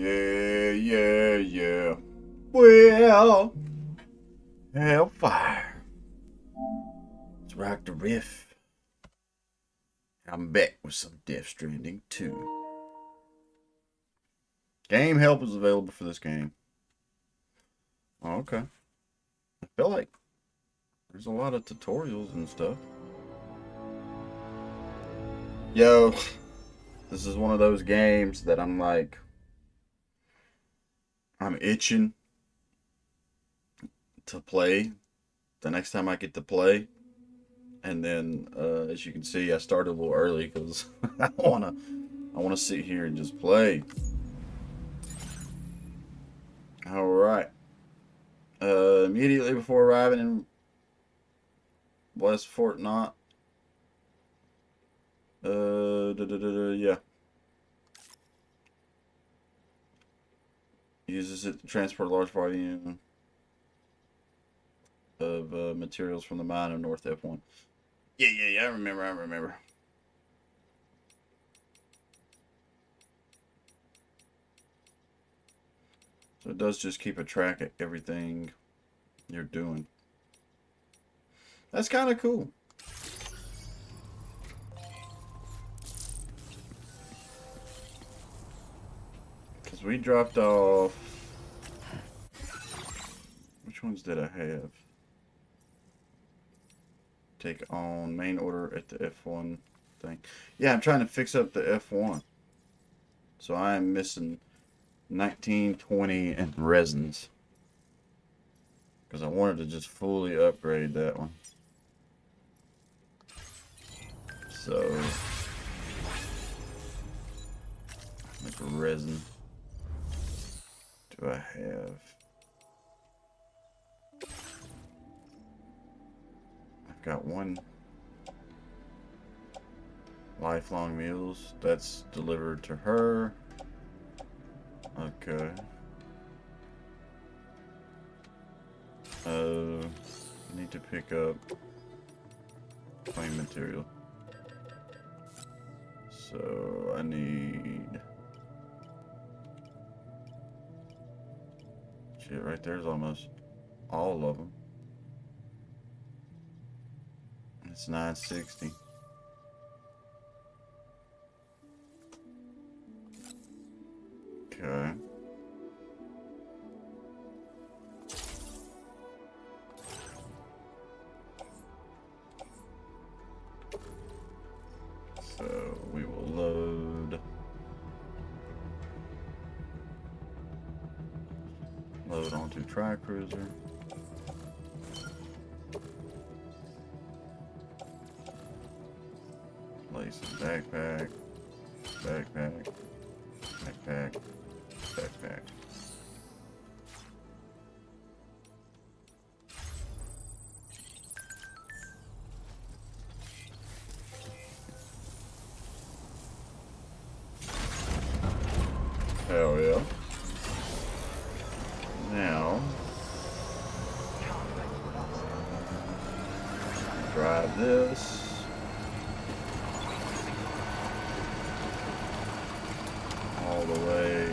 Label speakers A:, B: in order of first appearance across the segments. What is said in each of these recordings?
A: Yeah. Well, hellfire. It's RockdaRiff. I'm back with some Death Stranding 2. Game help is available for this game. Oh, okay. I feel like there's a lot of tutorials and stuff. Yo, this is one of those games that I'm like, I'm itching to play the next time I get to play. And then, as you can see, I started a little early because I wanna sit here and just play. All right. Immediately before arriving in West Fort Knott. Yeah. Uses it to transport a large volume of materials from the mine of North F1. Yeah. I remember. So it does just keep a track of everything you're doing. That's kind of cool. Because we dropped off... Which ones did I have? Take on main order at the F1 thing. Yeah, I'm trying to fix up the F1. So I am missing 1920 and resins. Because I wanted to just fully upgrade that one. So, like a resin do I have? I've got one lifelong meals that's delivered to her. Okay. I need to pick up plain material. So I need... Shit, right there's almost all of them. It's 960. Okay. So we will load onto Tri-Cruiser. Place a backpack. Hell yeah. Now, drive this all the way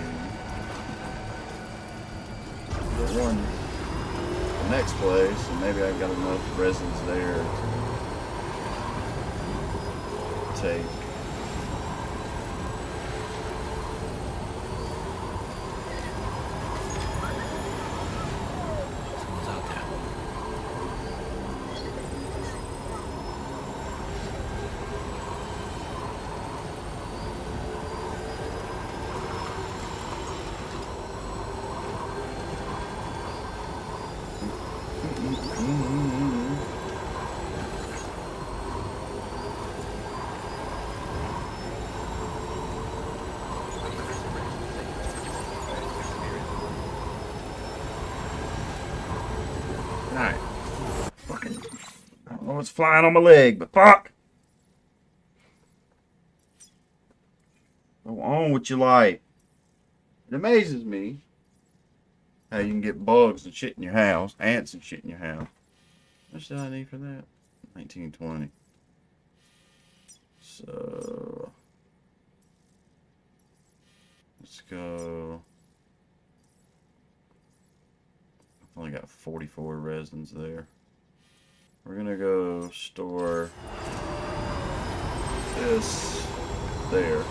A: to the next place, and maybe I've got enough resins there to take. Alright. Fucking... I don't know what's flying on my leg, but fuck! Go on with your life. It amazes me how you can get bugs and shit in your house, ants and shit in your house. How much do I need for that? 1920. So... let's go Only got 44 resins there. We're gonna go store this there.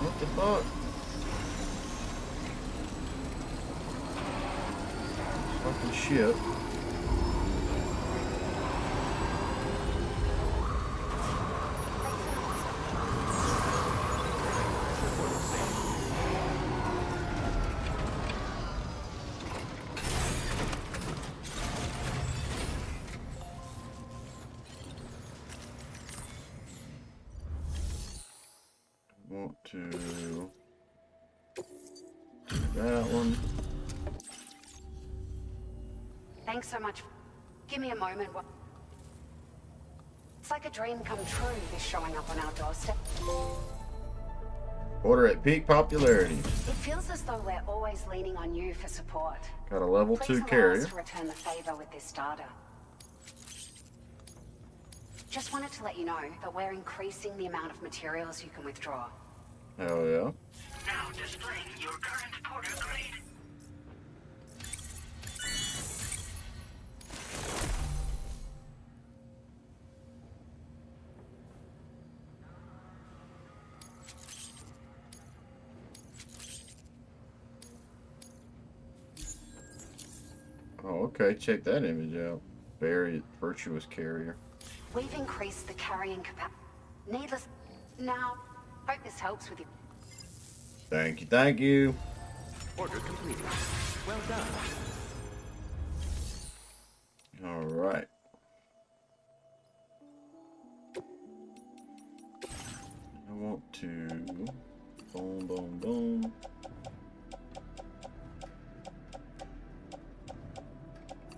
A: What the fuck? Fucking shit. Want to do that one.
B: Thanks so much. Give me a moment. It's like a dream come true, this showing up on our doorstep.
A: Order at peak popularity.
B: It feels as though we're always leaning on you for support.
A: Got a level
B: Please
A: 2
B: allow
A: carrier.
B: us to return the favor with this data. Just wanted to let you know that we're increasing the amount of materials you can withdraw.
A: Hell yeah.
C: Now displaying your current porter grade.
A: Oh, okay. Check that image out. Very virtuous carrier.
B: We've increased the carrying capacity. Needless. Now, hope this helps with you.
A: Thank you, thank you.
C: Order completed. Well done.
A: All right. I want to boom, boom, boom.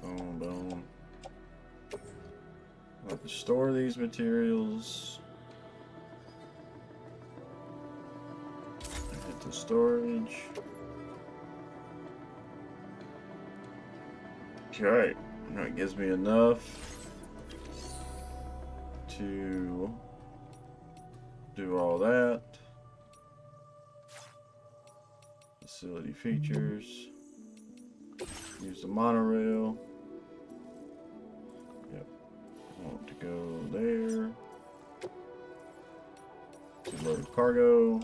A: Boom, boom. I want to store these materials. Hit the storage. Okay. That gives me enough to do all that. Facility features. Use the monorail. Yep. I want to go there. To load cargo.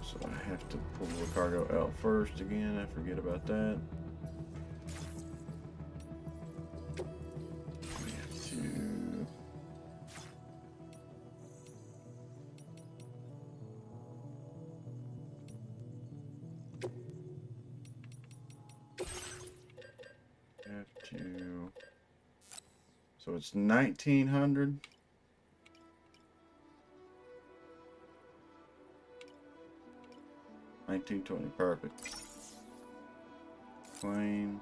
A: So I have to pull the cargo out first again. I forget about that. We have to... So it's 1900. $19.20, perfect. Claim.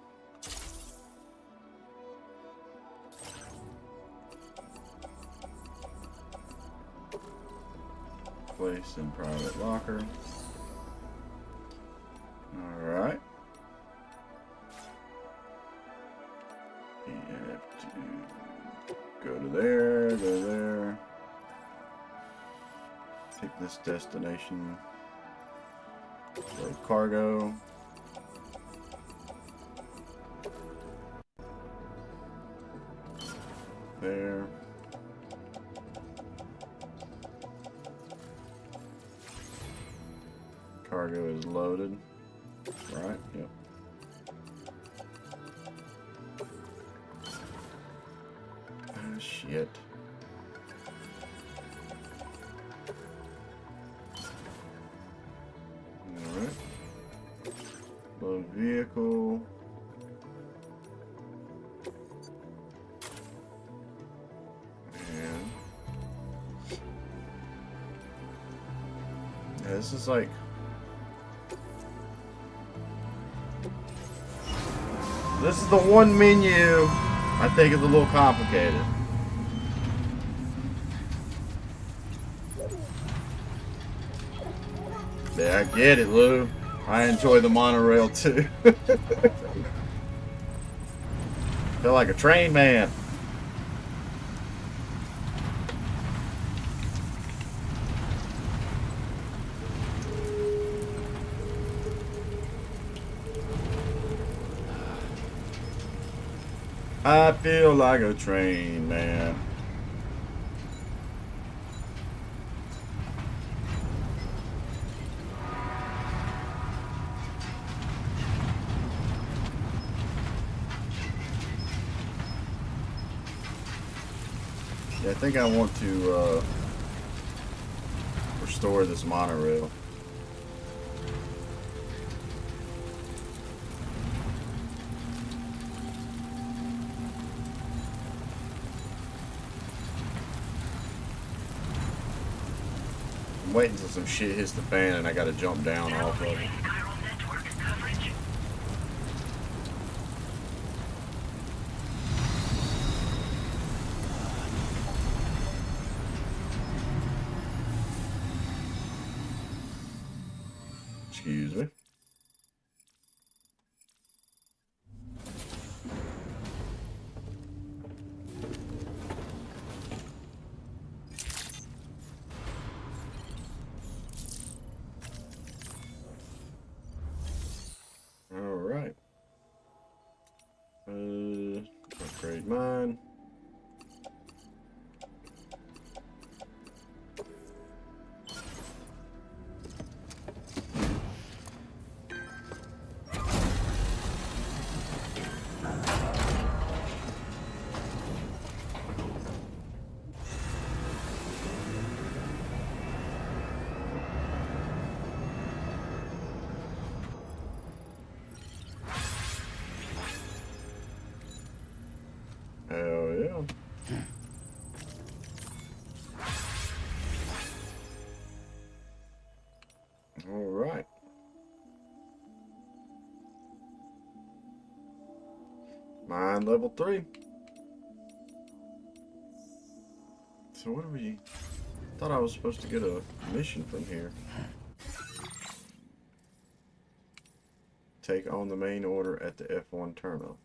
A: Place in private locker. Alright. You have to go to there, go there. Pick this destination. Load cargo. There. Cargo is loaded. Right? Yep. Oh, shit. Alright. Load vehicle. Yeah, this is like... This is the one menu I think is a little complicated. Yeah, I get it, Lou. I enjoy the monorail too. Feel like a train man. I feel like a train man. Yeah, I think I want to restore this monorail. I'm waiting till some shit hits the fan and I gotta jump down off of it.
C: Chiral network coverage.
A: Excuse me. Alright. Upgrade mine. Hell yeah. All right. Mine level 3. So what do we... Thought I was supposed to get a mission from here. Take on the main order at the F1 terminal.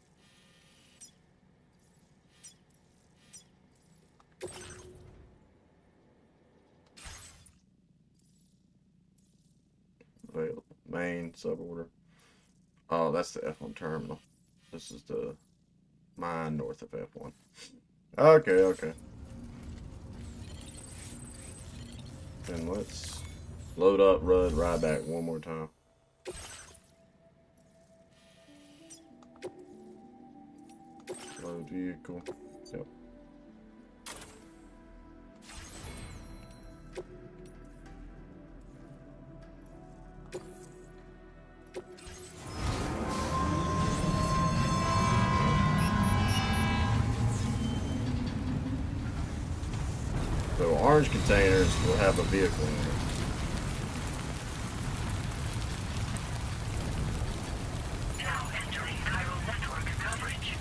A: Available. Main suborder. Oh, that's the F1 terminal. This is the mine north of F1. Okay, okay. Then let's load up, ride back one more time. Load vehicle. Yep. So orange containers will have a vehicle in it.
C: Now entering chiral network coverage.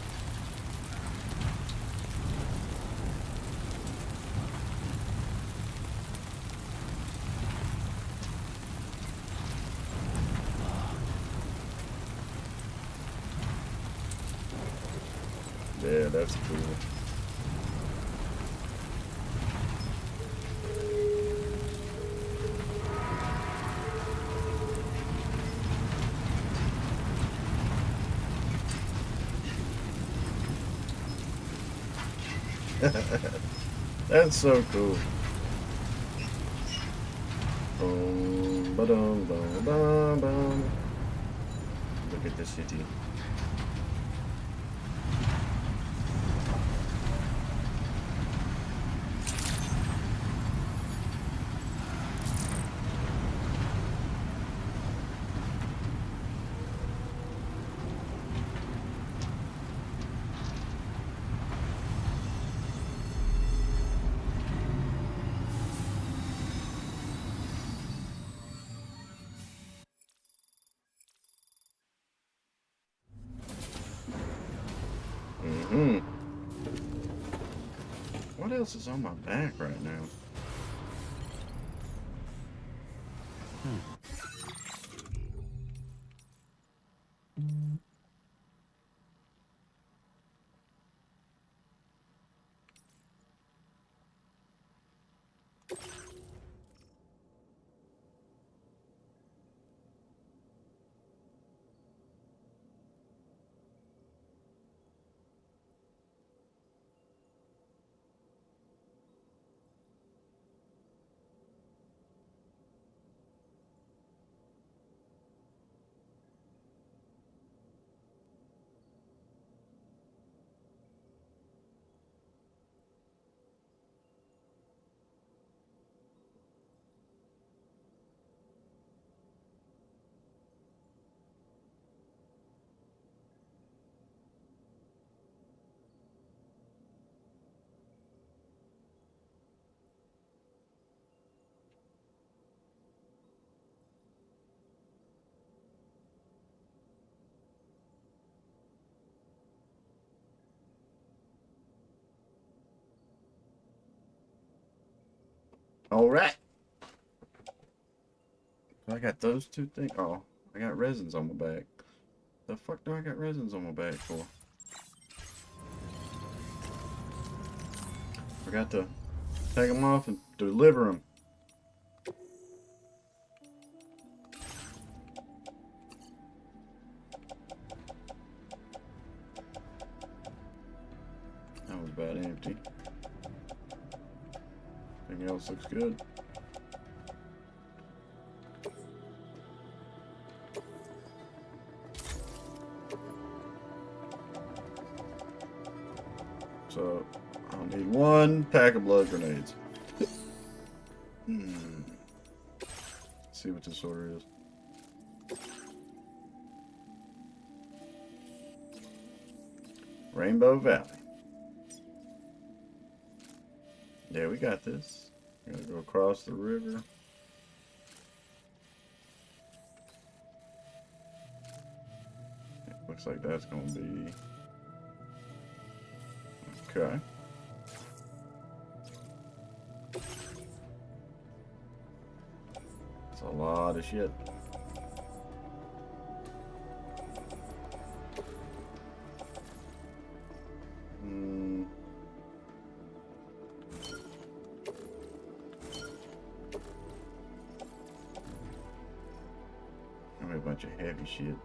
A: Yeah, that's cool. That's so cool. Boom, ba-dum, bum, bum, bum. Look at the city. else is on my back right now? All right. I got those two things. Oh, I got resins on my back. The fuck do I got resins on my back for? Forgot to take them off and deliver them. That was about empty. Everything else looks good. So, I'll need one pack of blood grenades. Let's see what this order is. Rainbow Valley. Yeah, we got this. We're gonna go across the river. Looks like that's gonna be okay. It's a lot of shit. A bunch of heavy shit.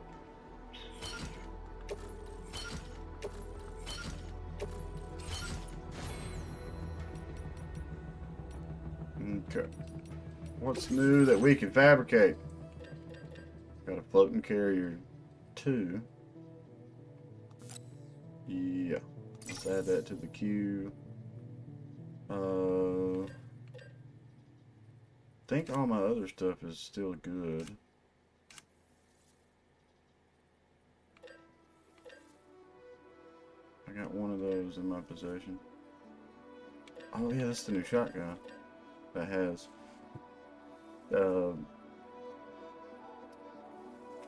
A: Okay. What's new that we can fabricate? Got a floating carrier 2. Yeah. Let's add that to the queue. I think all my other stuff is still good. I got one of those in my possession. Oh yeah, that's the new shotgun that has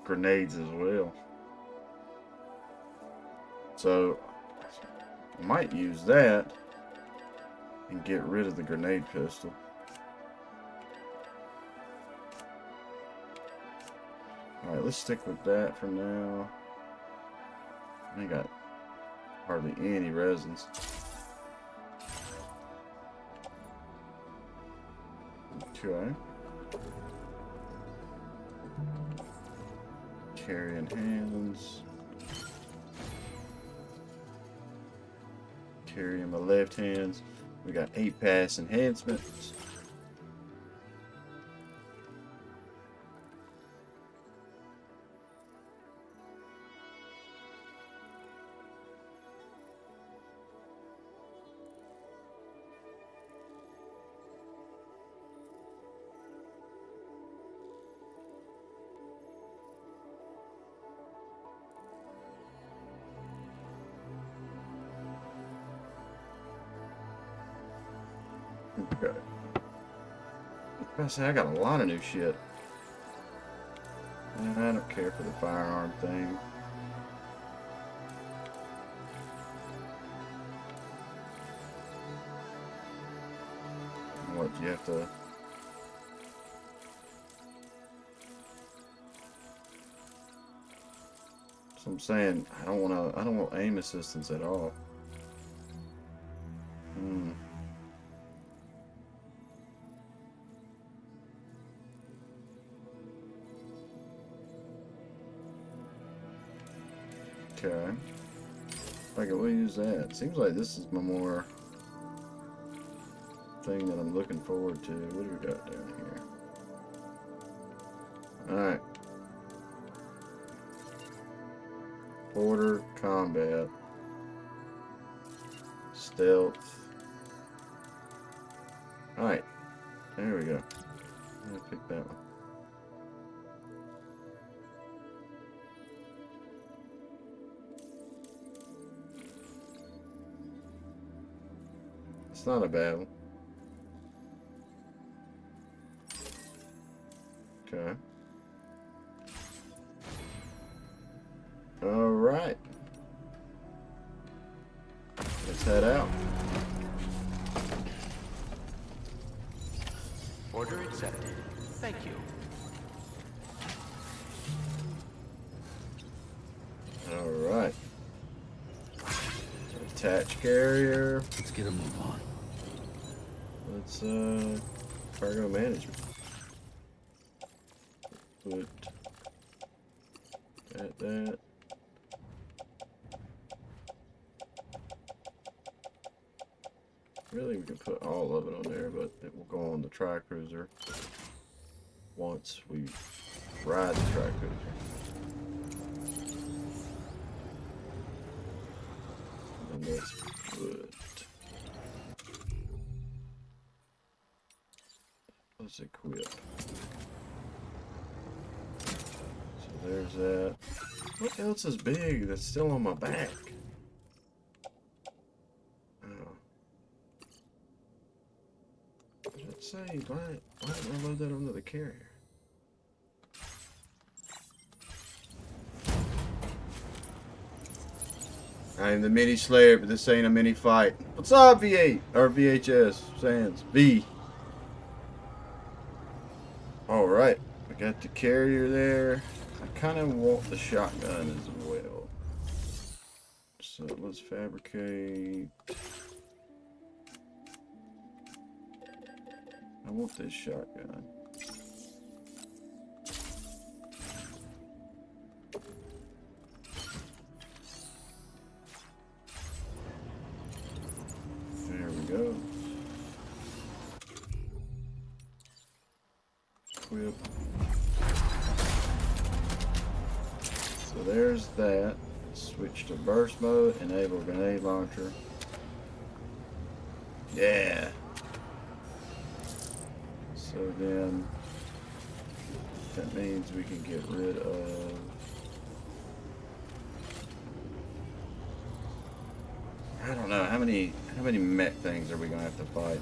A: grenades as well. So I might use that and get rid of the grenade pistol. Alright, let's stick with that for now. I ain't got hardly any resins. Okay. Carrying hands. Carrying my left hands. We got 8 pass enhancements. Okay. I say I got a lot of new shit. I don't care for the firearm thing. modes. You have to. So I'm saying I don't want aim assistance at all. Okay. I can use that. Seems like this is my more thing that I'm looking forward to. What do we got down here? Alright. Border combat. Stealth. Alright. There we go. I'm gonna pick that one. It's not a bad one. Okay. Alright. Let's head out.
D: Order accepted. Thank you.
A: Alright. Attach carrier.
D: Let's get a move on.
A: Let's cargo management. Put that. Really, we can put all of it on there, but it will go on the tri-cruiser once we ride the tri-cruiser. And let's put. Let's equip. So there's that. What else is big that's still on my back? Oh. Let's say, why didn't I load that onto the carrier? I am the mini slayer, but this ain't a mini fight. What's up, V8? Or VHS, Sans. V. Alright, we got the carrier there. I kind of want the shotgun as well. So let's fabricate. I want this shotgun. There we go. Equip. So there's that. Switch to burst mode, enable grenade launcher. Yeah. So then that means we can get rid of I don't know how many mech things are we gonna have to fight.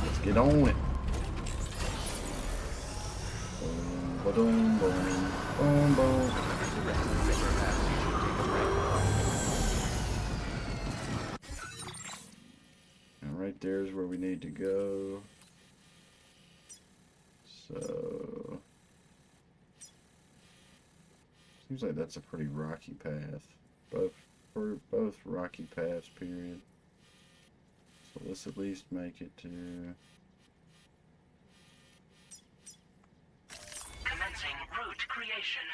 A: Let's get on it. Boom, boom, boom, boom, boom. And right there's where we need to go. So seems like that's a pretty rocky path. Both rocky paths, period. So let's at least make it to
C: Commencing route creation.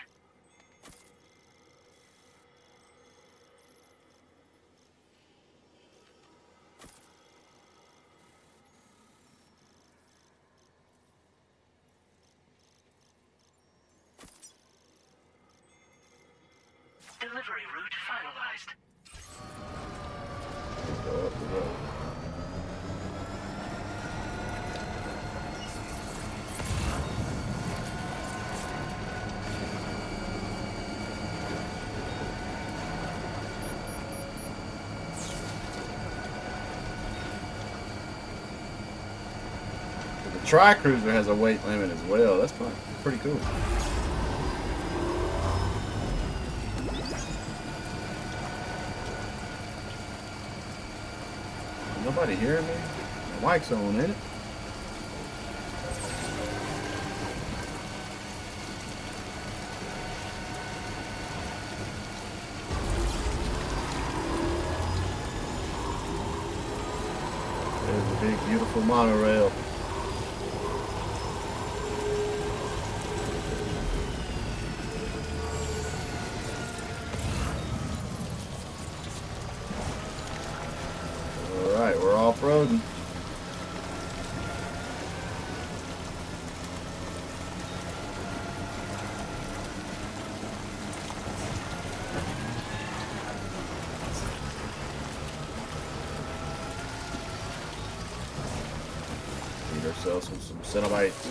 C: Delivery route finalized.
A: go up the road. The Tri-Cruiser has a weight limit as well. That's pretty cool. Nobody hearing me? My mic's on, ain't it? There's a big, beautiful monorail. Alright, we're off-roading. Feed ourselves with some Cenobites.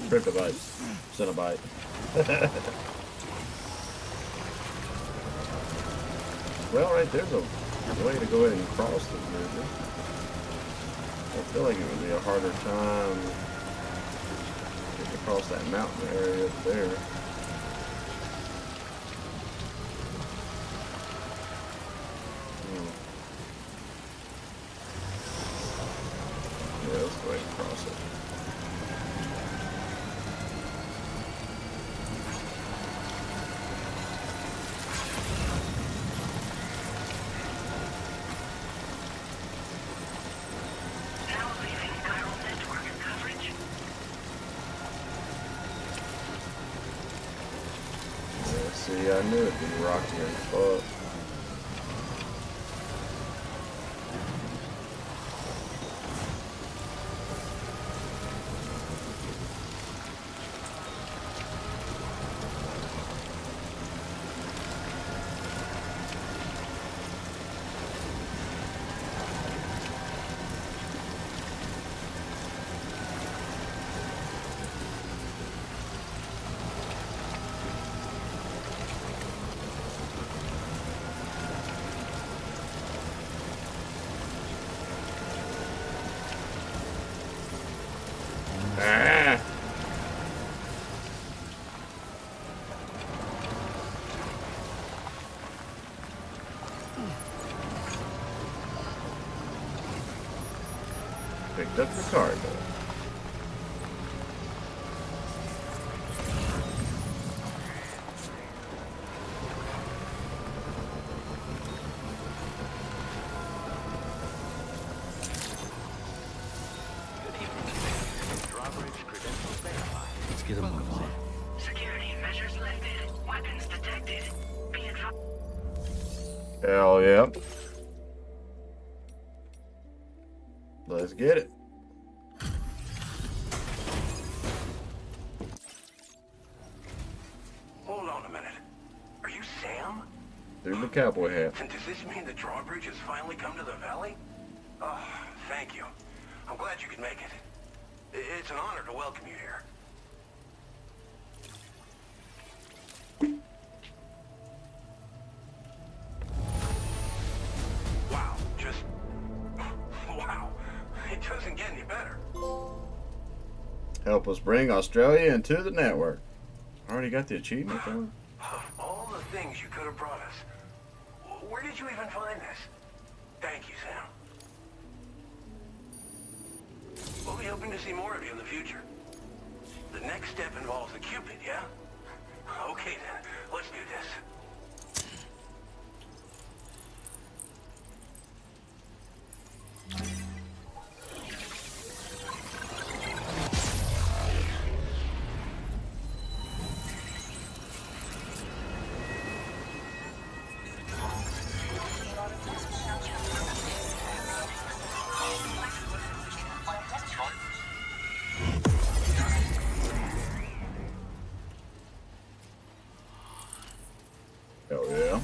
A: Cryptobites. Cenobite. Well, right there's a way to go ahead and cross the bridge. I feel like it would be a harder time getting across that mountain area up there. Yeah, let's go ahead and cross it.
C: Now leaving neural network coverage.
A: Yeah, see, I knew it'd be rocky as fuck. Ah! Picked up the cargo.
D: Drawbridge credentials verified. Let's get a move on.
C: Security measures lifted. Weapons detected. Be advised.
A: Hell yeah. Let's get it.
E: Hold on a minute. Are you Sam?
A: Through the cowboy hat.
E: And does this mean the drawbridge has finally come to the valley? Oh, thank you. I'm glad you could make it. It's an honor to welcome you here. Wow, just... wow. It doesn't get any better.
A: Help us bring Australia into the network. Already got the achievement for it?
E: Of all the things you could have brought us, where did you even find this? Thank you, Sam. We'll be hoping to see more of you in the future. The next step involves the Cupid, yeah? Okay then, let's do this.
A: Hell yeah.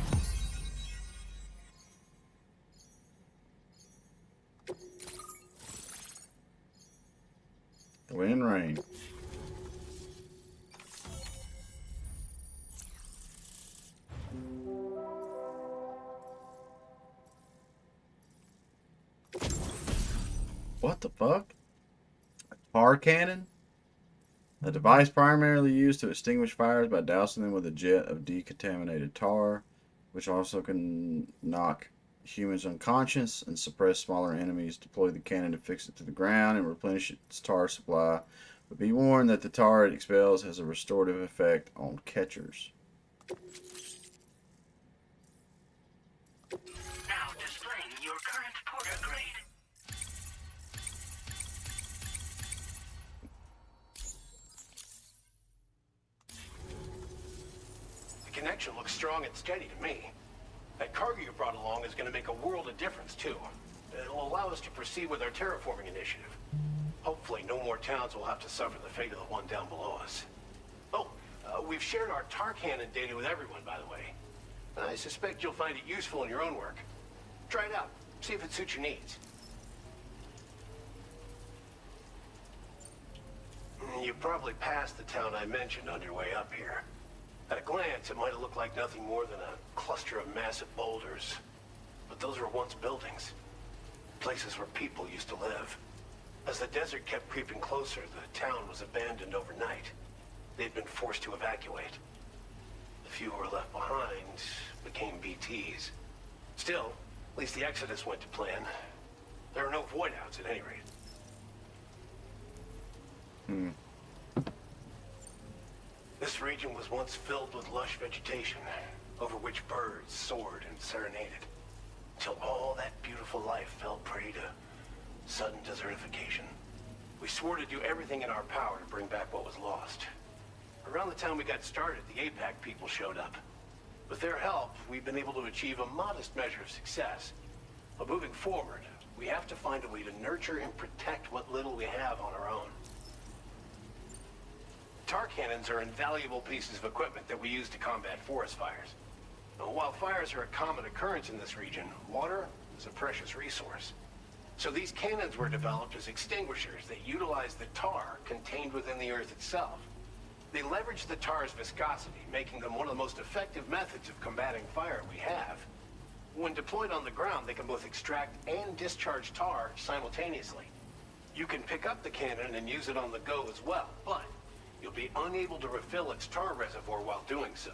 A: Wind, rain. What the fuck? A tar cannon? A device primarily used to extinguish fires by dousing them with a jet of decontaminated tar, which also can knock humans unconscious and suppress smaller enemies. Deploy the cannon to fix it to the ground and replenish its tar supply. But be warned that the tar it expels has a restorative effect on catchers.
C: Now displaying your current porter grade.
E: The connection looks strong and steady to me. That cargo you brought along is going to make a world of difference, too. It'll allow us to proceed with our terraforming initiative. Hopefully, no more towns will have to suffer the fate of the one down below us. Oh, we've shared our tar cannon data with everyone, by the way. I suspect you'll find it useful in your own work. Try it out. See if it suits your needs. You probably passed the town I mentioned on your way up here. At a glance, it might have looked like nothing more than a cluster of massive boulders. But those were once buildings. Places where people used to live. As the desert kept creeping closer, the town was abandoned overnight. They'd been forced to evacuate. The few who were left behind became BTs. Still, at least the exodus went to plan. There are no void-outs at any rate. This region was once filled with lush vegetation, over which birds soared and serenaded, until all that beautiful life fell prey to sudden desertification. We swore to do everything in our power to bring back what was lost. Around the time we got started, the APAC people showed up. With their help, we've been able to achieve a modest measure of success. But moving forward, we have to find a way to nurture and protect what little we have on our own. Tar cannons are invaluable pieces of equipment that we use to combat forest fires. Now, while fires are a common occurrence in this region, water is a precious resource. So these cannons were developed as extinguishers that utilize the tar contained within the earth itself. They leverage the tar's viscosity, making them one of the most effective methods of combating fire we have. When deployed on the ground, they can both extract and discharge tar simultaneously. You can pick up the cannon and use it on the go as well, but you'll be unable to refill its tar reservoir while doing so.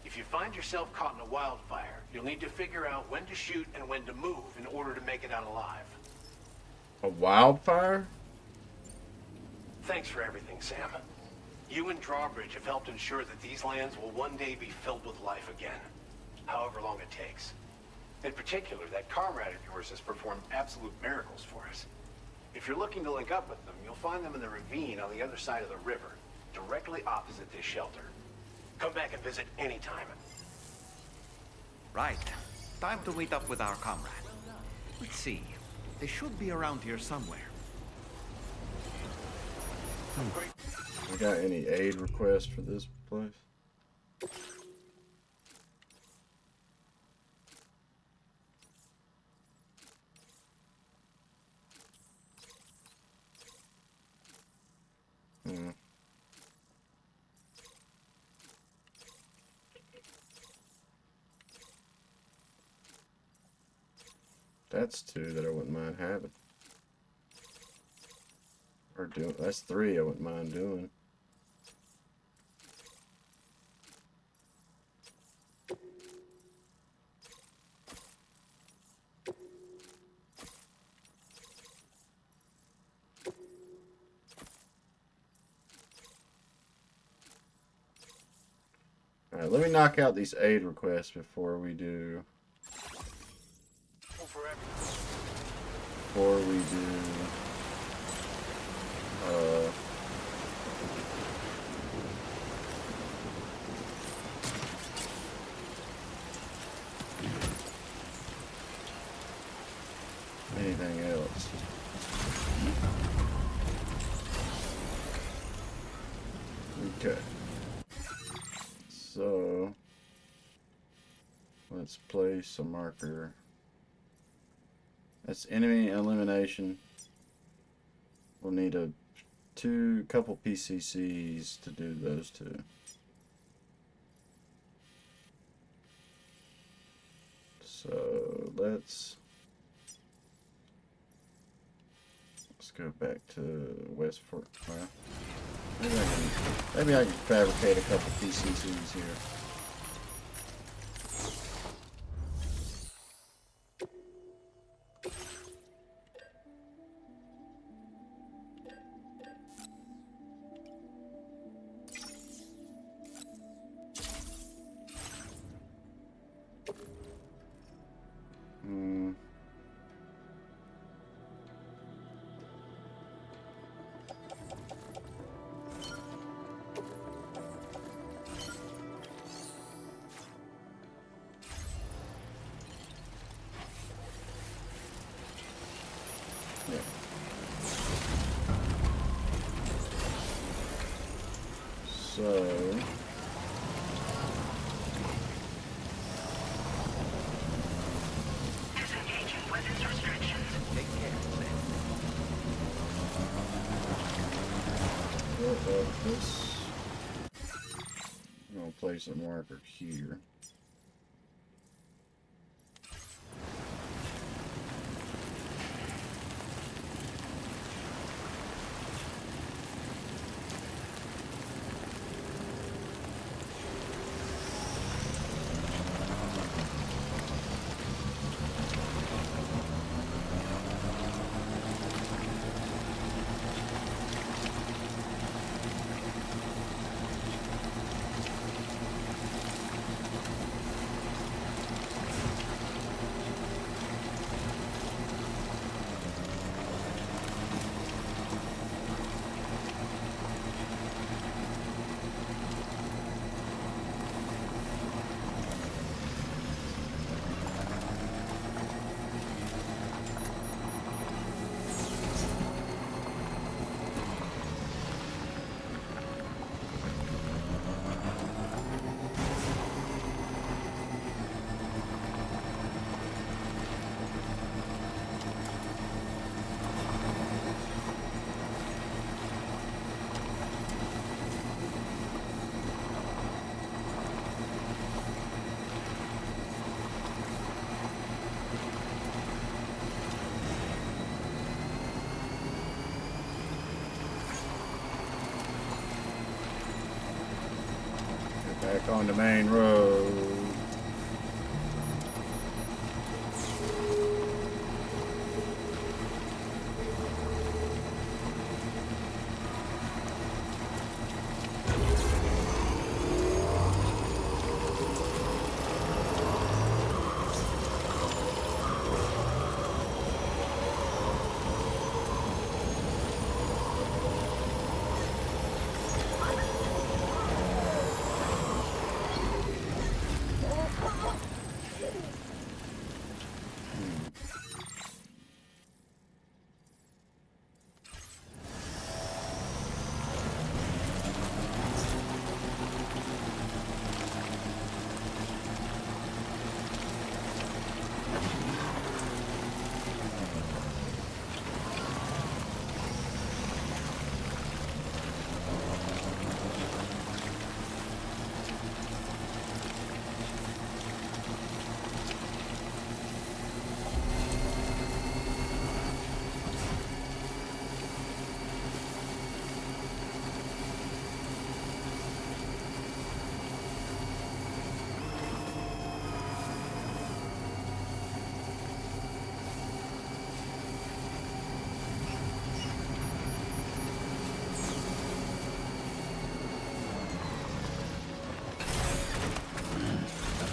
E: If you find yourself caught in a wildfire, you'll need to figure out when to shoot and when to move in order to make it out alive.
A: A wildfire?
E: Thanks for everything, Sam. You and Drawbridge have helped ensure that these lands will one day be filled with life again, however long it takes. In particular, that comrade of yours has performed absolute miracles for us. If you're looking to link up with them, you'll find them in the ravine on the other side of the river, directly opposite this shelter. Come back and visit anytime.
F: Right. Time to meet up with our comrade. Let's see. They should be around here somewhere.
A: We got any aid requests for this place? That's two that I wouldn't mind having. Or doing. That's three I wouldn't mind doing. Alright, let me knock out these aid requests before we do. Before we do. Anything else. Okay. So let's place a marker. That's enemy elimination. We'll need a couple PCCs to do those two. So let's go back to West Fort. Well, maybe I can fabricate a couple PCCs here. So
C: Disengaging weapons restrictions.
F: Take care, Sam.
A: what about this? I'm gonna place a marker here. Back on the main road.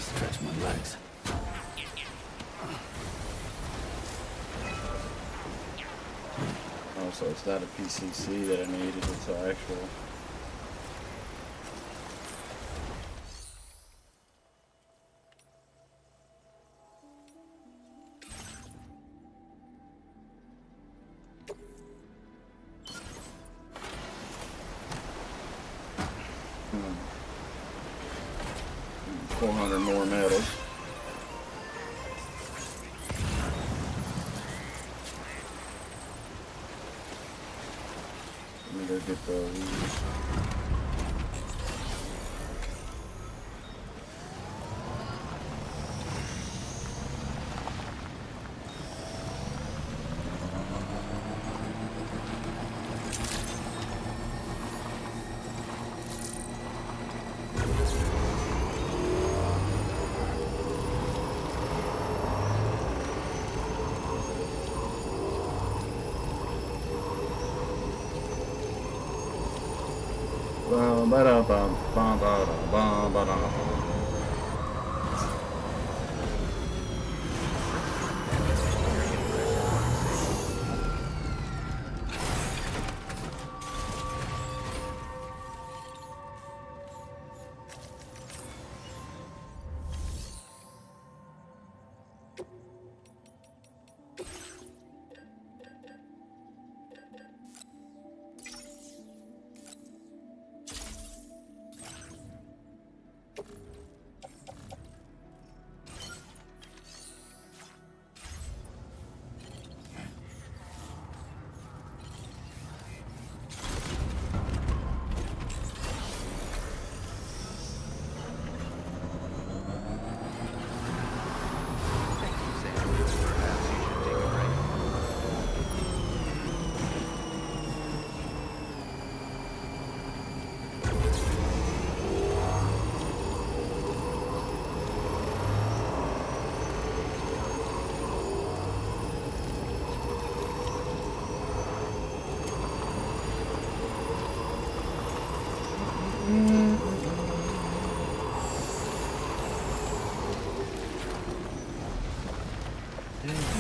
D: Stretch my legs.
A: Oh, so it's not a PCC that I needed, it's an actual. Hmm. 400 more medals. Let me go get those. Bum, ba-da, bum, bum, ba-da, bum, ba-da.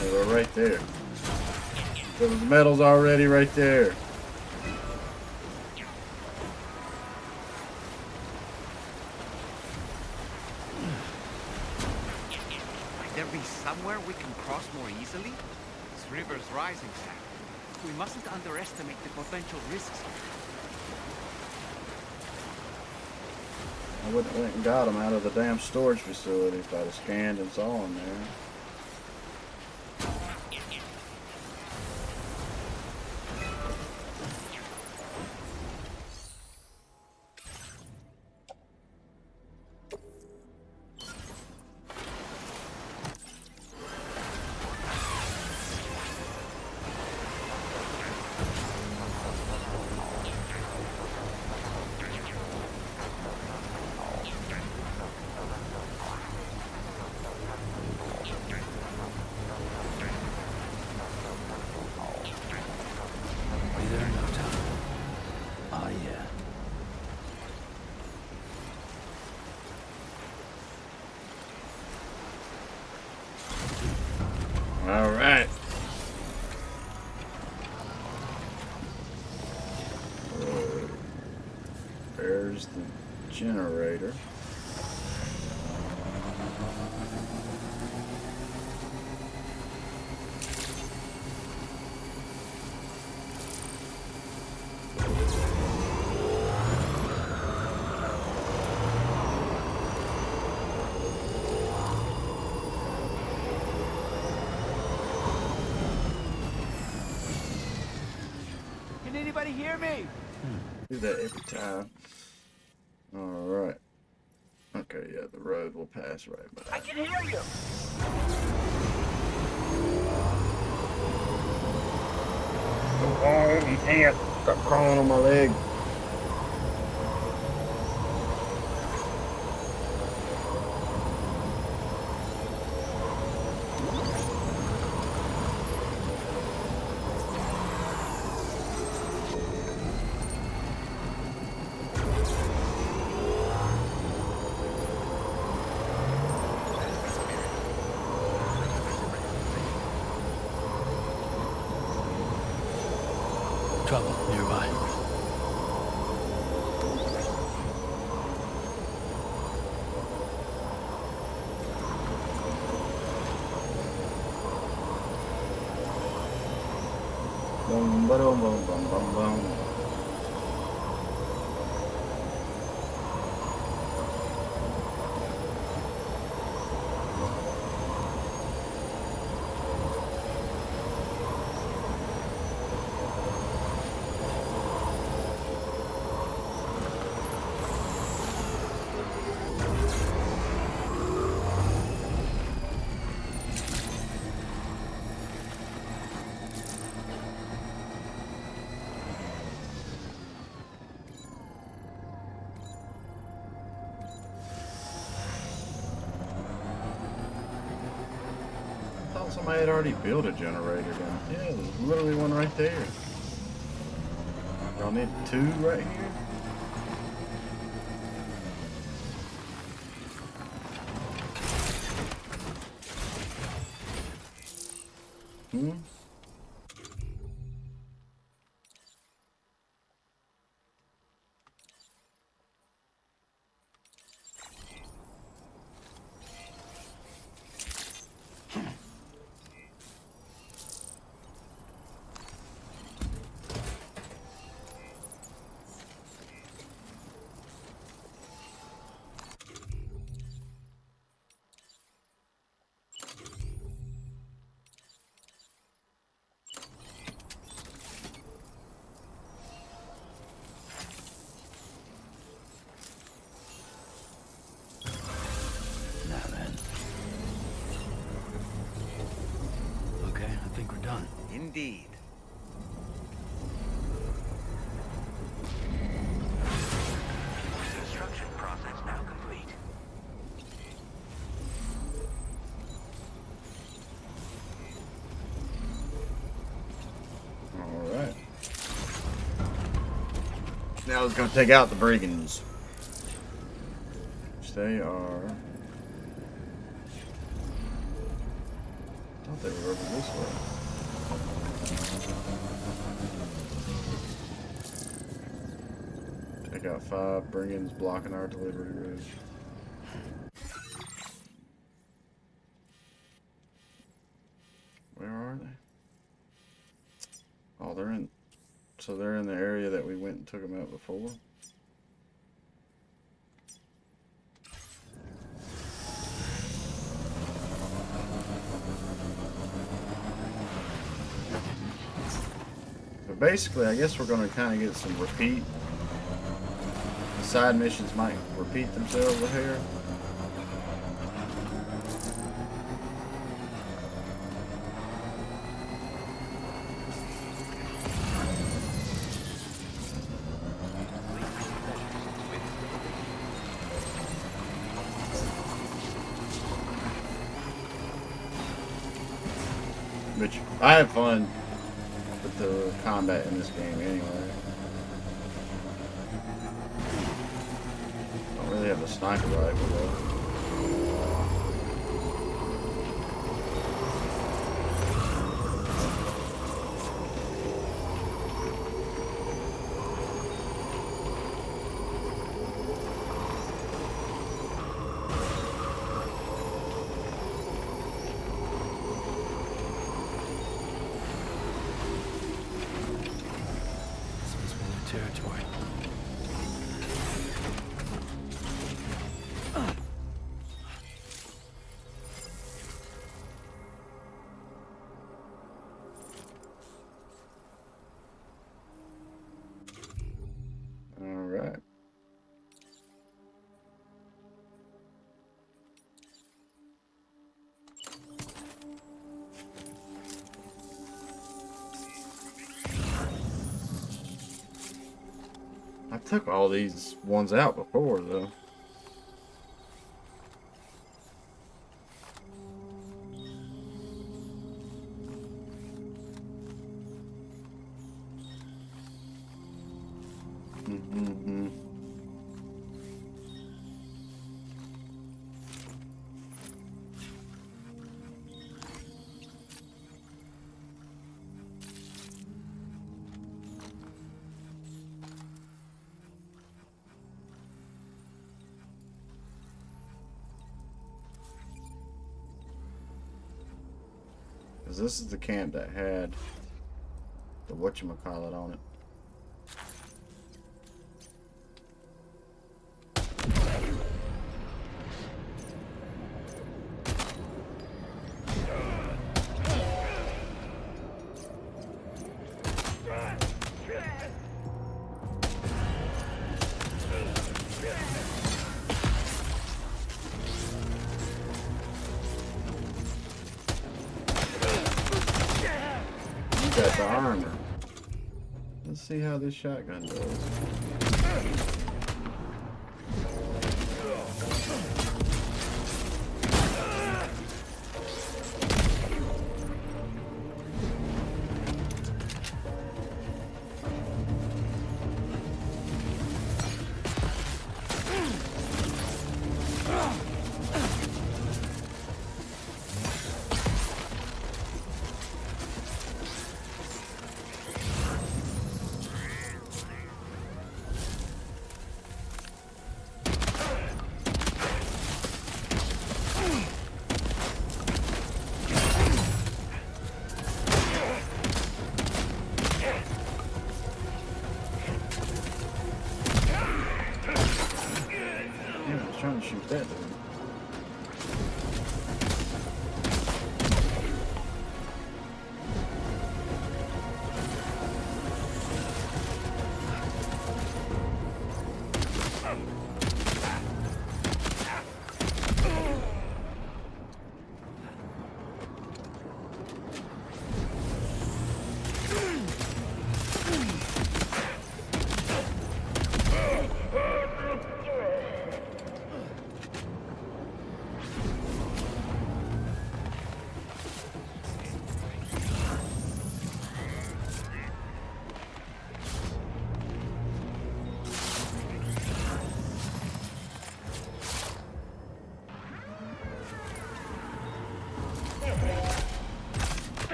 A: They were right there. So the metal's already right there.
F: Might there be somewhere we can cross more easily? This river's rising, Sam. We mustn't underestimate the potential risks here.
A: I wouldn't have went and got them out of the damn storage facility if I'd have scanned and saw them there.
D: Be there in no time. Oh, yeah.
A: All right. There's the generator.
F: Can anybody hear me?
A: Do that every time. All right. Okay, yeah, the road will pass right by.
C: I can hear you.
A: Oh, you can't. Stop crawling on my leg.
D: Trouble nearby.
A: Boom, boom, boom, boom, boom, boom. I thought somebody had already built a generator down. Yeah, there's literally one right there. Y'all need two right here? Hmm?
D: Now then. Okay, I think we're done.
F: Indeed.
C: Construction process now complete.
A: Alright. Now it's gonna take out the brigands. which they are. I thought they were over this way. Take out 5 brigands blocking our delivery route. Where are they? Oh, they're in. So they're in the area that we went and took them out before. But basically, I guess we're going to kind of get some repeat. The side missions might repeat themselves here. Which I have fun with the combat in this game anyway. Don't really have a sniper rifle though.
D: Territory.
A: All right. I took all these ones out before, though. Mm-hmm. Because this is the camp that had the whatchamacallit on it. Got the armor. Let's see how this shotgun does.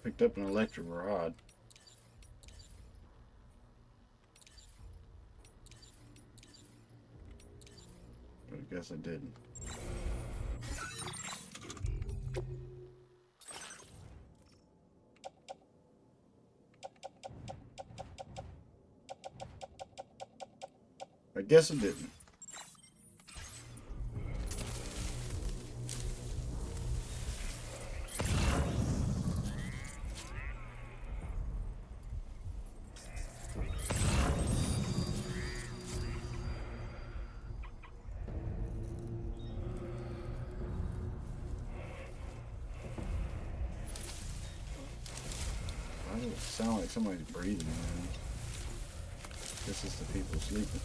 A: picked up an electric rod. But I guess I didn't. I guess I didn't. Why does it sound like somebody's breathing, man? This is the people sleeping.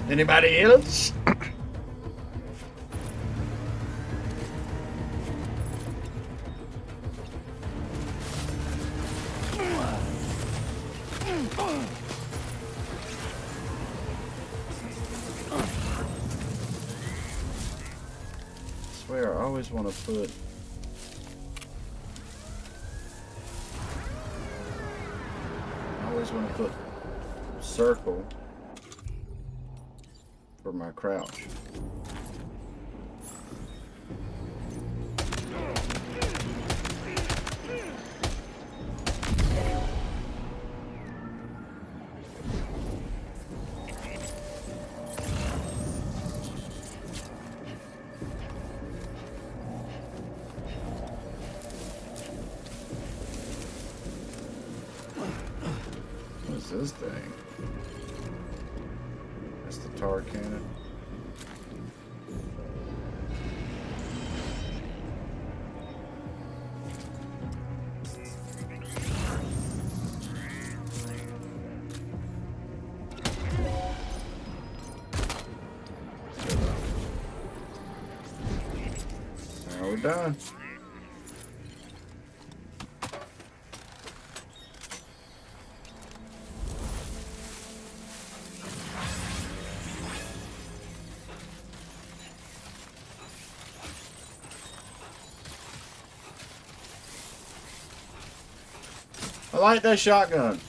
A: Anybody else? I swear, I always want to put circle for my crouch. What's this thing? That's the tar cannon. Now we're done. I like that shotgun.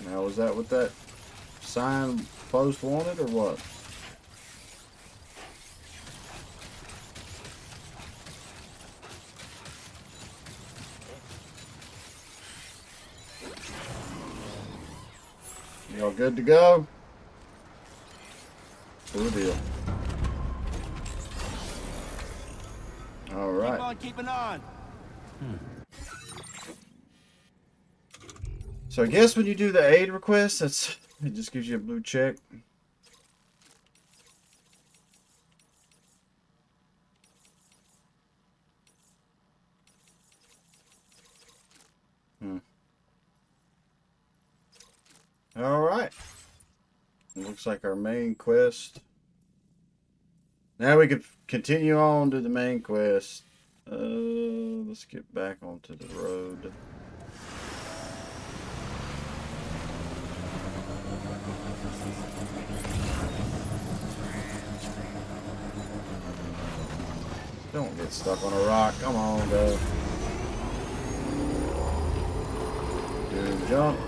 A: Now, was that what that sign post wanted or what? Y'all good to go? Cool deal. All right.
D: Keep on keeping on.
A: So I guess when you do the aid request, it just gives you a blue check. All right. Looks like our main quest. Now we can continue on to the main quest. Let's get back onto the road. Don't get stuck on a rock. Come on, go. jump.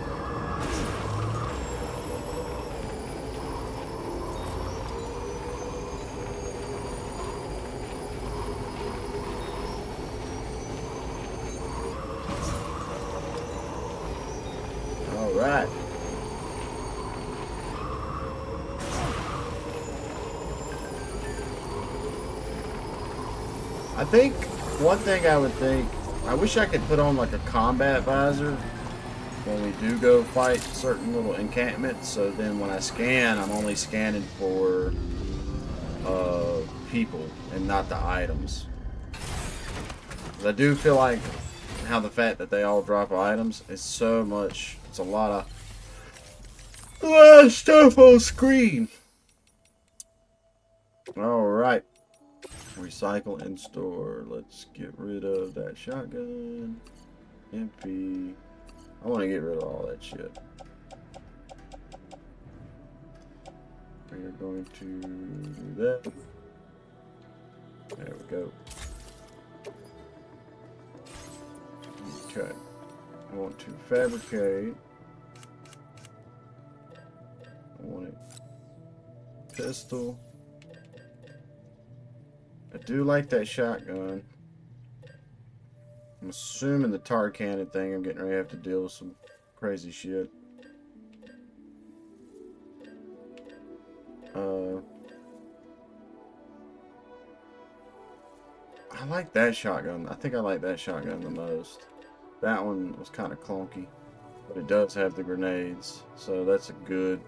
A: All right. I think one thing I would think, I wish I could put on like a combat visor when we do go fight certain little encampments, so then when I scan, I'm only scanning for people and not the items. 'Cause I do feel like how the fact that they all drop items is so much, it's a lot of stuff on screen. Alright. Recycle and store. Let's get rid of that shotgun. Empty. I want to get rid of all that shit. We are going to do that. There we go. Okay. I want to fabricate. I want a pistol. I do like that shotgun. I'm assuming the tar cannon thing, I'm getting ready to have to deal with some crazy shit. I like that shotgun. I think I like that shotgun the most. That one was kind of clunky, but it does have the grenades, so that's a good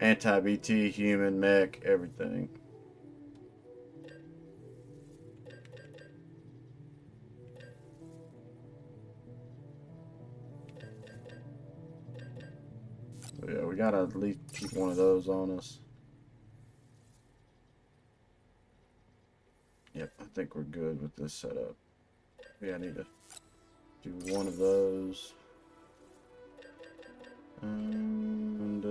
A: anti-BT, human, mech, everything. So yeah, we gotta at least keep one of those on us. Yep, I think we're good with this setup. Yeah, I need to do one of those. And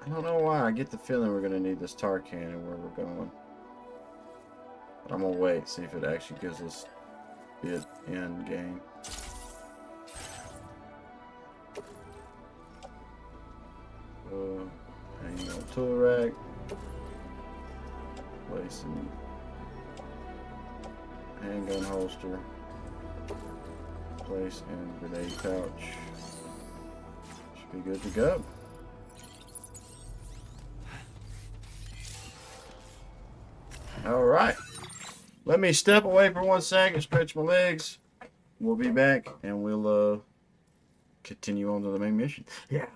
A: I don't know why. I get the feeling we're gonna need this tar cannon where we're going. But I'm gonna wait, see if it actually gives us it in game. Hang on tool rack. Placing handgun holster. Place in grenade pouch. Should be good to go. Alright. Let me step away for 1 second, stretch my legs. We'll be back and we'll continue on to the main mission. Yeah.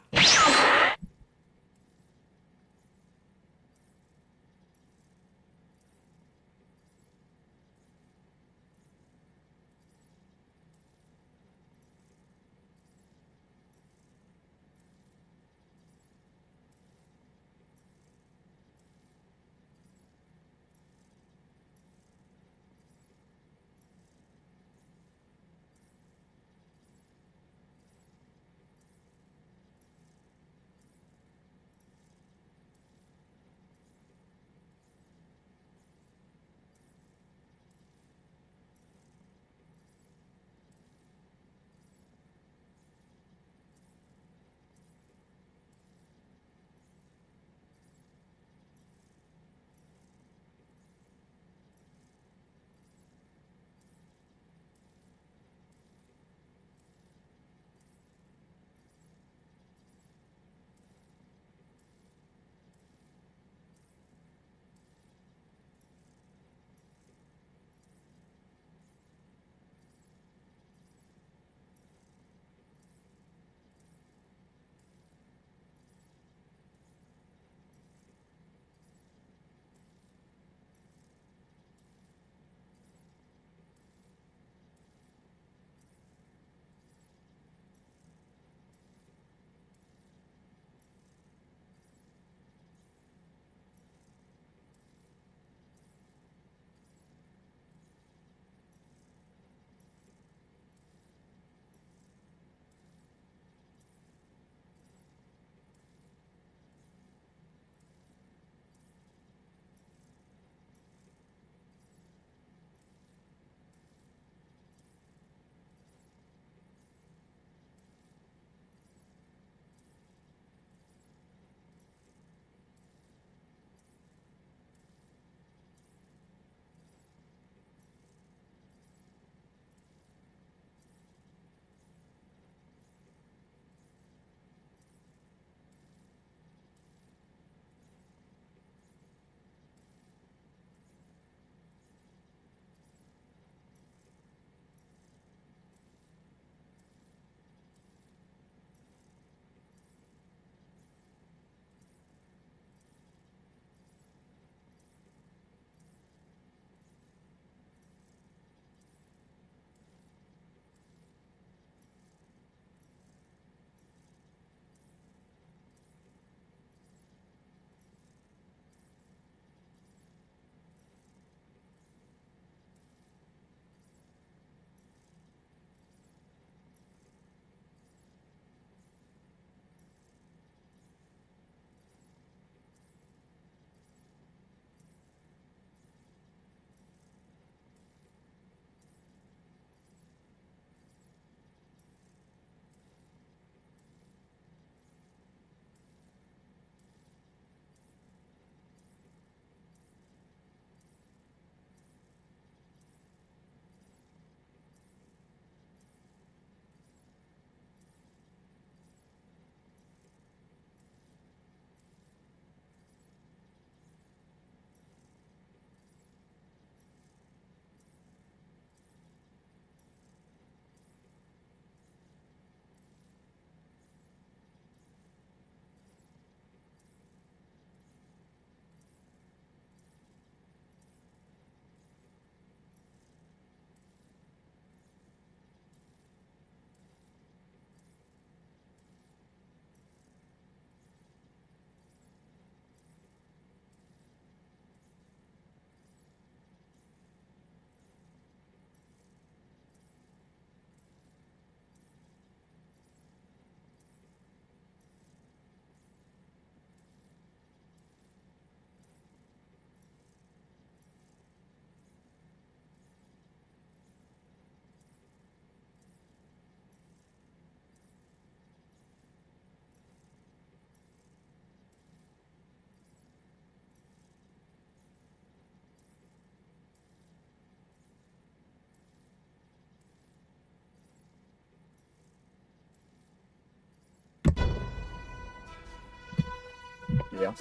A: Yeah.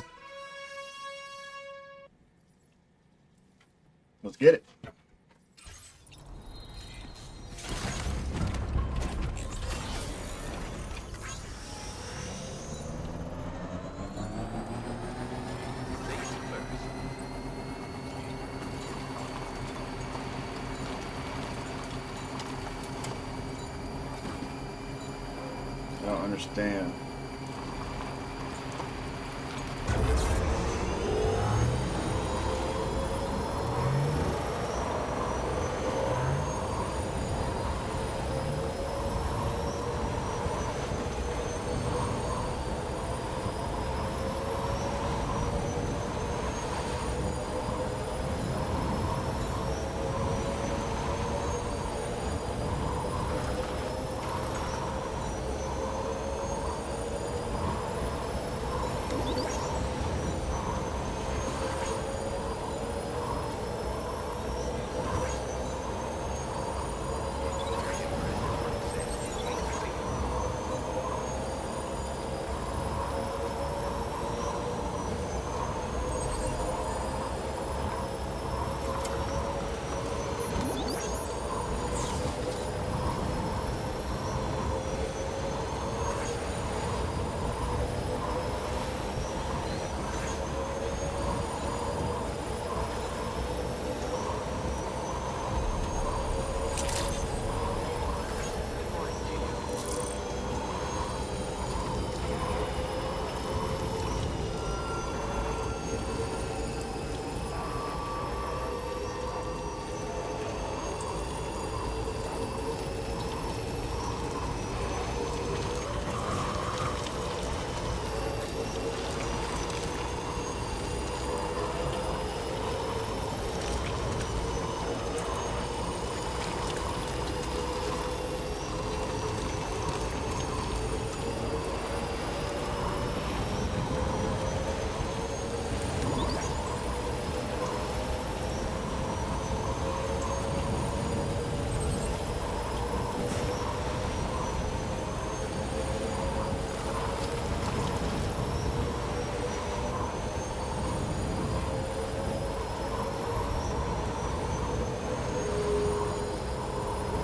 A: Let's get it. I don't understand.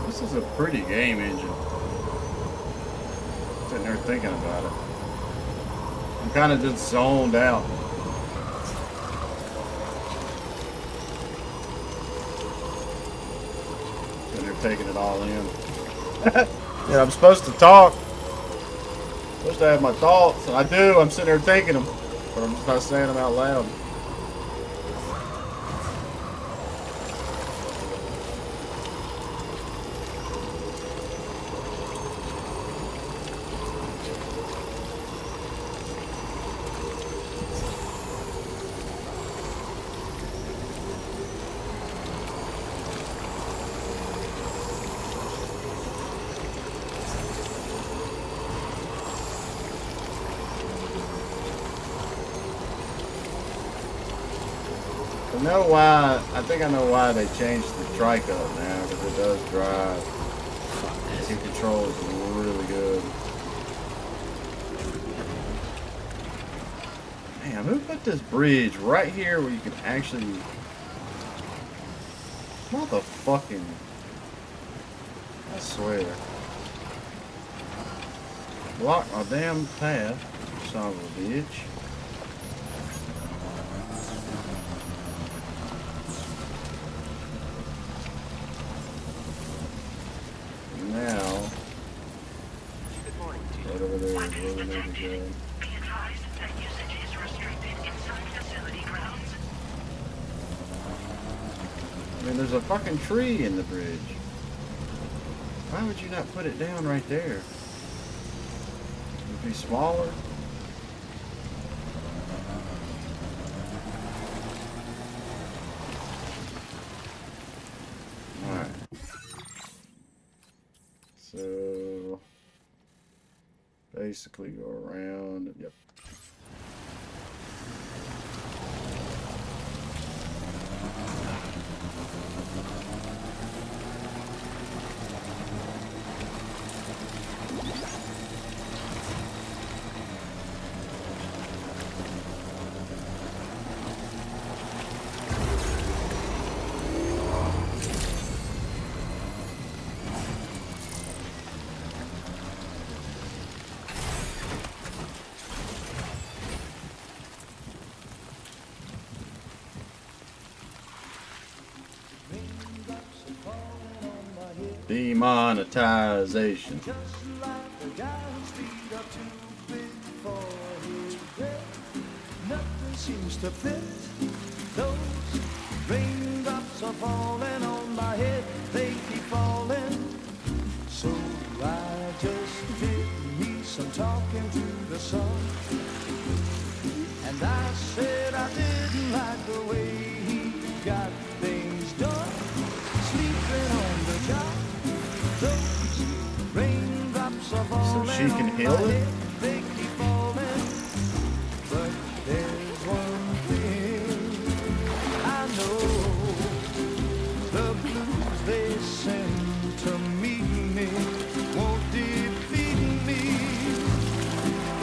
A: This is a pretty game engine. Sitting there thinking about it. I'm kind of just zoned out. Sitting there taking it all in. Yeah, I'm supposed to talk. Supposed to have my thoughts, and I do. I'm sitting there thinking them, but I'm just not saying them out loud. I think I know why they changed the trike up now, because it does drive. It controls really good. Man, who put this bridge right here where you can actually... Motherfucking... I swear. Block my damn path, son of a bitch. There's a fucking tree in the bridge. Why would you not put it down right there? It'd be smaller. Alright. So basically go around. Yep. Demonetization.
G: Nothing seems to fit. Those raindrops are falling on my head. They keep falling. So I just did me some talking to the sun. And I said I didn't like the way he got things done. Sleeping on the job. Those raindrops are falling
A: she can
G: on
A: heal
G: my
A: it?
G: head. They keep falling. But there's one thing I know. The blues they send to meet me won't defeat me.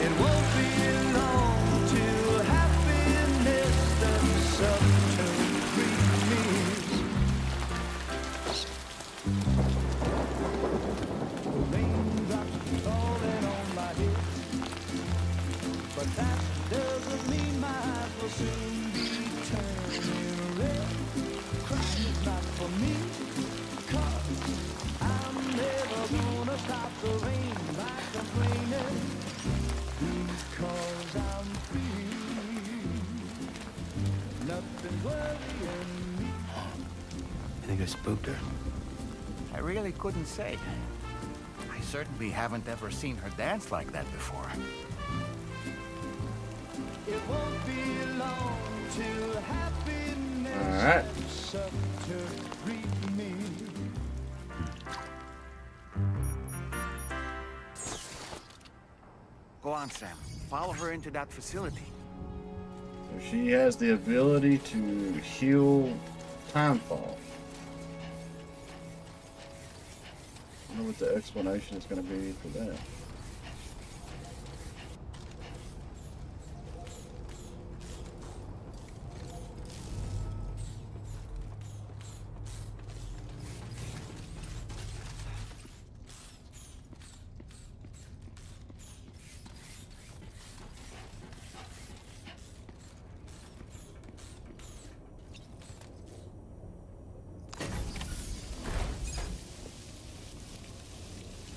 G: It won't be long till happiness steps up to greet me. The raindrops falling on my head, but that doesn't mean my eyes will soon be turning red. Crying is not for me, 'cause I'm never gonna stop the rain by complaining, because I'm free. Nothing worrying me.
D: You think I spooked her?
F: I really couldn't say. I certainly haven't ever seen her dance like that before.
G: It won't be long till happiness
A: All right.
G: steps up to greet me.
F: Go on, Sam. Follow her into that facility.
A: So she has the ability to heal timefall. I wonder what the explanation is going to be for that.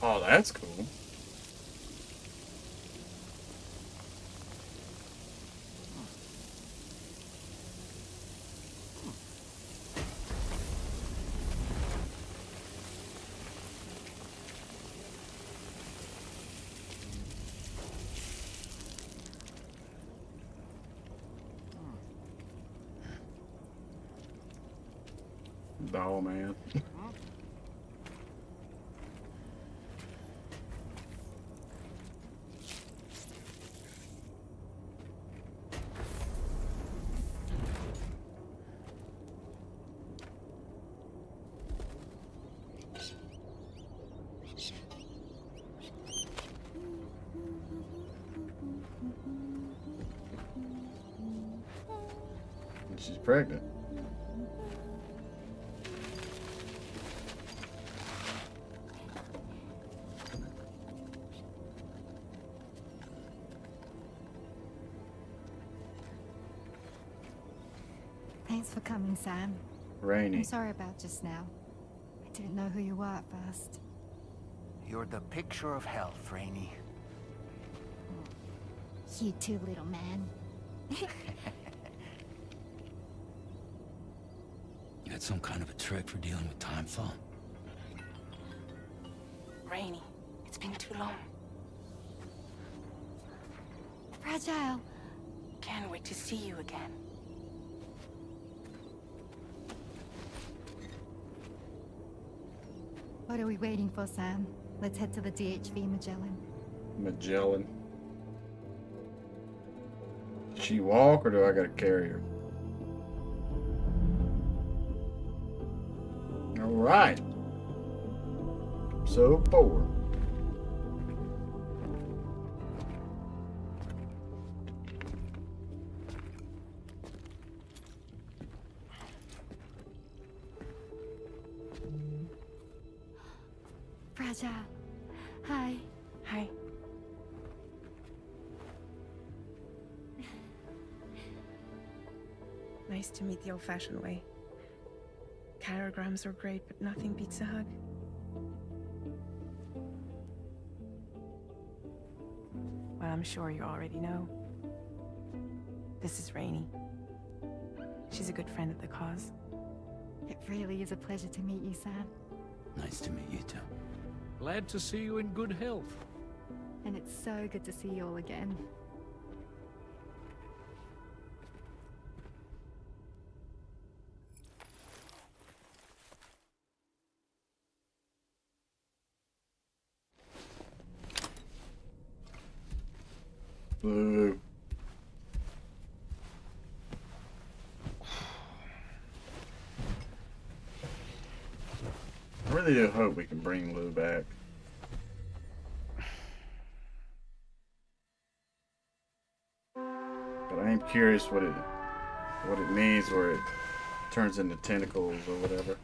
A: Oh, that's cool. Oh, man. She's pregnant.
H: Thanks for coming, Sam.
A: Rainy.
H: I'm sorry about just now. I didn't know who you were at first.
F: You're the picture of health, Rainey.
H: You too, little man.
D: You had some kind of a trick for dealing with timefall?
I: Rainy, it's been too long.
H: Fragile.
I: Can't wait to see you again.
H: What are we waiting for, Sam? Let's head to the DHV Magellan.
A: Magellan. Does she walk or do I gotta carry her? Alright. So forward.
H: Fragile. Hi.
I: Hi. Nice to meet the old-fashioned way. Carograms are great, but nothing beats a hug. I'm sure you already know. This is Rainey. She's a good friend of the cause.
H: It really is a pleasure to meet you, Sam.
D: Nice to meet you too.
J: Glad to see you in good health.
H: And it's so good to see you all again.
A: Boo. I really do hope we can bring Lou back. But I am curious what it means where it turns into tentacles or whatever.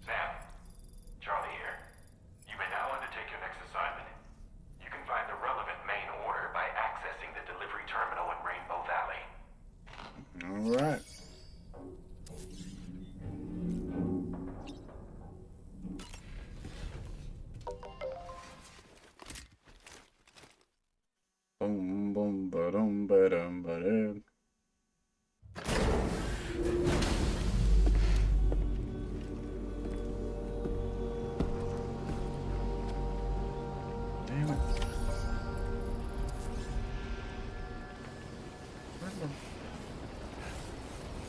K: Sam, Charlie here. You may now undertake your next assignment. You can find the relevant main order by accessing the delivery terminal in Rainbow Valley.
A: All right. Boom, boom, ba-dum, ba-dum, ba-dum. Damn it.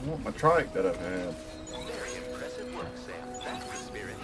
A: I want my trike that I've had.
C: Very impressive work, Sam. That's the spirit.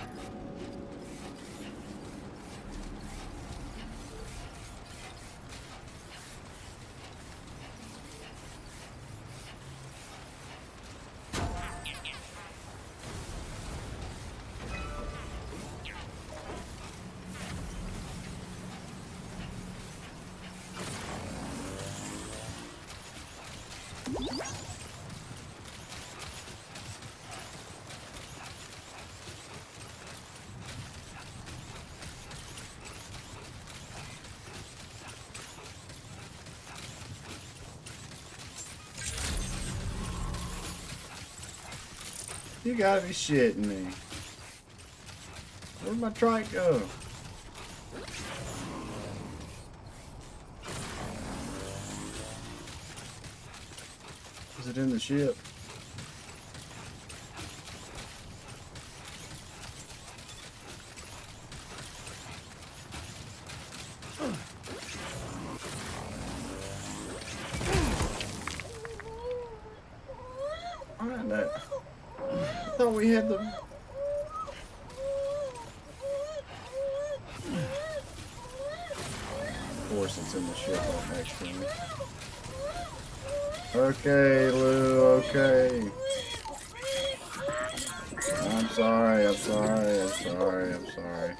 A: You gotta be shitting me. Where'd my trike go? Is it in the ship? Alright, that. I thought we had the. Of course, it's in the ship right next to me. Okay, Lou, okay. I'm sorry, I'm sorry, I'm sorry, I'm sorry.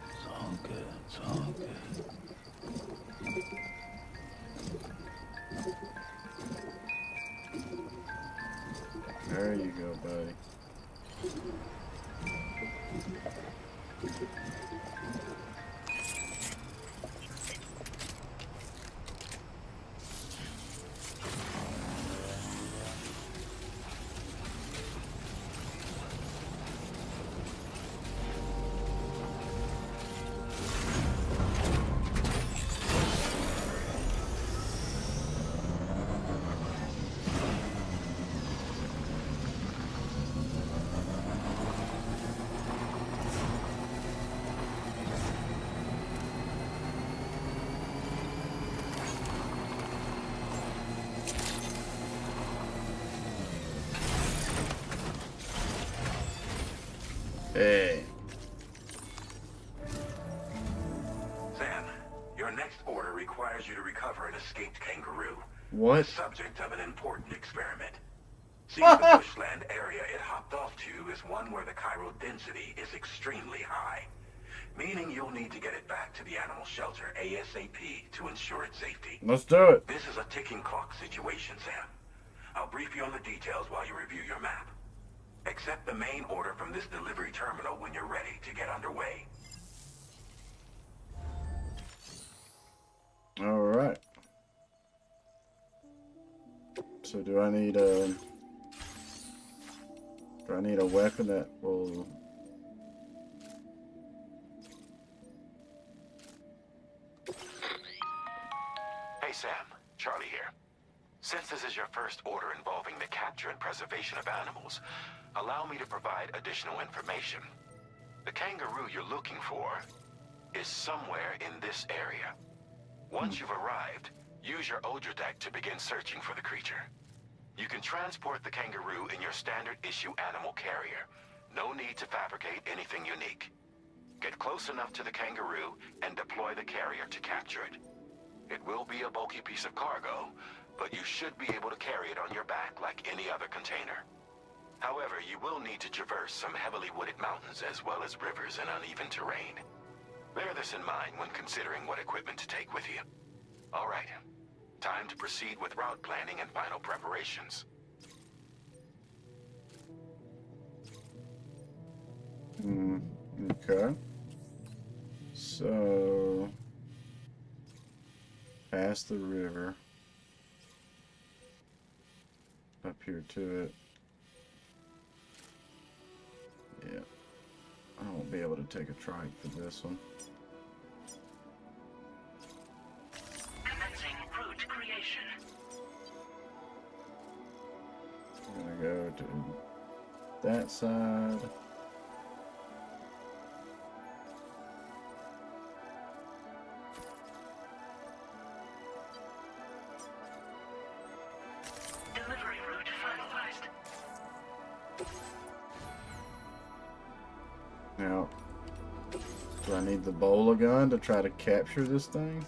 D: It's all good. It's all good.
A: There you go, buddy. Hey.
K: Sam, your next order requires you to recover an escaped kangaroo.
A: What?
K: Subject of an important experiment. See, the bushland area it hopped off to is one where the chiral density is extremely high, meaning you'll need to get it back to the animal shelter ASAP to ensure its safety.
A: Let's do it.
K: This is a ticking clock situation, Sam. I'll brief you on the details while you review your map. Accept the main order from this delivery terminal when you're ready to get underway.
A: All right. So do I need a weapon that will...
K: Hey Sam, Charlie here. Since this is your first order involving the capture and preservation of animals, allow me to provide additional information. The kangaroo you're looking for is somewhere in this area. Once you've arrived, use your Odradek to begin searching for the creature. You can transport the kangaroo in your standard issue animal carrier. No need to fabricate anything unique. Get close enough to the kangaroo and deploy the carrier to capture it. It will be a bulky piece of cargo, but you should be able to carry it on your back like any other container. However, you will need to traverse some heavily wooded mountains as well as rivers and uneven terrain. Bear this in mind when considering what equipment to take with you. All right, time to proceed with route planning and final preparations.
A: Okay. So... past the river. Up here to it. Yeah. I won't be able to take a trike for this one.
K: Commencing route creation.
A: I'm gonna go to that side.
K: Delivery route finalized.
A: Now, do I need the bowler gun to try to capture this thing?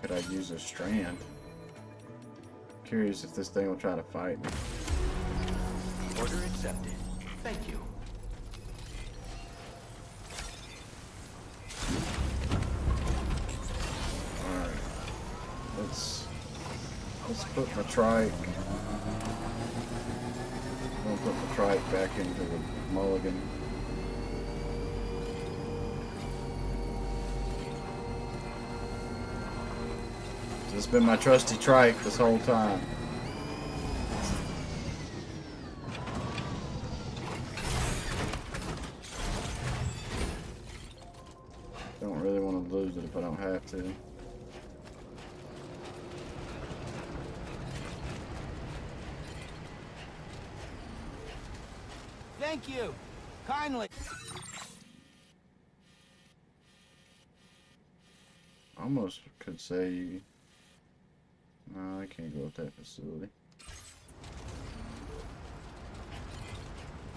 A: Could I use a strand? Curious if this thing will try to fight me.
C: Order accepted. Thank you.
A: Alright. Let's put my trike. I'm gonna put my trike back into the mulligan. This has been my trusty trike this whole time. Don't really want to lose it if I don't have to.
F: Thank you. Kindly.
A: Almost could say... No, I can't go with that facility.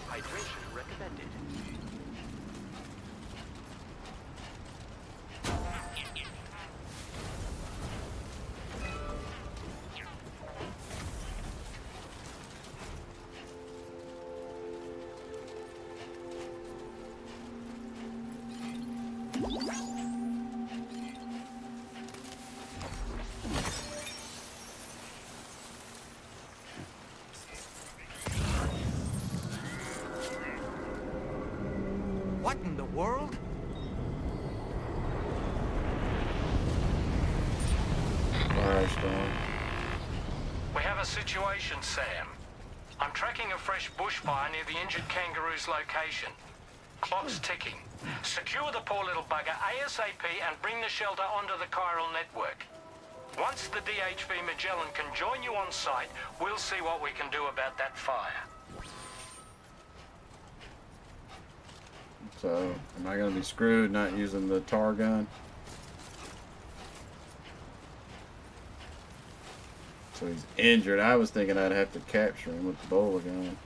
C: Hydration recommended.
F: What in the world?
A: Firestorm.
J: We have a situation, Sam. I'm tracking a fresh bushfire near the injured kangaroo's location. Clock's ticking. Secure the poor little bugger ASAP and bring the shelter onto the chiral network. Once the DHV Magellan can join you on site, we'll see what we can do about that fire.
A: So, am I going to be screwed not using the tar gun? So he's injured. I was thinking I'd have to capture him with the bowler gun.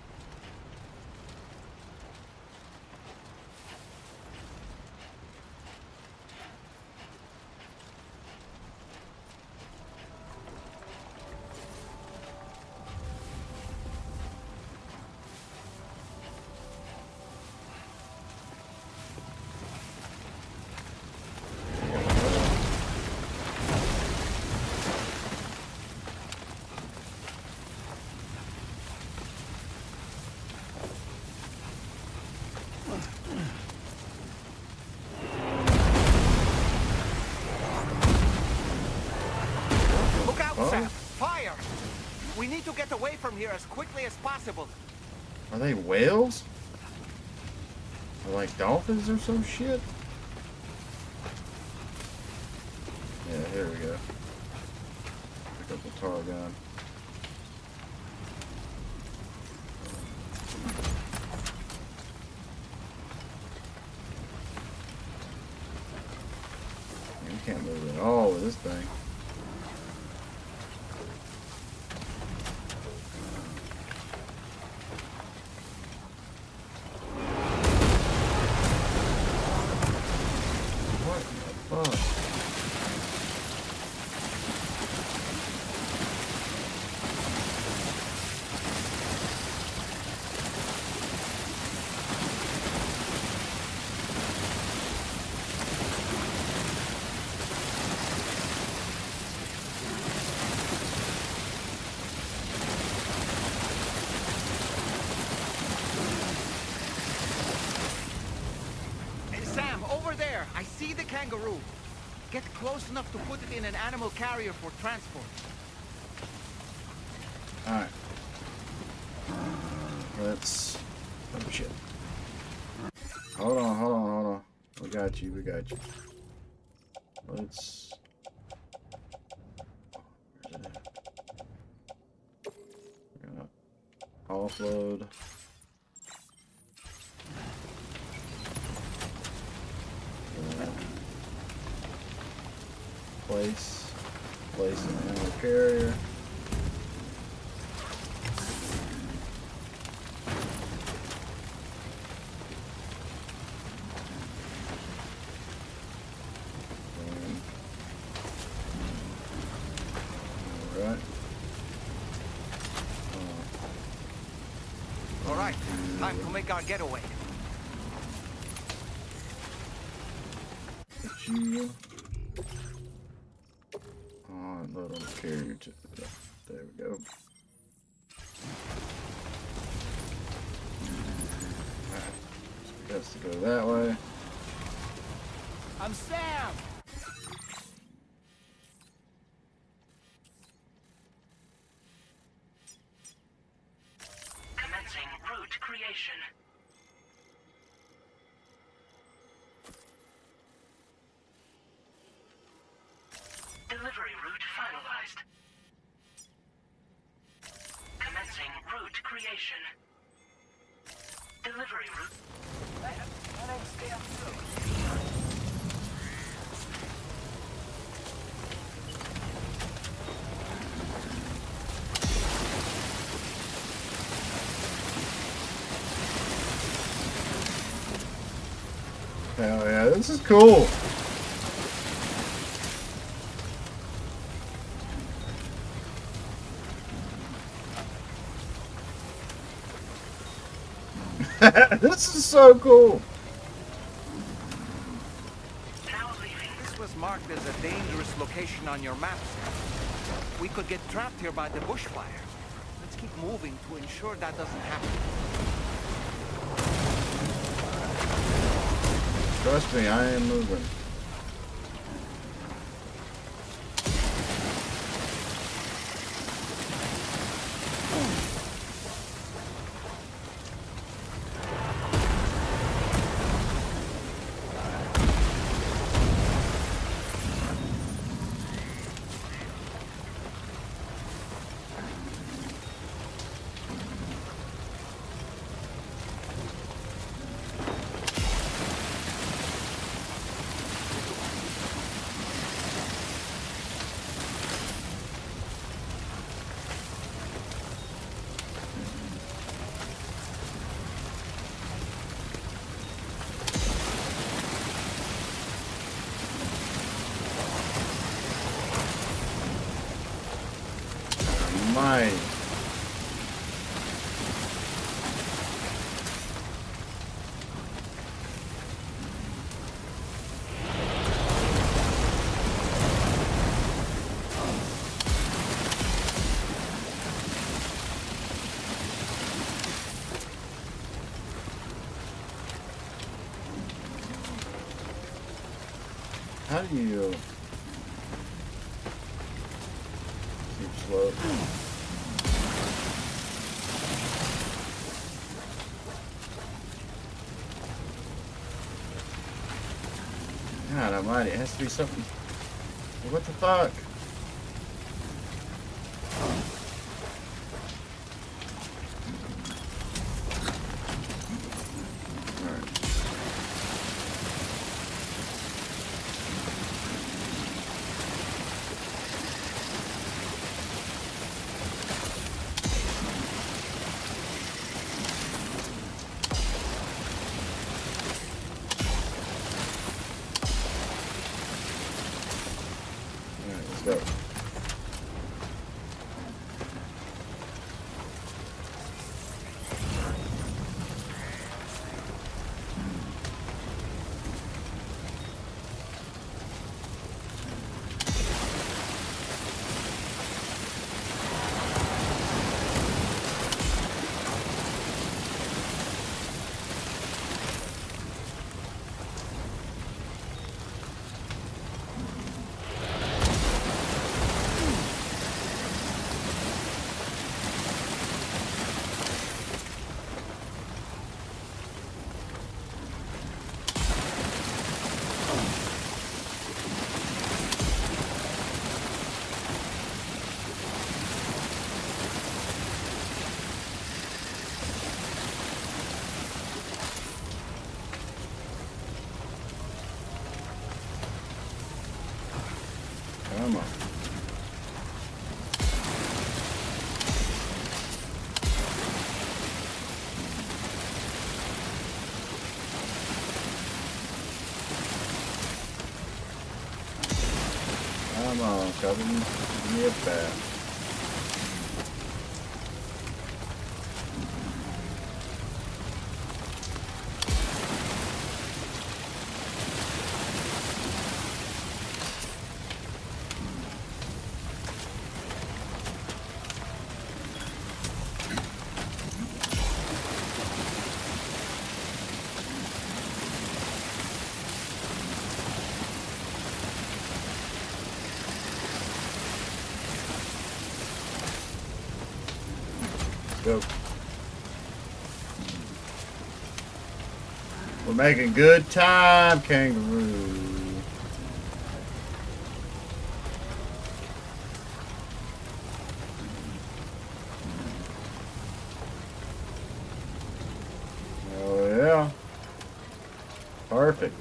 F: We need to get away from here as quickly as possible.
A: Are they whales? Or like dolphins or some shit? Yeah, here we go. Pick up the tar gun. You can't move at all with this thing.
F: I see the kangaroo. Get close enough to put it in an animal carrier for transport.
A: Alright. Let's... Oh shit. Hold on. We got you. Let's... Where's it at? We're gonna offload. Place an animal carrier.
F: All right, time to make our getaway.
A: You load on the carrier to there we go. Alright, so has to go that way.
F: I'm Sam!
J: Commencing route creation. Delivery route finalized. Commencing route creation. Delivery route. My name's Sam
A: Hell yeah, this is cool. This is so cool.
F: This was marked as a dangerous location on your maps. We could get trapped here by the bushfire. Let's keep moving to ensure that doesn't happen.
A: Trust me, I am moving. My. How do you keep slow? God almighty, it has to be something. What the fuck? Go. Come on. Come on, cover me. Give me a bath. Go. We're making good time, kangaroo. Oh yeah. Perfect.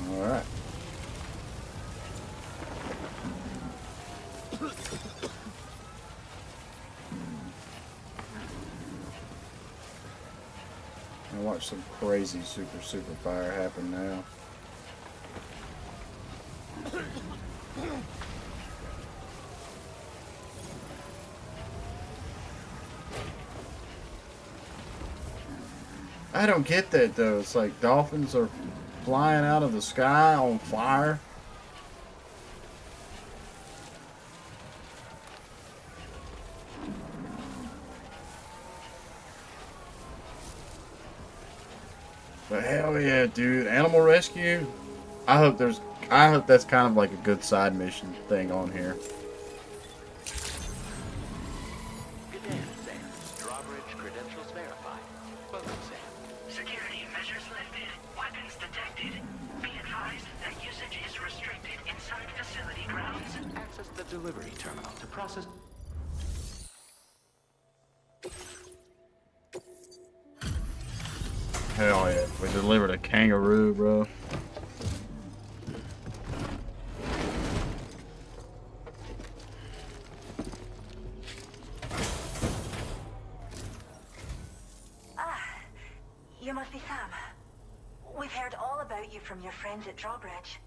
A: All right. And watch some crazy super fire happen now. I don't get that though. It's like dolphins are flying out of the sky on fire. But hell yeah, dude. Animal rescue. I hope that's kind of like a good side mission thing on here.
C: Good day, Sam. Drawbridge credentials verified. Welcome, Sam.
K: Security measures lifted. Weapons detected. Be advised that usage is restricted inside facility grounds.
C: Access the delivery terminal to process.
A: Hell yeah. We delivered a kangaroo, bro.
L: You must be Sam. We've heard all about you from your friends at Drawbridge.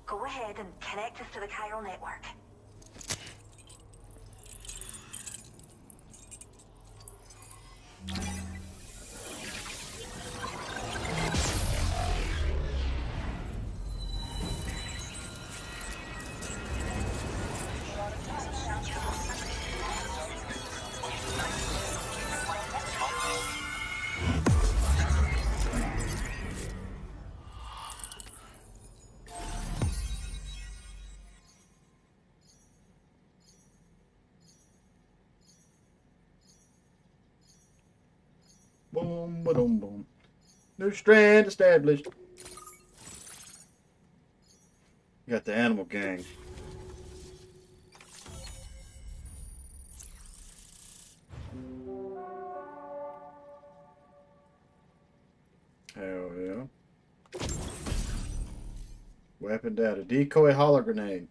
L: Go ahead and connect us to the chiral network.
A: Boom, boom. New strand established. You got the animal gang. Hell yeah. Weapon data. Decoy holler grenade.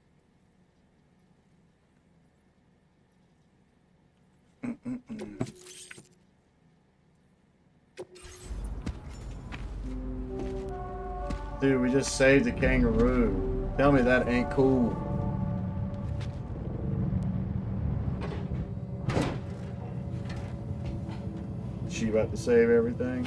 A: Dude, we just saved the kangaroo. Tell me that ain't cool. She about to save everything?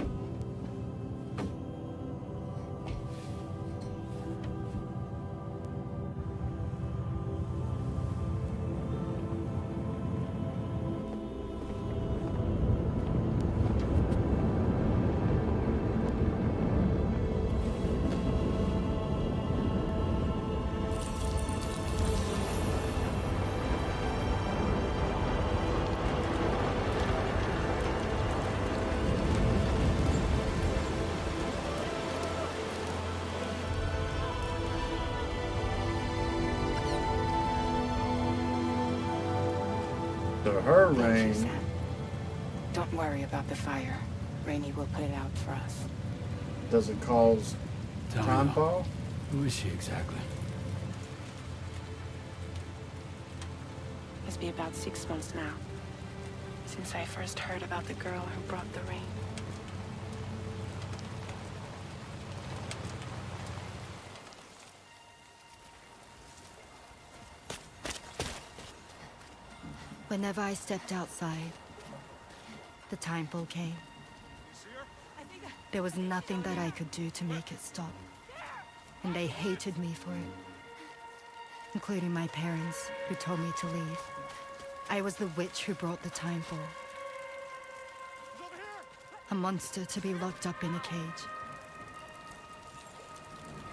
A: So her
I: Thank you,
A: rain
I: Sam. Don't worry about the fire. Rainey will put it out for us.
A: doesn't cause
D: Tell me,
A: timefall?
D: who is she exactly?
I: It's been about 6 months now, since I first heard about the girl who brought the rain.
H: Whenever I stepped outside, the timefall came. There was nothing that I could do to make it stop. And they hated me for it. Including my parents, who told me to leave. I was the witch who brought the timefall. A monster to be locked up in a cage.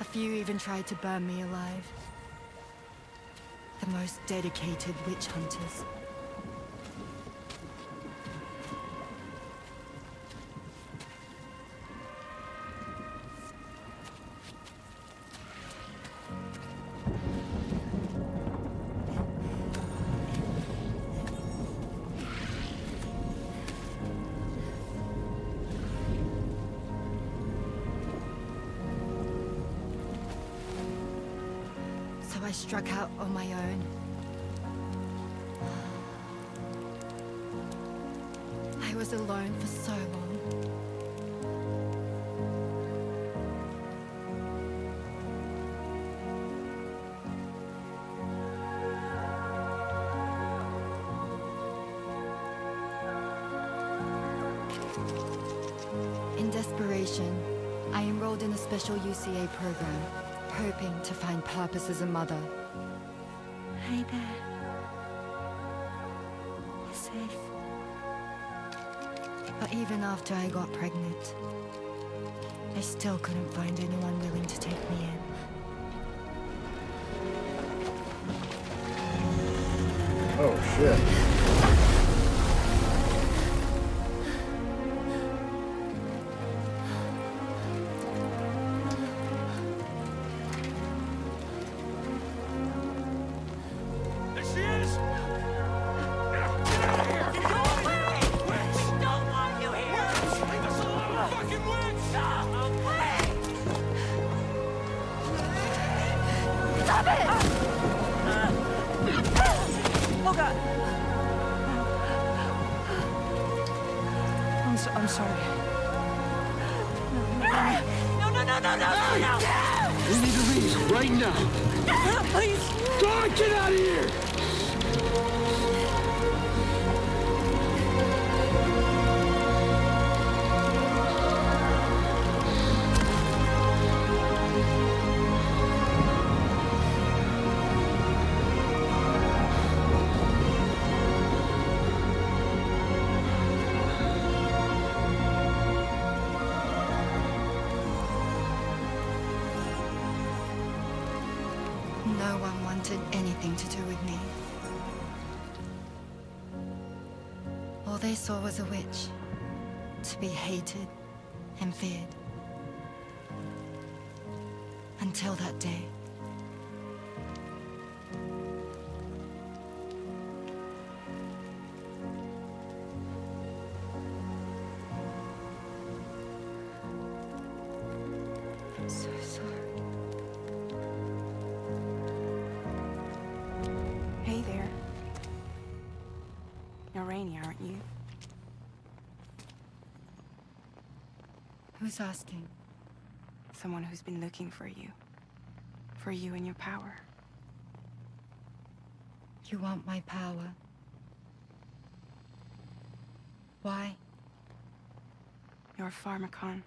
H: A few even tried to burn me alive. The most dedicated witch hunters. I struck out on my own. I was alone for so long. In desperation, I enrolled in a special UCA program, hoping to find purpose as a mother.
I: Hi there. You're safe.
H: But even after I got pregnant, I still couldn't find anyone willing to take me in.
A: Oh shit.
I: I'm sorry.
L: No.
D: We need to leave right now.
L: Please.
D: God, get out of here!
H: No one wanted anything to do with me. All they saw was a witch, to be hated and feared. Until that day. I'm so sorry.
I: Hey there. You're Rainy, aren't you?
H: Who's asking?
I: Someone who's been looking for you. For you and your power.
H: You want my power? Why?
I: You're a pharmacon.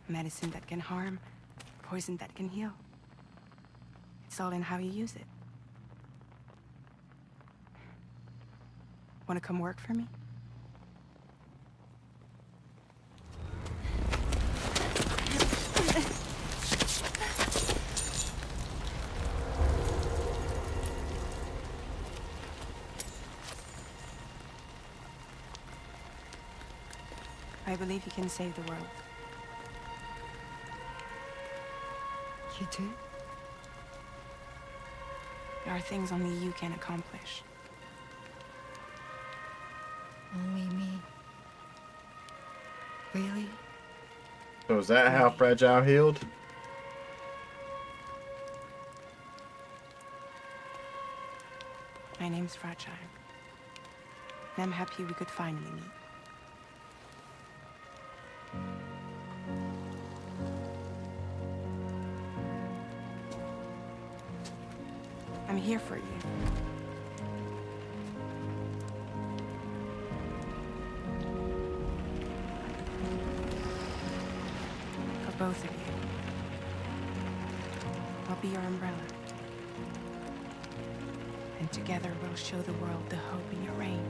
I: Medicine that can harm, poison that can heal. It's all in how you use it. Want to come work for me? I believe you can save the world.
H: You do?
I: There are things only you can accomplish.
H: Only me. Really?
A: So is that how Fragile healed?
I: My name's Fragile. And I'm happy we could finally meet. I'm here for you. For both of you. I'll be your umbrella. And together we'll show the world the hope in your reign.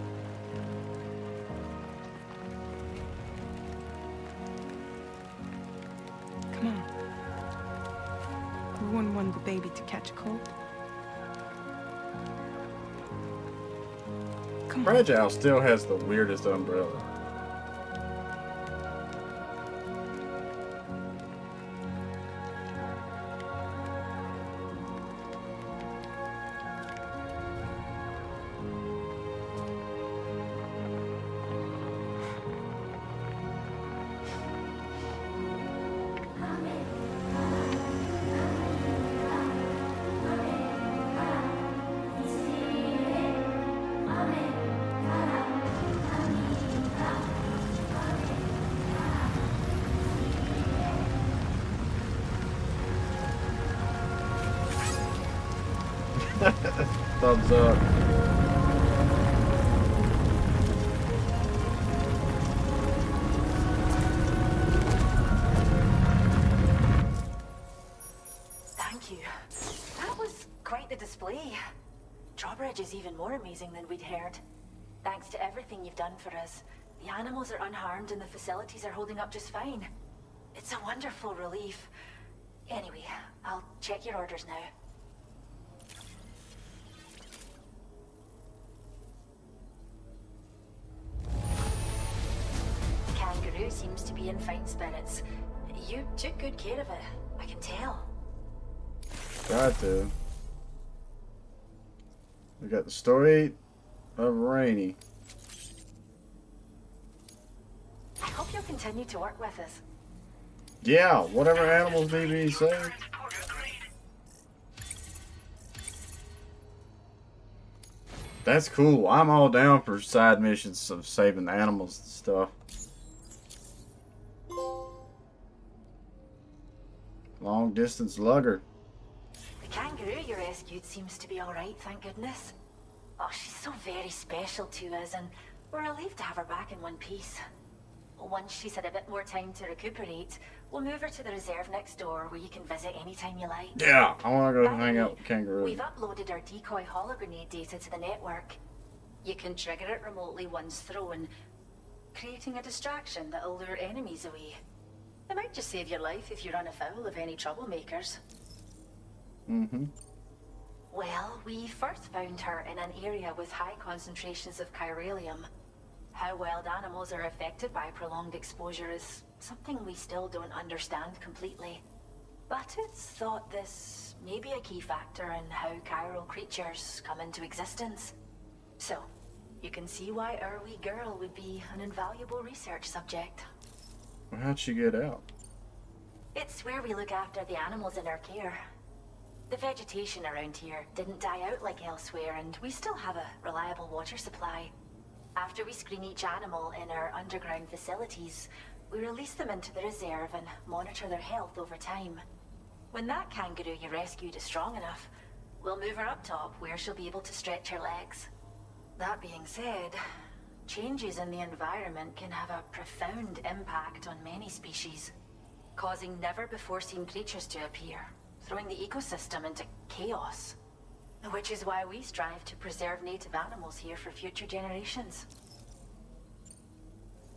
I: Come on. Who wouldn't want the baby to catch a cold?
A: Fragile still has the weirdest umbrella. Thumbs up.
L: Thank you. That was quite the display. Drawbridge is even more amazing than we'd heard. Thanks to everything you've done for us. The animals are unharmed and the facilities are holding up just fine. It's a wonderful relief. Anyway, I'll check your orders now. Kangaroo seems to be in fine spirits. You took good care of it, I can tell.
A: Tried to. We got the story of Rainy.
L: I hope you'll continue to work with us.
A: Yeah, whatever animals need to be saved. That's cool. I'm all down for side missions of saving the animals and stuff. Long distance lugger.
L: The kangaroo you rescued seems to be alright, thank goodness. Oh, she's so very special to us, and we're relieved to have her back in one piece. Once she's had a bit more time to recuperate, we'll move her to the reserve next door where you can visit anytime you like.
A: Yeah, I want to go hang out with kangaroo.
L: We've uploaded our decoy hologrenade data to the network. You can trigger it remotely once thrown, creating a distraction that'll lure enemies away. It might just save your life if you run afoul of any troublemakers.
A: Mm-hmm.
L: Well, we first found her in an area with high concentrations of chiralium. How wild animals are affected by prolonged exposure is something we still don't understand completely. But it's thought this may be a key factor in how chiral creatures come into existence. So, you can see why our wee girl would be an invaluable research subject.
A: Well, how'd she get out?
L: It's where we look after the animals in our care. The vegetation around here didn't die out like elsewhere, and we still have a reliable water supply. After we screen each animal in our underground facilities, we release them into the reserve and monitor their health over time. When that kangaroo you rescued is strong enough, we'll move her up top where she'll be able to stretch her legs. That being said, changes in the environment can have a profound impact on many species, causing never-before-seen creatures to appear, throwing the ecosystem into chaos. Which is why we strive to preserve native animals here for future generations.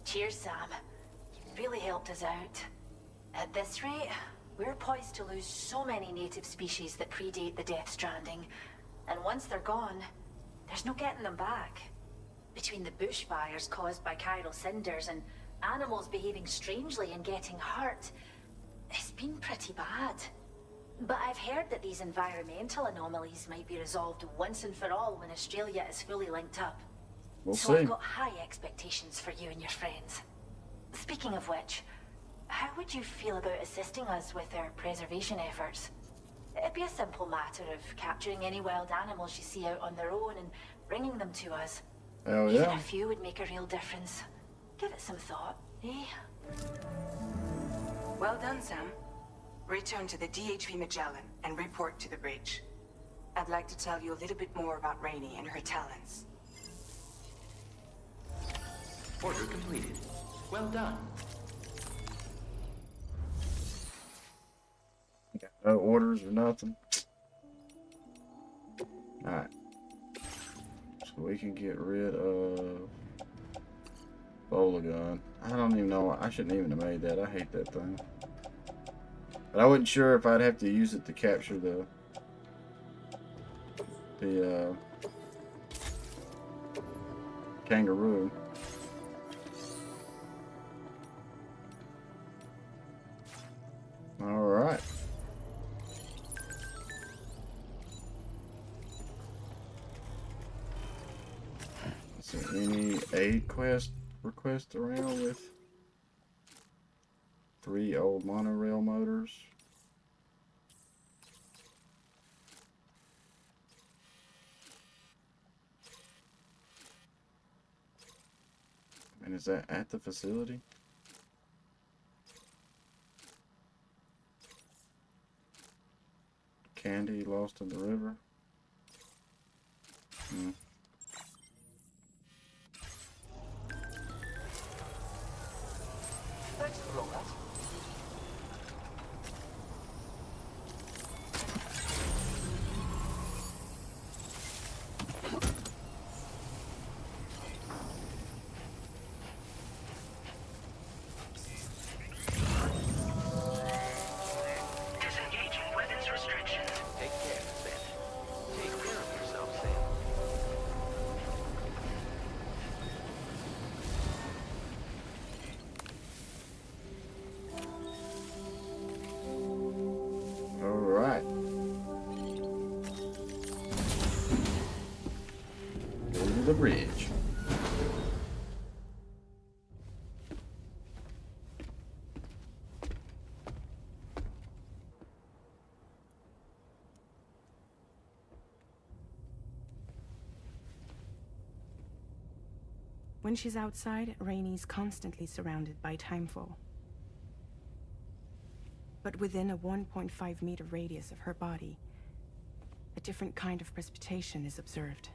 L: Cheers, Sam. You really helped us out. At this rate, we're poised to lose so many native species that predate the Death Stranding. And once they're gone, there's no getting them back. Between the bushfires caused by chiral cinders and animals behaving strangely and getting hurt, it's been pretty bad. But I've heard that these environmental anomalies might be resolved once and for all when Australia is fully linked up.
A: We'll
L: So
A: see.
L: I've got high expectations for you and your friends. Speaking of which, how would you feel about assisting us with our preservation efforts? It'd be a simple matter of capturing any wild animals you see out on their own and bringing them to us.
A: Hell
L: Even
A: yeah.
L: a few would make a real difference. Give it some thought, eh?
I: Well done, Sam. Return to the DHV Magellan and report to the bridge. I'd like to tell you a little bit more about Rainey and her talents.
C: Order completed. Well done.
A: Got no orders or nothing. Alright. So we can get rid of bowler gun. I don't even know. I shouldn't even have made that. I hate that thing. But I wasn't sure if I'd have to use it to capture the kangaroo. All right. Is there any aid quest request around with 3 old monorail motors? And is that at the facility? Candy lost in the river? Hmm.
C: Thanks for the rollout.
K: Disengaging weapons restrictions.
C: Take care, Sam. Take care of yourself, Sam.
A: All right. Go to the bridge.
I: When she's outside, Rainey's constantly surrounded by timefall. But within a 1.5 meter radius of her body, a different kind of precipitation is observed.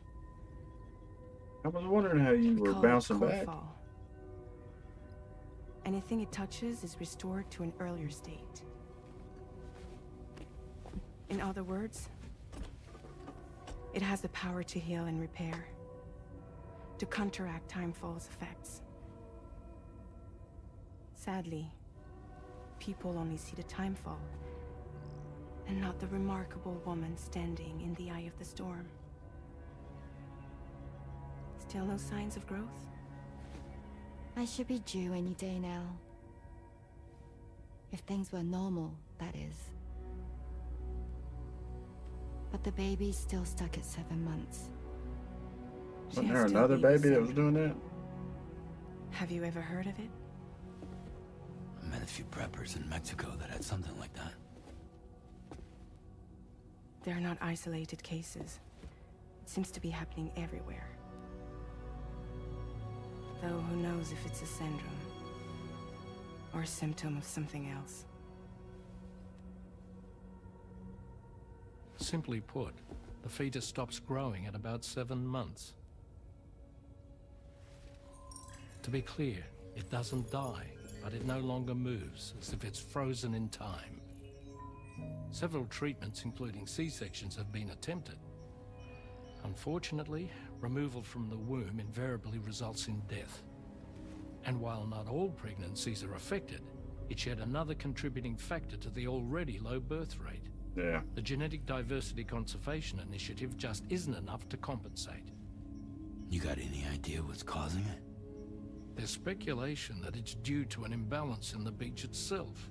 A: I was wondering how you
I: We
A: were
I: call it
A: bouncing
I: core
A: back.
I: fall. Anything it touches is restored to an earlier state. In other words, it has the power to heal and repair, to counteract timefall's effects. Sadly, people only see the timefall, and not the remarkable woman standing in the eye of the storm. Still no signs of growth?
H: I should be due any day now. If things were normal, that is. But the baby's still stuck at 7 months.
A: Wasn't there another baby that was doing that?
I: Have you ever heard of it?
D: I met a few preppers in Mexico that had something like that.
I: They're not isolated cases. It seems to be happening everywhere. Though who knows if it's a syndrome or a symptom of something else.
J: Simply put, the fetus stops growing at about 7 months. To be clear, it doesn't die, but it no longer moves, as if it's frozen in time. Several treatments, including C-sections, have been attempted. Unfortunately, removal from the womb invariably results in death. And while not all pregnancies are affected, it's yet another contributing factor to the already low birth rate.
A: Yeah.
J: The Genetic Diversity Conservation Initiative just isn't enough to compensate.
D: You got any idea what's causing it?
J: There's speculation that it's due to an imbalance in the beach itself.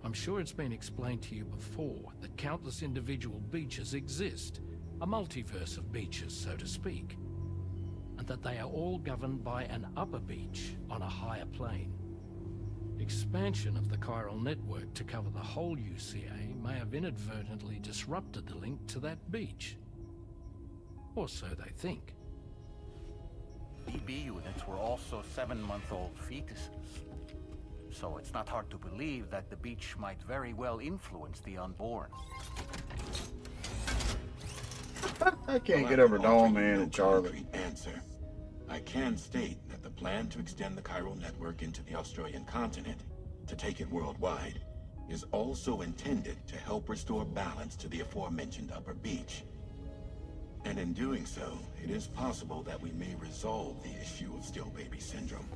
J: I'm sure it's been explained to you before that countless individual beaches exist, a multiverse of beaches, so to speak, and that they are all governed by an upper beach on a higher plane. Expansion of the chiral network to cover the whole UCA may have inadvertently disrupted the link to that beach. Or so they think.
M: BB units were also 7-month-old fetuses. So it's not hard to believe that the beach might very well influence the unborn.
A: I can't get over Dawn Man and Charlie.
K: Answer. I can state that the plan to extend the chiral network into the Australian continent, to take it worldwide, is also intended to help restore balance to the aforementioned upper beach. And in doing so, it is possible that we may resolve the issue of still baby syndrome.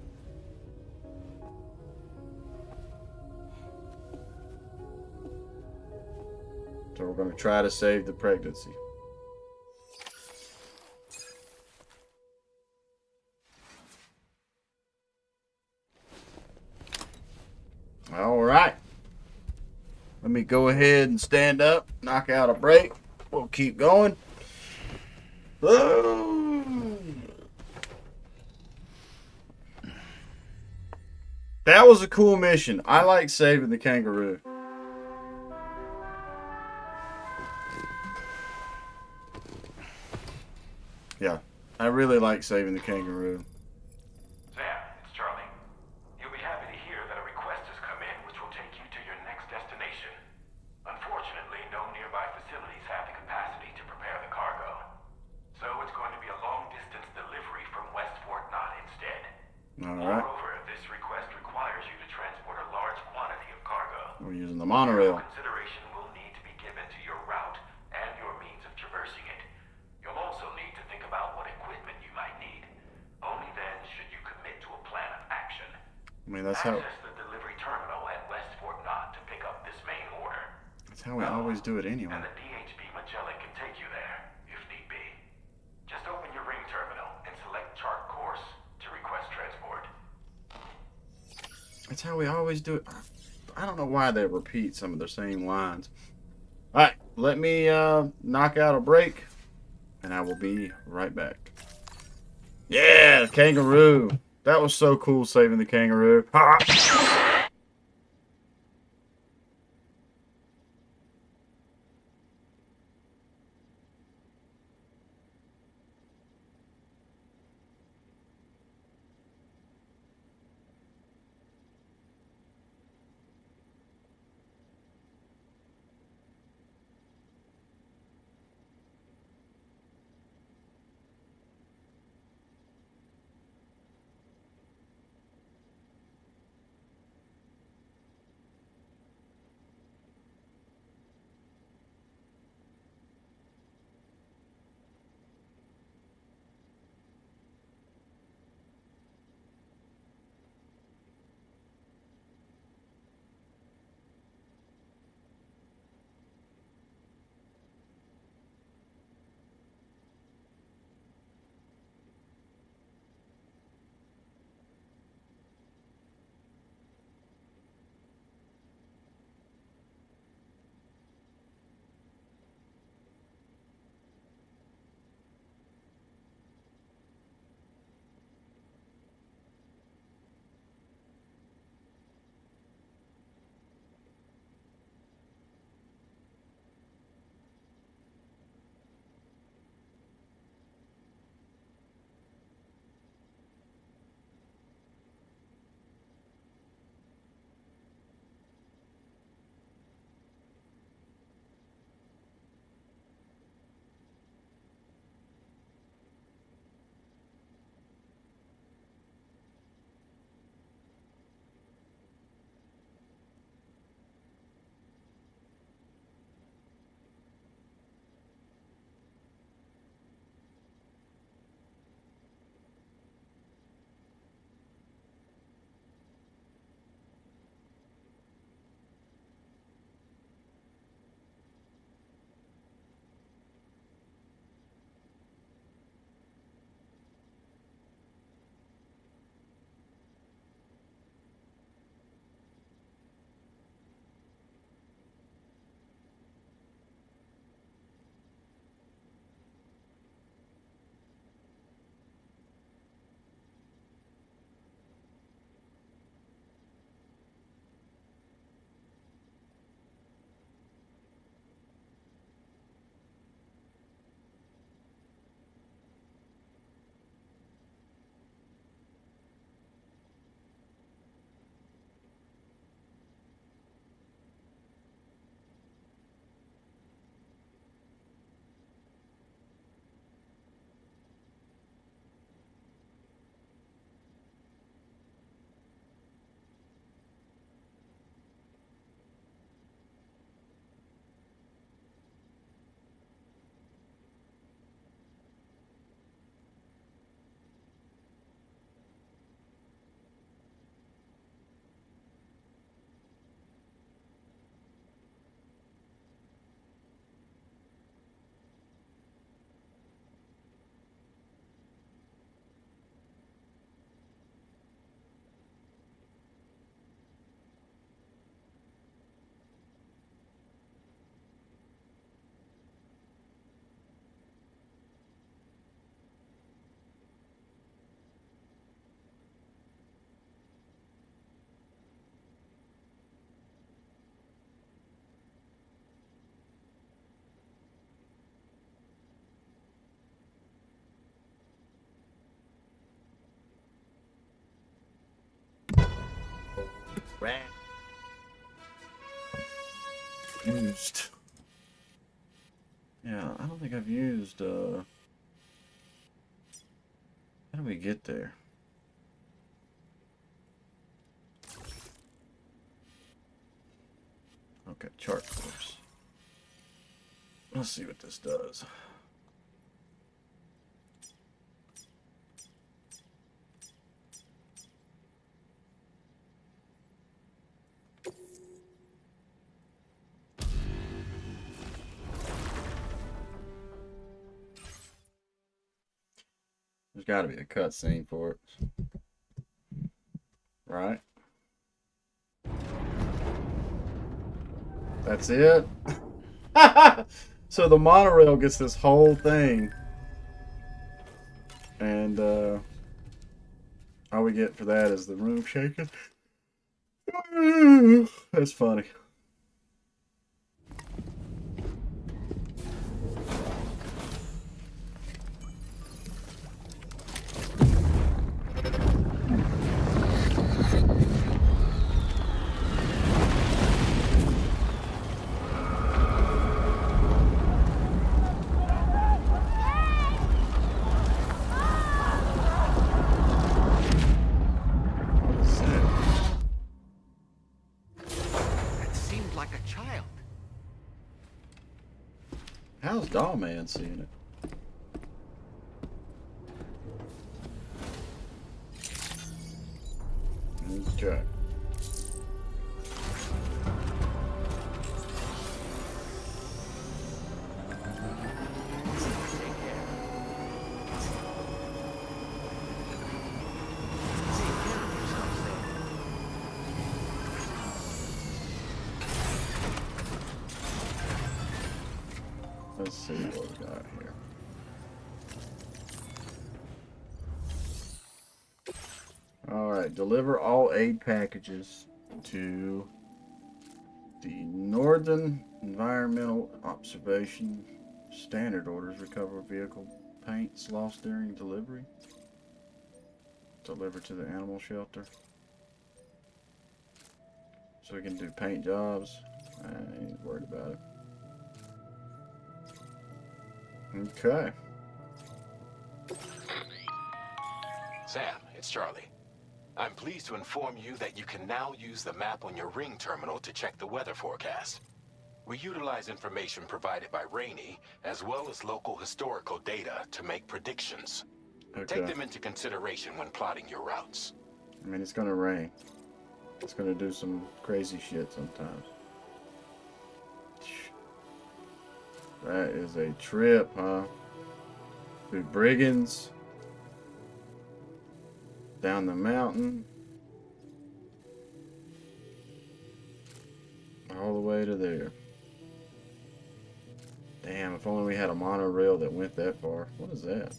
A: So we're going to try to save the pregnancy. All right. Let me go ahead and stand up, knock out a break. We'll keep going. Boom. That was a cool mission. I like saving the kangaroo. Yeah, I really like saving the kangaroo.
K: Sam, it's Charlie. You'll be happy to hear that a request has come in which will take you to your next destination. Unfortunately, no nearby facilities have the capacity to prepare the cargo. So it's going to be a long-distance delivery from West Fort Knott instead.
A: All right.
K: Moreover, this request requires you to transport a large quantity of cargo.
A: We're using the monorail.
K: Consideration will need to be given to your route and your means of traversing it. You'll also need to think about what equipment you might need. Only then should you commit to a plan of action.
A: I mean, that's how
K: Access the delivery terminal at West Fort Knott to pick up this main order.
A: that's how we always do it anyway.
K: And the DHB Magellan can take you there, if need be. Just open your ring terminal and select chart course to request transport.
A: That's how we always do it. I don't know why they repeat some of the same lines. All right, let me knock out a break, and I will be right back. Yeah, kangaroo. That was so cool saving the kangaroo. Rat. Used. Yeah, I don't think I've used, how do we get there? Okay, chart course. Let's see what this does. There's got to be a cutscene for it, right? That's it. So the monorail gets this whole thing, and all we get for that is the room shaking. That's funny.
F: That seemed like a child.
A: How's Dollman seeing it? Okay. Let's see what we got here. Alright, deliver all aid packages to the Northern Environmental Observation. Standard orders: recover vehicle paints lost during delivery. Deliver to the animal shelter. So we can do paint jobs. I ain't worried about it. Okay.
K: Sam, it's Charlie. I'm pleased to inform you that you can now use the map on your ring terminal to check the weather forecast. We utilize information provided by Rainey, as well as local historical data, to make predictions.
A: Okay.
K: Take them into consideration when plotting your routes.
A: I mean, it's gonna rain. It's gonna do some crazy shit sometimes. That is a trip, huh? Through Brigands. Down the mountain. All the way to there. Damn, if only we had a monorail that went that far. What is that?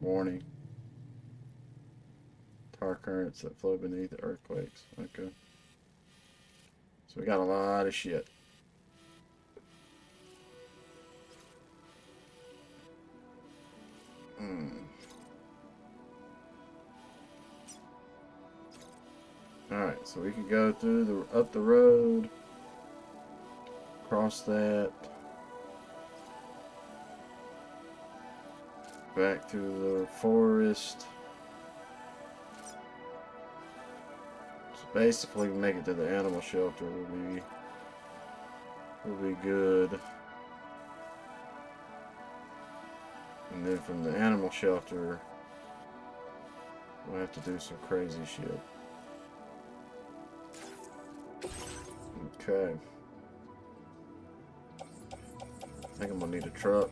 A: Warning. Tar currents that flow beneath the earthquakes. Okay. So we got a lot of shit. Alright, so we can go through up the road, cross that, back through the forest. So basically make it to the animal shelter will be good. And then from the animal shelter, we'll have to do some crazy shit. Okay. I think I'm gonna need a truck.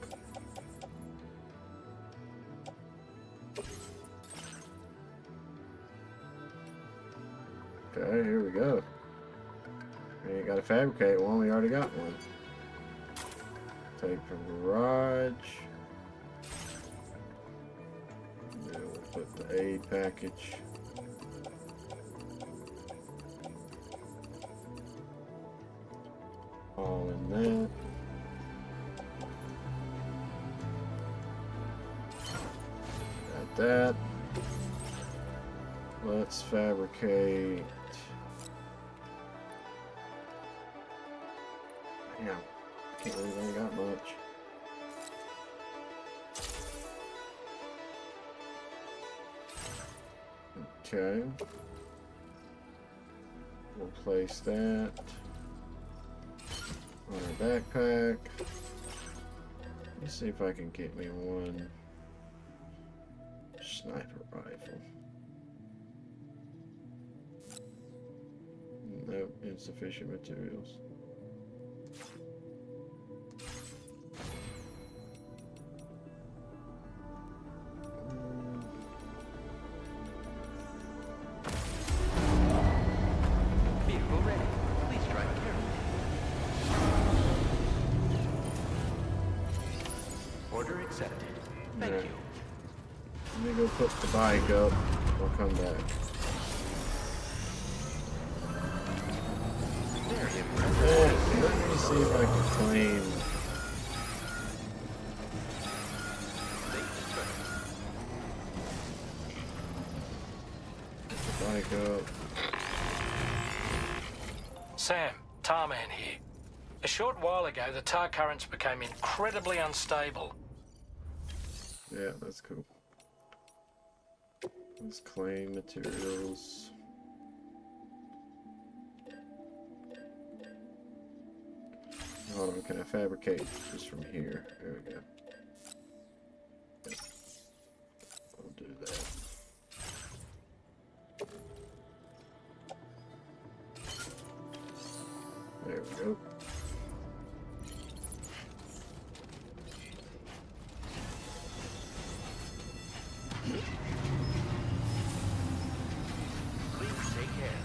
A: Okay, here we go. We ain't gotta fabricate one, we already got one. Take from garage. Then we'll put the aid package. All in that. Got that. Let's fabricate Yeah, can't believe I ain't got much. Okay. We'll place that on our backpack. Let's see if I can get me one sniper rifle. Nope, insufficient materials.
C: Vehicle ready. Please drive carefully. Order accepted. Thank you.
A: Let me go put the bike up. We'll come back.
C: Very
A: Let
C: impressive.
A: me see if I can claim. Put the bike up.
J: Sam, Tarman here. A short while ago, the tar currents became incredibly unstable.
A: Yeah, that's cool. Let's claim materials. Hold on, can I fabricate just from here? There we go. Yep. I'll do that. There we go.
C: Please take care.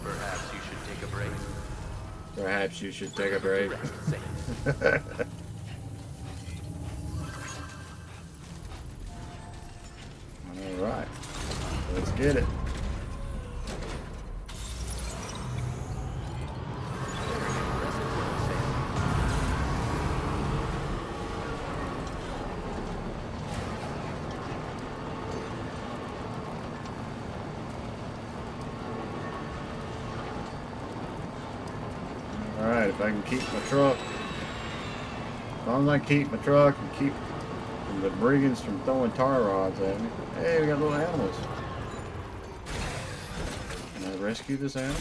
C: Perhaps you should take a break.
A: Perhaps you should take a break. Alright. Let's get it. Alright, if I can keep my truck. As long as I keep my truck and keep the brigands from throwing tar rods at me. Hey, we got little animals. Can I rescue this animal?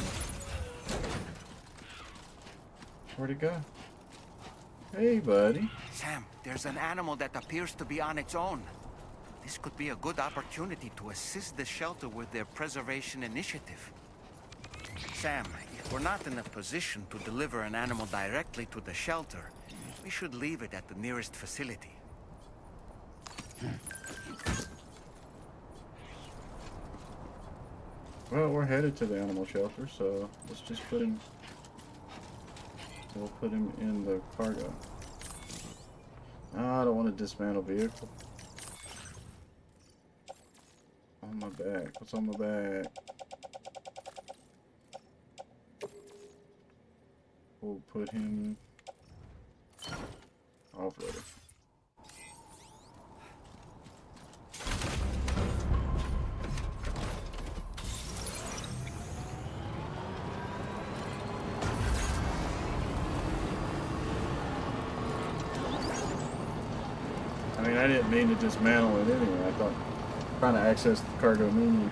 A: Where'd it go? Hey, buddy.
F: Sam, there's an animal that appears to be on its own. This could be a good opportunity to assist the shelter with their preservation initiative. Sam, if we're not in a position to deliver an animal directly to the shelter, we should leave it at the nearest facility.
A: Well, we're headed to the animal shelter, so let's just put him. We'll put him in the cargo. I don't want to dismantle vehicle. On my back. What's on my back? We'll put him off-roader. I mean, I didn't mean to dismantle it anyway. I thought trying to access the cargo menu.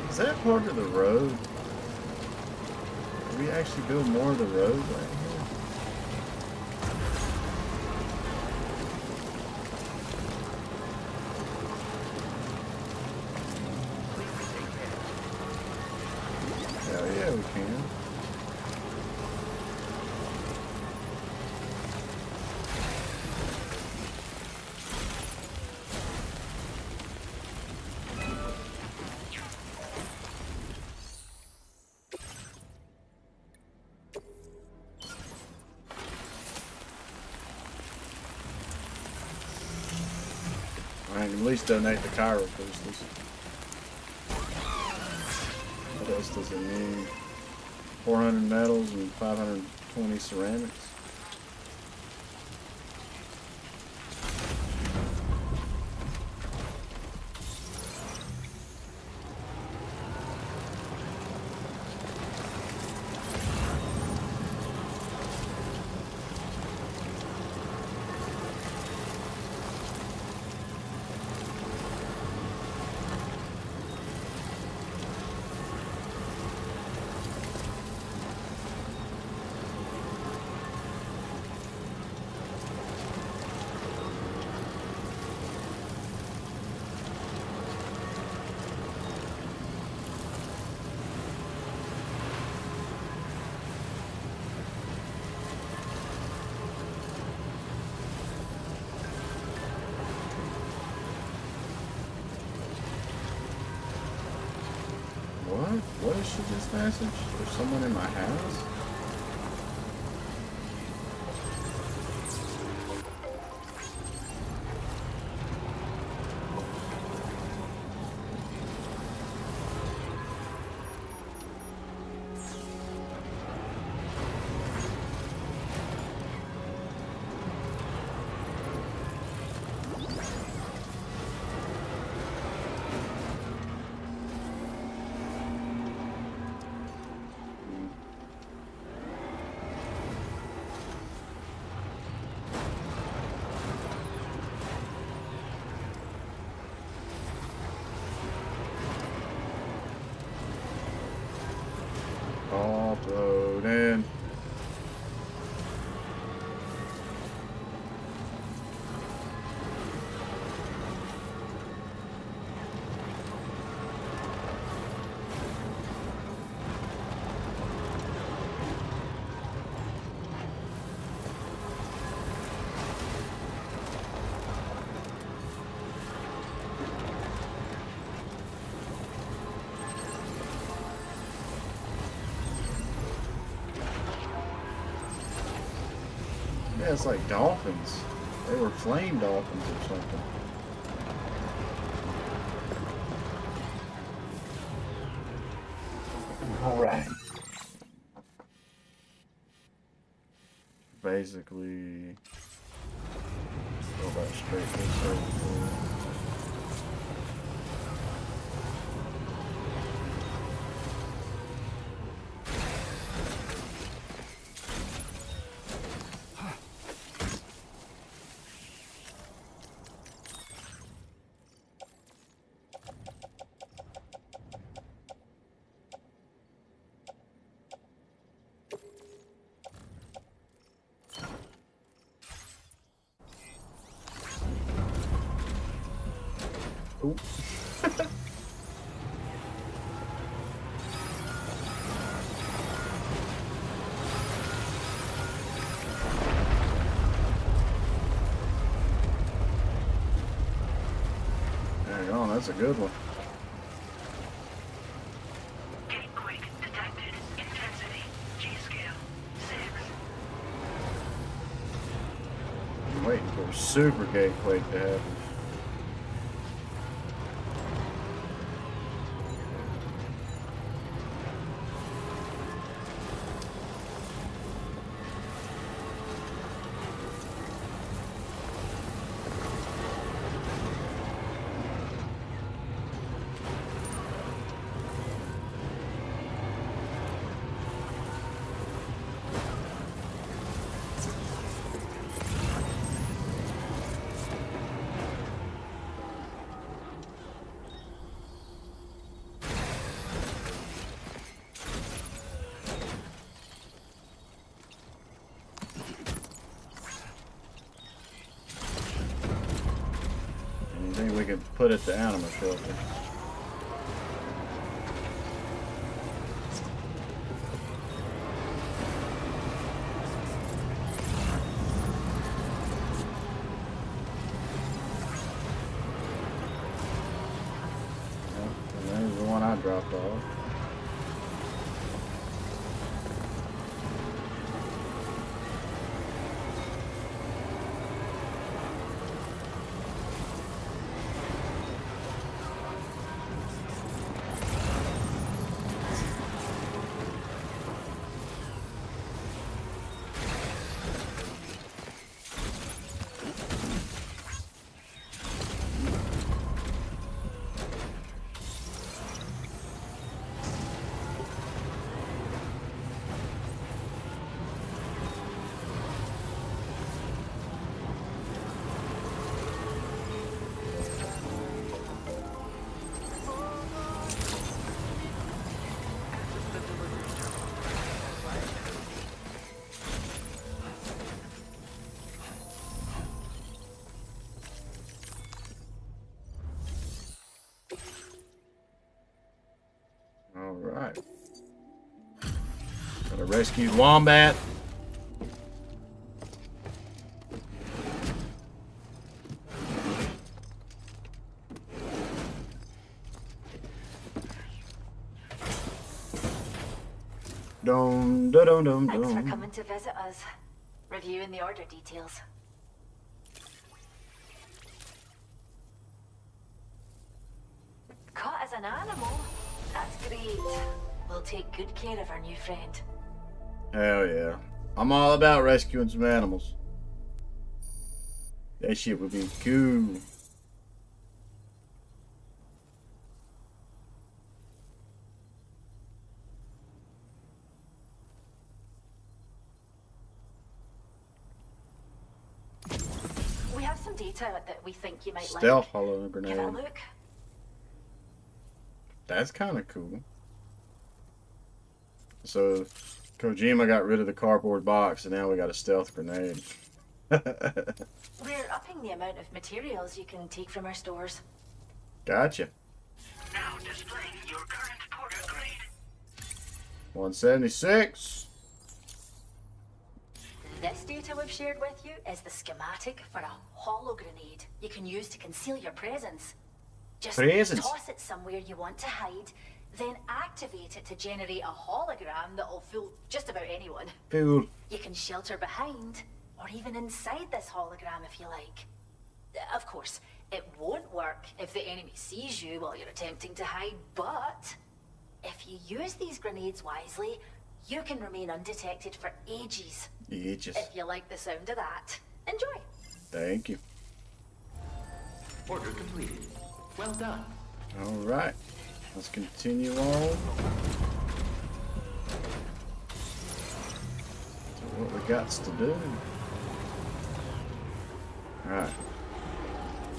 A: Is that part of the road? Did we actually build more of the road right here? Hell yeah, we I can at least donate the Cairo boosters. What else does it need? 400 metals and 520 ceramics. What did she just message? There's someone in my house? Off-road in. Yeah, it's like dolphins. They were flame dolphins or something. Alright. Basically, go back straight to this over. Ooh. Hang on, that's a good one.
K: Gatequake detected. Intensity. G-scale. 6.
A: I'm waiting for a super gatequake to happen. Anything we could put at the animal shelter. And there's the one I dropped off. Alright. Gotta rescue Wombat. Dum da dum dum
L: Thanks for
A: dum.
L: coming to visit us. Reviewing the order details. Caught as an animal? That's great. We'll take good care of our new friend.
A: Hell yeah. I'm all about rescuing some animals. That shit would be cool.
L: We have some data that we think you might
A: Stealth
L: like.
A: hollow
L: Give it a
A: grenade.
L: look.
A: That's kind of cool. So, Kojima got rid of the cardboard box, and now we got a stealth grenade.
L: We're upping the amount of materials you can take from our stores.
A: Gotcha.
K: Now displaying your current porter grade.
A: 176.
L: This data we've shared with you is the schematic for a hollow grenade you can use to conceal your presence. Just toss it somewhere you want to hide, then activate it to generate a hologram that'll fool just about anyone.
A: Fool.
L: You can shelter behind, or even inside this hologram if you like. Of course, it won't work if the enemy sees you while you're attempting to hide, but if you use these grenades wisely, you can remain undetected for ages.
A: Ages.
L: If you like the sound of that, enjoy.
A: Thank you.
C: Order completed. Well done.
A: Alright. Let's continue on to what we got to do. Alright.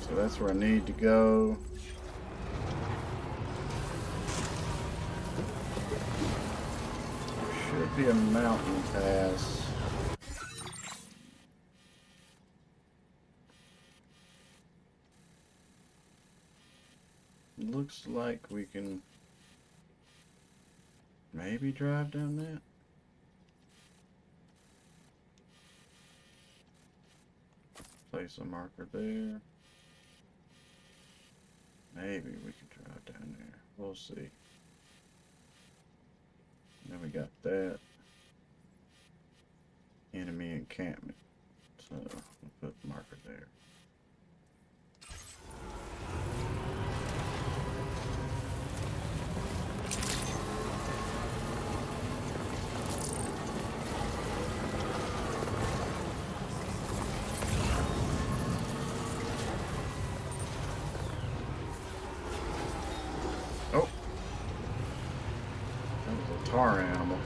A: So that's where I need to go. There should be a mountain pass. Looks like we can maybe drive down that. Place a marker there. Maybe we can drive down there. We'll see. Then we got that. Enemy encampment. So we'll put the marker there. Oh, that was a tar animal.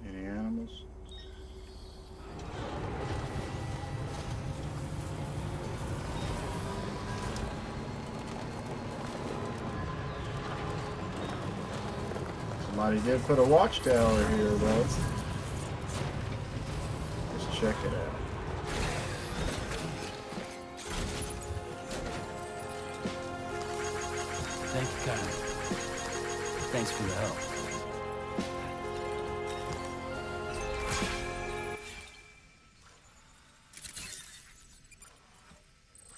A: Any animals? Somebody did put a watchtower here, though. Let's check it out.
D: Thank you, Kyle. Thanks for the help.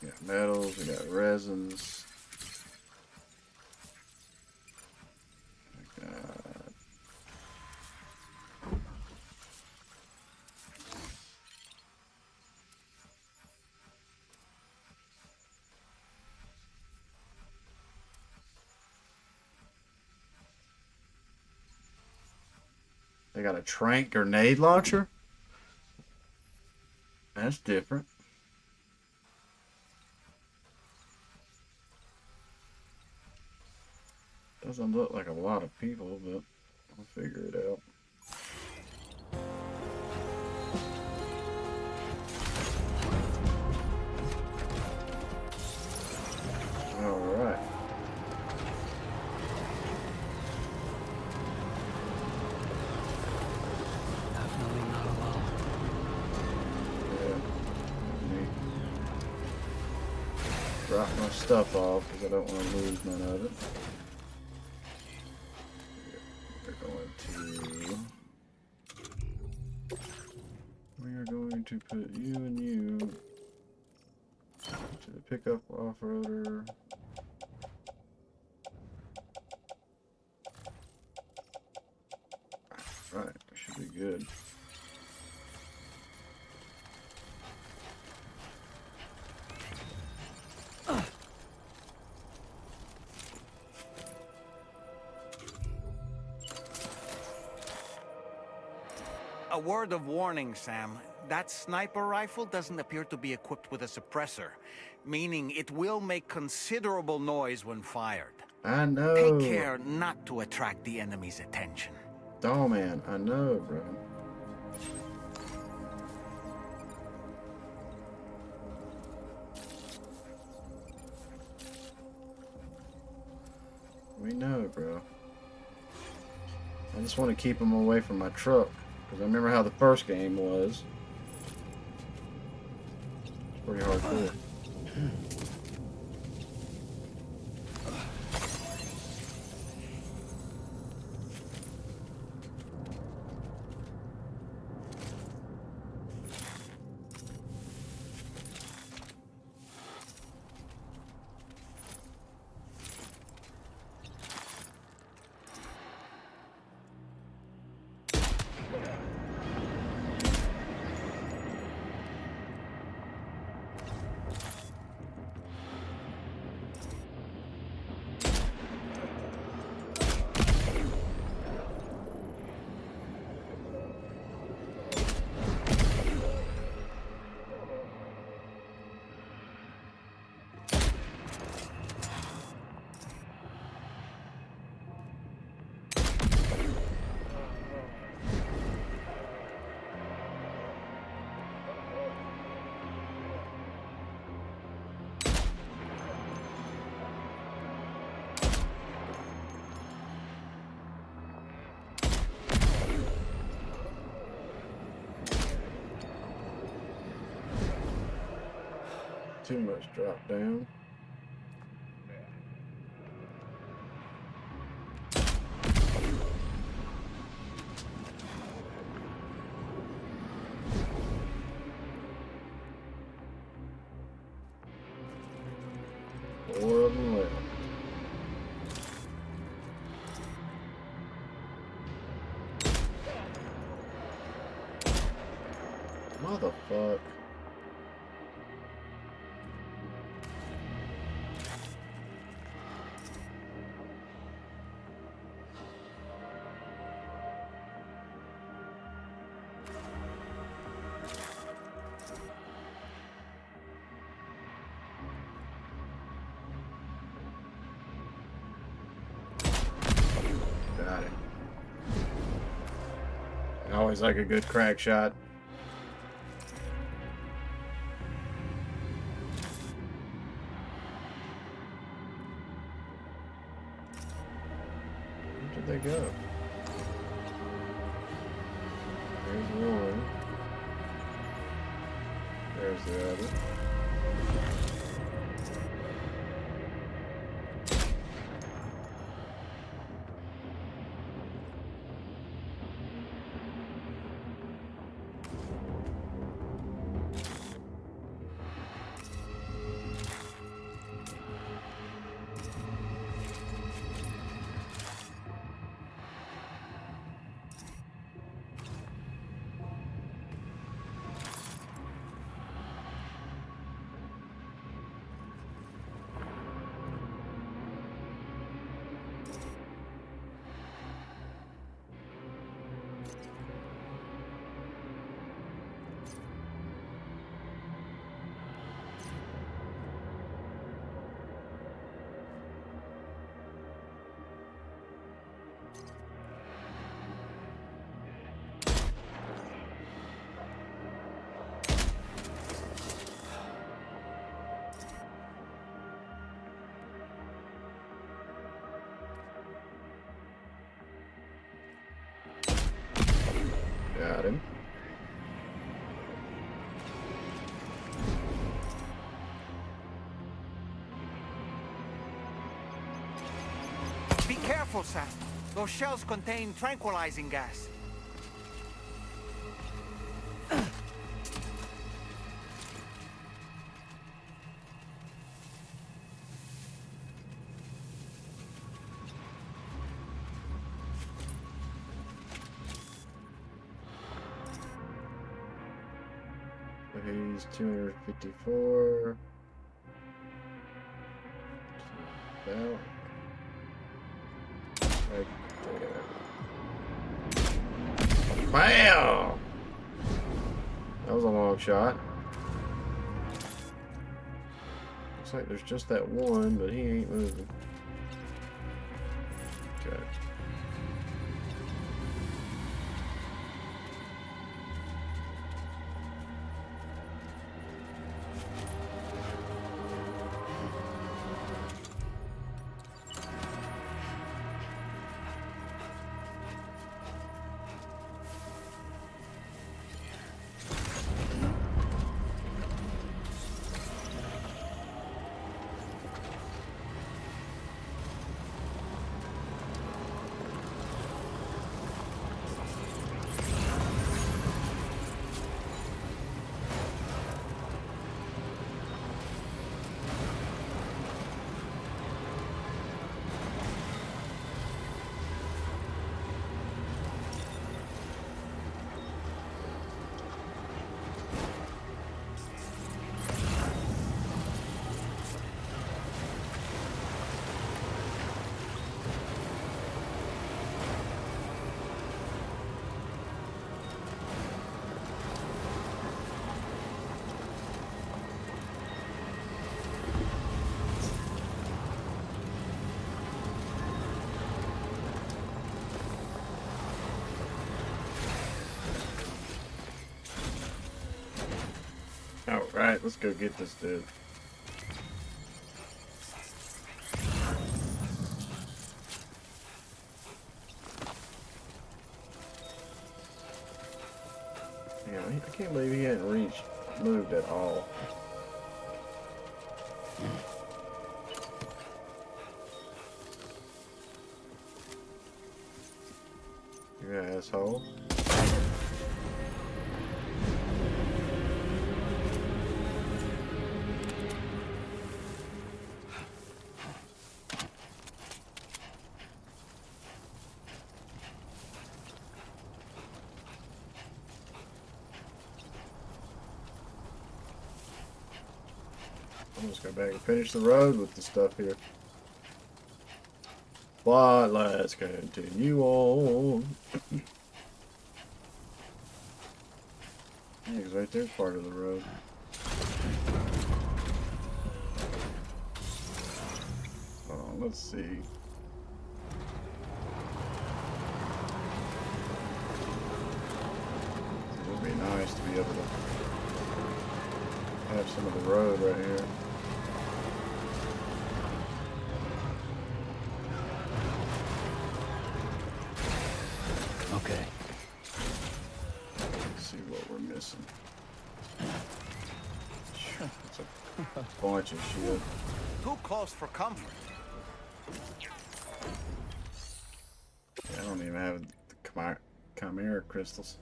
A: We got metals, we got resins. We got They got a trank grenade launcher? That's different. Doesn't look like a lot of people, but I'll figure it out. Alright. drop my stuff off because I don't want to lose none of it. We are going to put you and you to the pickup off-roader. Right, that should be good.
F: A word of warning, Sam. That sniper rifle doesn't appear to be equipped with a suppressor, meaning it will make considerable noise when fired.
A: I know.
F: Take care not to attract the enemy's attention.
A: Oh man, I know, bro. We know, bro. I just want to keep them away from my truck. Because I remember how the first game was. It's pretty hardcore. Too much drop down. Four of them left. Motherfuck. Got it. I always like a good crack shot. Where did they go? There's one. There's the other. Got him.
F: Careful, Sam. Those shells contain tranquilizing gas.
A: So he's 254. About right there. Bam! That was a long shot. Looks like there's just that one, but he ain't moving. Okay. Alright, let's go get this dude. Yeah, I can't believe he hadn't moved at all. You asshole. I'm just going back and finish the road with the stuff here. But let's continue on. Yeah, because right there's part of the road. Let's see. It would be nice to be able to have some of the road right here.
D: Okay.
A: Let's see what we're missing. It's a bunch of shit.
F: Too close for comfort.
A: Yeah, I don't even have the chimera crystals.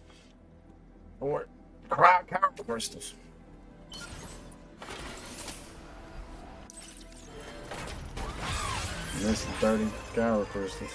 A: Or chimera crystals. Missing 30 Gyro crystals.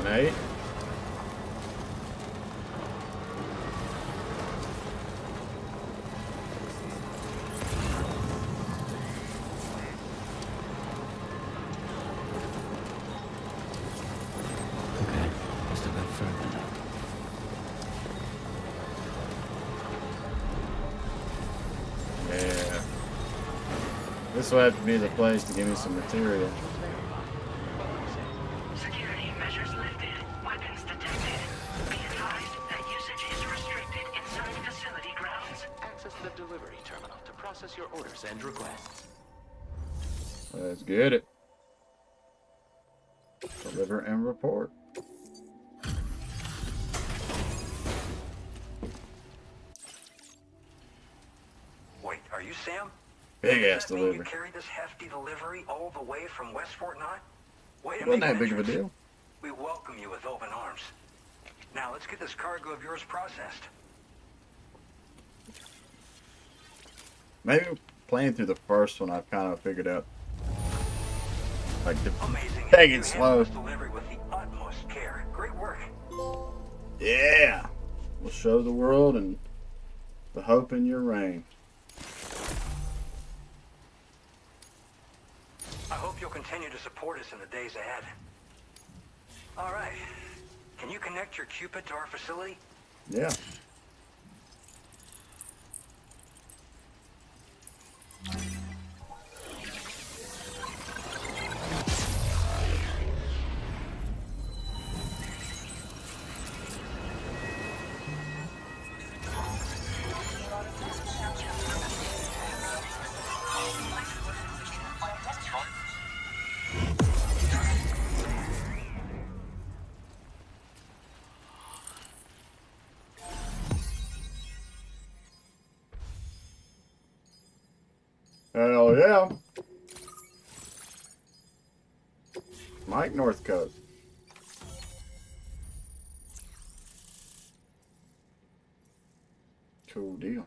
A: grenade.
D: Okay, just a bit further now.
A: Yeah. This will have to be the place to give me some material.
J: Security measures lifted. Weapons detected. Be advised that usage is restricted inside facility grounds.
C: Access the delivery terminal to process your orders and requests.
A: Let's get it. Deliver and report.
K: Wait, are you Sam?
A: Big ass
K: Does that mean you
A: delivery.
K: carried this hefty delivery all the way from West Fort Knott? Way to
A: Wasn't
K: make
A: that big of a
K: entrance.
A: deal.
K: We welcome you with open arms. Now let's get this cargo of yours processed.
A: Maybe playing through the first one, I've kind of figured out like the
K: Amazing.
A: take
K: You
A: it
K: handled
A: slow.
K: this delivery with the utmost care. Great work.
A: Yeah, we'll show the world and the hope in your reign.
K: I hope you'll continue to support us in the days ahead. All right. Can you connect your Cupid to our facility?
A: Yeah. Hell yeah. Mike Northcote. Cool deal.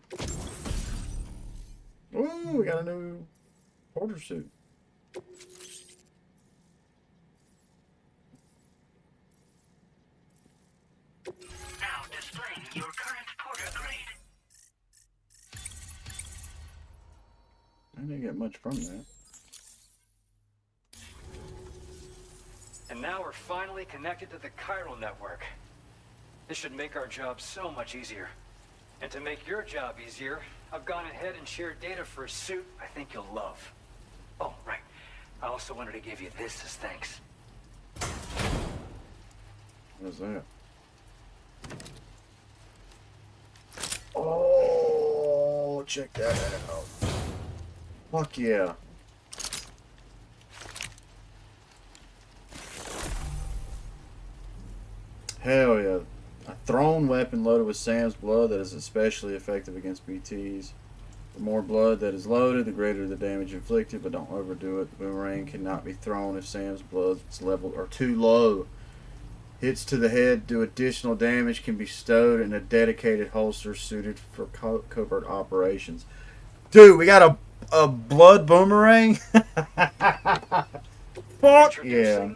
A: Ooh, we got a new porter suit.
J: Now displaying your current porter grade.
A: I didn't get much from that.
N: And now we're finally connected to the chiral network. This should make our job so much easier. And to make your job easier, I've gone ahead and shared data for a suit I think you'll love. Oh, right. I also wanted to give you this as thanks.
A: What is that? Oh, check that out. Fuck yeah. Hell yeah. A thrown weapon loaded with Sam's blood that is especially effective against BTs. The more blood that is loaded, the greater the damage inflicted, but don't overdo it. The boomerang cannot be thrown if Sam's blood's level are too low. Hits to the head do additional damage, can be stowed in a dedicated holster suited for covert operations. Dude, we got a blood boomerang? Fuck yeah.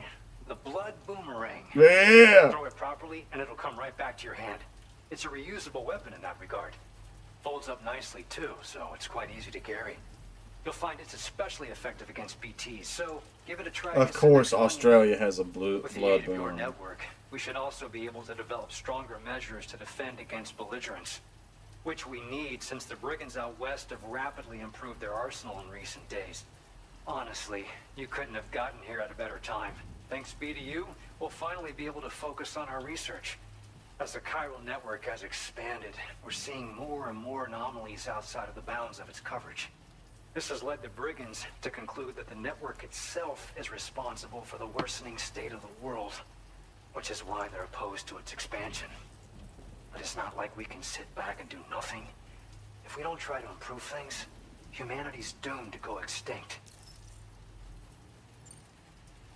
N: The blood boomerang.
A: Yeah.
N: Throw it properly and it'll come right back to your hand. It's a reusable weapon in that regard. Folds up nicely too, so it's quite easy to carry. You'll find it's especially effective against BTs, so give it a try.
A: Of course, Australia has a blood
N: With the aid of your
A: boomerang.
N: network, we should also be able to develop stronger measures to defend against belligerents, which we need since the brigands out west have rapidly improved their arsenal in recent days. Honestly, you couldn't have gotten here at a better time. Thanks be to you, we'll finally be able to focus on our research. As the chiral network has expanded, we're seeing more and more anomalies outside of the bounds of its coverage. This has led the brigands to conclude that the network itself is responsible for the worsening state of the world, which is why they're opposed to its expansion. But it's not like we can sit back and do nothing. If we don't try to improve things, humanity's doomed to go extinct.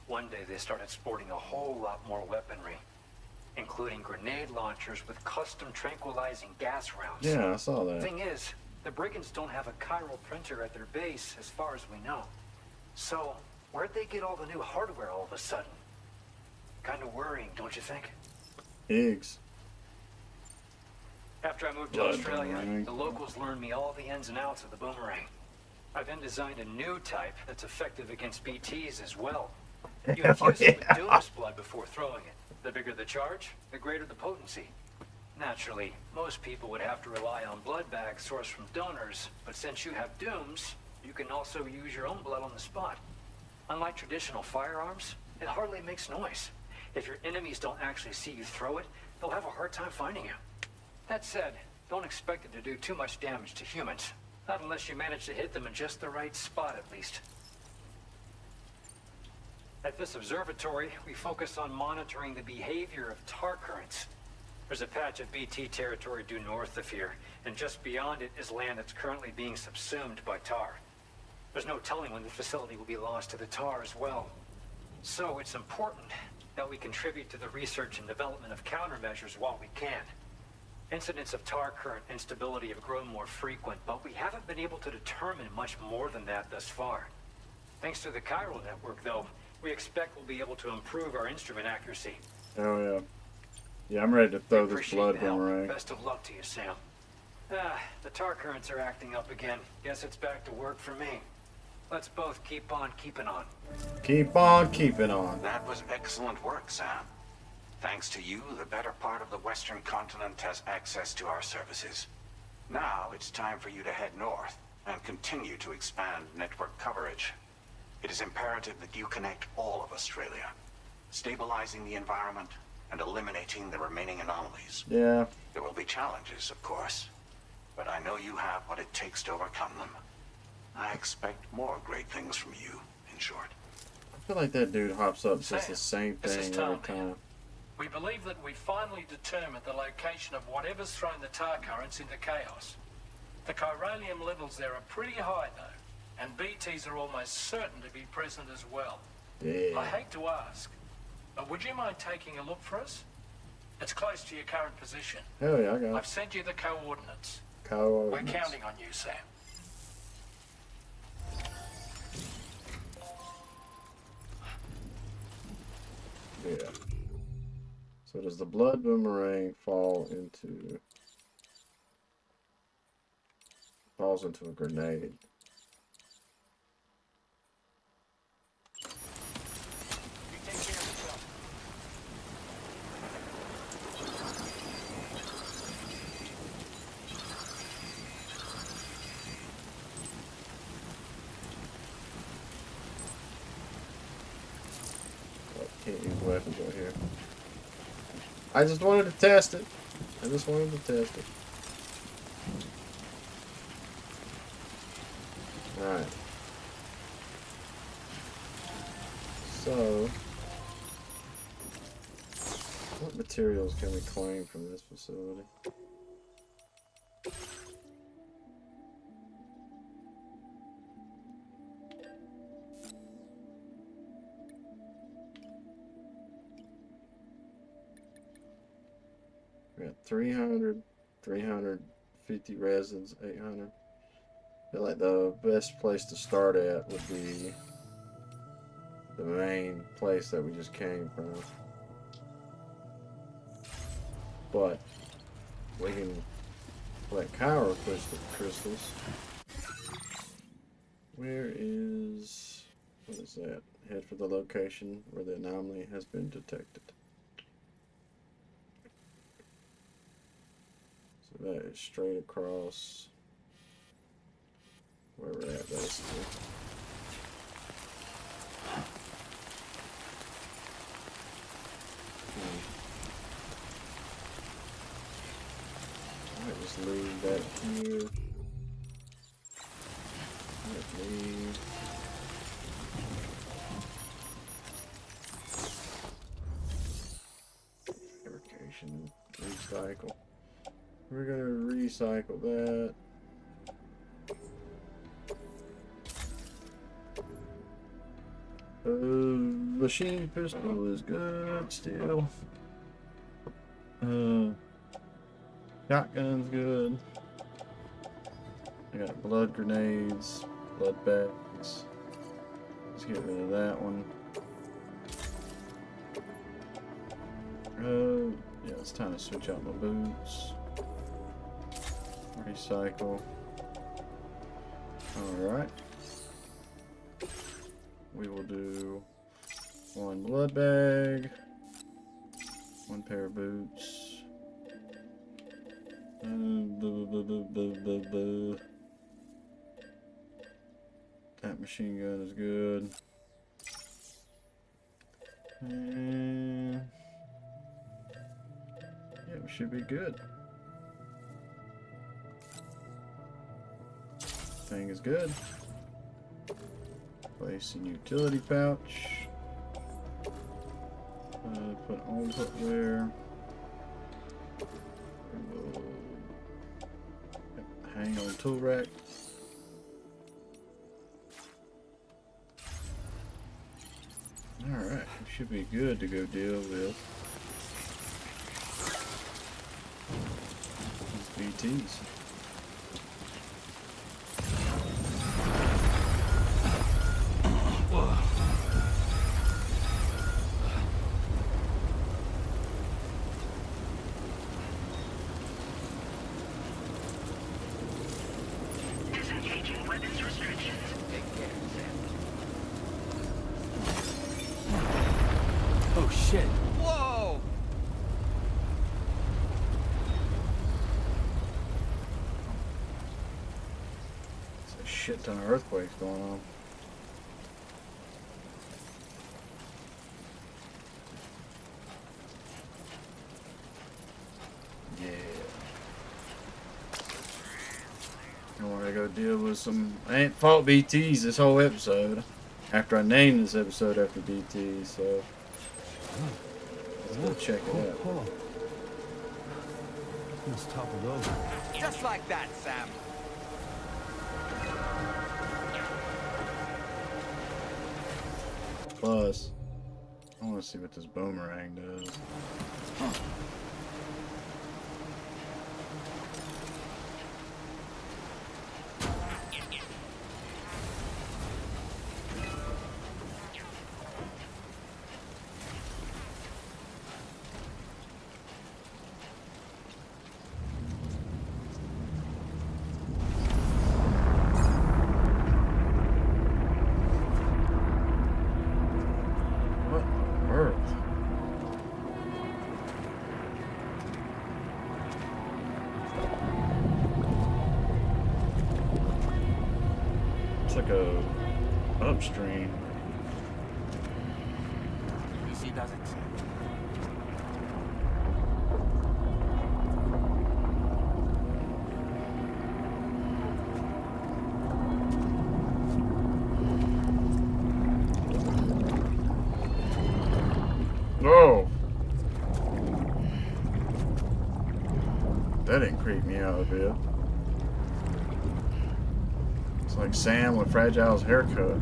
N: One day they started sporting a whole lot more weaponry, including grenade launchers with custom tranquilizing gas rounds.
A: Yeah, I saw that.
N: Thing is, the brigands don't have a chiral printer at their base as far as we know. So, where'd they get all the new hardware all of a sudden? Kind of worrying, don't you think?
A: Pigs.
N: After I moved to
A: Blood
N: Australia,
A: boomerang.
N: the locals learned me all the ins and outs of the boomerang. I then designed a new type that's effective against BTs as well. You infuse it with Doom's blood before throwing it. The bigger the charge, the greater the potency. Naturally, most people would have to rely on blood bags sourced from donors, but since you have Doom's, you can also use your own blood on the spot. Unlike traditional firearms, it hardly makes noise. If your enemies don't actually see you throw it, they'll have a hard time finding you. That said, don't expect it to do too much damage to humans. Not unless you manage to hit them in just the right spot, at least. At this observatory, we focus on monitoring the behavior of tar currents. There's a patch of BT territory due north of here, and just beyond it is land that's currently being subsumed by tar. There's no telling when the facility will be lost to the tar as well. So it's important that we contribute to the research and development of countermeasures while we can. Incidents of tar current instability have grown more frequent, but we haven't been able to determine much more than that thus far. Thanks to the chiral network, though, we expect we'll be able to improve our instrument accuracy.
A: Oh yeah. Yeah, I'm ready to throw this
N: Appreciate
A: blood
N: the help.
A: boomerang.
N: Best of luck to you, Sam. The tar currents are acting up again. Guess it's back to work for me. Let's both keep on keeping on.
A: Keep on keeping on.
K: That was excellent work, Sam. Thanks to you, the better part of the Western continent has access to our services. Now it's time for you to head north and continue to expand network coverage. It is imperative that you connect all of Australia, stabilizing the environment and eliminating the remaining anomalies.
A: Yeah.
K: There will be challenges, of course, but I know you have what it takes to overcome them. I expect more great things from you, in short.
A: I feel like that dude hops up says
J: Sam,
A: the same
J: this is
A: thing every
J: Tom.
A: time.
J: We believe that we finally determined the location of whatever's thrown the tar currents into chaos. The chiralium levels there are pretty high, though, and BTs are almost certain to be present as well.
A: Yeah.
J: I hate to ask, but would you mind taking a look for us? It's close to your current position.
A: Hell yeah, I got
J: I've
A: it.
J: sent you the coordinates. We're
A: Coordinates.
J: counting on you, Sam.
A: Yeah. So does the blood boomerang falls into a grenade? Can't use weapons right here. I just wanted to test it. Alright. So, what materials can we claim from this facility? We got 300, 350 resins, 800. I feel like the best place to start at would be the main place that we just came from. But we can let Kyra push the crystals. Where is, what is that? Head for the location where the anomaly has been detected. So that is straight across where we're at, basically. I might just leave that here. Let's leave. Fabrication, recycle. We're gonna recycle that. Machine pistol is good still. Shotgun's good. I got blood grenades, blood bags. Let's get rid of that one. Yeah, it's time to switch out my boots. Recycle. Alright. We will do one blood bag, one pair of boots. That machine gun is good. And yeah, we should be good. Thing is good. Place in utility pouch. Put on footwear. Hang on tool rack. Alright, we should be good to go deal with these BTs.
K: Disengaging weapons restrictions.
C: Take care, Sam.
D: Oh shit.
F: Whoa!
A: There's a shit ton of earthquakes going on. Yeah. I want to go deal with some. I ain't fought BTs this whole episode. After I named this episode after BTs, so let's go check it out.
D: Oh. It's toppled over.
F: Just like that, Sam.
A: Plus, I want to see what this boomerang does. What on earth? It's like a upstream.
F: Easy does it.
A: Oh! That didn't creep me out a bit. It's like Sam with Fragile's haircut.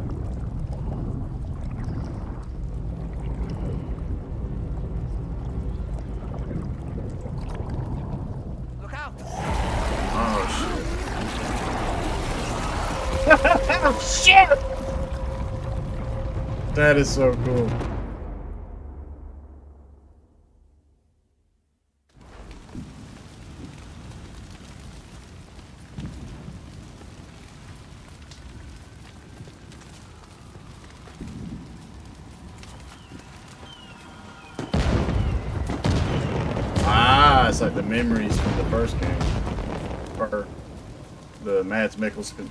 F: Look out!
A: Oh shit. Oh shit! That is so cool. Ah, it's like the memories from the first game. Or the Mads Mikkelsen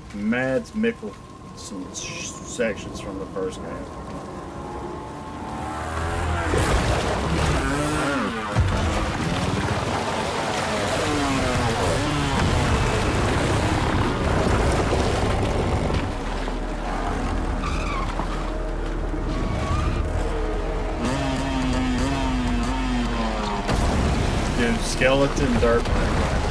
A: sections from the first game. Dude, skeleton dirt bike riders.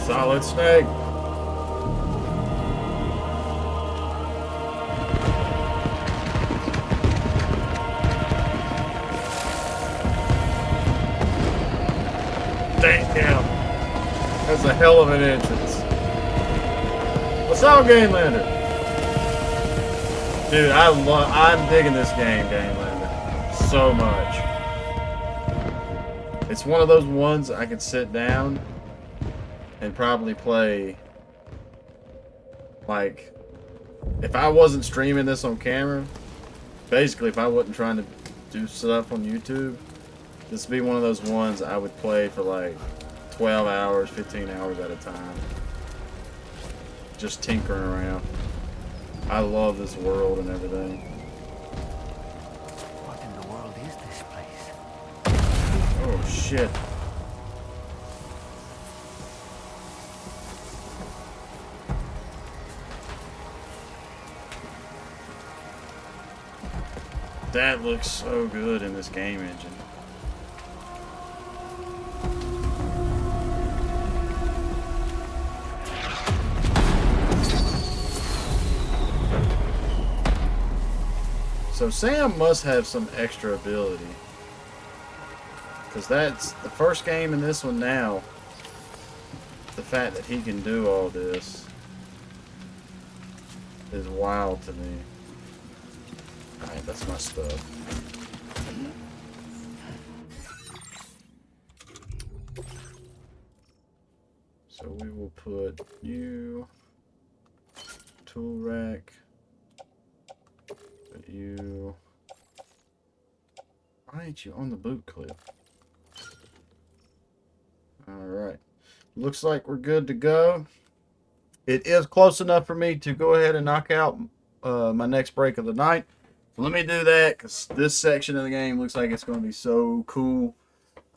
A: Solid Snake. Damn. That's a hell of an entrance. What's up, Gamelander? Dude, I'm digging this game, Gamelander. So much. It's one of those ones I could sit down and probably play, like, if I wasn't streaming this on camera, basically if I wasn't trying to do stuff on YouTube, this would be one of those ones I would play for like 12 hours, 15 hours at a time. Just tinkering around. I love this world and everything.
M: What in the world is this place?
A: Oh shit. That looks so good in this game engine. So Sam must have some extra ability. Because that's the first game in this one now. The fact that he can do all this is wild to me. Alright, that's my stuff. So we will put you, tool rack, put you. Why ain't you on the boot clip? Alright. Looks like we're good to go. It is close enough for me to go ahead and knock out my next break of the night. So let me do that, because this section of the game looks like it's going to be so cool.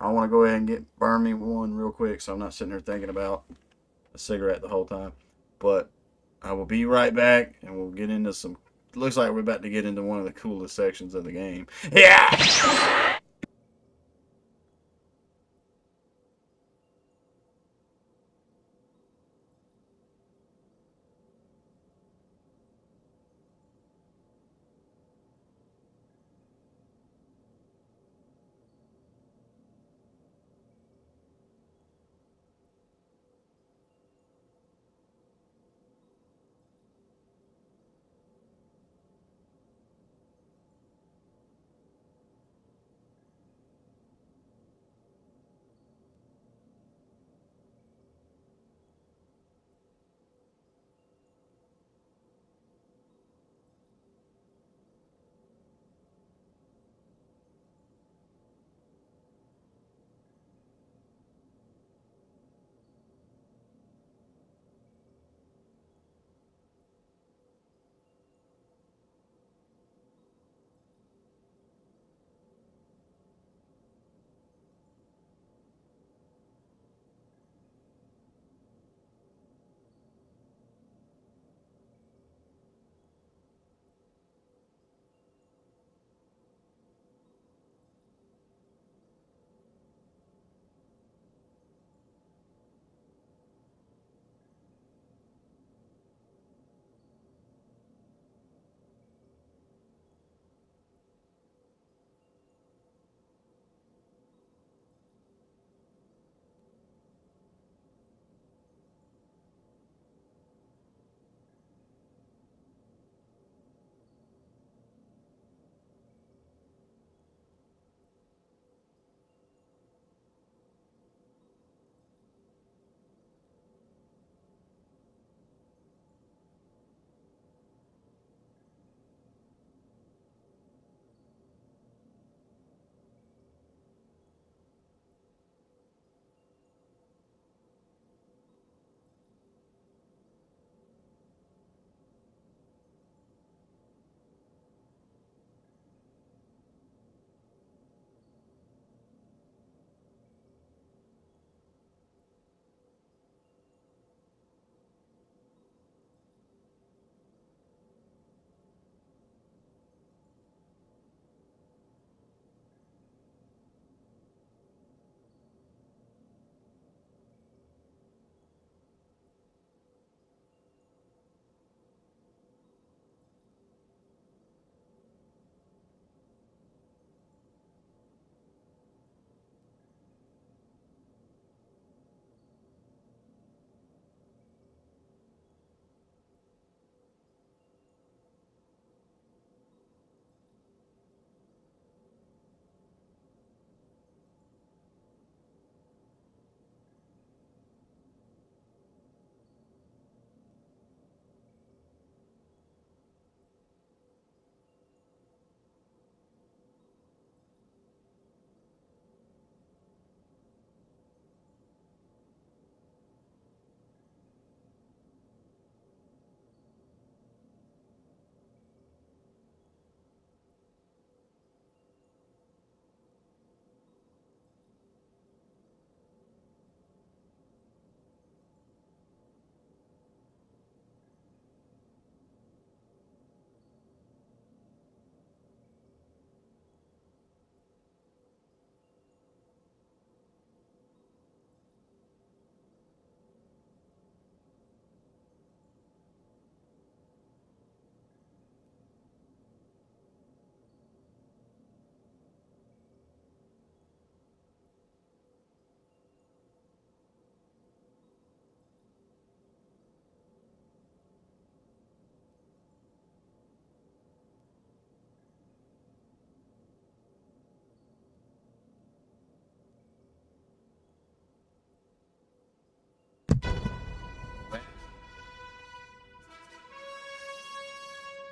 A: I want to go ahead and burn me one real quick, so I'm not sitting there thinking about a cigarette the whole time. But I will be right back, and we'll get into some... Looks like we're about to get into one of the coolest sections of the game. Yeah!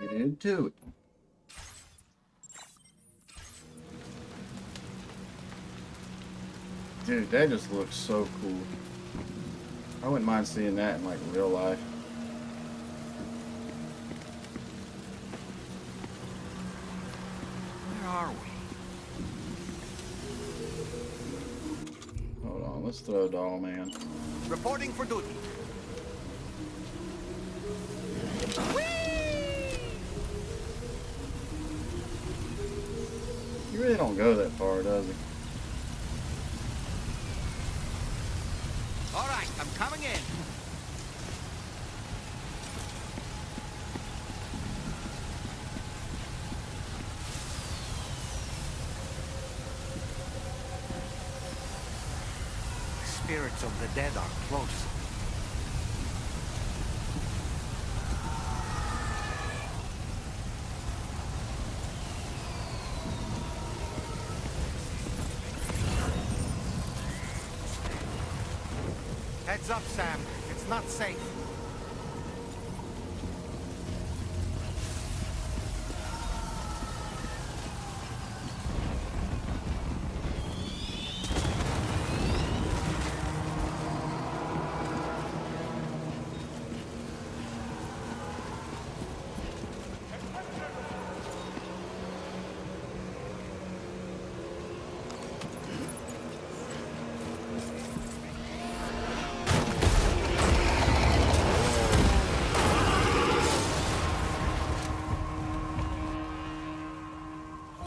A: Get into it. Dude, that just looks so cool. I wouldn't mind seeing that in like real life.
F: Where are we?
A: Hold on, let's throw Doll Man.
F: Reporting for duty.
A: He really don't go that far, does he?
F: All right, I'm coming in. The spirits of the dead are close. Heads up, Sam. It's not safe.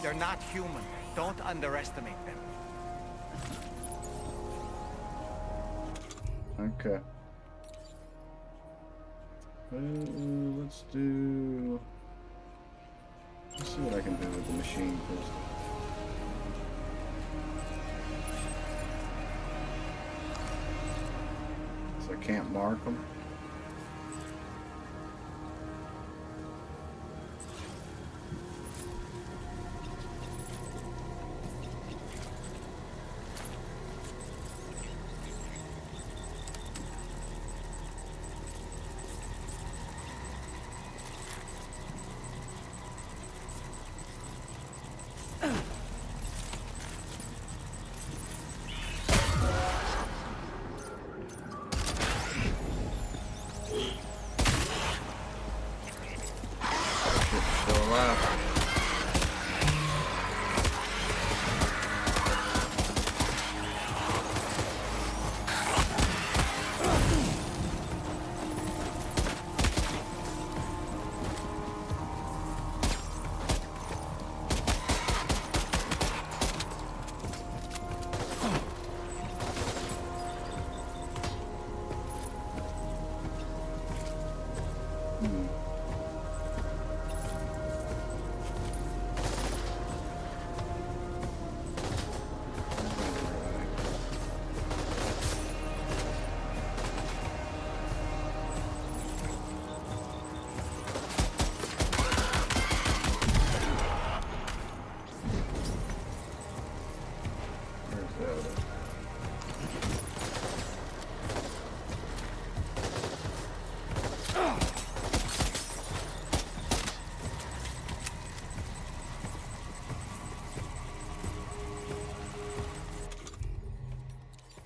F: They're not human. Don't underestimate them.
A: Okay. Let's do... Let's see what I can do with the machine pistol. So I can't mark them.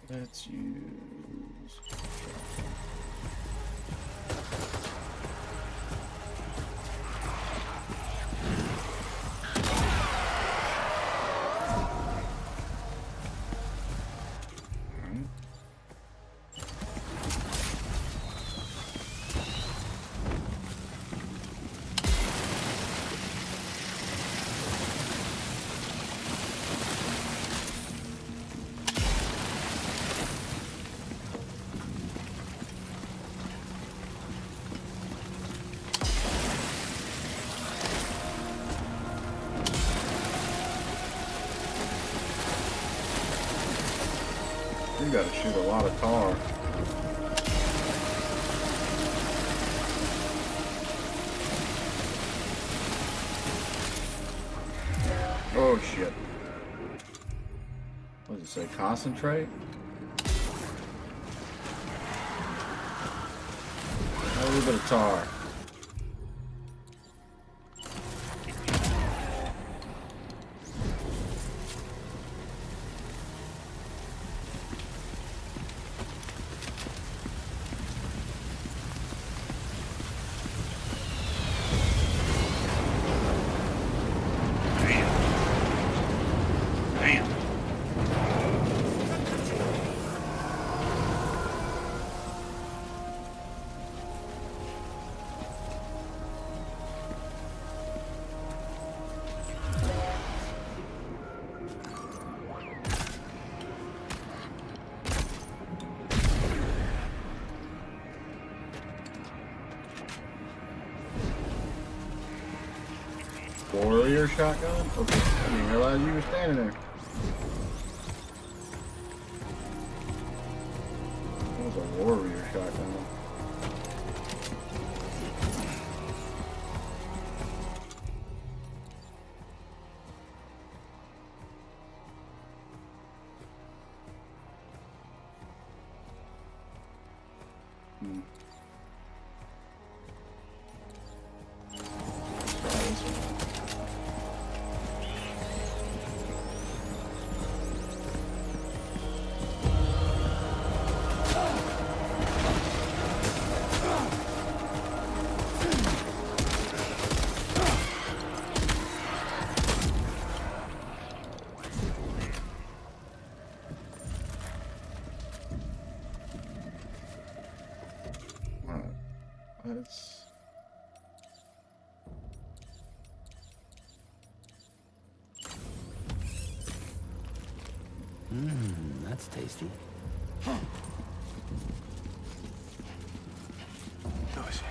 A: Let's use... You gotta shoot a lot of tar. Oh shit. What does it say? Concentrate? A little bit of tar. warrior shotgun? Okay, I didn't realize you were standing there. That was a warrior shotgun. That's...
D: That's tasty.
K: Noisy.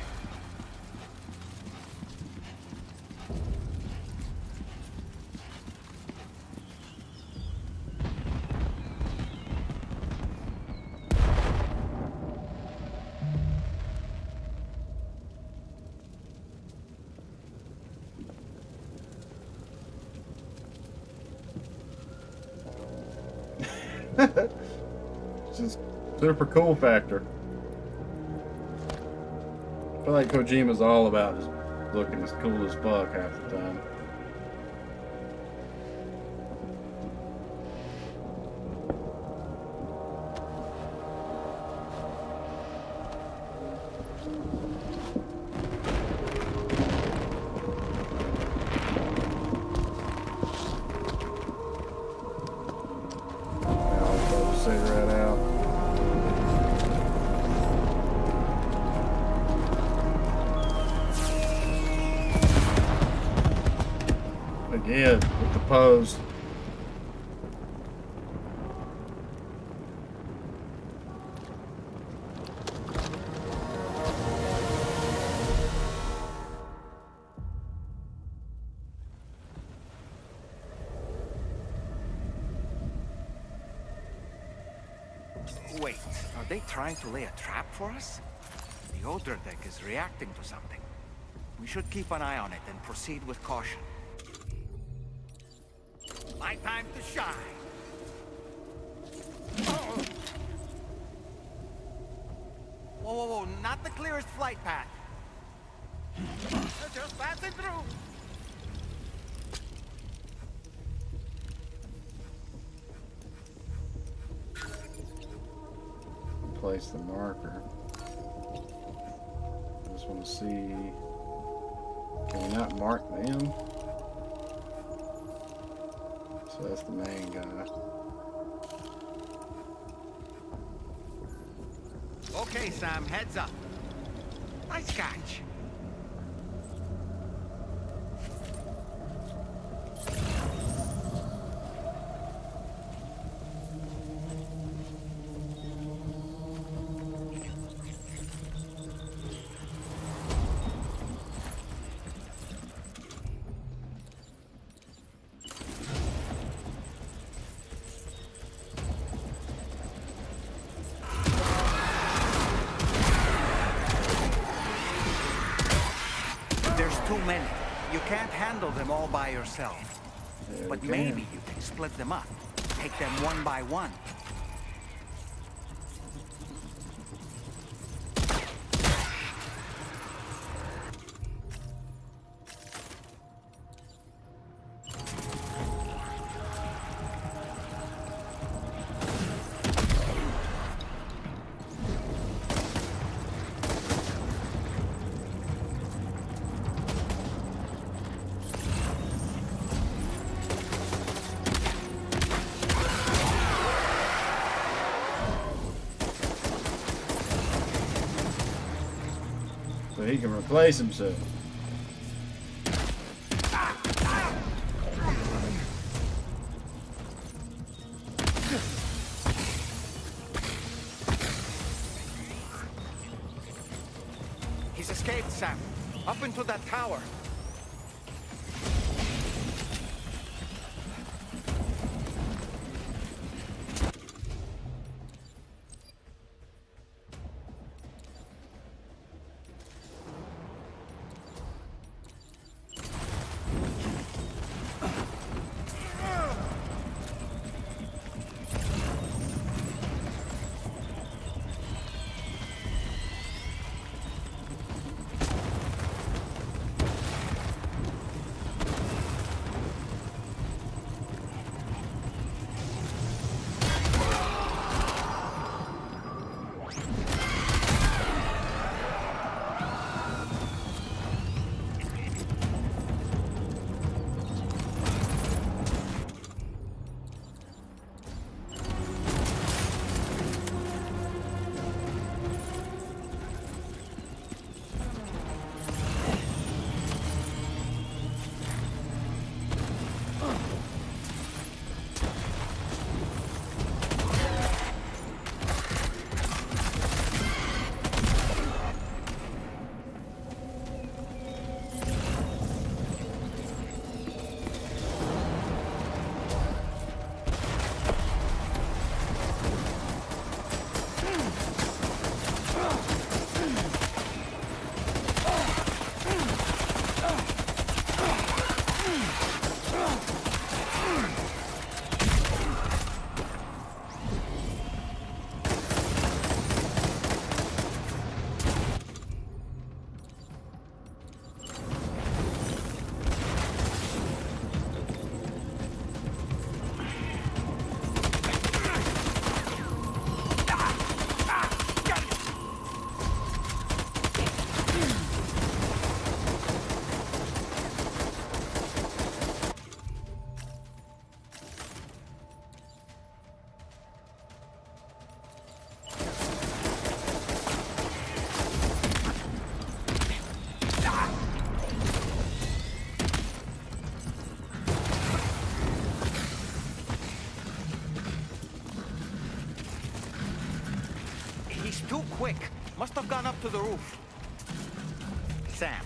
A: Just super cool factor. I feel like Kojima's all about just looking as cool as fuck half the time. Cigarette out. Again, with the pose.
F: Wait, are they trying to lay a trap for us? The older deck is reacting to something. We should keep an eye on it and proceed with caution. My time to shine! Oh. Whoa, whoa, whoa, not the clearest flight path. They're just passing through.
A: Place the marker. I just want to see. Can we not mark them? So that's the main guy.
F: Okay, Sam, heads up. Nice catch. Too many. You can't handle them all by yourself.
A: Yeah,
F: but maybe you can split them up. Take them one by one.
A: So he can replace himself.
F: He's escaped, Sam. Up into that tower. too quick. Must have gone up to the roof. Sam,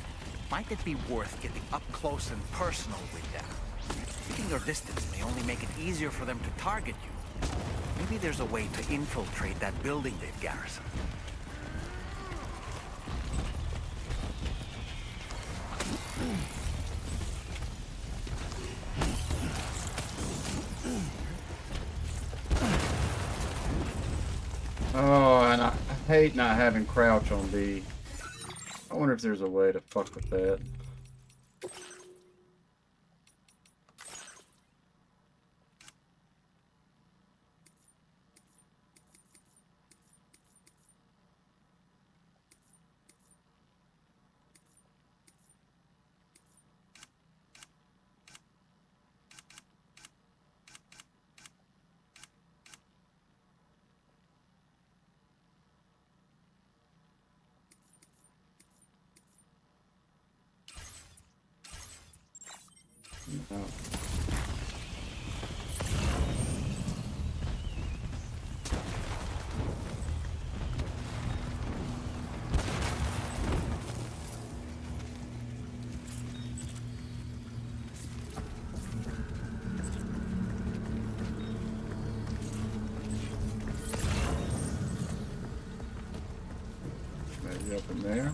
F: might it be worth getting up close and personal with them? Keeping your distance may only make it easier for them to target you. Maybe there's a way to infiltrate that building they've garrisoned.
A: Oh, and I hate not having crouch on B. I wonder if there's a way to fuck with that. No. Maybe up in there.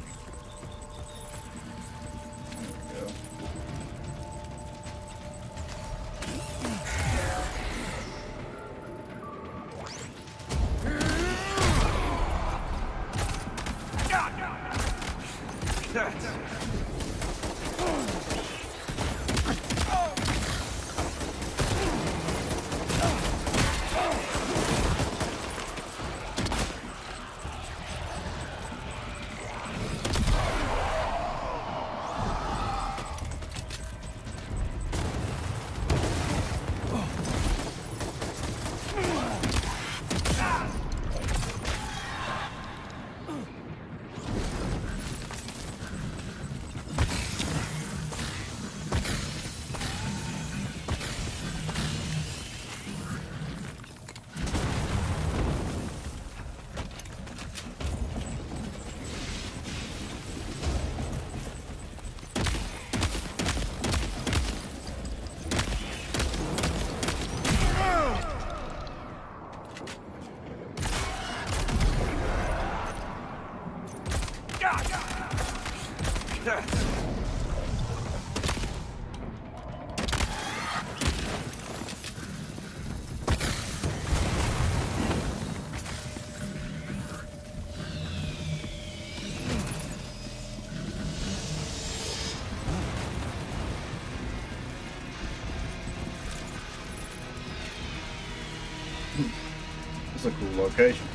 A: There we go. It's a cool location.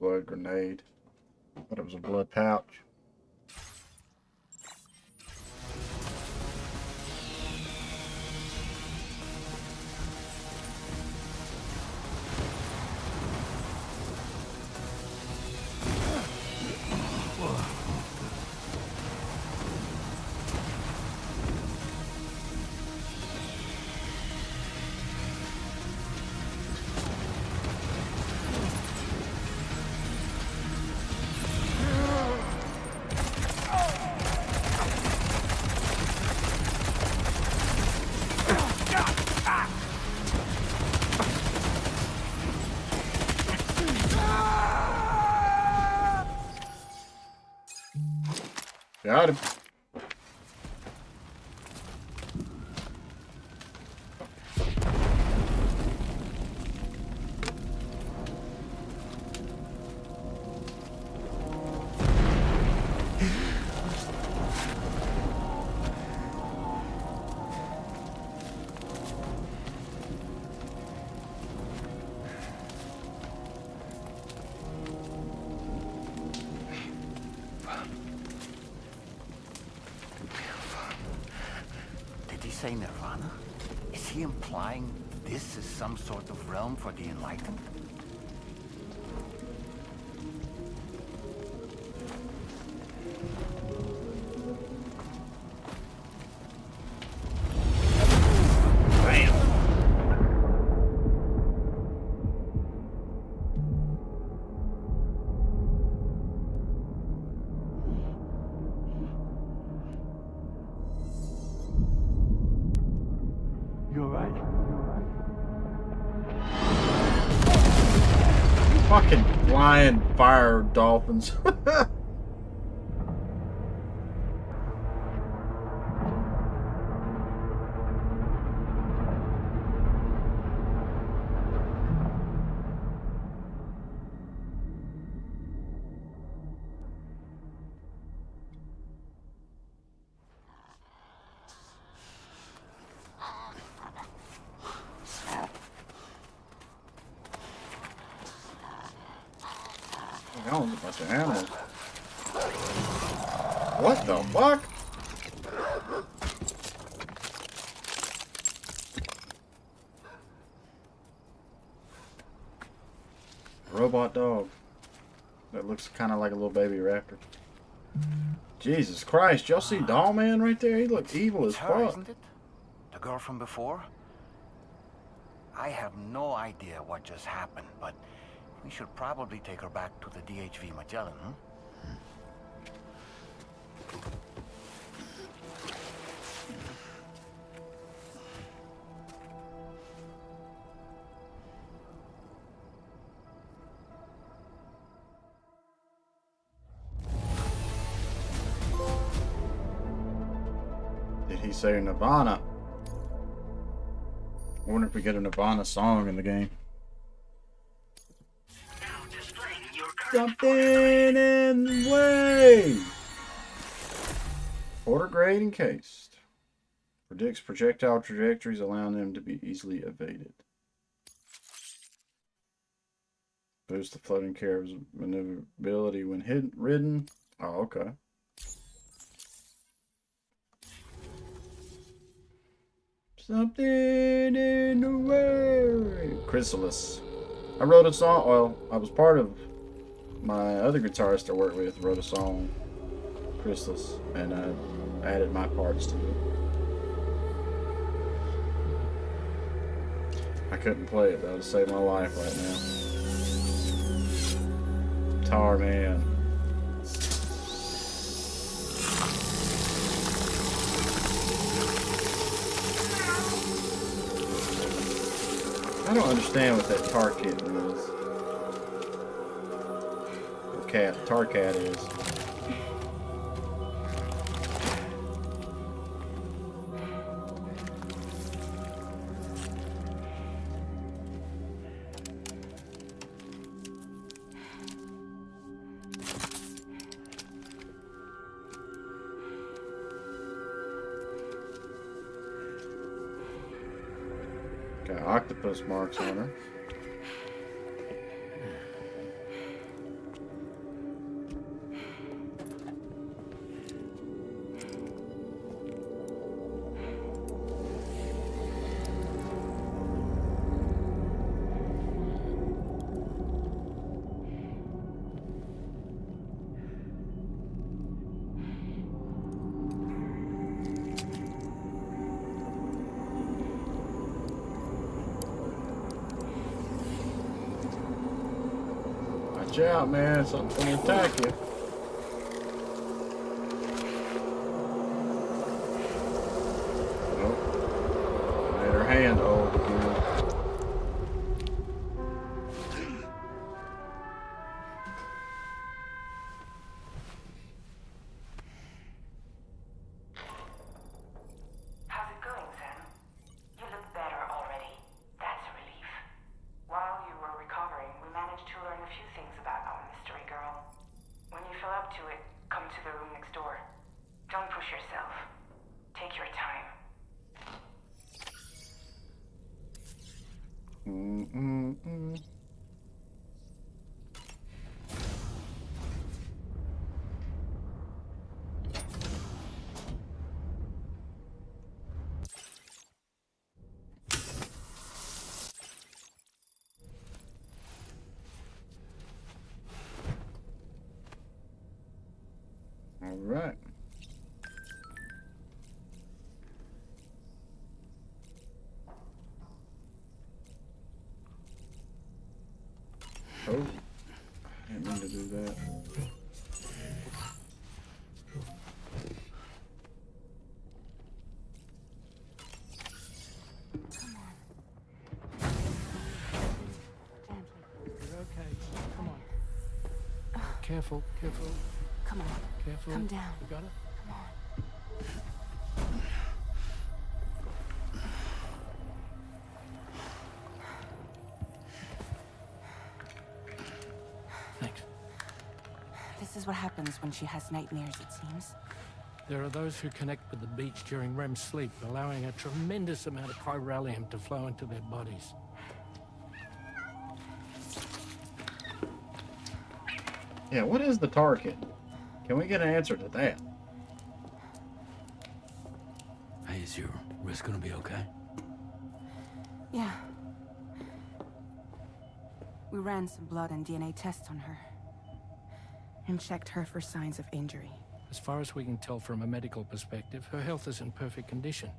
A: Blood grenade. Thought it was a blood pouch. Got him.
M: Did he say Nirvana? Is he implying this is some sort of realm for the enlightened?
D: You're right.
A: Fucking flying fire dolphins. That was a bunch of animals. What the fuck? Robot dog. That looks kind of like a little baby raptor. Jesus Christ, y'all see Doll Man right there? He looks evil as
M: It's her,
A: fuck.
M: isn't it? The girl from before? I have no idea what just happened, but we should probably take her back to the DHV Magellan, huh?
A: Did he say Nirvana? I wonder if we get a Nirvana song in the game. Something in the way. Order grade encased. Predicts projectile trajectories, allowing them to be easily evaded. Boost the floating carrier's maneuverability when ridden. Oh, okay. Something in the way. Chrysalis. I wrote a song. Well, I was part of my other guitarist I worked with wrote a song, Chrysalis, and I added my parts to it. I couldn't play it. That would save my life right now. Tar Man. I don't understand what that tar kitten is. Or tar cat is. Got octopus marks on her. Watch out, man. Something's gonna attack you. Oh. Made her hand old again. right. Oh, I didn't mean to do that.
D: You're okay. Come on. Careful, careful.
I: Come on.
D: Careful.
I: Come down.
D: You got it?
I: Come on.
D: Thanks.
I: This is what happens when she has nightmares, it seems.
D: There are those who connect with the beach during REM sleep, allowing a tremendous amount of chiralium to flow into their bodies.
A: Yeah, what is the target? Can we get an answer to that?
D: Hey, is your wrist gonna be okay?
I: Yeah. We ran some blood and DNA tests on her. And checked her for signs of injury.
D: As far as we can tell from a medical perspective, her health is in perfect condition.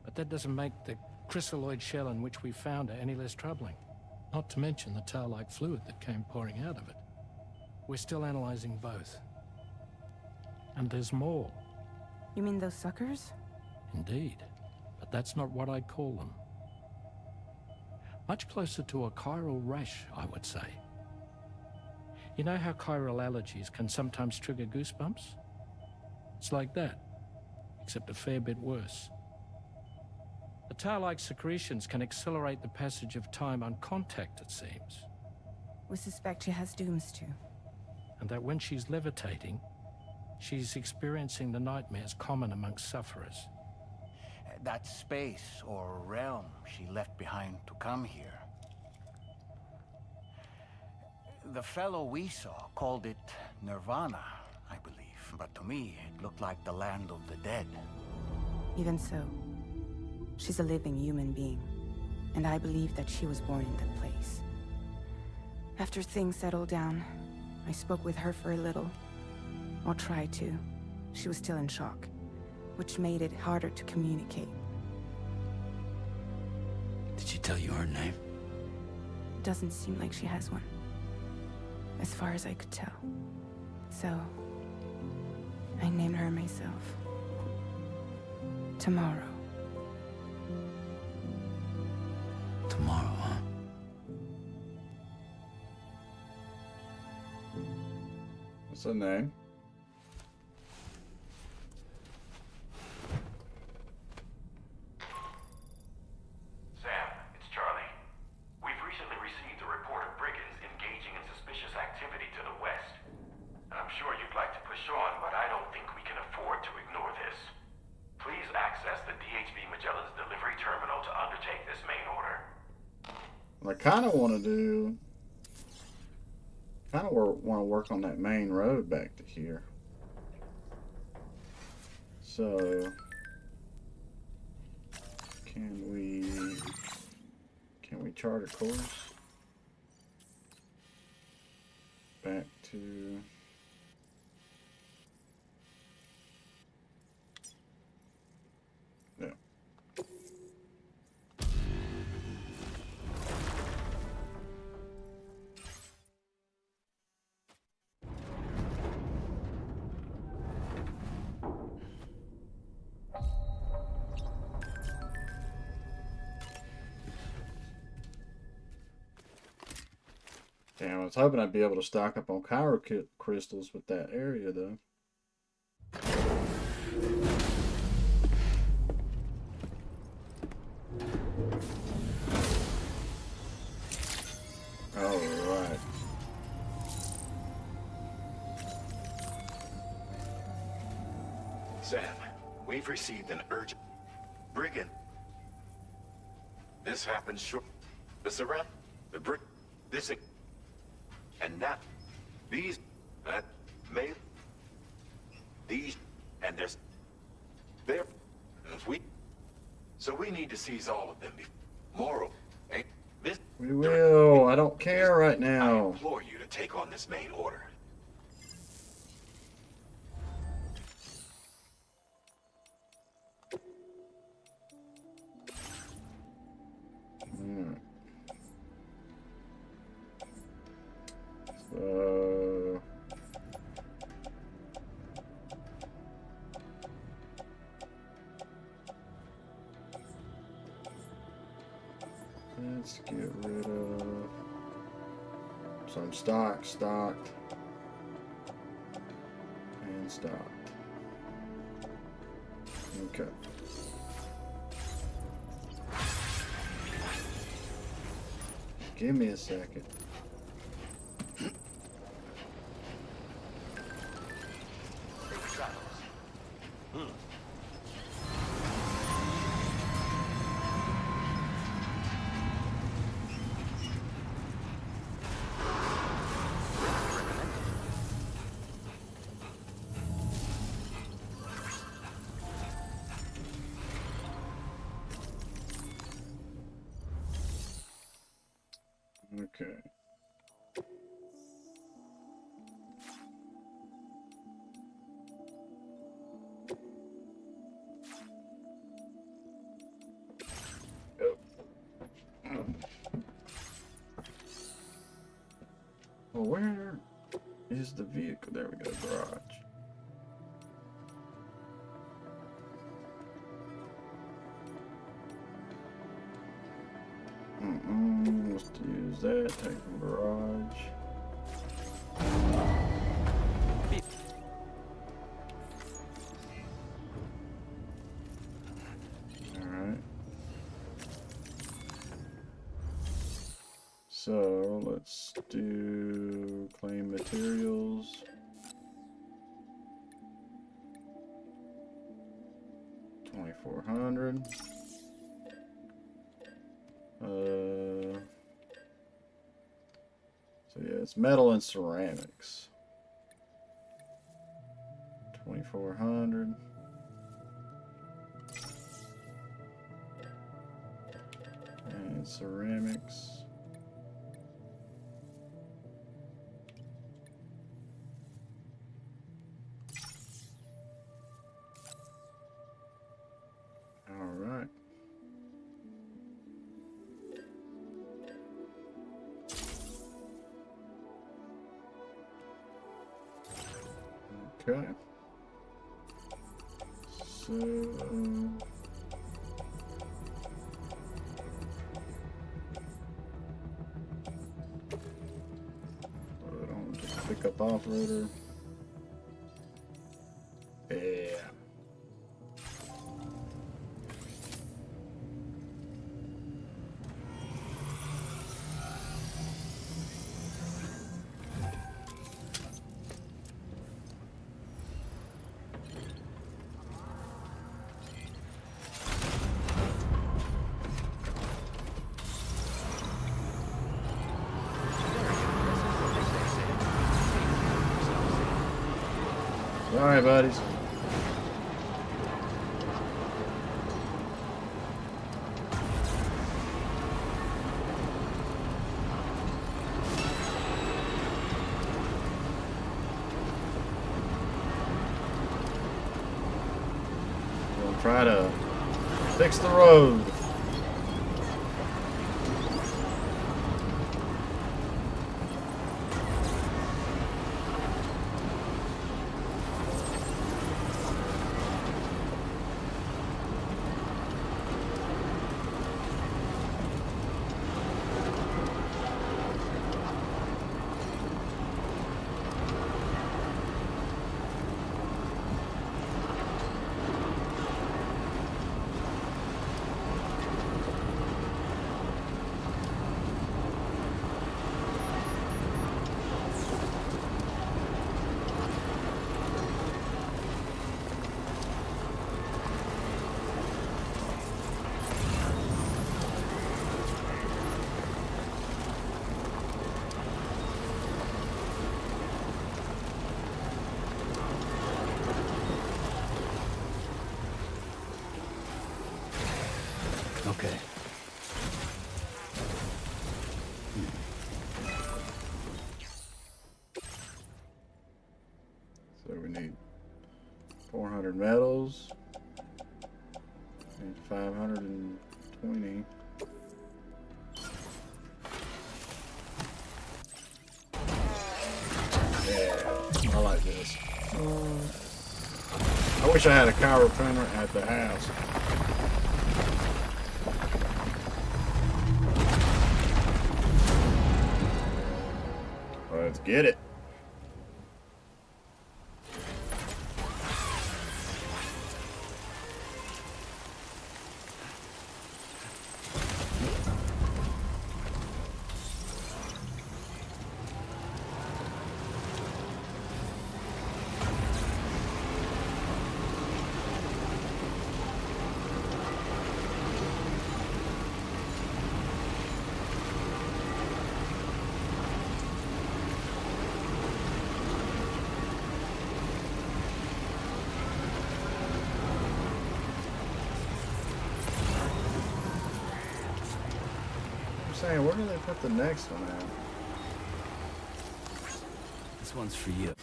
D: But that doesn't make the chrysaloid shell in which we found her any less troubling. Not to mention the tar-like fluid that came pouring out of it. We're still analyzing both. And there's more.
I: You mean those suckers?
D: Indeed. But that's not what I'd call them. Much closer to a chiral rash, I would say. You know how chiral allergies can sometimes trigger goosebumps? It's like that, except a fair bit worse. The tar-like secretions can accelerate the passage of time on contact, it seems.
I: We suspect she has dooms too.
D: And that when she's levitating, she's experiencing the nightmares common amongst sufferers.
M: That space or realm she left behind to come here. The fellow we saw called it Nirvana, I believe. But to me, it looked like the land of the dead.
I: Even so, she's a living human being. And I believe that she was born in that place. After things settled down, I spoke with her for a little. Or tried to. She was still in shock, which made it harder to communicate.
D: Did she tell you her name?
I: Doesn't seem like she has one. As far as I could tell. So, I named her myself. Tomorrow.
D: Tomorrow, huh?
A: What's her name?
K: Sam, it's Charlie. We've recently received a report of brigands engaging in suspicious activity to the west. And I'm sure you'd like to push on, but I don't think we can afford to ignore this. Please access the DHV Magellan's delivery terminal to undertake this main order.
A: What I kind of want to do... want to work on that main road back to here. So... Can we chart a course? Back to... Yeah. Damn, I was hoping I'd be able to stock up on Kyro crystals with that area, though. Alright.
K: Sam, we've received an urgent brigand. This happened short. This around the brick. This and now these may these and there's there we so we need to seize all of them. Moral, eh? This
A: We will. I don't care right now.
K: I implore you to take on this main order.
A: Let's get rid of some stocked, and stocked. Okay. Give me a second. Okay. Well, where is the vehicle? There we go, garage. Let's use that, take from garage. Alright. So let's do claim materials. 2,400. So yeah, it's metal and ceramics. 2,400. And ceramics. All right. Okay. So put it on to pick up off-roader. Yeah. Sorry, buddies. We'll try to fix the road.
O: Okay.
A: So we need 400 metals and 520. Yeah, I like this. I wish I had a Cairo printer at the house. Let's get it. Saying, where do they put the next one at?
O: This one's for you.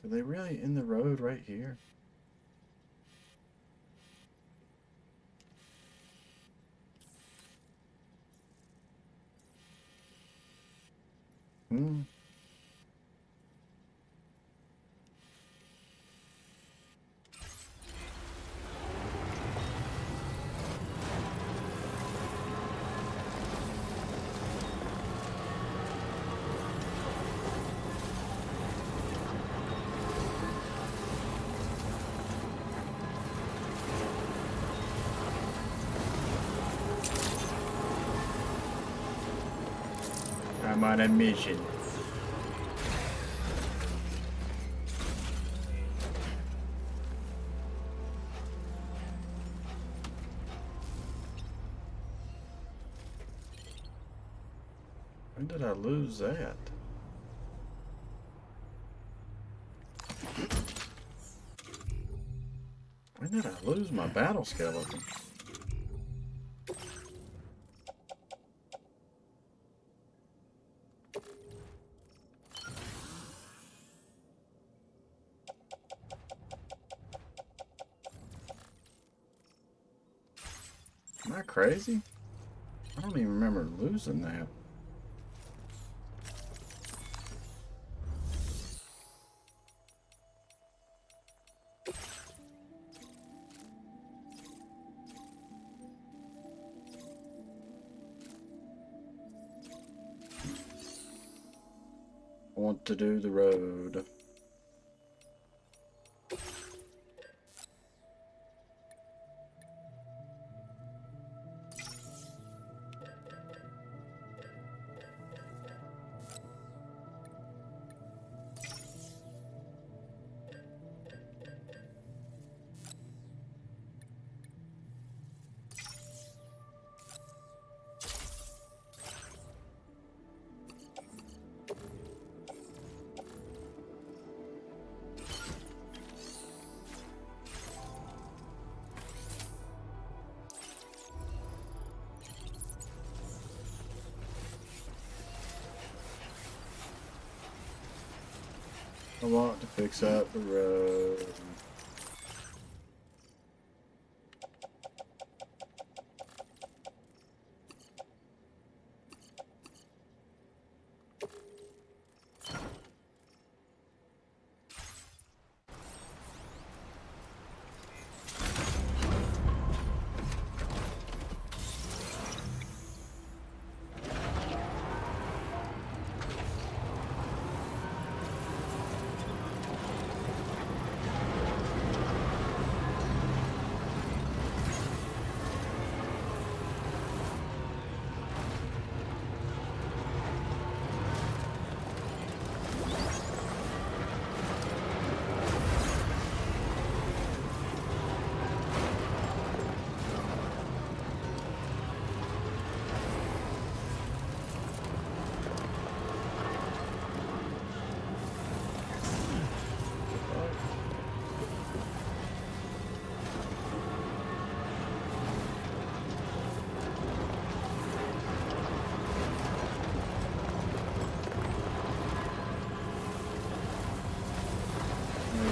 A: Are they really in the road right here? Hmm. I'm on a mission. When did I lose that? When did I lose my battle skeleton? Am I crazy? I don't even remember losing that. I want to do the road. I want to fix up the road.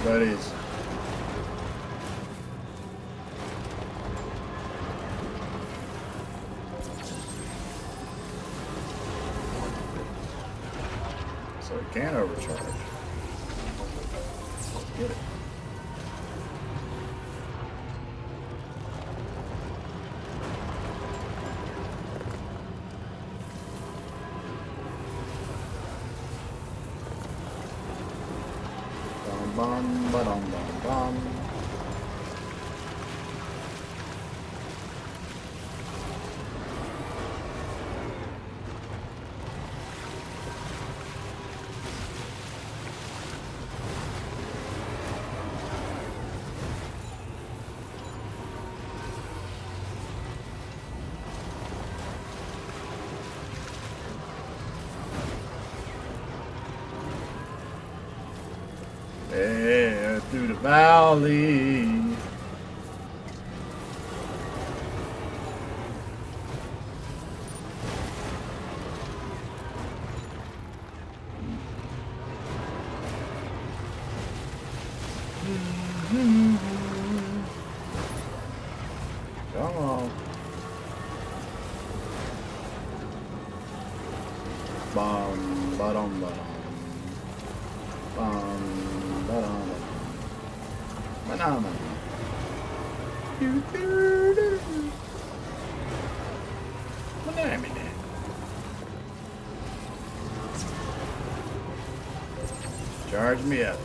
A: Buddies. So it can overcharge. Get it. Bum bum ba dum bum bum. Yeah, through the valley. Come on. Bum, ba-dum, ba-dum. Bum, ba-dum, ba-dum. Banana. Banana. Charge me up.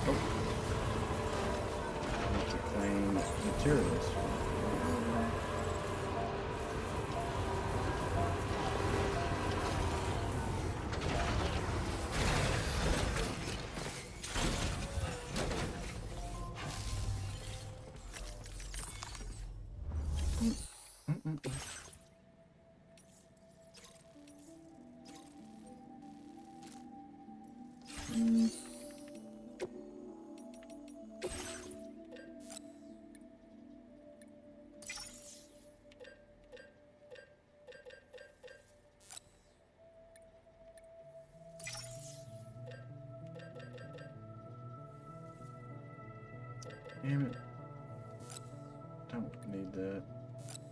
A: Oh. Need to claim materials. Damn it. Don't need that.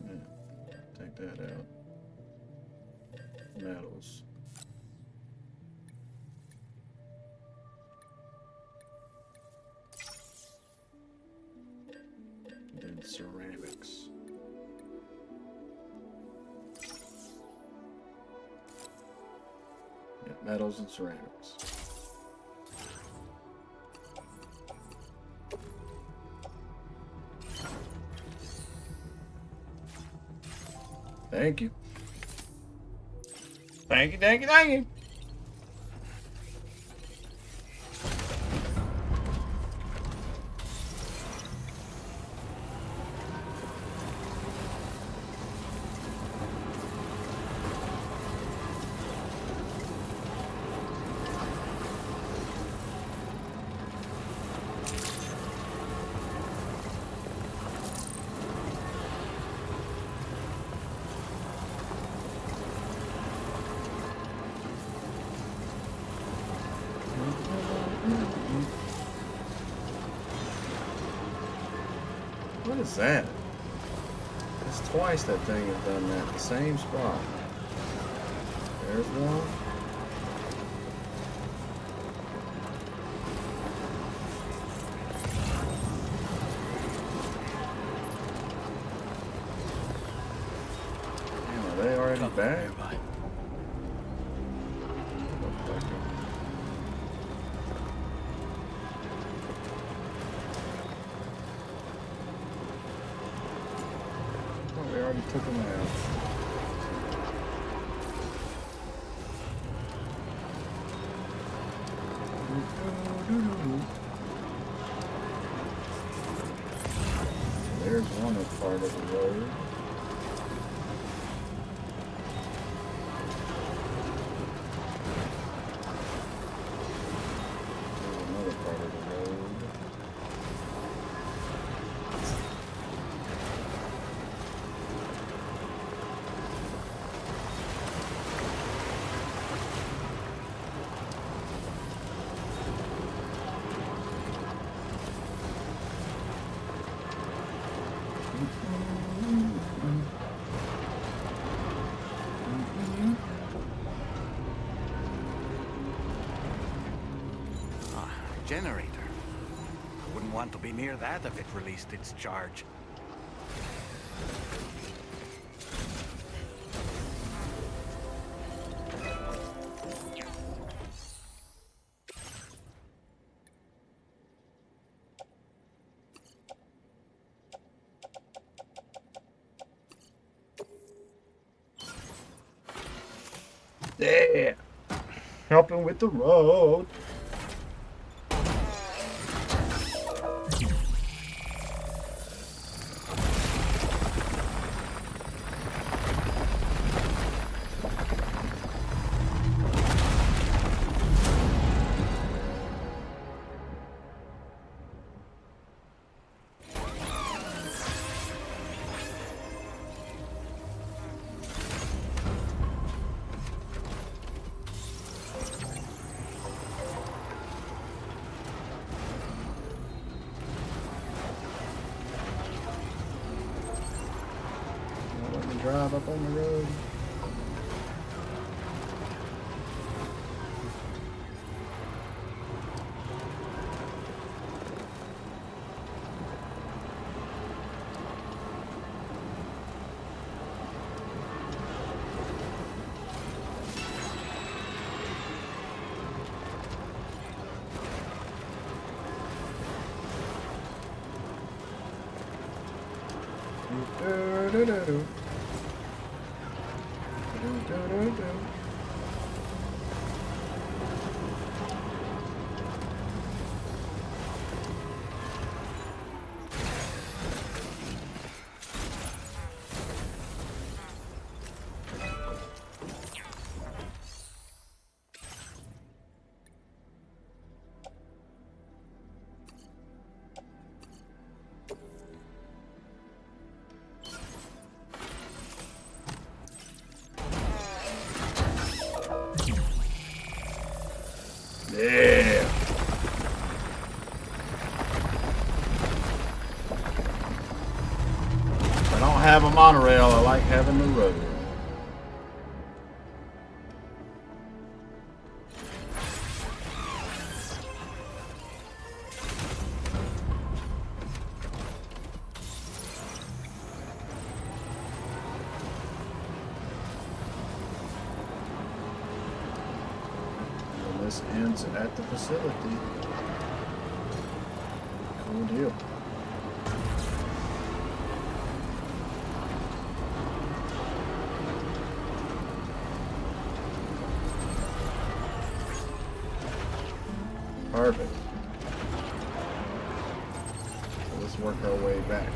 A: Yeah. Take that out. Metals. Then ceramics. Yeah, metals and ceramics. Thank you. Thank you, thank you, thank you. What is that? It's twice that thing has done that. The same spot. There's one. Damn, are they already back? We already took them out. There's one part of the road. There's another part of the road.
F: generator. Wouldn't want to be near that if it released its charge.
A: Yeah. Helping with the road. Let me drive up on the road. Do-do-do-do-do. Do-do-do-do. Yeah. If I don't have a monorail, I like having the road. And this ends at the facility. Cool deal. Perfect. So let's work our way back.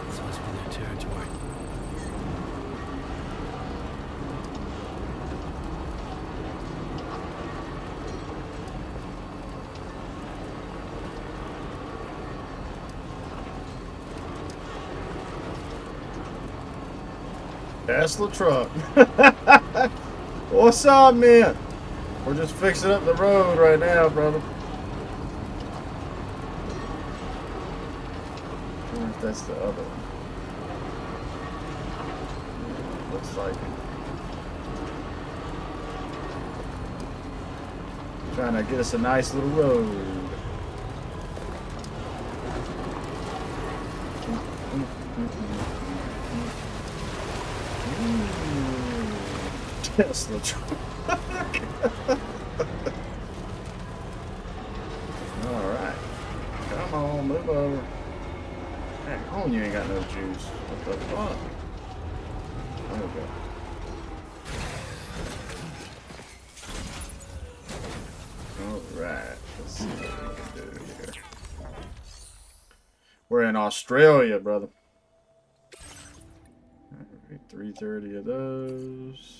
O: This must be their territory.
A: Tesla truck. What's up, man? We're just fixing up the road right now, brother. I wonder if that's the other one. Looks like it. Trying to get us a nice little road. Tesla truck. Alright. Come on, move over. Heck on, you ain't got no juice. What the fuck? There we go. Alright. Let's see what we can do here. We're in Australia, brother. Alright, 330 of those.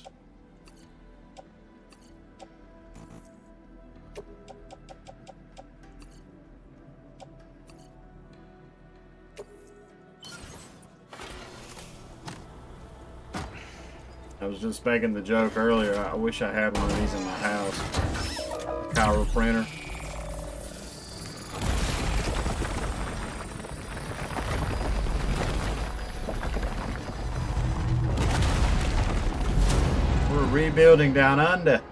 A: I was just making the joke earlier. I wish I had one of these in my house. A Cairo printer. We're rebuilding down under.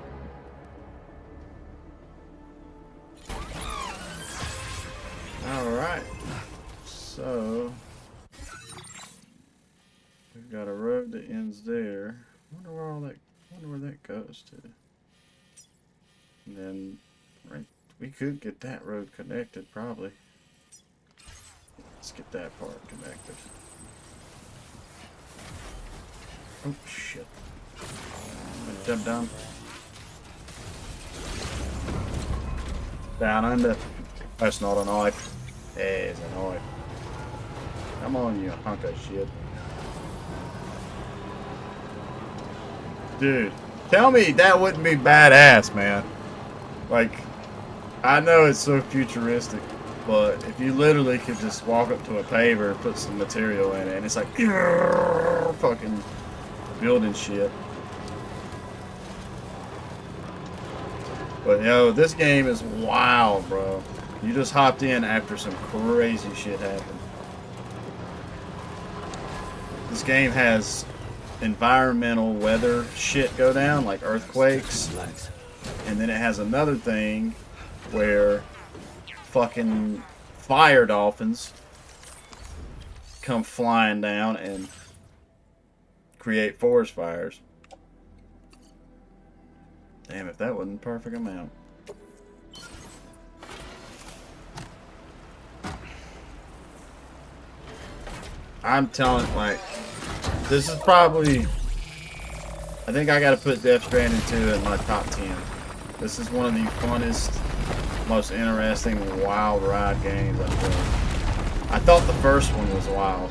A: Alright. So we've got a road that ends there. Wonder where that goes to. And then right, we could get that road connected probably. Let's get that part connected. Oh shit. Jump down. Down under. That's not a knife. There's a knife. Come on, you hunk of shit. Dude, tell me that wouldn't be badass, man. Like, I know it's so futuristic, but if you literally could just walk up to a paver, put some material in it, and it's like, fucking building shit. But yo, this game is wild, bro. You just hopped in after some crazy shit happened. This game has environmental weather shit go down, like earthquakes. And then it has another thing where fucking fire dolphins come flying down and create forest fires. Damn, if that wasn't the perfect amount. I'm telling, like, this is probably, I think I gotta put Death Stranding 2 in my top 10. This is one of the funnest, most interesting, wild ride games I've played. I thought the first one was wild.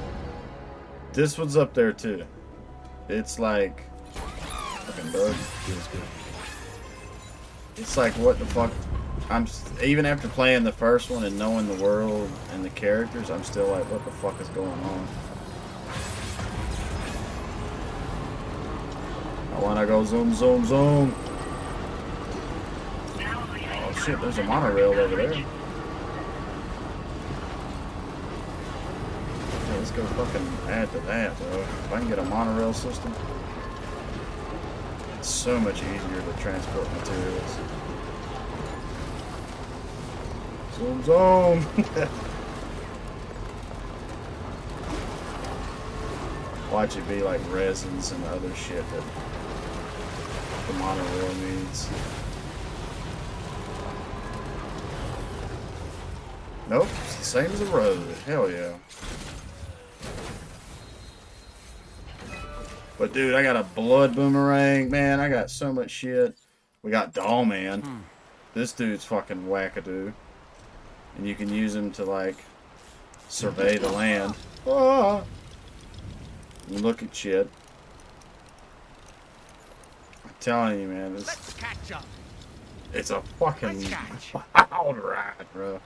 A: This one's up there too. It's like, fucking bug. Feels good. It's like, what the fuck? Even after playing the first one and knowing the world and the characters, I'm still like, what the fuck is going on? I wanna go zoom, zoom, zoom. Oh shit, there's a monorail over there. Yeah, let's go fucking add to that, bro. If I can get a monorail system, it's so much easier to transport materials. Zoom, zoom. Watch it be like resins and other shit that the monorail needs. Nope, it's the same as the road. Hell yeah. But dude, I got a blood boomerang, man. I got so much shit. We got Doll Man. This dude's fucking wackadoo. And you can use him to like survey the land. Ah! And look at shit. I'm telling you, man, it's a fucking wild ride, bro.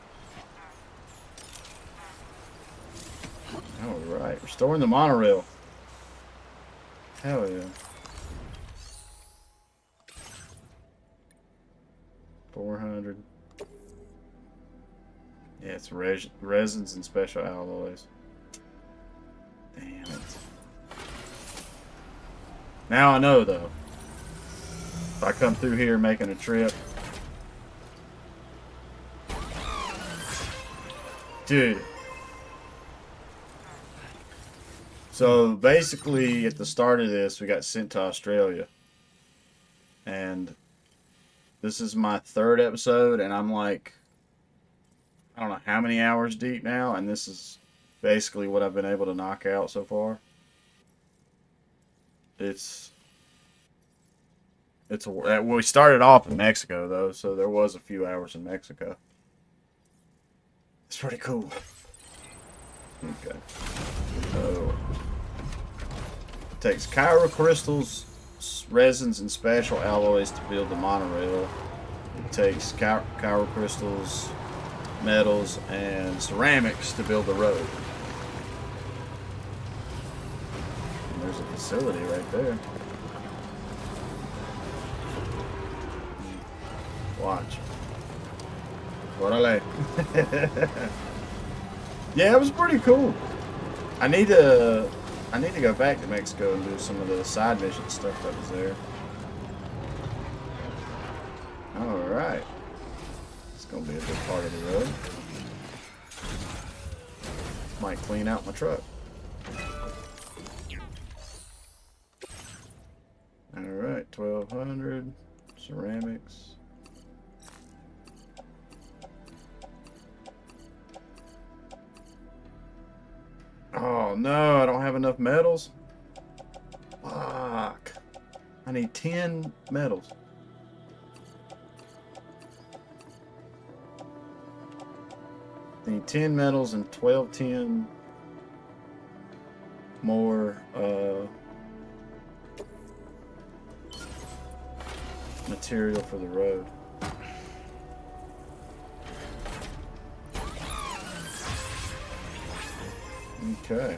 A: Alright, restoring the monorail. Hell yeah. 400. Yeah, it's resins and special alloys. Damn it. Now I know, though. If I come through here making a trip. Dude. So, basically, at the start of this, we got sent to Australia. And this is my 3rd episode, and I'm like, I don't know how many hours deep now, and this is basically what I've been able to knock out so far. We started off in Mexico though, so there was a few hours in Mexico. It's pretty cool. Okay. So it takes Cairo crystals, resins, and special alloys to build the monorail. It takes Cairo crystals, metals, and ceramics to build the road. And there's a facility right there. Watch. Orale. Yeah, it was pretty cool. I need to go back to Mexico and do some of the side mission stuff that was there. Alright. It's gonna be a big part of the road. Might clean out my truck. Alright, 1200 ceramics. Oh no, I don't have enough metals. Fuck. I need 10 metals. I need 10 metals and 1210 more material for the road. Okay.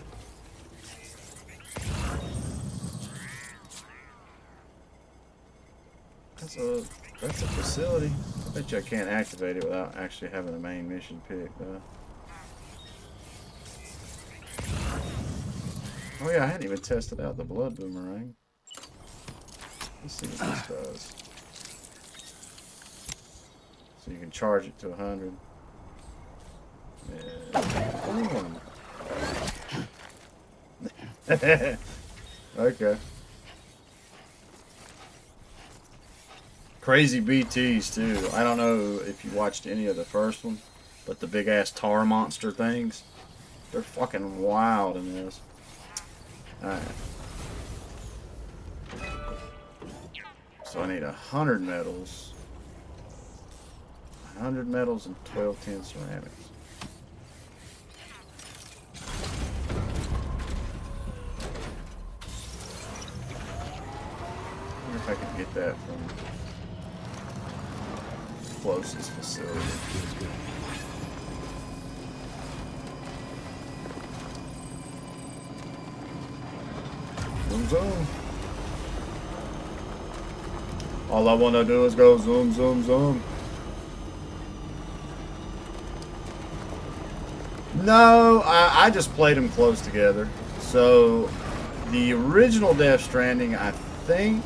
A: That's a facility. I bet you I can't activate it without actually having a main mission picked though. Oh yeah, I hadn't even tested out the blood boomerang. Let's see what this does. So you can charge it to 100. Yeah. Okay. Crazy BTs too. I don't know if you watched any of the first one, but the big ass tar monster things, they're fucking wild in this. Alright. So I need 100 metals. 100 metals and 1210 ceramics. I wonder if I can get that from the closest facility. Zoom zoom. All I want to do is go zoom zoom zoom. No, I just played them close together. So the original Death Stranding, I think,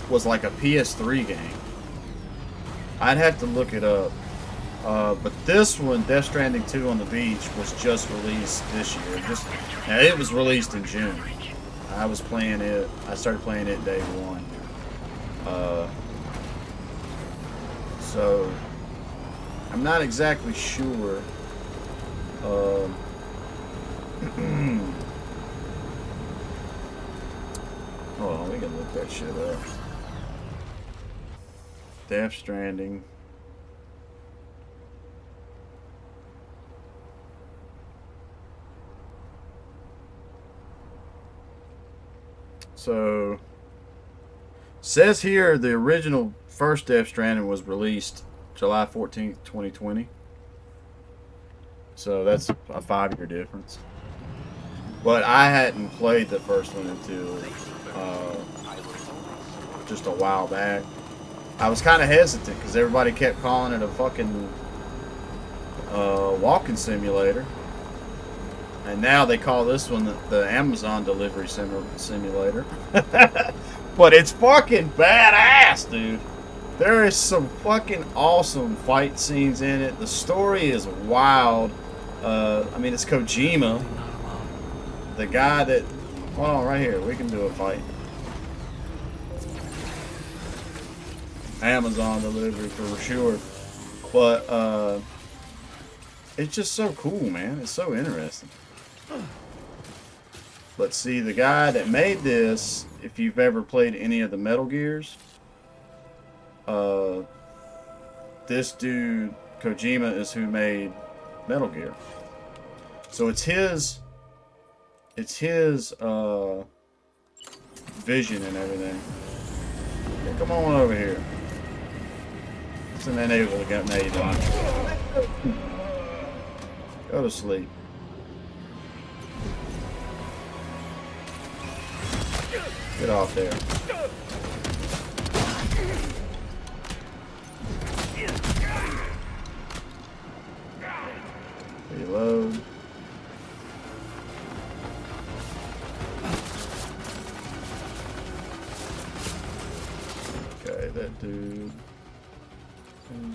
A: was like a PS3 game. I'd have to look it up. But this one, Death Stranding 2 on the Beach, was just released this year. It was released in June. I was playing it. I started playing it day one. So I'm not exactly sure. Hold on, we can look that shit up. Death Stranding. So, says here the original first Death Stranding was released July 14th, 2020. So that's a 5-year difference. But I hadn't played the first one until just a while back. I was kind of hesitant because everybody kept calling it a fucking walking simulator. And now they call this one the Amazon delivery simulator. But it's fucking badass, dude. There is some fucking awesome fight scenes in it. The story is wild. I mean, it's Kojima. The guy that... Hold on, right here. We can do a fight. Amazon delivery for sure. But, it's just so cool, man. It's so interesting. But see, the guy that made this, if you've ever played any of the Metal Gears, this dude, Kojima, is who made Metal Gear. So it's his vision and everything. Yeah, come on over here. It's an enable to get made on. Go to sleep. Get off there. Reload. Okay, that dude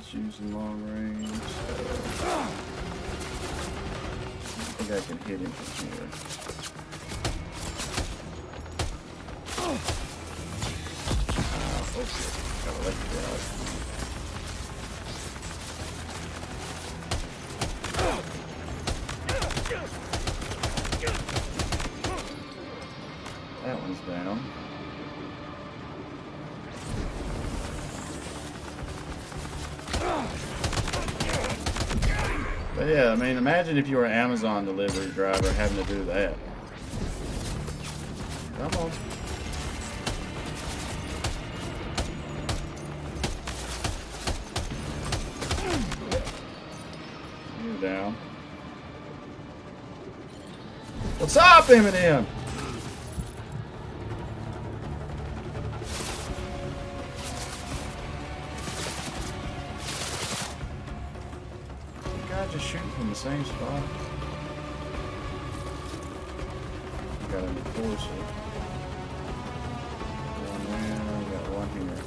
A: is using long range. I think I can hit him from here. Okay. Gotta let you out. That one's down. But yeah, I mean, imagine if you were an Amazon delivery driver having to do that. Come on. You're down. What's up, Eminem? Just shooting from the same spot. Got him closer. One there, got one here.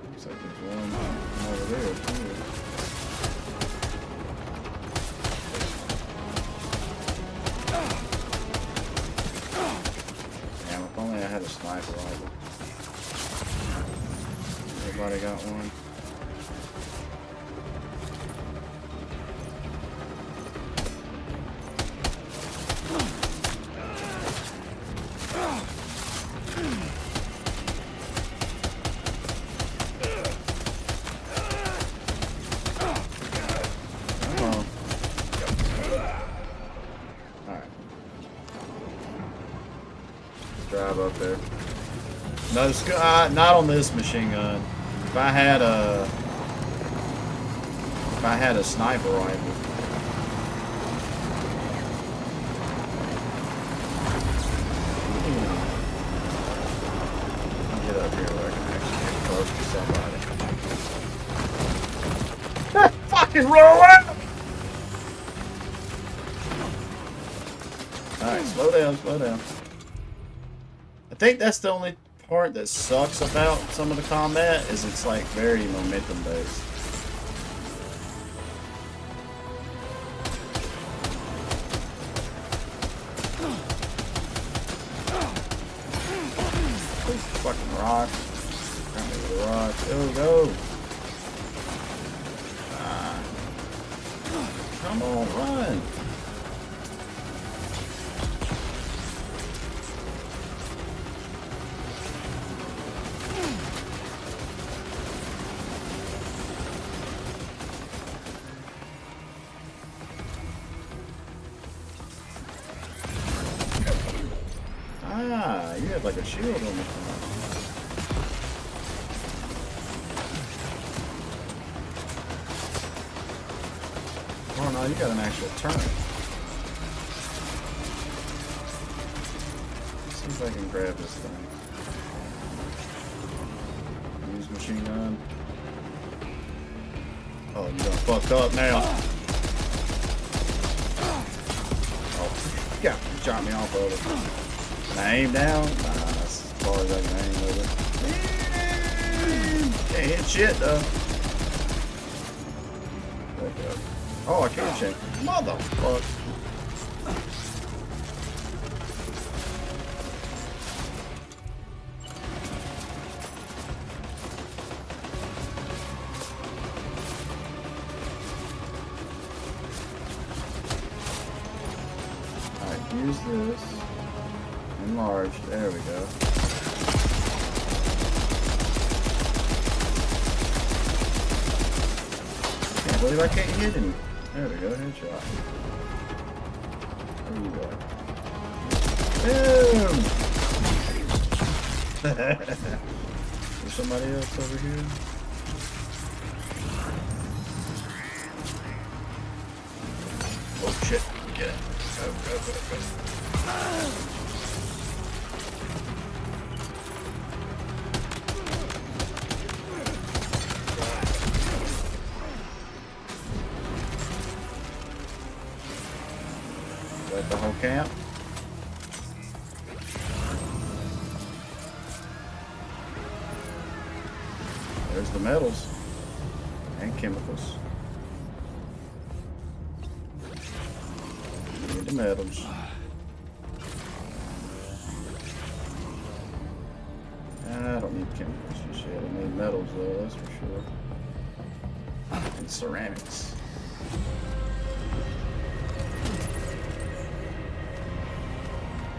A: Looks like there's one over there too. Damn, if only I had a sniper rifle. Everybody got one. Alright. Drive up there. No, not on this machine gun. If I had a sniper rifle. I'll get up here where I can actually get close to somebody. Fucking roll out! Alright, slow down, slow down. I think that's the only part that sucks about some of the combat is it's like very momentum based. Fucking rock. Got me with a rock. Go, go. Come on, run. You have like a shield on the front. Oh no, you got an actual turret. Let's see if I can grab this thing. Use machine gun. Oh, you done fucked up now. Oh, yeah, you shot me off of it. Can I aim down? Nah, that's as far as I can aim with it. Can't hit shit though. Oh, I can't change. Motherfucker. Alright, use this. Enlarge. There we go. Can't believe I can't hit him. There we go, headshot. Where you go? Boom! There's somebody else over here. Oh shit! Get it! Go, go, go, go! camp. There's the metals and chemicals. Need the metals. I don't need chemicals for shit. I need metals though, that's for sure. And ceramics.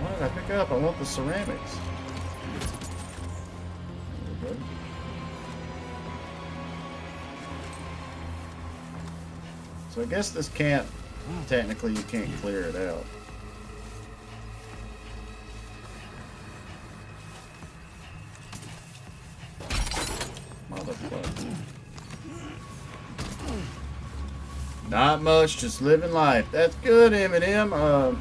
A: What did I pick up? I want the ceramics. There we go. So I guess this camp, technically you can't clear it out. Motherfucker. Not much, just living life. That's good, Eminem.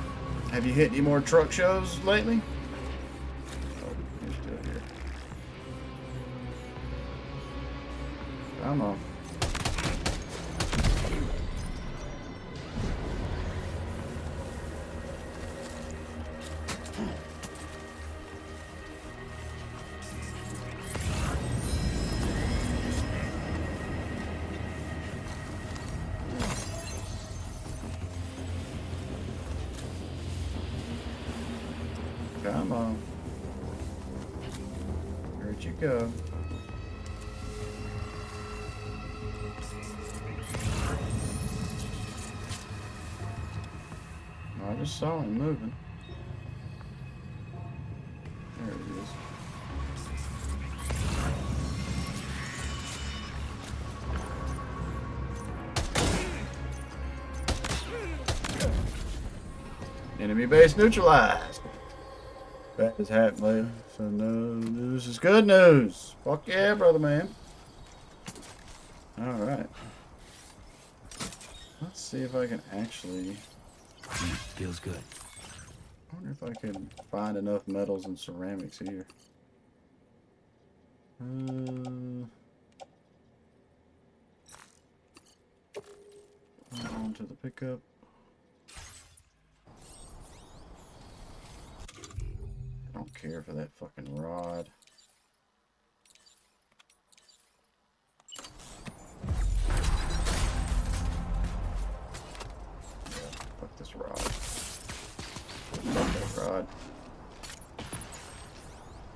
A: Have you hit any more truck shows lately? Oh, you're still here. Come on. Come on. Where'd you go? I just saw him moving. There he is. Enemy base neutralized. That is happening. So no news is good news. Fuck yeah, brother man. Alright. Let's see if I can actually...
O: Feels good.
A: I wonder if I can find enough metals and ceramics here. On to the pickup. I don't care for that fucking rod. Yeah, fuck this rod. Fuck that rod.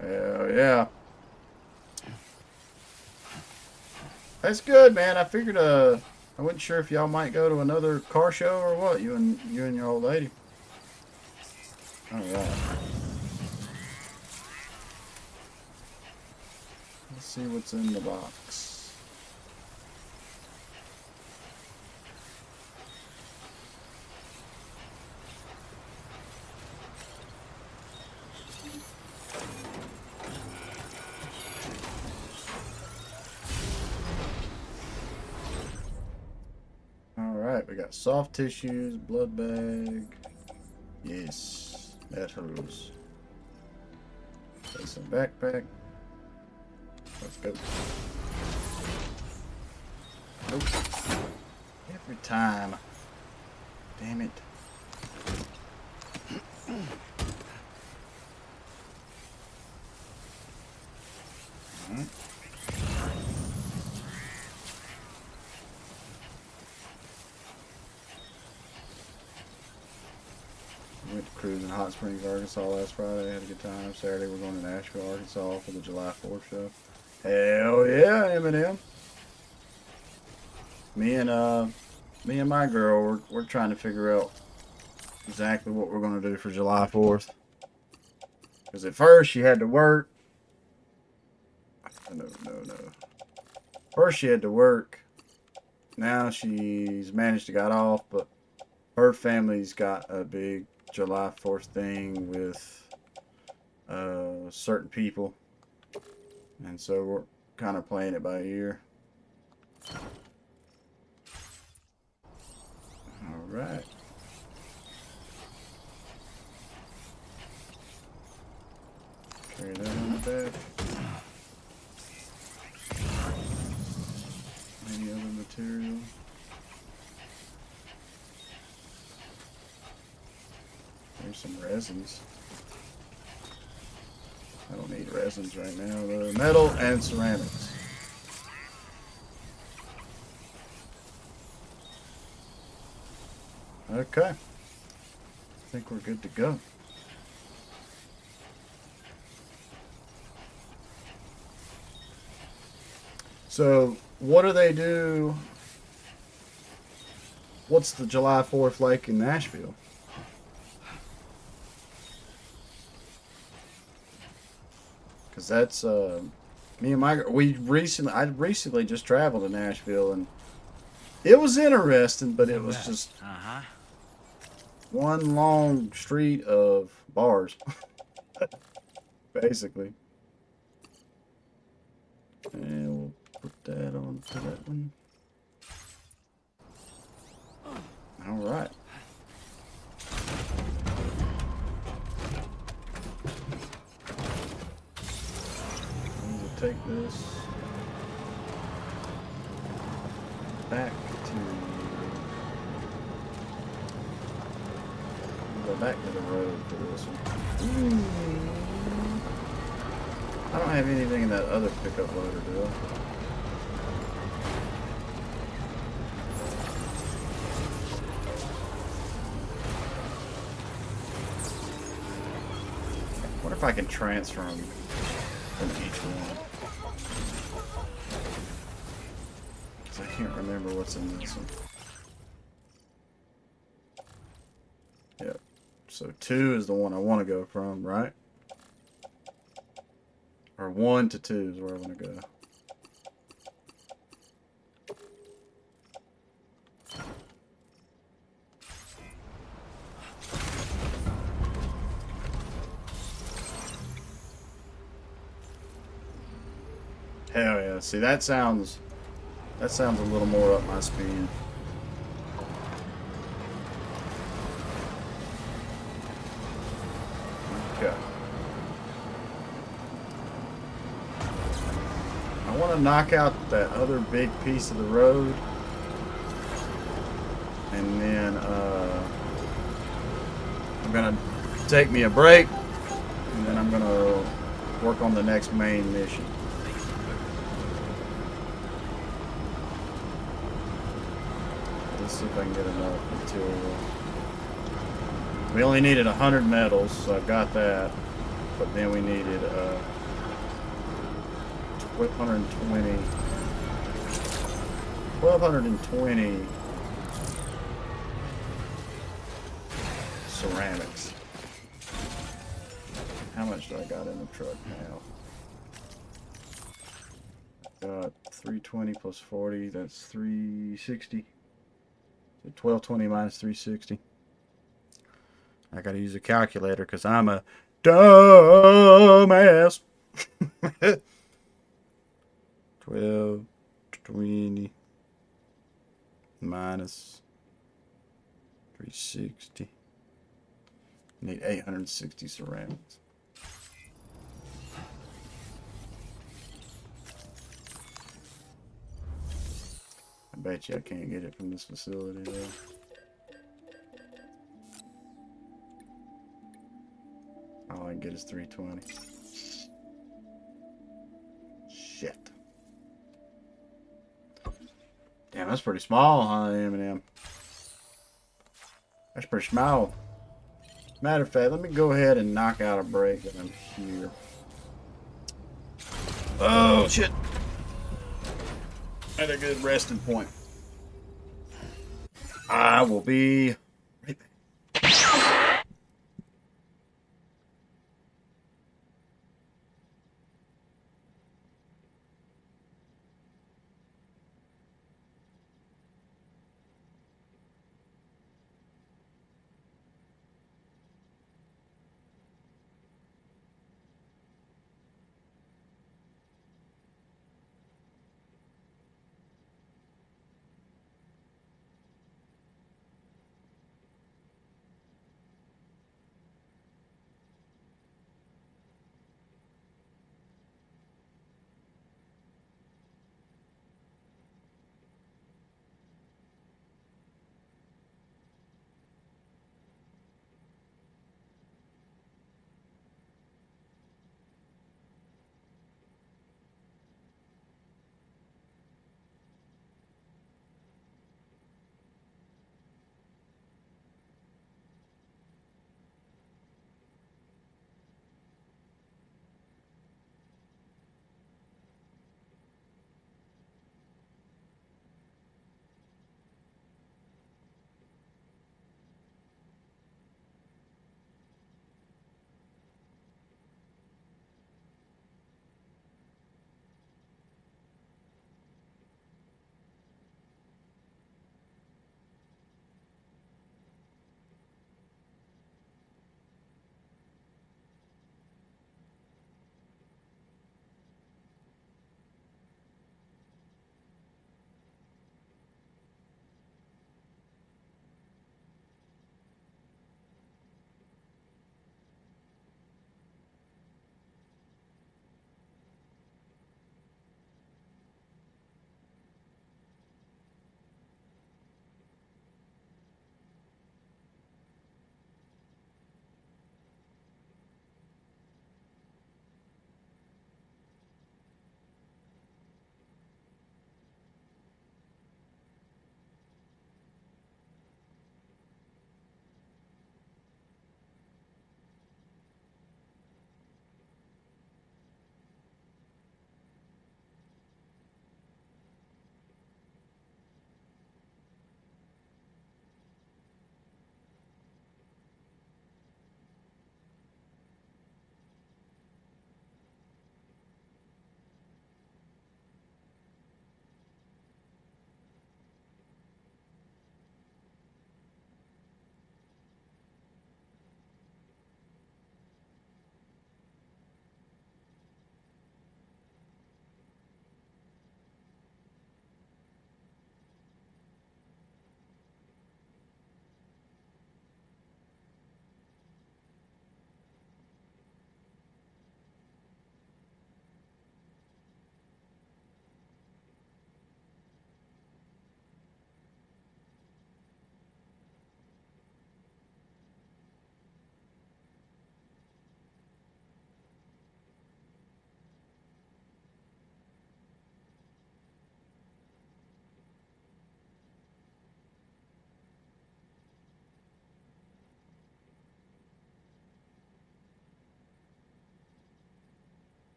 A: Hell yeah. That's good, man. I figured I wasn't sure if y'all might go to another car show or what, you and your old lady. Alright. Let's see what's in the box. Alright, we got soft tissues, blood bag. Yes, that hurts. That's a backpack. Let's go. Nope. Every time. Damn it. Alright. Went to cruise in Hot Springs, Arkansas last Friday. Had a good time. Saturday we're going to Nashville, Arkansas for the July 4th show. Hell yeah, Eminem. Me and my girl, we're trying to figure out exactly what we're going to do for July 4th. Because at first she had to work. No. First she had to work. Now she's managed to get off, but her family's got a big July 4th thing with certain people. And so we're kind of playing it by ear. Alright. Carry that on the back. Any other material? Some resins. I don't need resins right now, though. Metal and ceramics. Okay. I think we're good to go. So, what do they do? What's the July 4th like in Nashville? Because that's, me and my, I recently just traveled to Nashville, and it was interesting, but it was just one long street of bars, basically. And we'll put that on to that one. All right. We'll take this back to go back to the road for this one. I don't have anything in that other pickup loader, do I? What if I can transfer them from each one? Because I can't remember what's in this one. Yep. So 2 is the one I want to go from, right? Or 1 to 2 is where I want to go. Hell yeah. See, that sounds a little more up my speed. Okay. I want to knock out that other big piece of the road. And then I'm going to take me a break. And then I'm going to work on the next main mission. Let's see if I can get enough material. We only needed 100 metals, so I've got that. But then we needed 1,220 ceramics. How much do I got in the truck now? Got 320 plus 40, that's 360. So 1220 minus 360. I gotta use a calculator because I'm a dumbass. 1220 minus 360. Need 860 ceramics. I bet you I can't get it from this facility though. All I can get is 320. Shit. Damn, that's pretty small, huh, Eminem? That's pretty small. Matter of fact, let me go ahead and knock out a break that I'm here. Oh, shit. At a good resting point. I will be right back.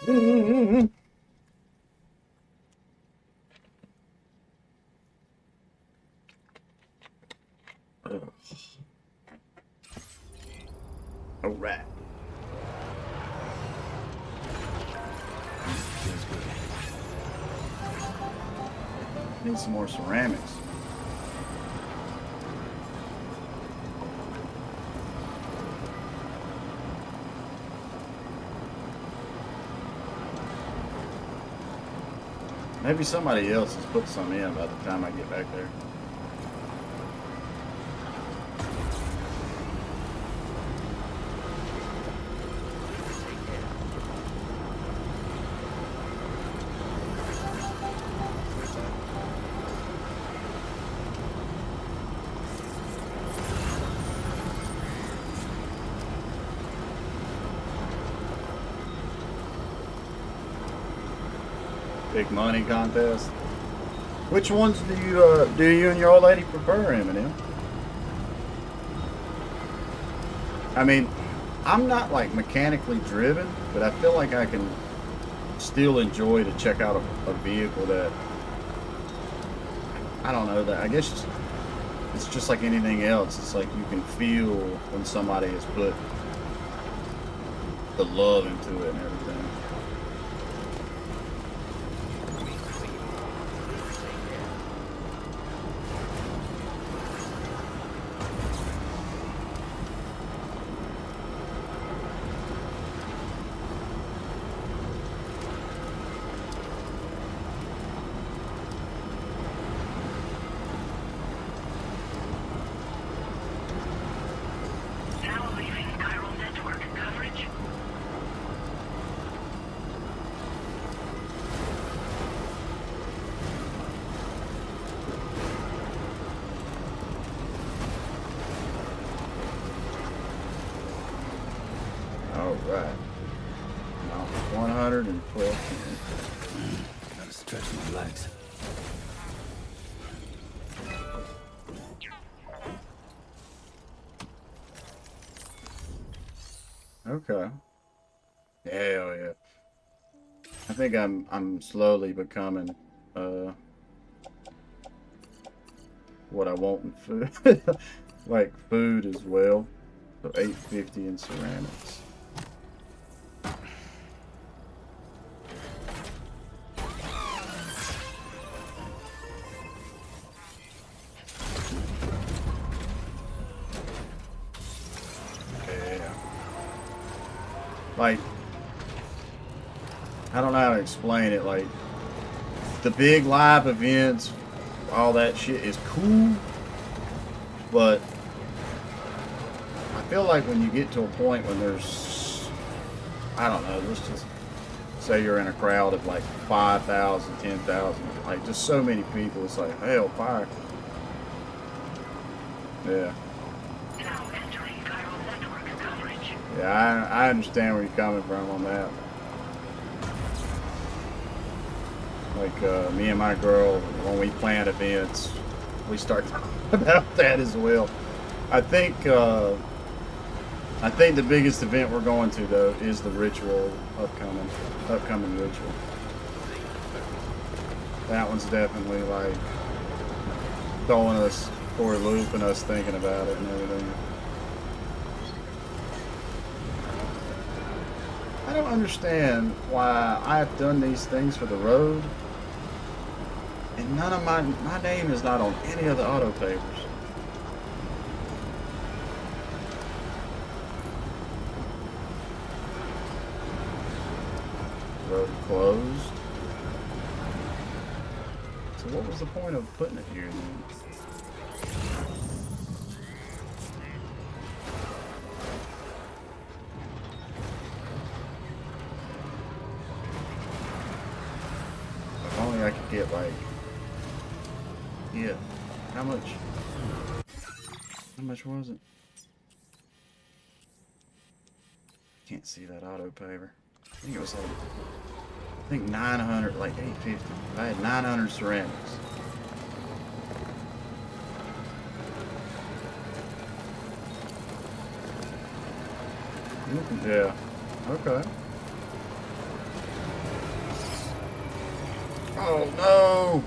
A: All right. Need some more ceramics. Maybe somebody else has put some in by the time I get back there. Big money contest. Which ones do you and your old lady prefer, Eminem? I mean, I'm not like mechanically driven, but I feel like I can still enjoy to check out a vehicle that, I don't know, that I guess it's just like anything else. It's like you can feel when somebody has put the love into it and everything. Alright. Now 112.
O: Gotta stretch my legs.
A: Okay. Hell yeah. I think I'm slowly becoming what I want in food. Like food as well. So 850 in ceramics. Like, I don't know how to explain it. Like, the big live events, all that shit is cool, but I feel like when you get to a point when there's, I don't know, let's just say you're in a crowd of like 5,000, 10,000, like just so many people, it's like, hell, fire. Yeah. Yeah, I understand where you're coming from on that. Like, me and my girl, when we plan events, we start talking about that as well. I think the biggest event we're going to, though, is the ritual, upcoming ritual. That one's definitely, like, throwing us for a loop and us thinking about it and everything. I don't understand why I've done these things for the road, and none of my name is not on any of the auto papers. Road closed. So what was the point of putting it here then? If only I could get like, yeah, how much was it? Can't see that auto paver. I think it was like, I think 900, like 850. I had 900 ceramics. Yeah, okay. Oh no!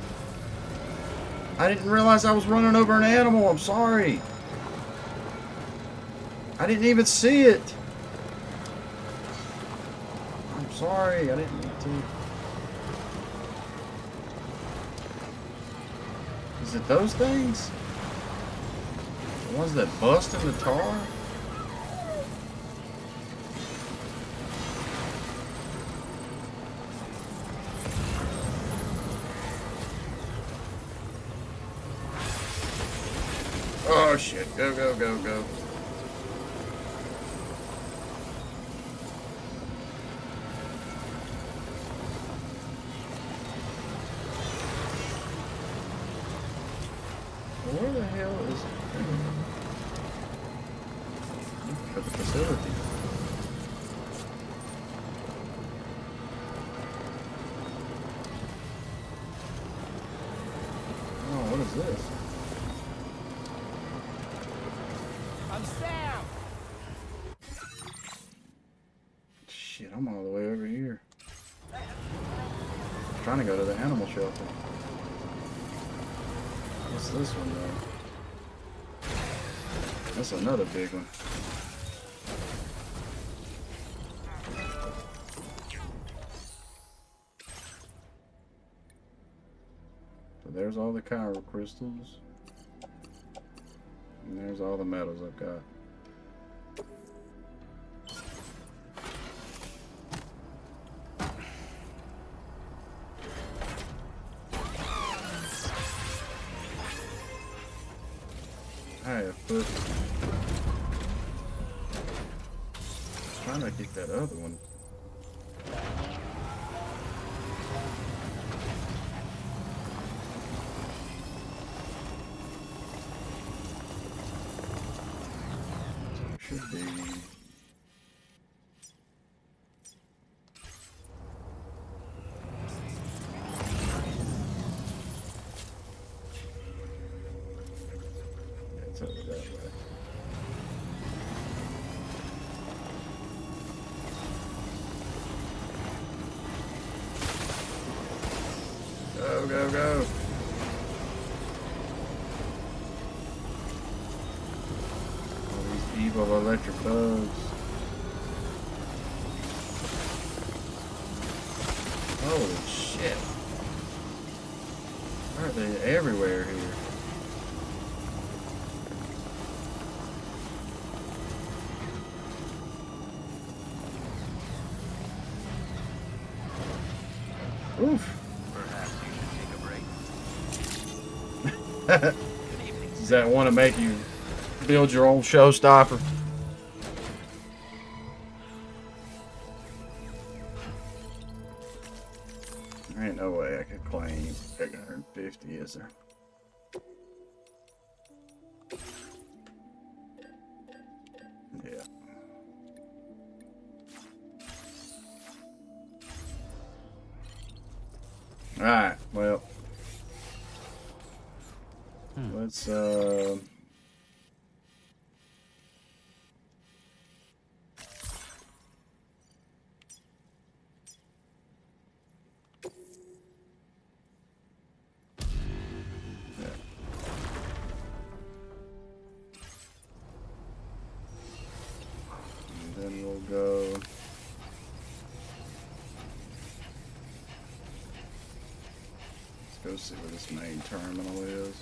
A: I didn't realize I was running over an animal. I'm sorry. I didn't even see it. I'm sorry. I didn't mean to. Is it those things? The ones that bust in the tar? Oh shit, go, go, go, go. Where the hell is it? For the facility. Oh, what is this?
F: I'm Sam!
A: Shit, I'm all the way over here. I'm trying to go to the animal shelter. What's this one, though? That's another big one. So there's all the chiral crystals. And there's all the metals I've got. I have put. Trying to get that other one. Should be. It's over that way. Go, go, go. All these evil electric bugs. Holy shit. Why are they everywhere here? Oof.
C: Perhaps you should take a break.
A: Does that want to make you build your own showstopper? There ain't no way I could claim 850, is there? Yeah. Alright, well. Let's, and then we'll go. Let's go see where this main terminal is.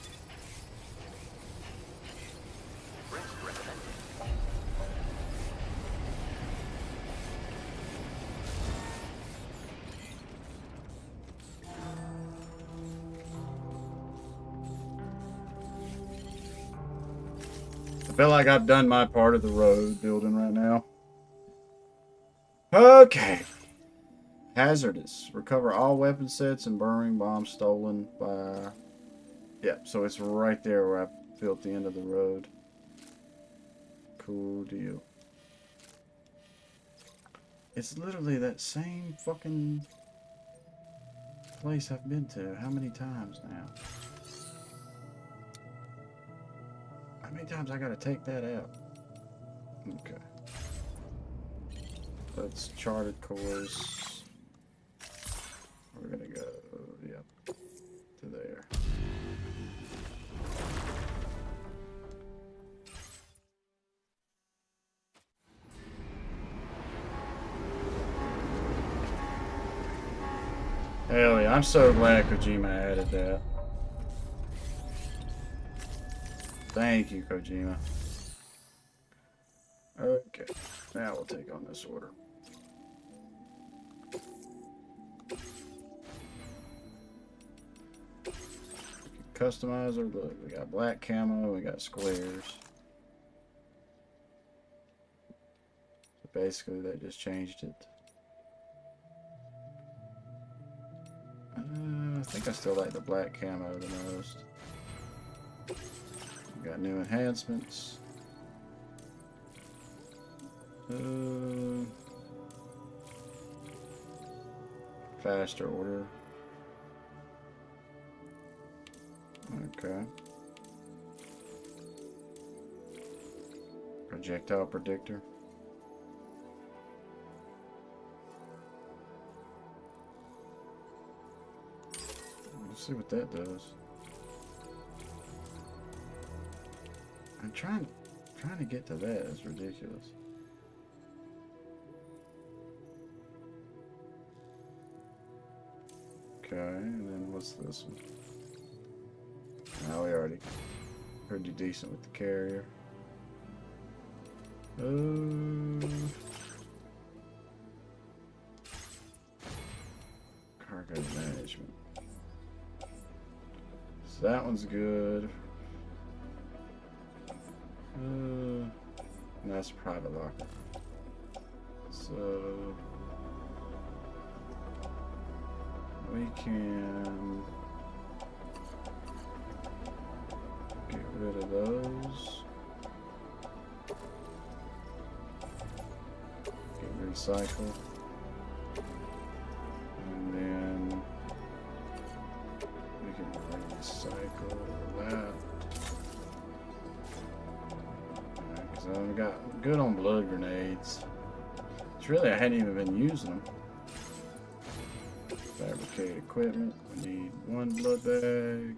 A: I feel like I've done my part of the road building right now. Okay. Hazardous. Recover all weapon sets and burning bombs stolen by... Yeah, so it's right there where I built the end of the road. Cool deal. It's literally that same fucking place I've been to. How many times now? How many times I gotta take that out? Okay. Let's charted course. We're gonna go, yep. Hell yeah, I'm so glad Kojima added that. Thank you, Kojima. Okay, now we'll take on this order. Customize our look. We got black camo, we got squares. So basically, they just changed it. I think I still like the black camo the most. We got new enhancements. Faster order. Okay. Projectile predictor. Let's see what that does. I'm trying to get to that. It's ridiculous. Okay, and then what's this one? Now we already pretty decent with the carrier. Cargo management. So that one's good. And that's private locker. So we can get rid of those. Get recycle. And then we can recycle that. Because I've got good on blood grenades. It's really, I hadn't even been using them. Fabricate equipment. We need one blood bag.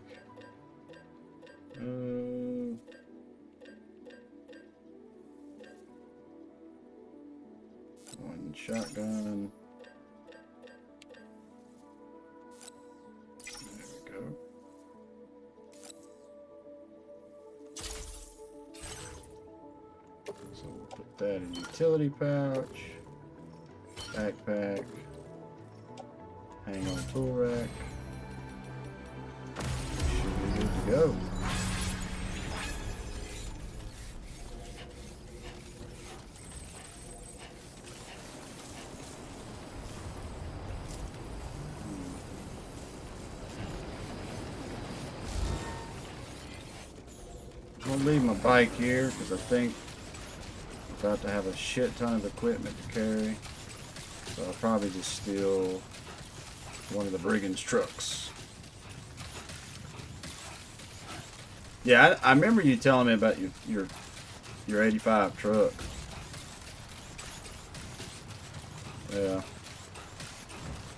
A: One shotgun. There we go. So we'll put that in utility pouch. Backpack. Hang on tool rack. Should be good to go. I'm gonna leave my bike here because I think I'm about to have a shit ton of equipment to carry. So I'll probably just steal one of the brigands' trucks. Yeah, I remember you telling me about your 85 truck. Yeah.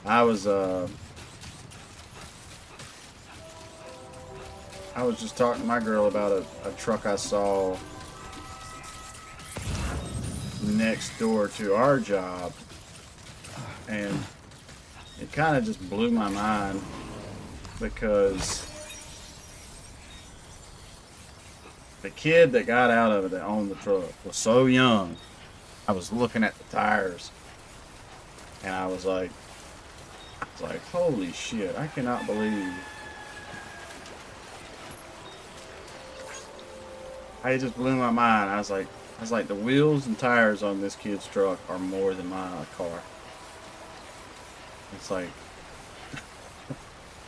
A: I was just talking to my girl about a truck I saw next door to our job, and it kind of just blew my mind because the kid that got out of it that owned the truck was so young. I was looking at the tires and I was like, holy shit, I cannot believe. It just blew my mind. I was like, the wheels and tires on this kid's truck are more than my car. It's like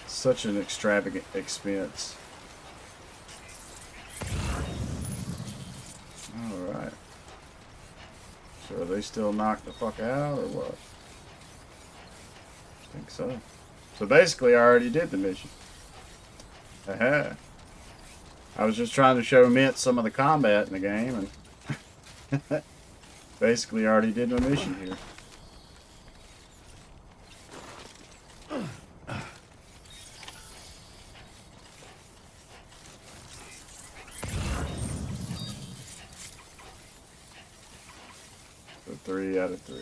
A: such an extravagant expense. Alright. So are they still knocked the fuck out or what? I think so. So basically I already did the mission. Aha. I was just trying to show Mint some of the combat in the game, and basically I already did my mission here. So 3 out of 3.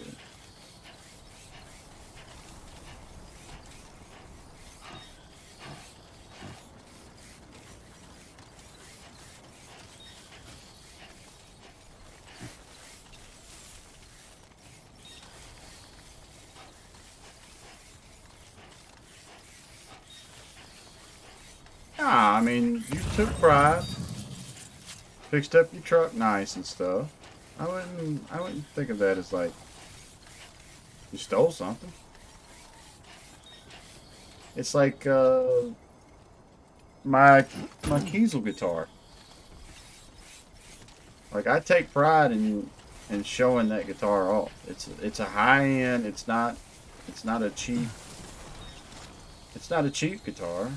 A: I mean, you took pride. Fixed up your truck nice and stuff. I wouldn't think of that as like you stole something. It's like my Kiesel guitar. Like I take pride in showing that guitar off. It's a high end. It's not a cheap. It's not a cheap guitar.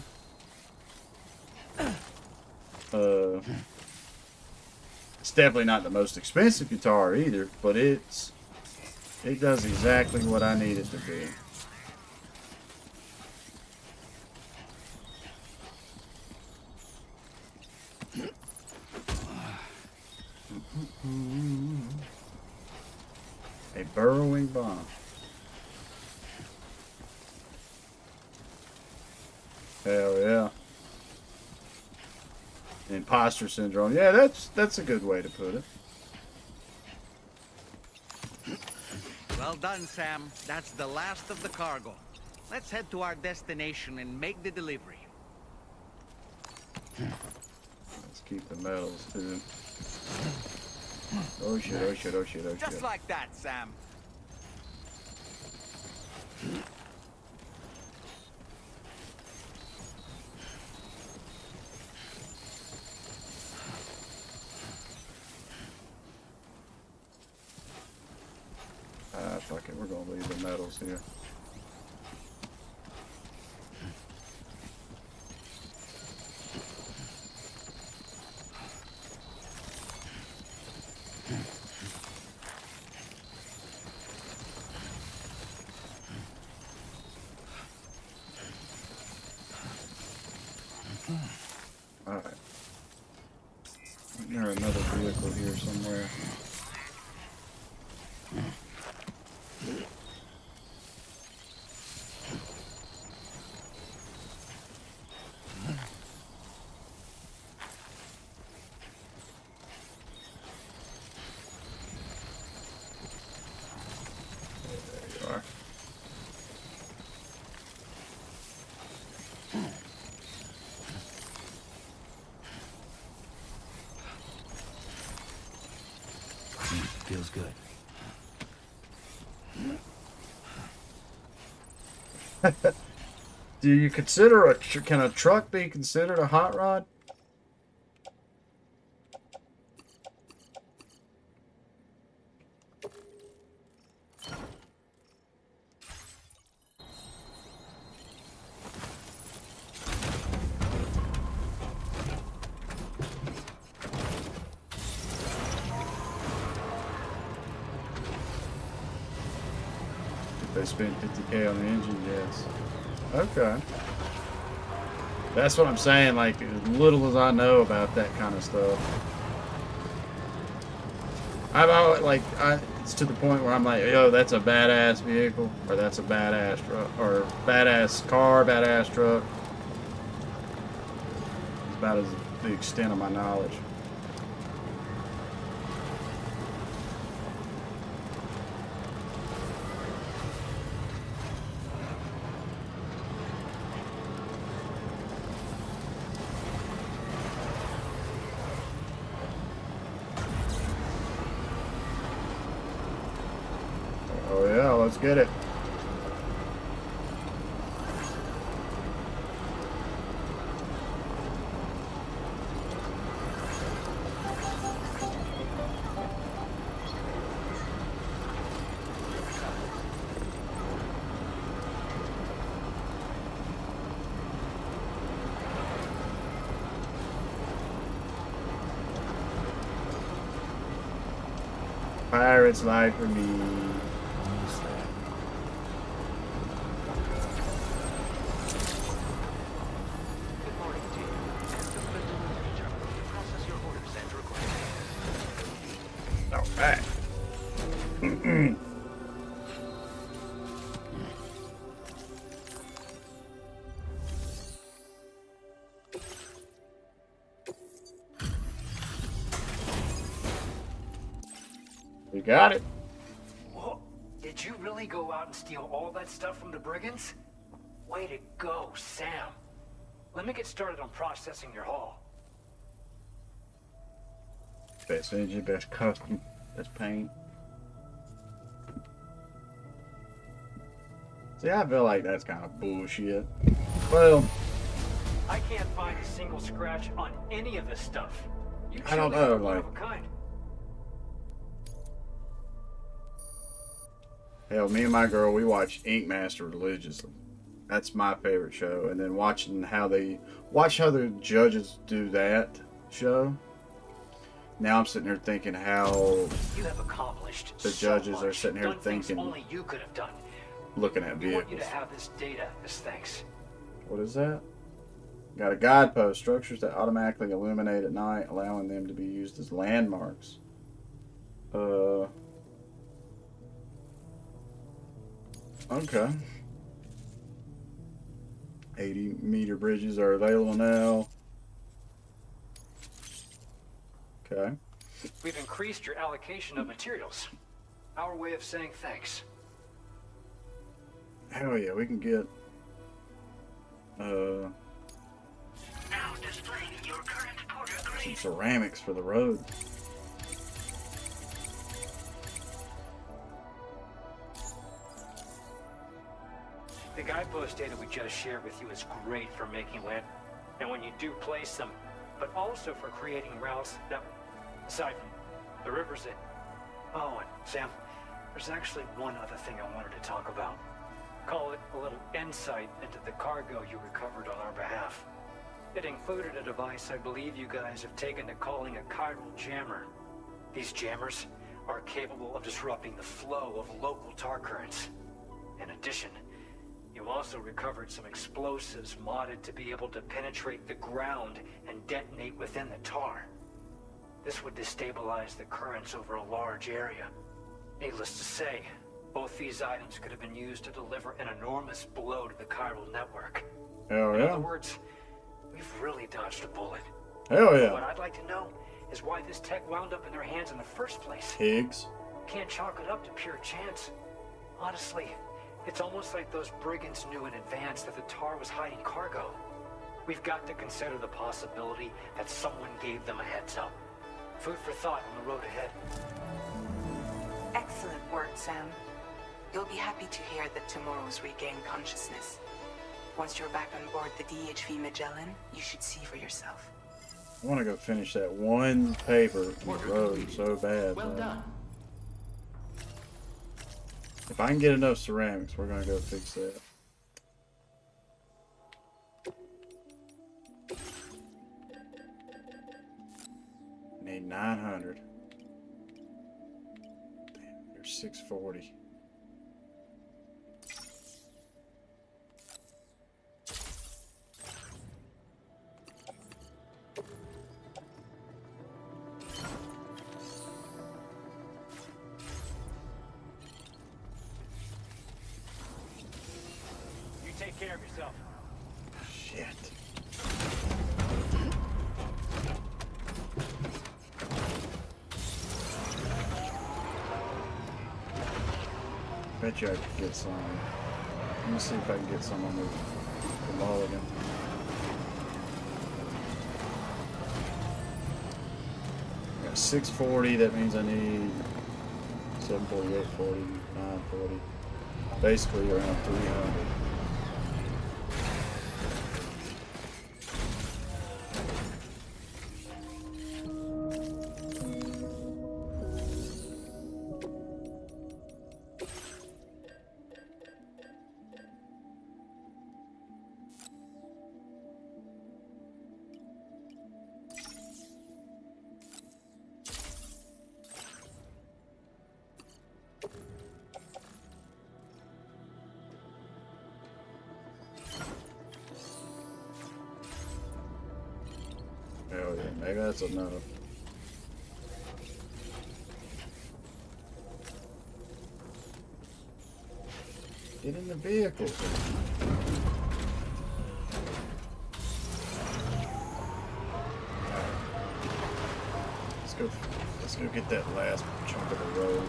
A: It's definitely not the most expensive guitar either, but it does exactly what I need it to be. A burrowing bomb. Hell yeah. Imposter syndrome. Yeah, that's a good way to put it.
F: Well done, Sam. That's the last of the cargo. Let's head to our destination and make the delivery.
A: Let's keep the metals too. Oh shit, oh shit, oh shit, oh shit.
F: Just like that, Sam.
A: Fuck it, we're gonna leave the metals here. Alright. There's another vehicle here somewhere.
O: Feels good.
A: Do you consider can a truck be considered a hot rod? They spent 50K on the engine, yes. Okay. That's what I'm saying, like, as little as I know about that kind of stuff. I've always, like, it's to the point where I'm like, yo, that's a badass vehicle, or that's a badass truck, or badass car, badass truck. It's about as the extent of my knowledge. Oh yeah, let's get it. Pirates life for me. Alright. We got it.
N: Whoa, did you really go out and steal all that stuff from the brigands? Way to go, Sam. Let me get started on processing your haul.
A: Best engine, best custom, best paint. See, I feel like that's kind of bullshit. Well,
N: I can't find a single scratch on any of this stuff. You
A: I don't
N: truly
A: know,
N: are one
A: like-
N: of a kind.
A: hell, me and my girl, we watch Ink Master religiously. That's my favorite show. And then watching how the judges do that show. Now I'm sitting here thinking how
N: You have accomplished
A: the
N: so
A: judges are
N: much,
A: sitting here
N: done things
A: thinking,
N: only you could have done.
A: looking at
N: We want you
A: vehicles.
N: to have this data as thanks.
A: What is that? Got a guidepost. Structures that automatically illuminate at night, allowing them to be used as landmarks. Okay. 80-meter bridges are available now. Okay.
N: We've increased your allocation of materials. Our way of saying thanks.
A: Hell yeah, we can get
K: Now displaying your current porter
A: some
K: grade.
A: ceramics for the road.
N: The guidepost data we just shared with you is great for making land, and when you do place them, but also for creating routes that, aside from the rivers that... Oh, and Sam, there's actually one other thing I wanted to talk about. Call it a little insight into the cargo you recovered on our behalf. It included a device I believe you guys have taken to calling a chiral jammer. These jammers are capable of disrupting the flow of local tar currents. In addition, you also recovered some explosives modded to be able to penetrate the ground and detonate within the tar. This would destabilize the currents over a large area. Needless to say, both these items could have been used to deliver an enormous blow to the chiral network.
A: Hell
N: In
A: yeah.
N: other words, we've really dodged a bullet.
A: Hell yeah.
N: What I'd like to know is why this tech wound up in their hands in the first place.
A: Pigs.
N: Can't chalk it up to pure chance. Honestly, it's almost like those brigands knew in advance that the tar was hiding cargo. We've got to consider the possibility that someone gave them a heads up. Food for thought on the road ahead.
I: Excellent work, Sam. You'll be happy to hear that Tomorrow's regained consciousness. Once you're back on board the DHV Magellan, you should see for yourself.
A: I want to go finish that one paper on the road so bad.
O: Well
A: man.
O: done.
A: If I can get enough ceramics, we're gonna go fix that. Need 900. Damn, there's 640.
N: You take care of yourself.
A: Shit. Bet you I could get some. Let me see if I can get some on the mulligan. I got 640, that means I need 740, 840, 940. Basically around 300. Hell yeah, maybe that's enough. Get in the vehicle. Let's go get that last chunk of the road.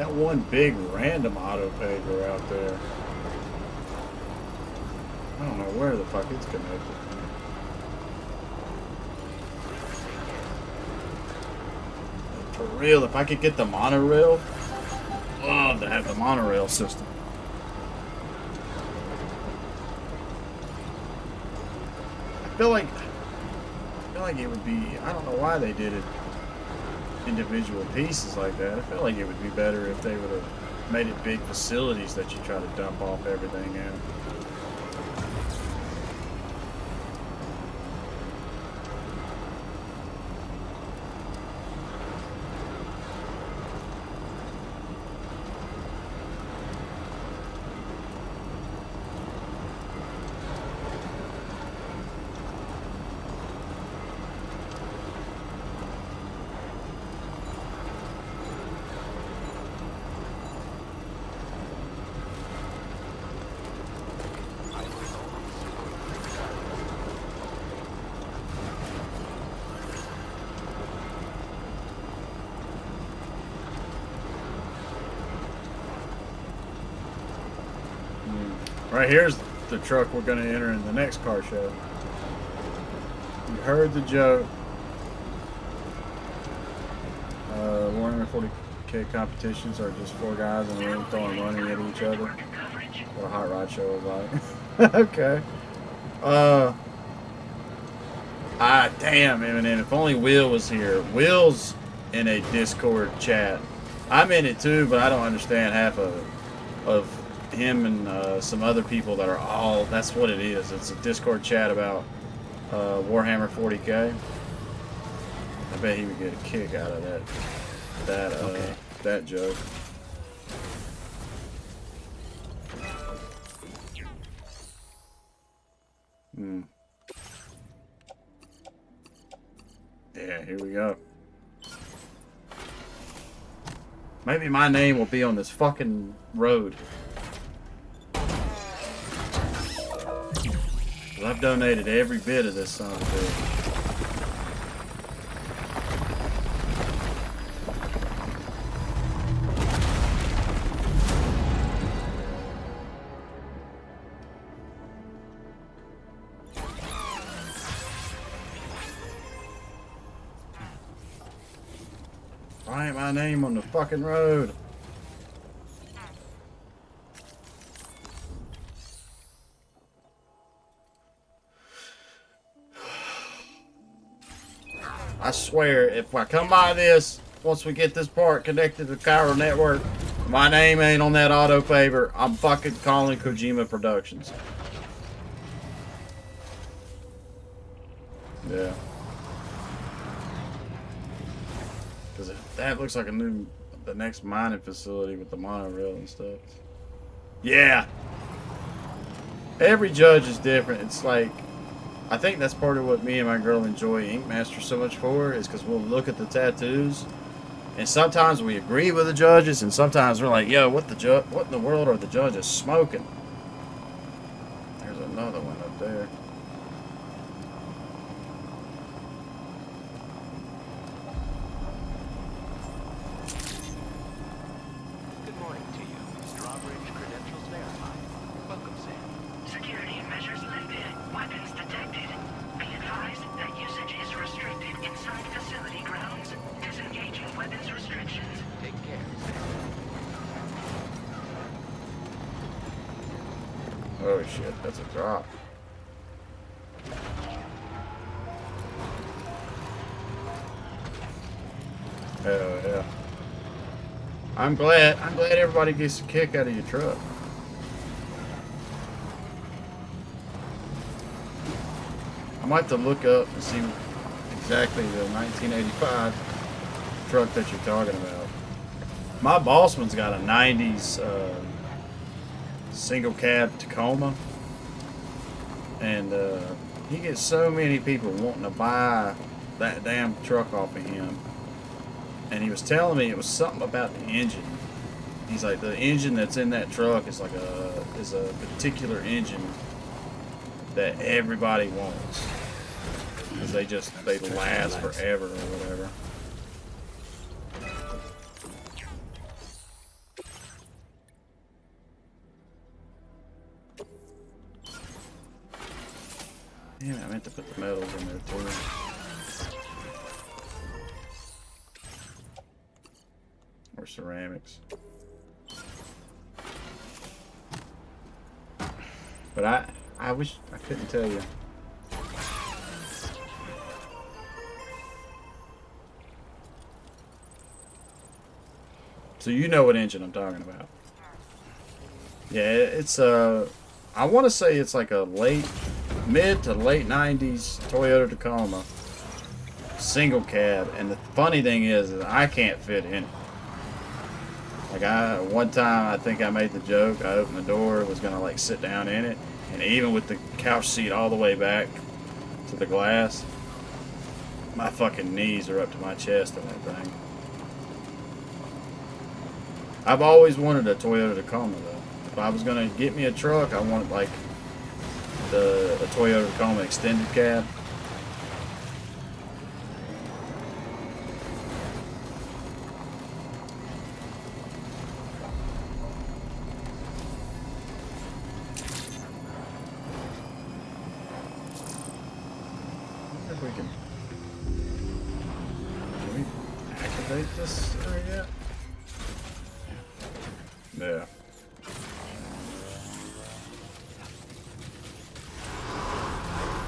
A: That one big random auto paver out there. I don't know where the fuck it's connected. For real, if I could get the monorail, love to have the monorail system. I feel like it would be, I don't know why they did it individual pieces like that. I feel like it would be better if they would have made it big facilities that you try to dump off everything in. Right here's the truck we're going to enter in the next car show. You heard the joke. Warhammer 40K competitions are just 4 guys in a room throwing money at each other. What a hot rod show is like. Okay. Damn, Eminem, if only Will was here. Will's in a Discord chat. I'm in it too, but I don't understand half of it. Of him and some other people that are all, that's what it is. It's a Discord chat about Warhammer 40K. I bet he would get a kick out of that joke. Yeah, here we go. Maybe my name will be on this fucking road. I've donated every bit of this son of a bitch. Why ain't my name on the fucking road? I swear, if I come by this, once we get this part connected to the Cairo network, my name ain't on that auto paver, I'm fucking calling Kojima Productions. Yeah. Because that looks like the next mining facility with the monorail and stuff. Yeah. Every judge is different. It's like, I think that's part of what me and my girl enjoy Ink Master so much for, is because we'll look at the tattoos, and sometimes we agree with the judges, and sometimes we're like, yo, what in the world are the judges smoking? There's another one up there.
C: Good morning to you. Drawbridge credentials verified. Welcome, Sam.
P: Security measures lifted. Weapons detected. Be advised that usage is restricted inside facility grounds. Disengaging weapons restrictions.
C: Take care, Sam.
A: Oh shit, that's a drop. Hell yeah. I'm glad everybody gets a kick out of your truck. I might have to look up and see exactly the 1985 truck that you're talking about. My bossman's got a 90s single cab Tacoma, and he gets so many people wanting to buy that damn truck off of him. And he was telling me it was something about the engine. He's like, the engine that's in that truck is like a particular engine that everybody wants, because they last forever or whatever. Damn it, I meant to put the metals in there too. Or ceramics. But I wish I couldn't tell you. So you know what engine I'm talking about. Yeah, it's I want to say it's like a mid to late 90s Toyota Tacoma single cab, and the funny thing is I can't fit in it. Like one time I think I made the joke, I opened the door, was gonna like sit down in it, and even with the couch seat all the way back to the glass, my fucking knees are up to my chest in that thing. I've always wanted a Toyota Tacoma though. If I was gonna get me a truck, I wanted like a Toyota Tacoma extended cab. We can we activate this area? Yeah.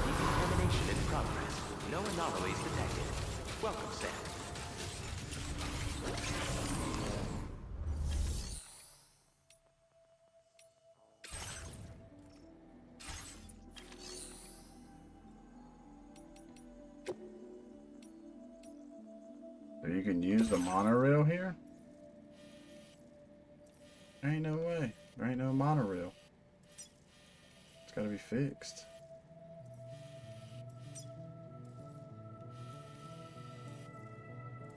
C: Decontamination in progress. No anomalies detected. Welcome, Sam.
A: You can use the monorail here? There ain't no way. There ain't no monorail. It's gotta be fixed.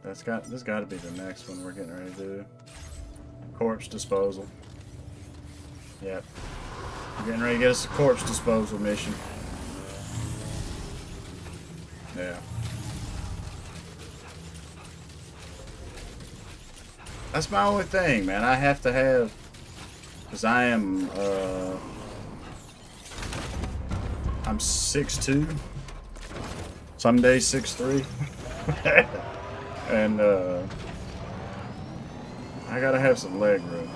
A: This gotta be the next one we're getting ready to do. Corpse disposal. Yep. We're getting ready to get us a corpse disposal mission. Yeah. That's my only thing, man. I have to have, because I'm 6'2", some days 6'3", and I gotta have some leg room.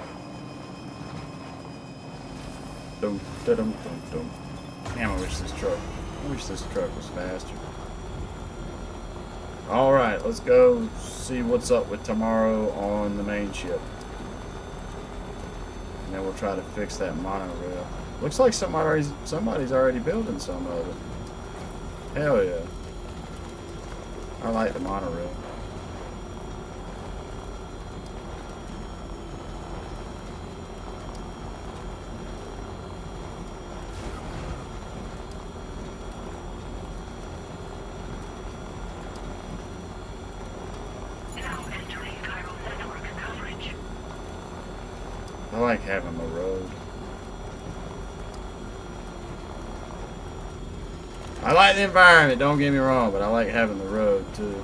A: Dum, dum, dum, dum. Damn, I wish this truck was faster. Alright, let's go see what's up with tomorrow on the main ship. And then we'll try to fix that monorail. Looks like somebody's already building some of it. Hell yeah. I like the monorail. I like having the road. I like the environment, don't get me wrong, but I like having the road too.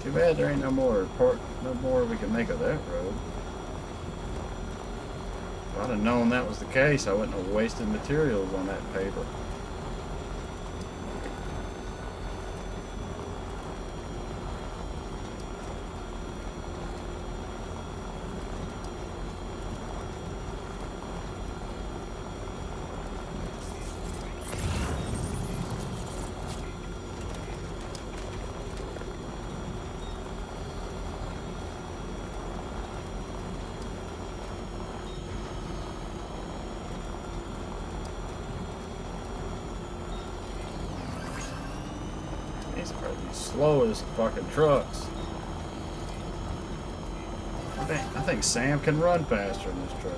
A: Too bad there ain't no more we can make of that road. If I'd have known that was the case, I wouldn't have wasted materials on that paper. These are the slowest fucking trucks. I think Sam can run faster in this truck.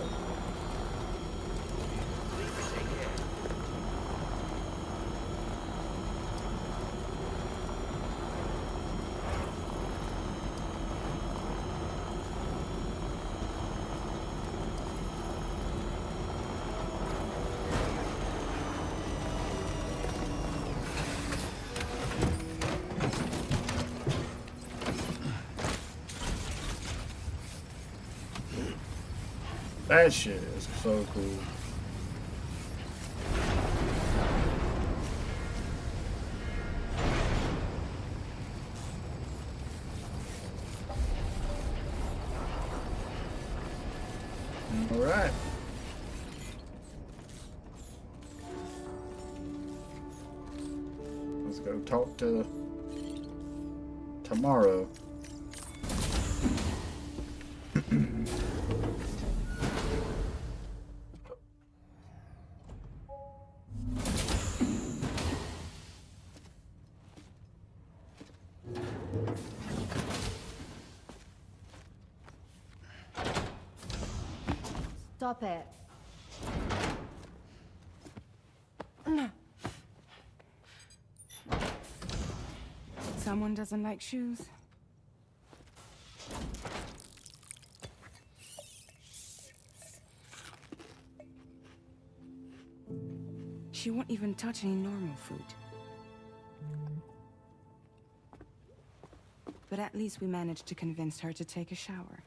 A: That shit is so cool. All right. Let's go talk to tomorrow.
H: Stop it.
I: Someone doesn't like shoes? She won't even touch any normal food. But at least we managed to convince her to take a shower.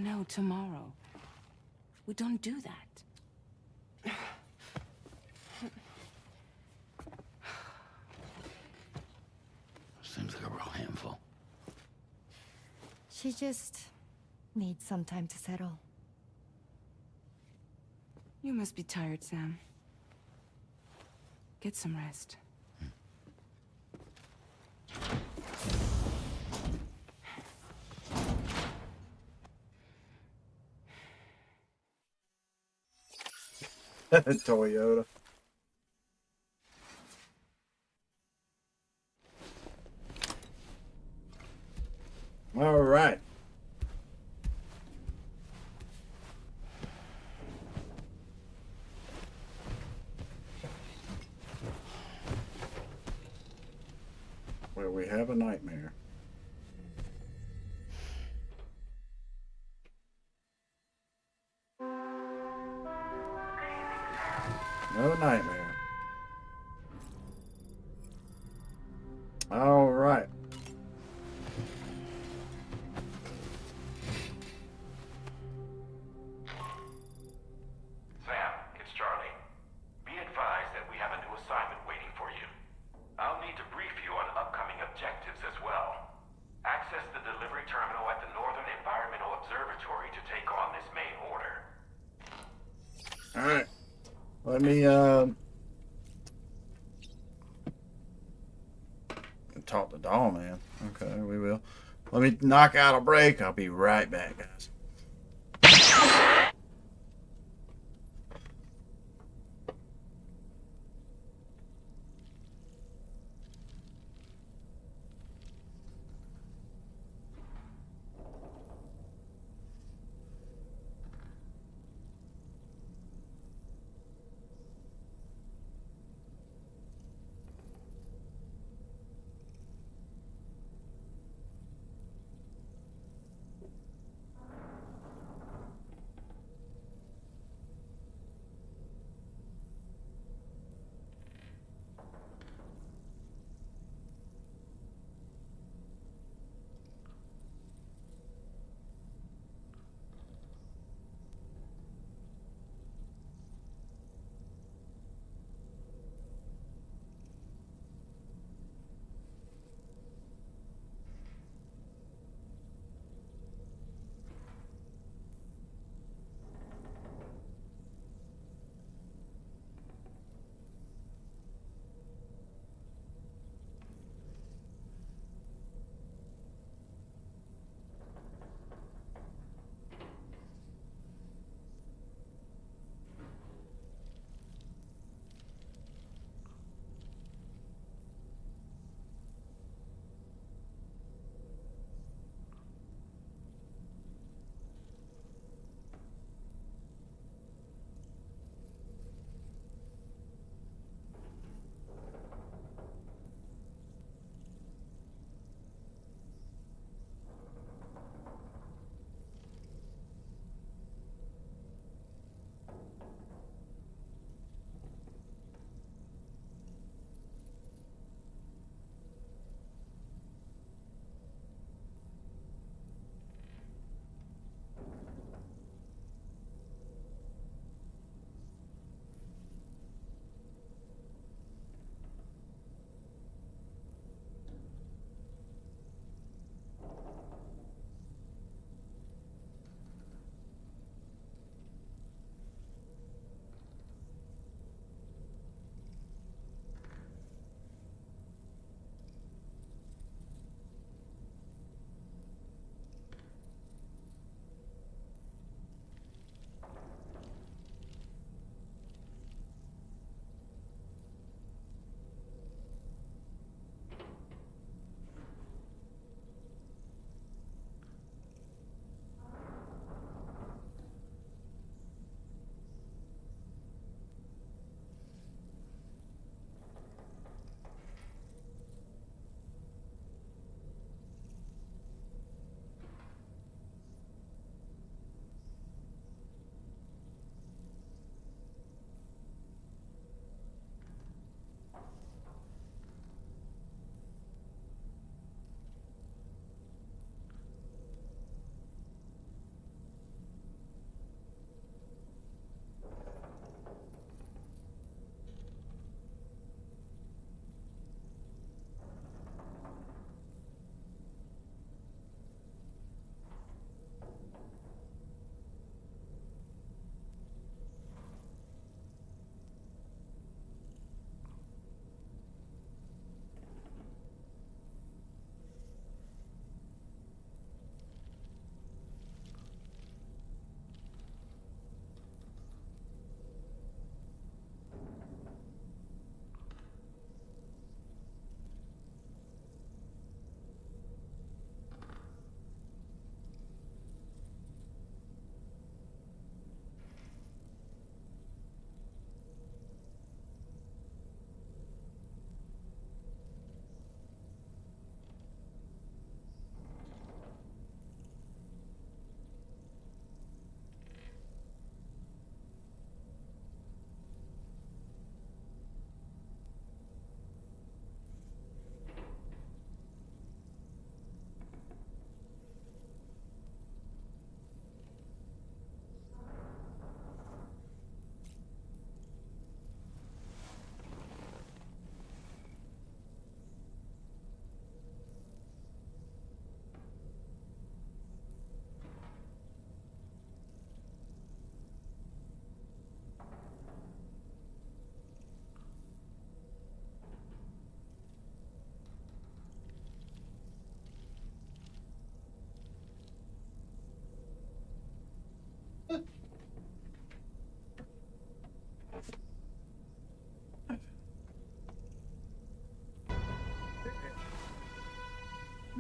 I: No, tomorrow. We don't do that.
O: Seems like a real handful.
H: She just needs some time to settle.
I: You must be tired, Sam. Get some rest.
A: Toyota. All right. Well, we have a nightmare. No nightmare. All right.
K: Sam, it's Charlie. Be advised that we have a new assignment waiting for you. I'll need to brief you on upcoming objectives as well. Access the delivery terminal at the Northern Environmental Observatory to take on this main order.
A: All right. Let me talk to Doll Man. Okay, we will. Let me knock out a break. I'll be right back, guys.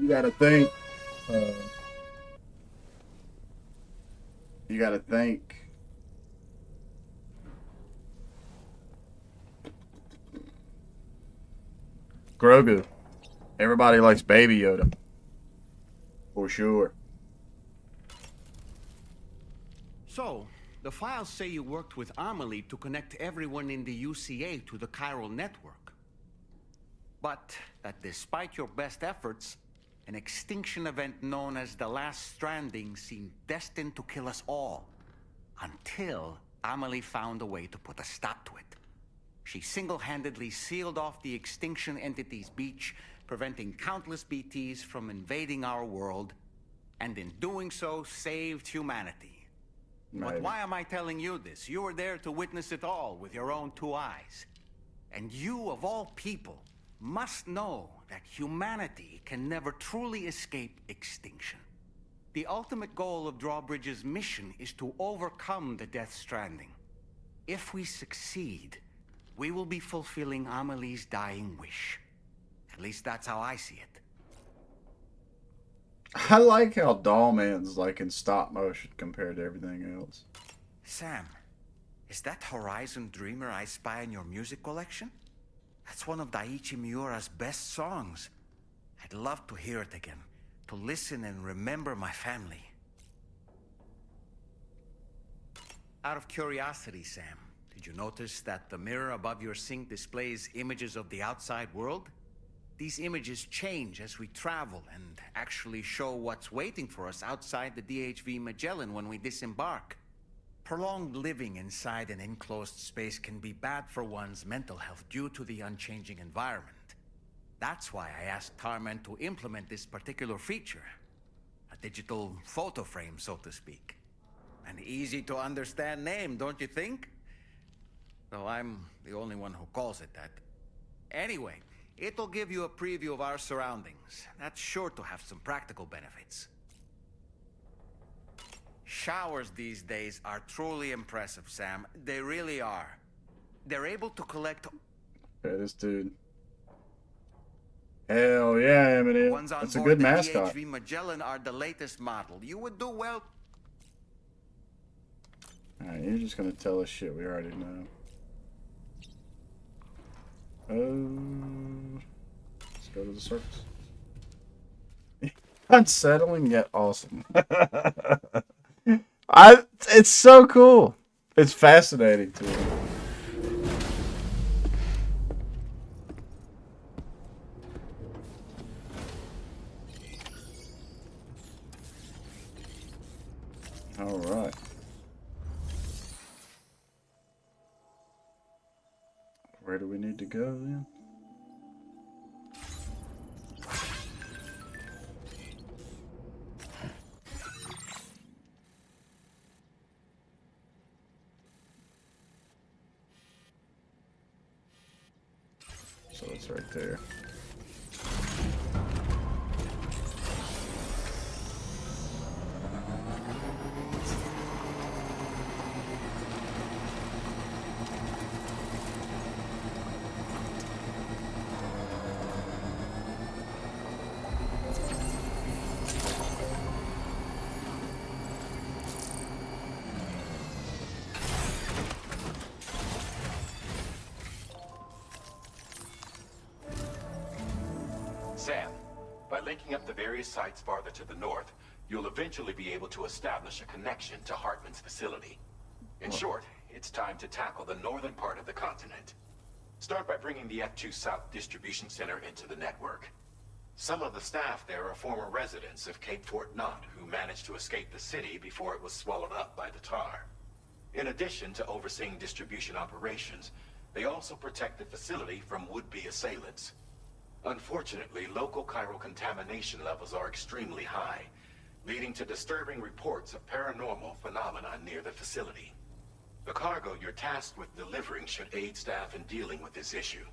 A: gotta think. You gotta think. Grogu. Everybody likes Baby Yoda. For sure.
F: So, the files say you worked with Amelie to connect everyone in the UCA to the chiral network. But that despite your best efforts, an extinction event known as the Last Stranding seemed destined to kill us all. Until Amelie found a way to put a stop to it. She single-handedly sealed off the extinction entity's beach, preventing countless BTs from invading our world, and in doing so, saved humanity. But why am I telling you this? You were there to witness it all with your own 2 eyes. And you, of all people, must know that humanity can never truly escape extinction. The ultimate goal of Drawbridge's mission is to overcome the Death Stranding. If we succeed, we will be fulfilling Amelie's dying wish. At least that's how I see it.
A: I like how Dollman's like in stop motion compared to everything else.
F: Sam, is that Horizon Dreamer I spy in your music collection? That's one of Daiichi Miura's best songs. I'd love to hear it again, to listen and remember my family. Out of curiosity, Sam, did you notice that the mirror above your sink displays images of the outside world? These images change as we travel and actually show what's waiting for us outside the DHV Magellan when we disembark. Prolonged living inside an enclosed space can be bad for one's mental health due to the unchanging environment. That's why I asked Tarman to implement this particular feature. A digital photo frame, so to speak. An easy to understand name, don't you think? Though I'm the only one who calls it that. Anyway, it'll give you a preview of our surroundings. That's sure to have some practical benefits. Showers these days are truly impressive, Sam. They really are. They're able to collect...
A: Okay, this dude. Hell yeah, Eminem.
F: Ones on
A: That's a
F: board
A: good
F: the
A: mascot.
F: DHV Magellan are the latest model. You would do well...
A: Alright, you're just gonna tell us shit we already know. Let's go to the surface. Unsettling yet awesome. It's so cool. It's fascinating to me. All right. Where do we need to go then? So it's right there.
K: Sam, by linking up the various sites farther to the north, you'll eventually be able to establish a connection to Hartman's facility. In short, it's time to tackle the northern part of the continent. Start by bringing the F2 South Distribution Center into the network. Some of the staff there are former residents of Cape Fort Knott who managed to escape the city before it was swallowed up by the tar. In addition to overseeing distribution operations, they also protect the facility from would-be assailants. Unfortunately, local chiral contamination levels are extremely high, leading to disturbing reports of paranormal phenomena near the facility. The cargo you're tasked with delivering should aid staff in dealing with this issue.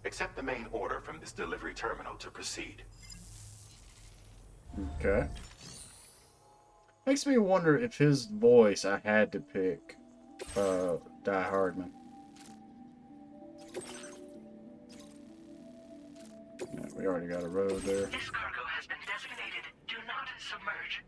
K: Accept the main order from this delivery terminal to proceed.
A: Okay. Makes me wonder if his voice I had to pick Die Hardman. Yeah, we already got a road there.
P: This cargo has been submerge.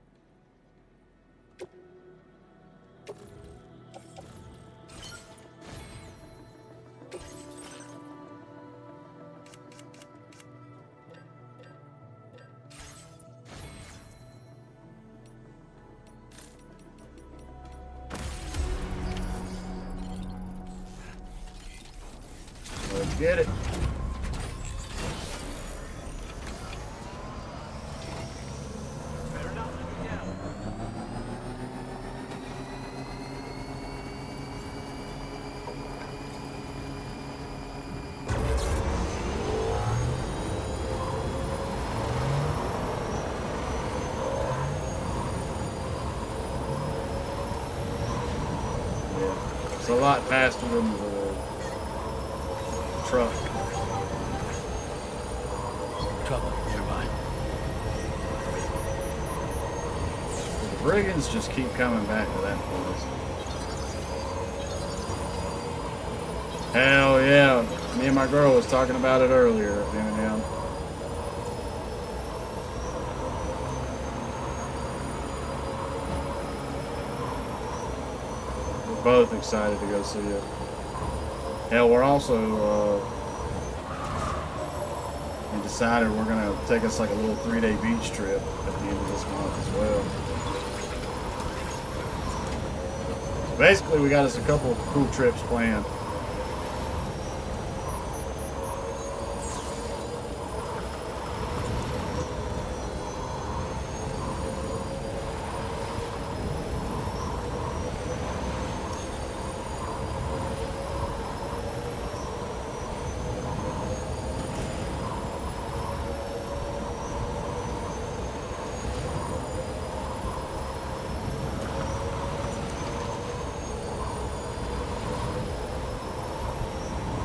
A: Let's get it. Yeah, it's a lot faster than the truck.
O: Trouble nearby.
A: The brigands just keep coming back to that place. Hell yeah. Me and my girl was talking about it earlier at M&M. We're both excited to go see it. Hell, we're also we decided we're gonna take us like a little 3-day beach trip at the end of this month as well. So basically, we got us a couple of cool trips planned.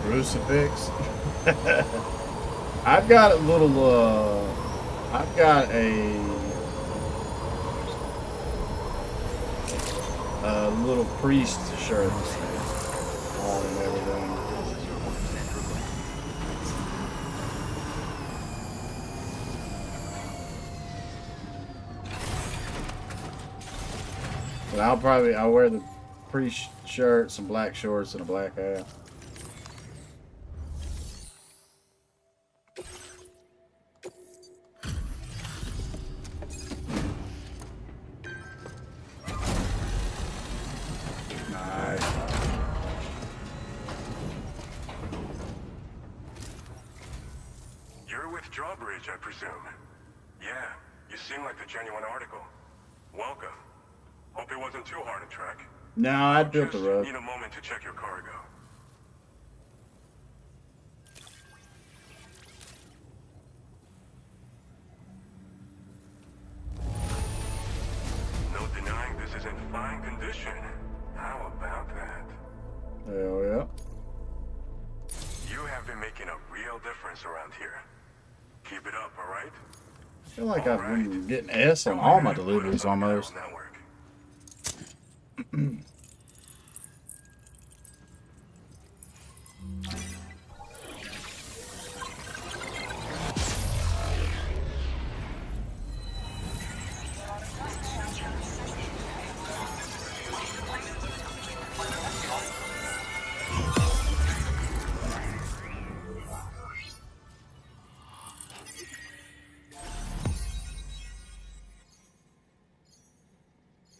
A: Crucifix. I've got a little, I've got a little priest shirt on and everything. But I'll wear the priest shirt, some black shorts, and a black hat.
K: Drawbridge, I presume. Yeah, you seem like the genuine article. Welcome. Hope it wasn't too hard to track.
A: No, I built the road.
K: Need a moment to check your cargo. No denying this is in fine condition. How about that?
A: Hell yeah.
K: You have been making a real difference around here. Keep it up, alright?
A: I feel like I've been getting S on all my deliveries almost.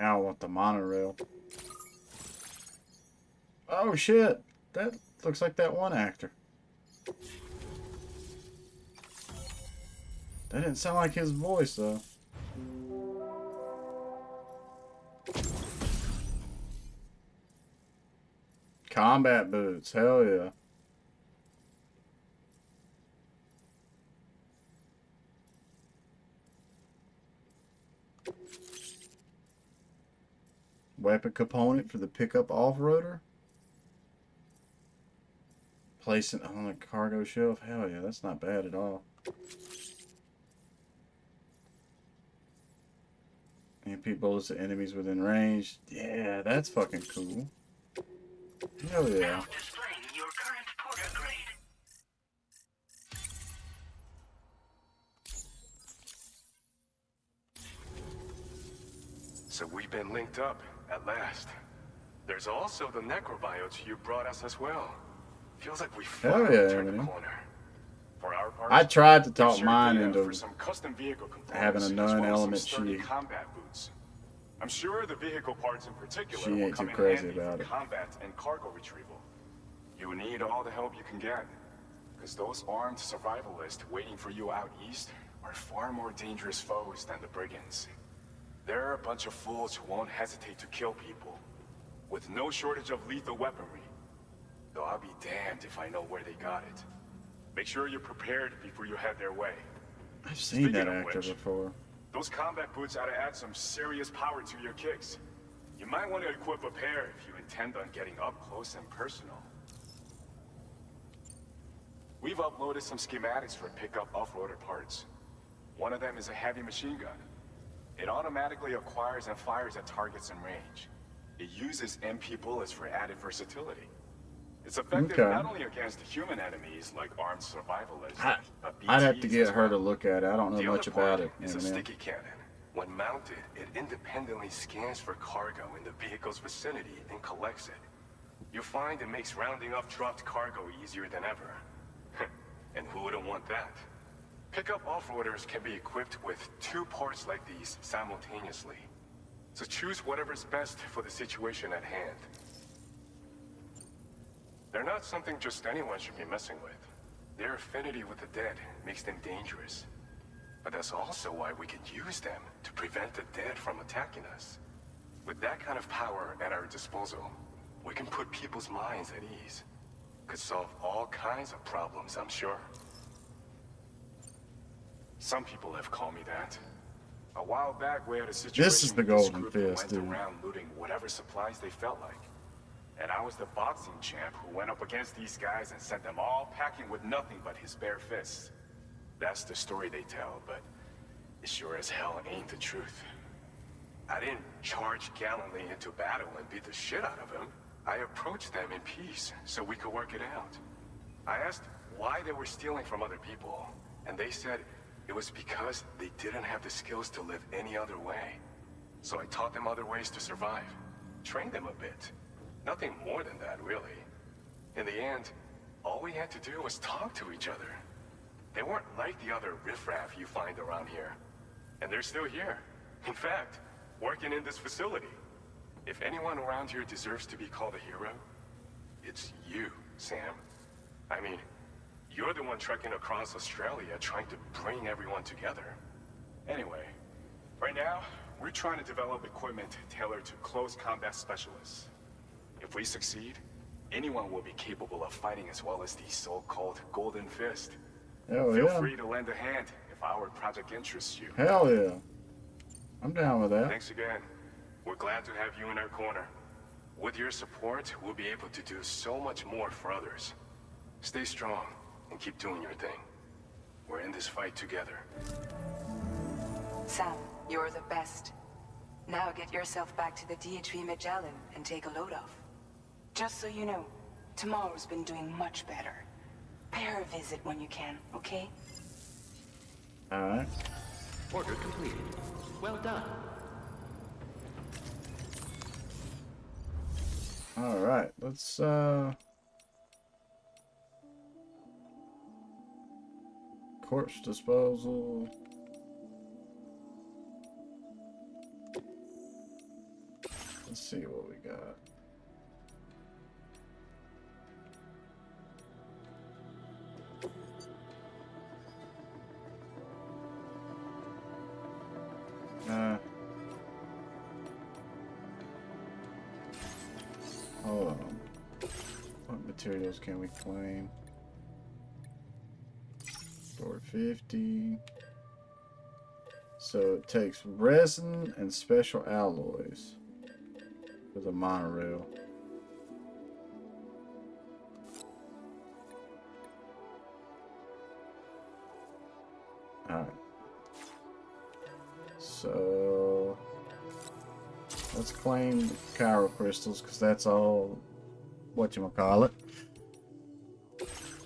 A: Now I want the monorail. Oh shit! That looks like that one actor. That didn't sound like his voice though. Combat boots, hell yeah. Weapon component for the pickup off-roader. Place it on a cargo shelf. Hell yeah, that's not bad at all. MP bullets to enemies within range. Yeah, that's fucking cool. Hell yeah.
P: Now displaying your current porter grade.
Q: So we've been linked up, at last. There's also the necrobiotes you brought us as well. Feels like we finally turned the corner. For our part,
A: I tried to talk
Q: shared
A: mine
Q: data
A: into
Q: for some custom vehicle
A: having a
Q: components, as well as some
A: non-element
Q: sturdy
A: she
Q: combat boots. I'm sure the vehicle parts in particular
A: She
Q: will
A: ain't
Q: come
A: too
Q: in
A: crazy
Q: handy
A: about
Q: for
A: it.
Q: combat and cargo retrieval. You need all the help you can get, because those armed survivalists waiting for you out east are far more dangerous foes than the brigands. They're a bunch of fools who won't hesitate to kill people, with no shortage of lethal weaponry. Though I'll be damned if I know where they got it. Make sure you're prepared before you head their way.
A: I've seen that
Q: Speaking of
A: actor
Q: which,
A: before.
Q: those combat boots ought to add some serious power to your kicks. You might want to equip a pair if you intend on getting up close and personal. We've uploaded some schematics for pickup off-roader parts. One of them is a heavy machine gun. It automatically acquires and fires at targets in range. It uses MP bullets for added versatility. It's effective not only against human enemies like armed survivalists, but
A: I'd have to
Q: BTs
A: get
Q: as
A: her to
Q: well.
A: look at it. I don't know
Q: The
A: much
Q: other part
A: about it.
Q: is a
A: Eminem.
Q: sticky cannon. When mounted, it independently scans for cargo in the vehicle's vicinity and collects it. You'll find it makes rounding up dropped cargo easier than ever. And who wouldn't want that? Pickup off-roaders can be equipped with 2 parts like these simultaneously. So choose whatever's best for the situation at hand. They're not something just anyone should be messing with. Their affinity with the dead makes them dangerous. But that's also why we can use them to prevent the dead from attacking us. With that kind of power at our disposal, we can put people's minds at ease. Could solve all kinds of problems, I'm sure. Some people have called me that. A while back, we had a situation
A: This is the
Q: with this
A: golden
Q: group who
A: fist,
Q: went
A: dude.
Q: around looting whatever supplies they felt like. And I was the boxing champ who went up against these guys and sent them all packing with nothing but his bare fists. That's the story they tell, but it sure as hell ain't the truth. I didn't charge gallantly into battle and beat the shit out of them. I approached them in peace so we could work it out. I asked why they were stealing from other people, and they said it was because they didn't have the skills to live any other way. So I taught them other ways to survive, trained them a bit. Nothing more than that, really. In the end, all we had to do was talk to each other. They weren't like the other riffraff you find around here. And they're still here. In fact, working in this facility. If anyone around here deserves to be called a hero, it's you, Sam. I mean, you're the one trekking across Australia trying to bring everyone together. Anyway, right now, we're trying to develop equipment tailored to close combat specialists. If we succeed, anyone will be capable of fighting as well as these so-called Golden Fist.
A: Hell
Q: Feel
A: yeah.
Q: free to lend a hand if our project interests you.
A: Hell yeah. I'm down with that.
Q: Thanks again. We're glad to have you in our corner. With your support, we'll be able to do so much more for others. Stay strong and keep doing your thing. We're in this fight together.
R: Sam, you're the best. Now get yourself back to the DHV Magellan and take a load off. Just so you know, tomorrow's been doing much better. Pay her a visit when you can, okay?
A: Alright.
C: Order completed. Well done.
A: Alright, let's corpse disposal. Let's see what we got. Hold on. What materials can we claim? Store 50. So it takes resin and special alloys for the monorail. Alright. So let's claim the chiral crystals because that's all whatchamacallit.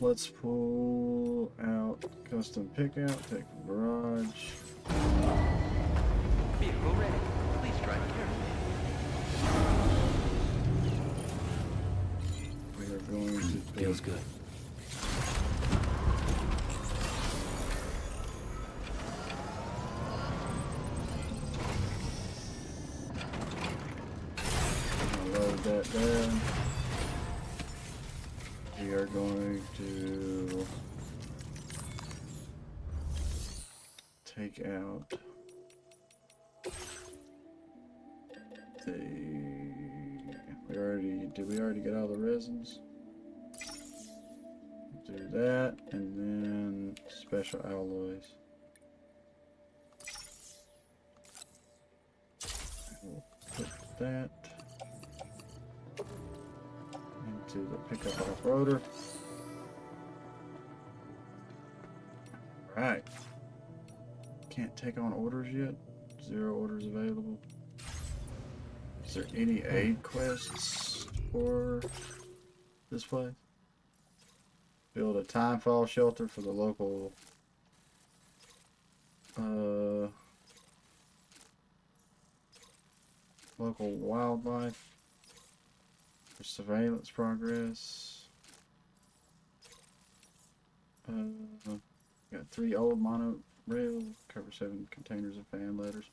A: Let's pull out custom pickout, take the garage.
C: Vehicle ready. Please drive carefully.
D: Feels good.
A: I'll load that down. We are going to take out did we already get all the resins? Do that, and then special alloys. We'll put that into the pickup off-roader. Alright. Can't take on orders yet. 0 orders available. Is there any aid quests for this place? Build a timefall shelter for the local local wildlife. For surveillance progress. Got 3 old monorail, cover 7 containers of fan letters.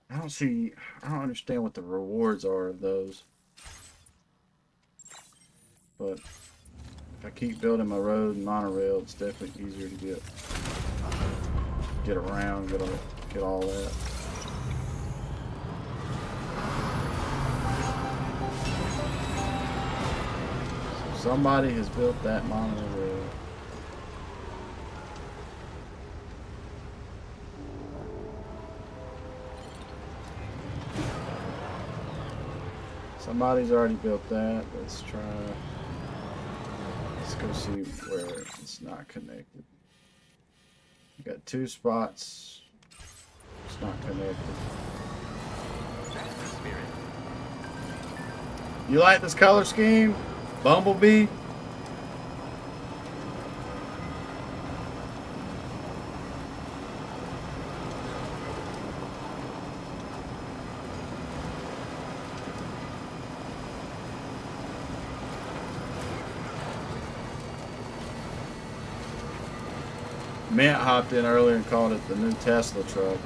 A: I don't understand what the rewards are of those. But if I keep building my road and monorail, it's definitely easier to get around, get all that. So somebody has built that monorail. Somebody's already built that. Let's go see where it's not connected. We got 2 spots. It's not connected.
C: That's the spirit.
A: You like this color scheme, Bumblebee? Mint hopped in earlier and called it the new Tesla truck.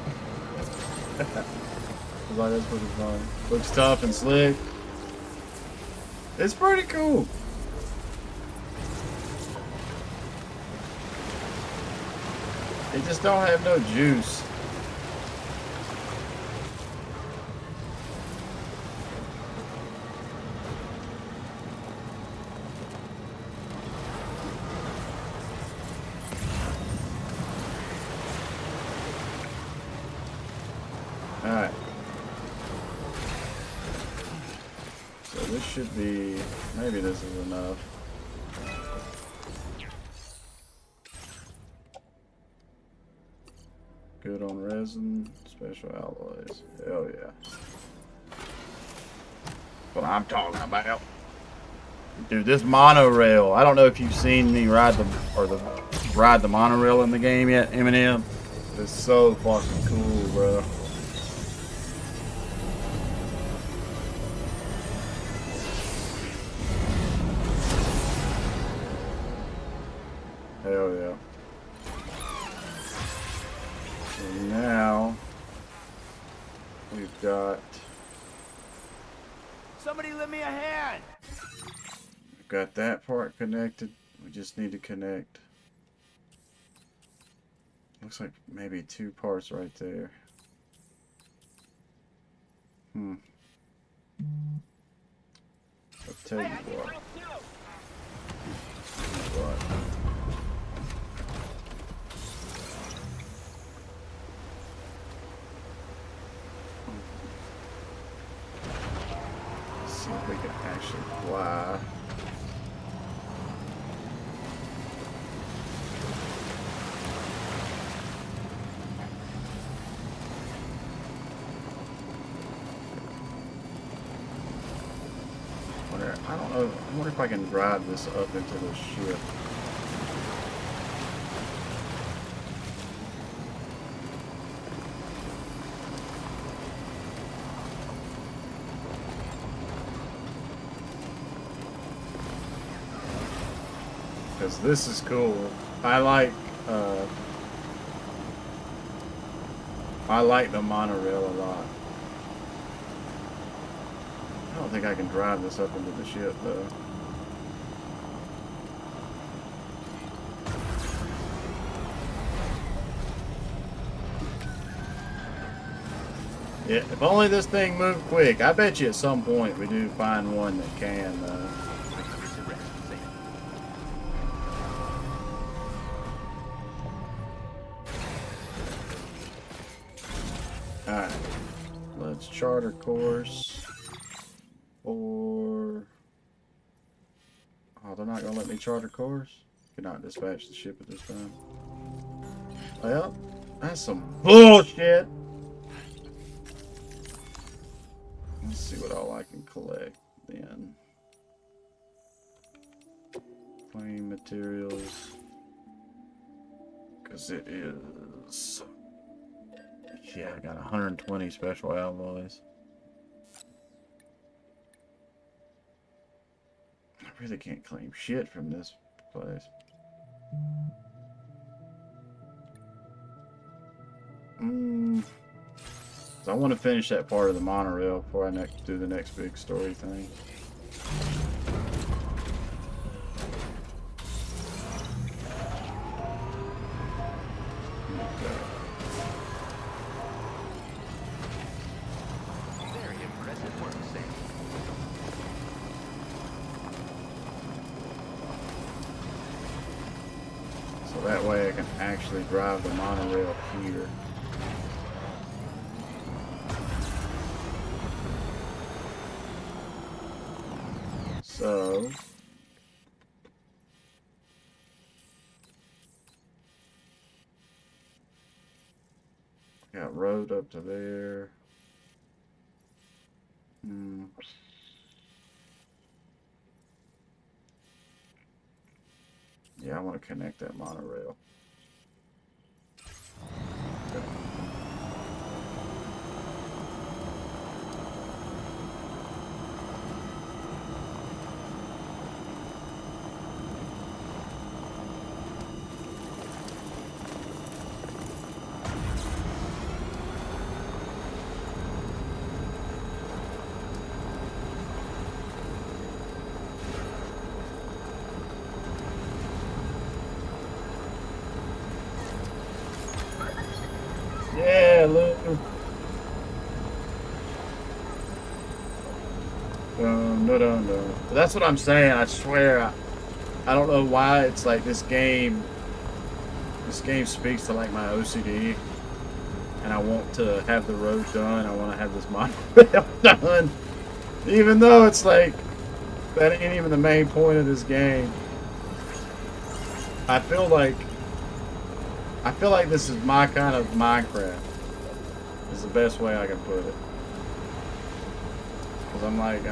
A: I was like, that's pretty funny. Looks tough and slick. It's pretty cool. It just don't have no juice. Alright. So this should be, maybe this is enough. Good on resin, special alloys. Hell yeah. What I'm talking about. Dude, this monorail. I don't know if you've seen me ride the monorail in the game yet, Eminem. It's so fucking cool, bro. Hell yeah. So now we've got.
F: Somebody lend me a hand.
A: We've got that part connected. We just need to connect. Looks like maybe 2 parts right there. I'll tell you what. Let's see if we can actually fly. I don't know. I wonder if I can drive this up into the ship. Because this is cool. I like the monorail a lot. I don't think I can drive this up into the ship though. Yeah, if only this thing moved quick. I bet you at some point we do find one that can. Alright. Let's charter course. Or... Oh, they're not going to let me charter course? Cannot dispatch the ship at this time. Well, that's some bullshit! Let's see what all I can collect then. Plain materials. Because it is... Yeah, I got 120 special alloys. I really can't claim shit from this place. So I want to finish that part of the monorail before I do the next big story thing.
C: Very impressive work, Sam.
A: So that way I can actually drive the monorail here. So, got road up to there. Yeah, I want to connect that monorail. Okay. Yeah, look. No. That's what I'm saying. I swear. I don't know why it's like this game. This game speaks to like my OCD, and I want to have the road done. I want to have this monorail done, even though it's like that ain't even the main point of this game. I feel like this is my kind of Minecraft. Is the best way I can put it. Because I'm like,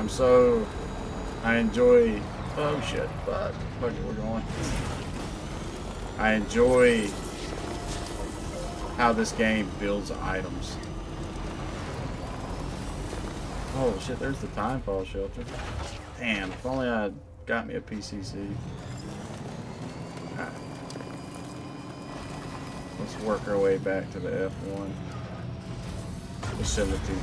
A: I enjoy, oh shit, fuck it, we're going. I enjoy how this game builds items. Oh shit, there's the timefall shelter. Damn, if only I got me a PCC. Alright. Let's work our way back to the F1 facility.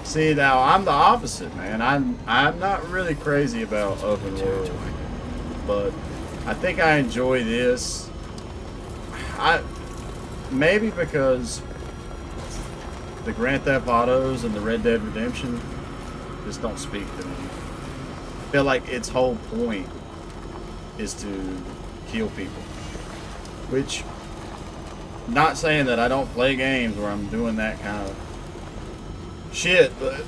A: See, now I'm the opposite, man. I'm not really crazy about open world, but I think I enjoy this. Maybe because the Grand Theft Autos and the Red Dead Redemption just don't speak to me. I feel like its whole point is to kill people. Which, not saying that I don't play games where I'm doing that kind of shit, but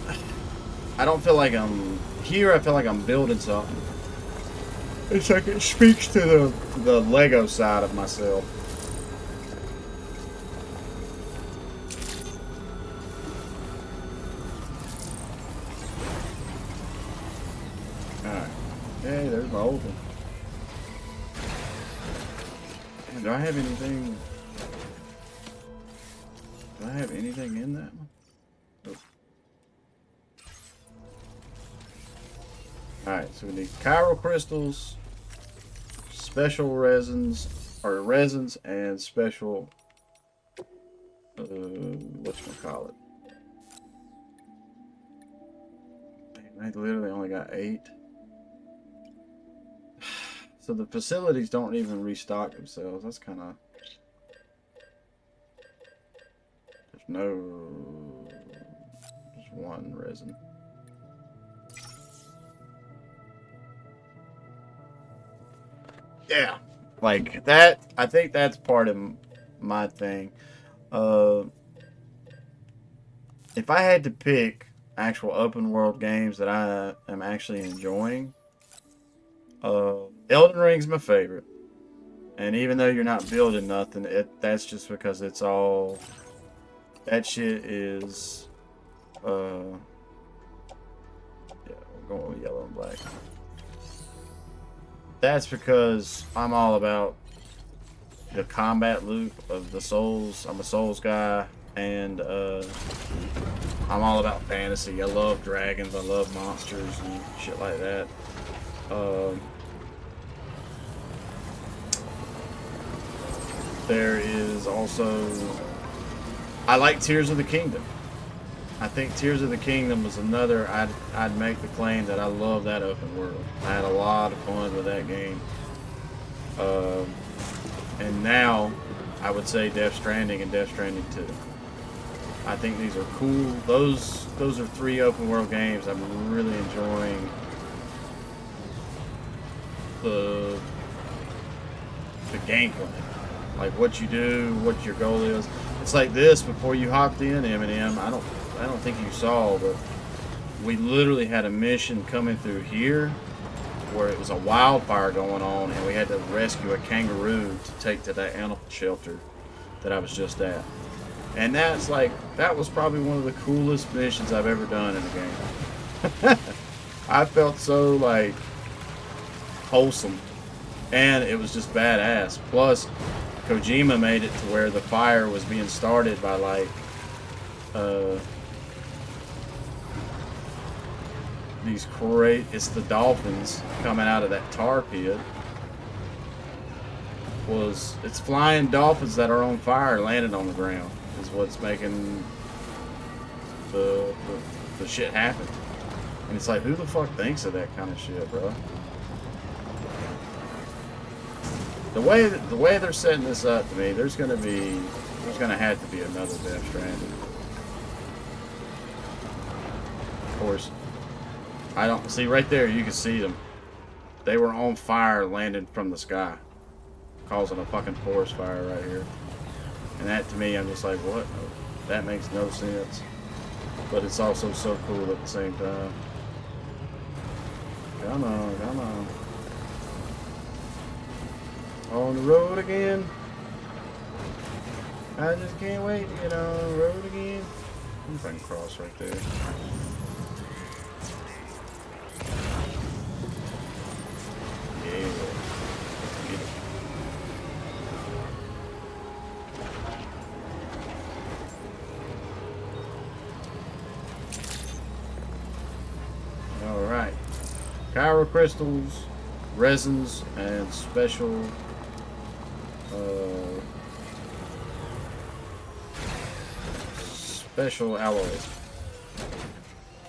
A: I don't feel like I'm here. I feel like I'm building something. It's like it speaks to the Lego side of myself. Alright. Hey, there's my old one. Man, do I have anything? Do I have anything in that one? Oh. Alright, so we need chiral crystals, special resins, or resins, and special, whatchamacallit. I literally only got 8. So the facilities don't even restock themselves. That's kind of... There's one resin. Yeah, like that. I think that's part of my thing. If I had to pick actual open world games that I am actually enjoying, Elden Ring's my favorite. And even though you're not building nothing, that's just because it's all... That shit is... Yeah, we're going with yellow and black. That's because I'm all about the combat loop of the Souls. I'm a Souls guy, and I'm all about fantasy. I love dragons, I love monsters and shit like that. There is also... I like Tears of the Kingdom. I think Tears of the Kingdom was another... I'd make the claim that I love that open world. I had a lot of fun with that game. And now, I would say Death Stranding and Death Stranding 2. I think these are cool. Those are 3 open world games I'm really enjoying. The gameplay. Like what you do, what your goal is. It's like this before you hopped in, Eminem. I don't think you saw, but we literally had a mission coming through here where it was a wildfire going on, and we had to rescue a kangaroo to take to that animal shelter that I was just at. And that's like, that was probably one of the coolest missions I've ever done in a game. I felt so like wholesome, and it was just badass. Plus, Kojima made it to where the fire was being started by like these great, it's the dolphins coming out of that tar pit. It's flying dolphins that are on fire landing on the ground is what's making the shit happen. And it's like, who the fuck thinks of that kind of shit, bro? The way they're setting this up to me, there's gonna have to be another Death Stranding. Of course, I don't see right there. You can see them. They were on fire, landing from the sky, causing a fucking forest fire right here. And that to me, I'm just like, what? No, that makes no sense. But it's also so cool at the same time. Come on, come on. On the road again. I just can't wait to get on the road again. If I can cross right there. Yeah. Alright. Chiral crystals, resins, and special alloys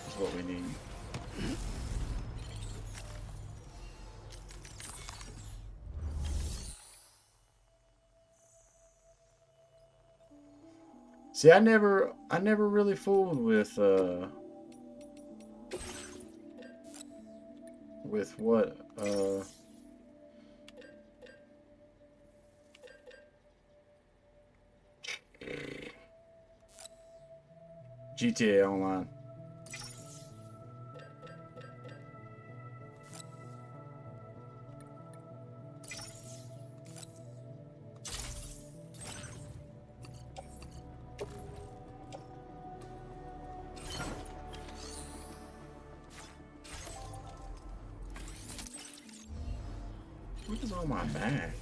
A: is what we need. See, I never really fooled with what GTA Online. What is on my back?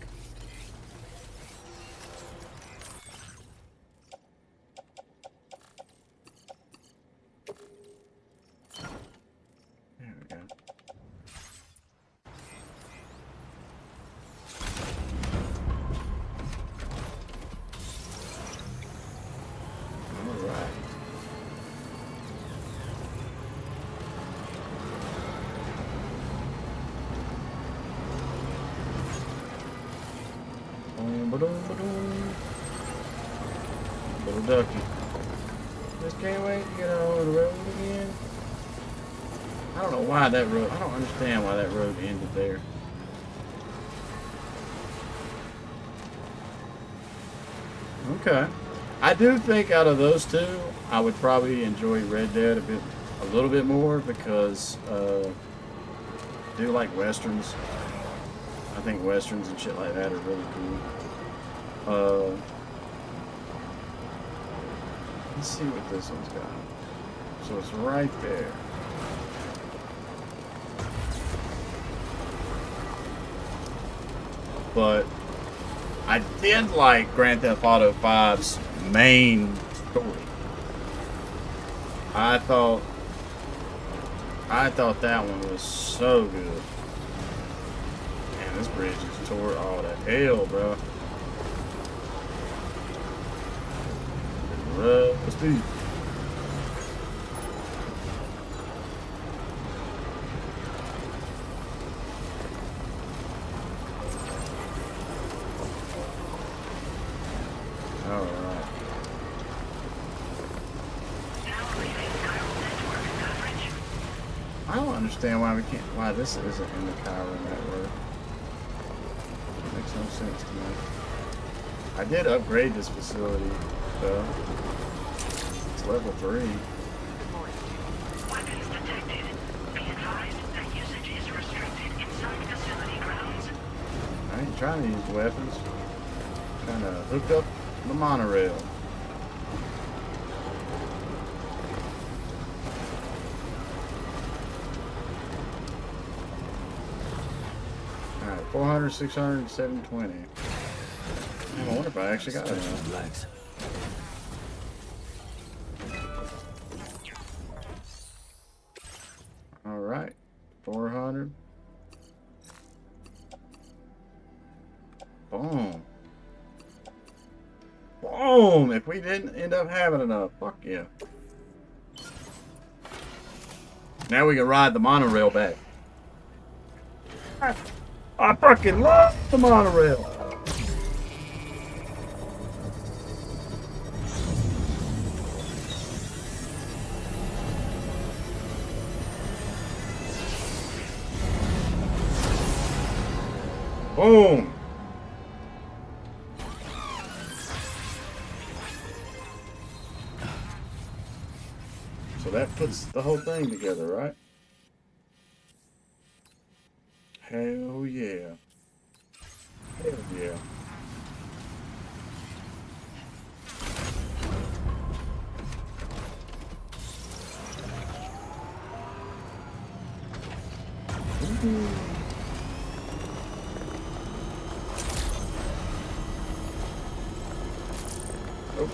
A: There we go. Little ducky. Just can't wait to get on the road again. I don't know why that road, I don't understand why that road ended there. Okay. I do think out of those two, I would probably enjoy Red Dead a little bit more because I do like westerns. I think westerns and shit like that are really cool. Let's see what this one's got. So it's right there. But I did like Grand Theft Auto 5's main story. I thought that one was so good. Man, this bridge just tore all that hell, bro. Rusty. I don't understand why this isn't in the Cairo network. Makes no sense to me. I did upgrade this facility, though. It's level 3.
P: Weapons detected. Be advised that usage is restricted inside facility grounds.
A: I ain't trying to use weapons. I'm trying to hook up the monorail. Alright, 400, 600, 720. I wonder if I actually got it. Alright, 400. Boom. Boom! If we didn't end up having enough, fuck yeah. Now we can ride the monorail back. I fucking love the monorail. Boom. So that puts the whole thing together, right? Hell yeah. Hell yeah. Ooh. Oh.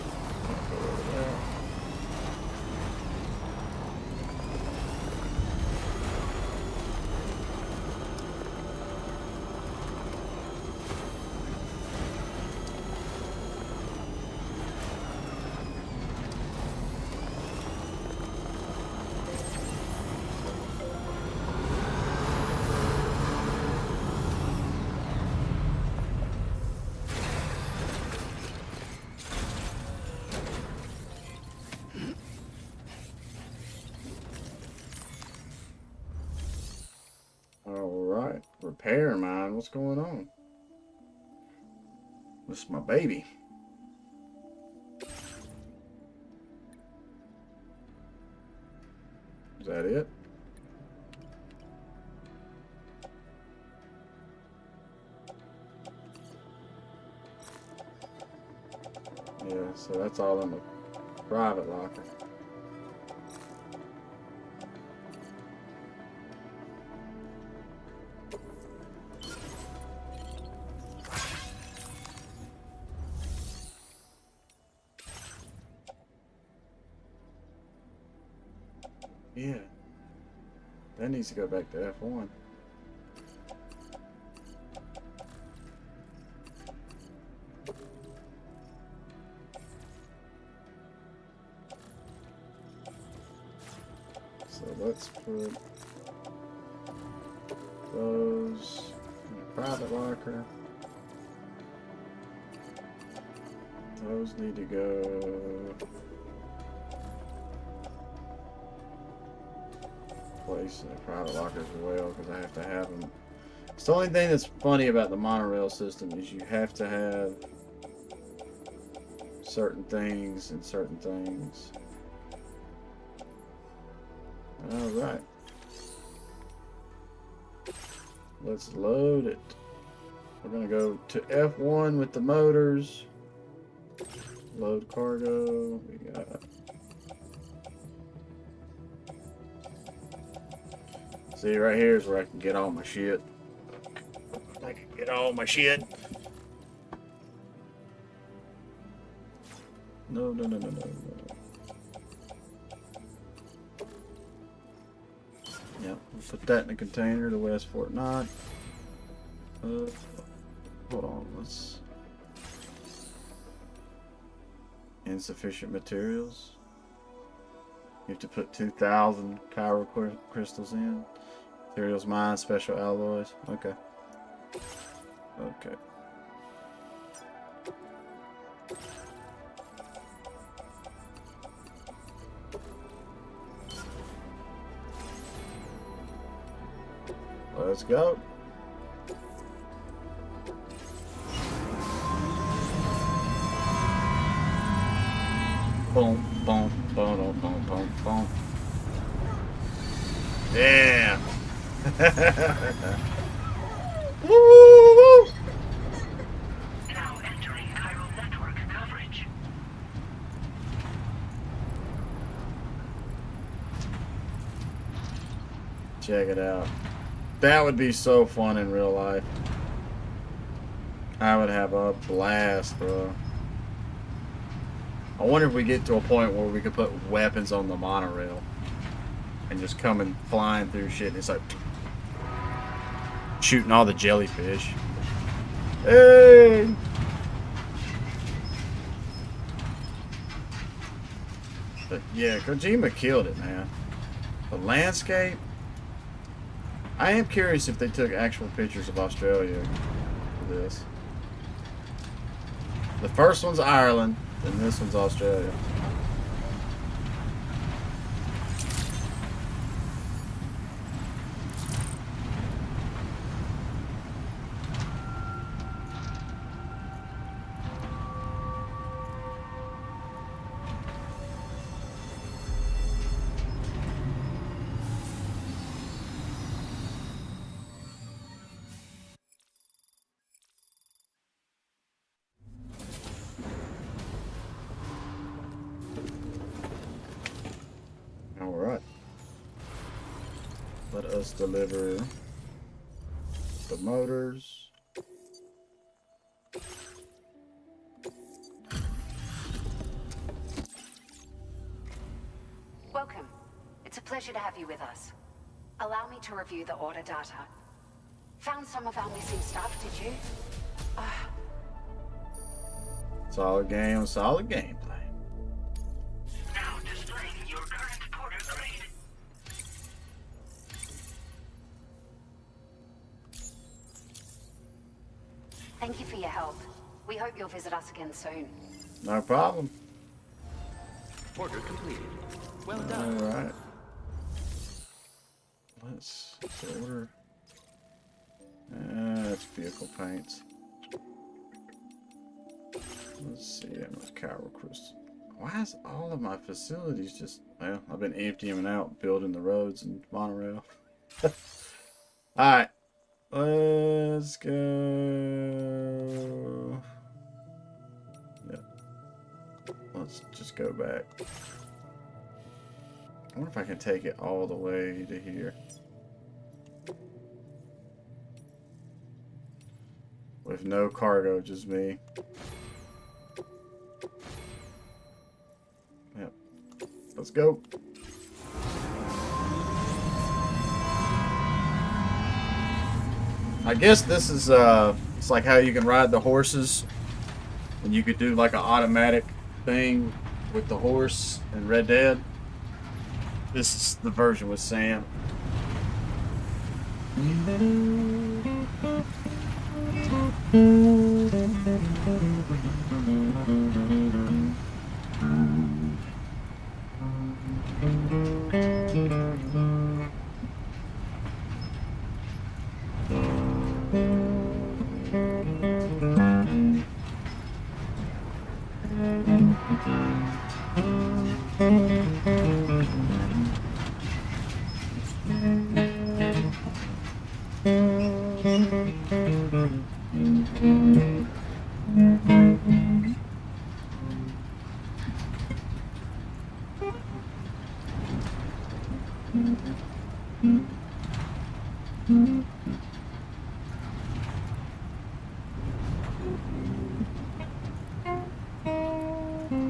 A: Alright, repair mine. What's going on? This is my baby. Is that it? Yeah, so that's all in the private locker. Yeah. That needs to go back to F1. So let's put those in the private locker. Those need to go. Place in the private lockers as well, because I have to have them. It's the only thing that's funny about the monorail system is you have to have certain things and certain things. Alright. Let's load it. We're going to go to F1 with the motors. Load cargo. We got... See, right here is where I can get all my shit. I can get all my shit. No. Yep, we'll put that in the container to West Fort Knott. Hold on, let's... Insufficient materials. You have to put 2,000 Cairo crystals in. Materials mined, special alloys. Okay. Okay. Let's go. Boom, boom, boom, boom, boom, boom. Yeah. Woo!
P: Now entering Cairo network coverage.
A: Check it out. That would be so fun in real life. I would have a blast, bro. I wonder if we get to a point where we could put weapons on the monorail and just coming flying through shit. And it's like shooting all the jellyfish. Hey! But yeah, Kojima killed it, man. The landscape. I am curious if they took actual pictures of Australia for this. The first one's Ireland, and this one's Australia. Alright. Let us deliver the motors.
B: Welcome. It's a pleasure to have you with us. Allow me to review the order data. Found some of our missing stuff, did you?
A: Solid game, solid gameplay.
P: Now displaying your current porter grade.
B: Thank you for your help. We hope you'll visit us again soon.
A: No problem.
C: Order completed. Well done.
A: Alright. Let's order. That's vehicle paints. Let's see, enough Cairo crystal. Why is all of my facilities just... Well, I've been emptying them out, building the roads and monorail. Alright. Let's go. Yep. Let's just go back. I wonder if I can take it all the way to here. With no cargo, just me. Yep. Let's go. I guess this is it's like how you can ride the horses, and you could do like an automatic thing with the horse in Red Dead. This is the version with Sam.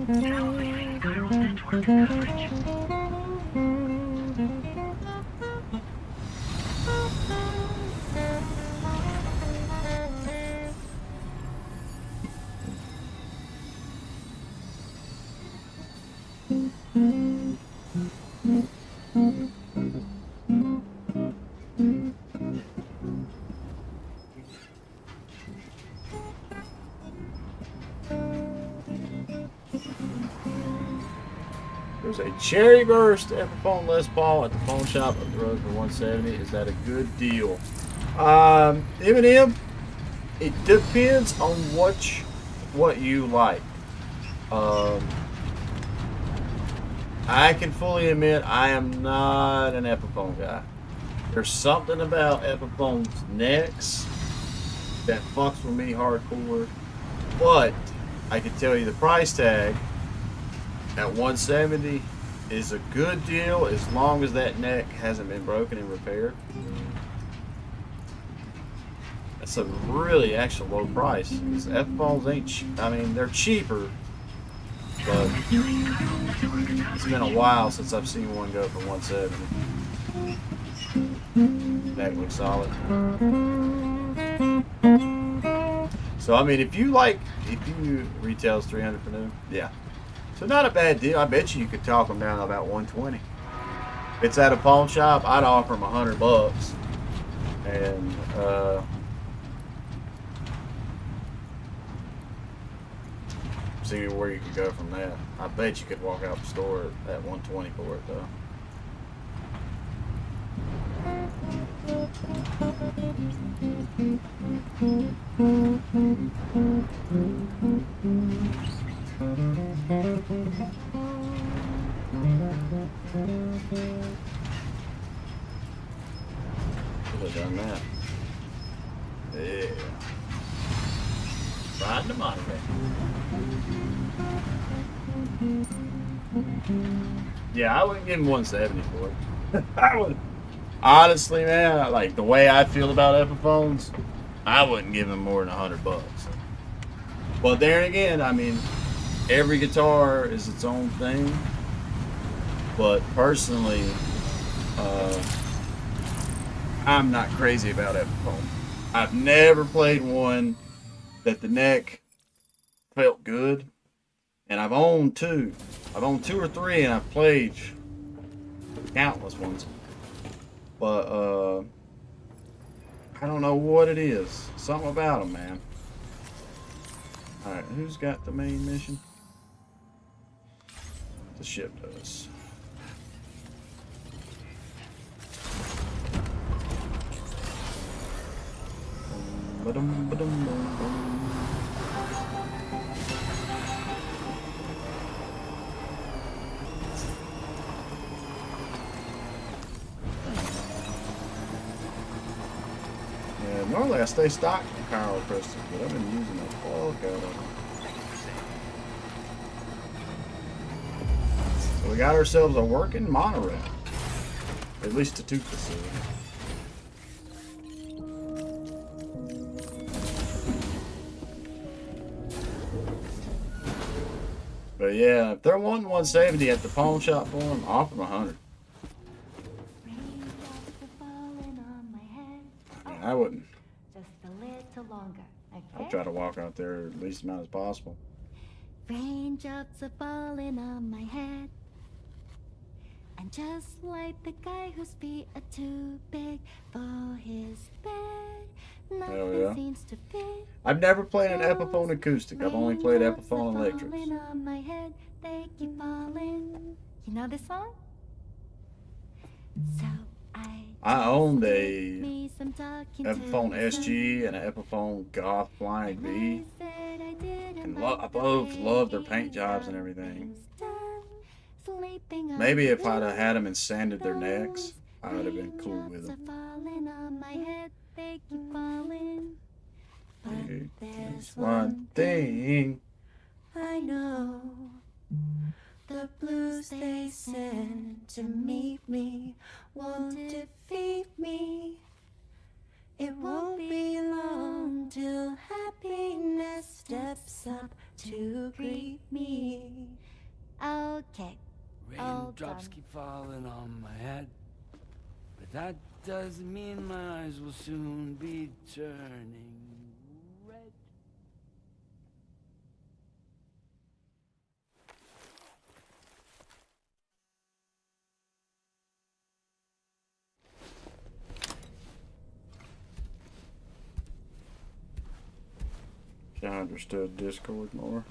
P: Now leaving Chiral network coverage.
A: There's a Cherry Burst Epiphone Les Paul at the phone shop up the road for 170. Is that a good deal? M&M, it depends on what you like. I can fully admit I am not an Epiphone guy. There's something about Epiphone's necks that fucks with me hardcore. But I can tell you the price tag at 170 is a good deal as long as that neck hasn't been broken and repaired. That's a really actual low price. Because Epiphones ain't cheap. I mean, they're cheaper, but it's been a while since I've seen one go for 170. That looks solid. So I mean, if you retails 300 for new, yeah. So not a bad deal. I bet you could talk them down to about 120. If it's at a pawn shop, I'd offer them $100, and see where you could go from that. I bet you could walk out the store at 120 for it though. Should have done that. Yeah. Riding the Monorail. Yeah, I wouldn't give him 170 for it. I would. Honestly, man, like the way I feel about Epiphones, I wouldn't give him more than $100. But there again, I mean, every guitar is its own thing. But personally, I'm not crazy about Epiphone. I've never played one that the neck felt good, and I've owned two. I've owned two or three, and I've played countless ones. But I don't know what it is. Something about them, man. All right, who's got the main mission? The ship does. Normally I stay stocked in Chiral crystals, but I've been using the fuck out of them. So we got ourselves a working monorail. At least a two facility. But yeah, if they're wanting 170 at the pawn shop for them, offer them 100. I wouldn't.
S: Just a little longer, okay?
A: I'll try to walk out there the least amount as possible.
S: Raindrops are falling on my head. I'm just like the guy whose feet are too big for his bed.
A: Hell yeah. I've never played an Epiphone acoustic. I've only played Epiphone electrics.
S: On my head, they keep falling. You know this song? So
A: I owned a Epiphone SG and an Epiphone Goth Flying V. And I both love their paint jobs and everything. Maybe if I'd have had them and sanded their necks, I would have been cool with them. There's one thing
G: I know. The blues they send to meet me won't defeat me. It won't be long till happiness steps up to greet me.
S: Okay.
T: Raindrops keep falling on my head, but that doesn't mean my eyes will soon be turning red.
A: I understood Discord more.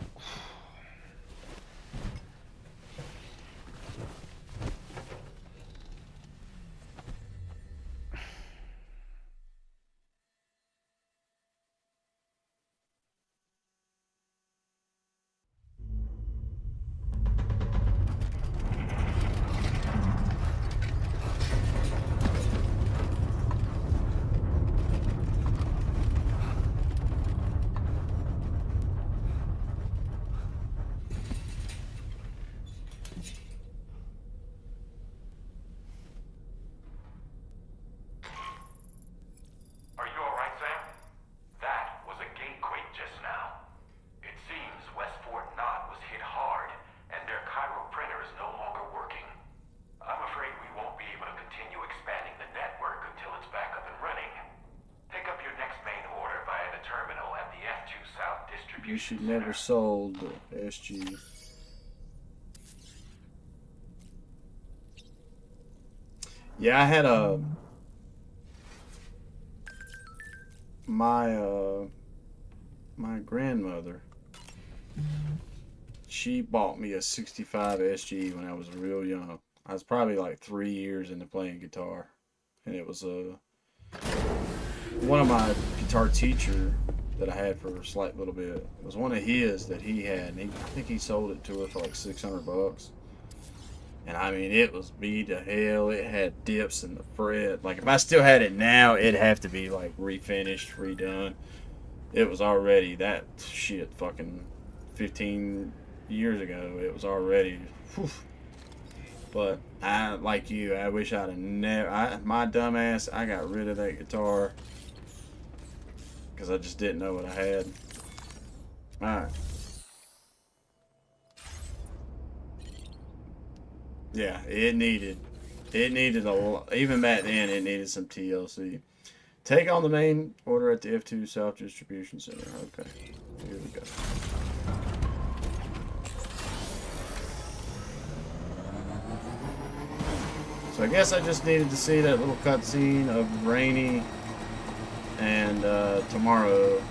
K: Are you alright, Sam? That was a gatequake just now. It seems West Fort Knot was hit hard, and their Cairo printer is no longer working. I'm afraid we won't be able to continue expanding the network until it's back up and running. Pick up your next main order via the terminal at the F2 South
A: You
K: Distribution
A: should never sold the SG. Yeah, I had a my grandmother. She bought me a 65 SG when I was real young. I was probably like 3 years into playing guitar, and it was one of my guitar teacher that I had for a slight little bit. It was one of his that he had, and I think he sold it to her for like $600. And I mean, it was beat to hell. It had dips in the fret. Like, if I still had it now, it'd have to be like refinished, redone. It was already that shit fucking 15 years ago. It was already, whew. But I, like you, I wish I'd have never, my dumb ass, I got rid of that guitar because I just didn't know what I had. Alright. Yeah, it needed a lot. Even back then, it needed some TLC. Take on the main order at the F2 South Distribution Center. Okay, here we go. So I guess I just needed to see that little cutscene of Rainy and Tomorrow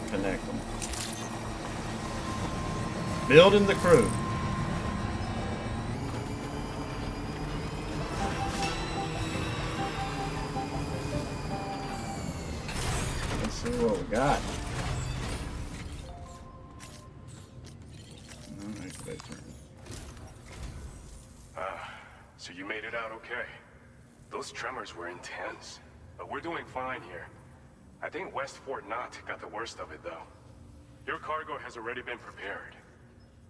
A: connect them. Building the crew. See what we got.
Q: So you made it out okay. Those tremors were intense, but we're doing fine here. I think West Fort Knot got the worst of it, though. Your cargo has already been prepared.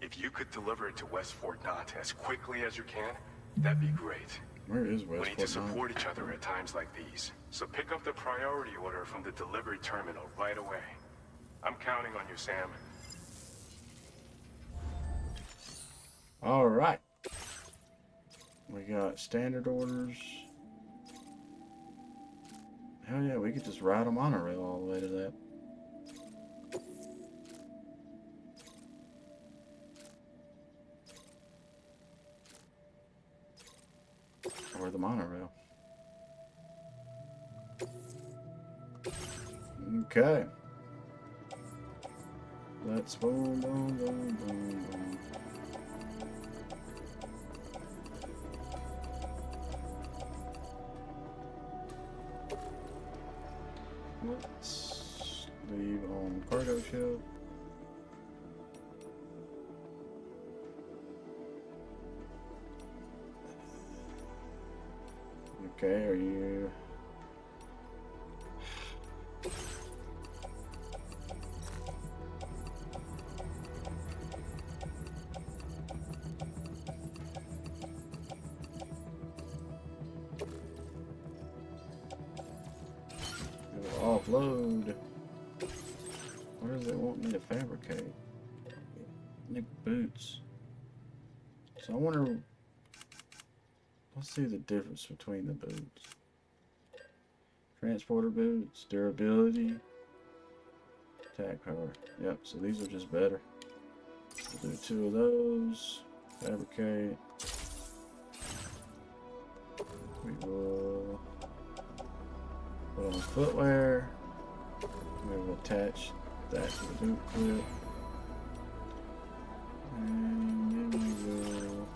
Q: If you could deliver it to West Fort Knot as quickly as you can, that'd be great.
A: Where is West Fort Knot?
Q: We need to support each other at times like these. So pick up the priority order from the delivery terminal right away. I'm counting on you, Sam.
A: All right. We got standard orders. Hell yeah, we could just ride a monorail all the way to that. Or the monorail. Okay. Let's boom, boom, boom, boom, boom. Let's leave on cargo ship. Okay, are you... Offload. Where does it want me to fabricate? New boots. So I wonder... Let's see the difference between the boots. Transporter boots, durability, attack power. Yep, so these are just better. We'll do 2 of those. Fabricate. We will put on footwear. We will attach that to the boot clip. And then we will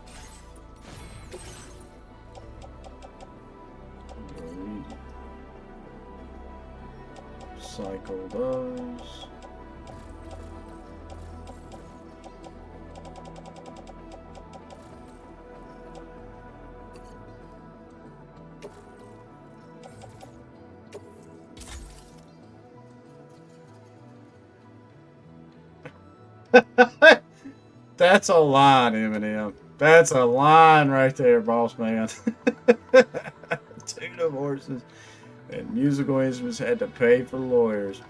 A: recycle those. That's a line, Eminem. That's a line right there, boss man. 2 divorces and musical instruments had to pay for lawyers.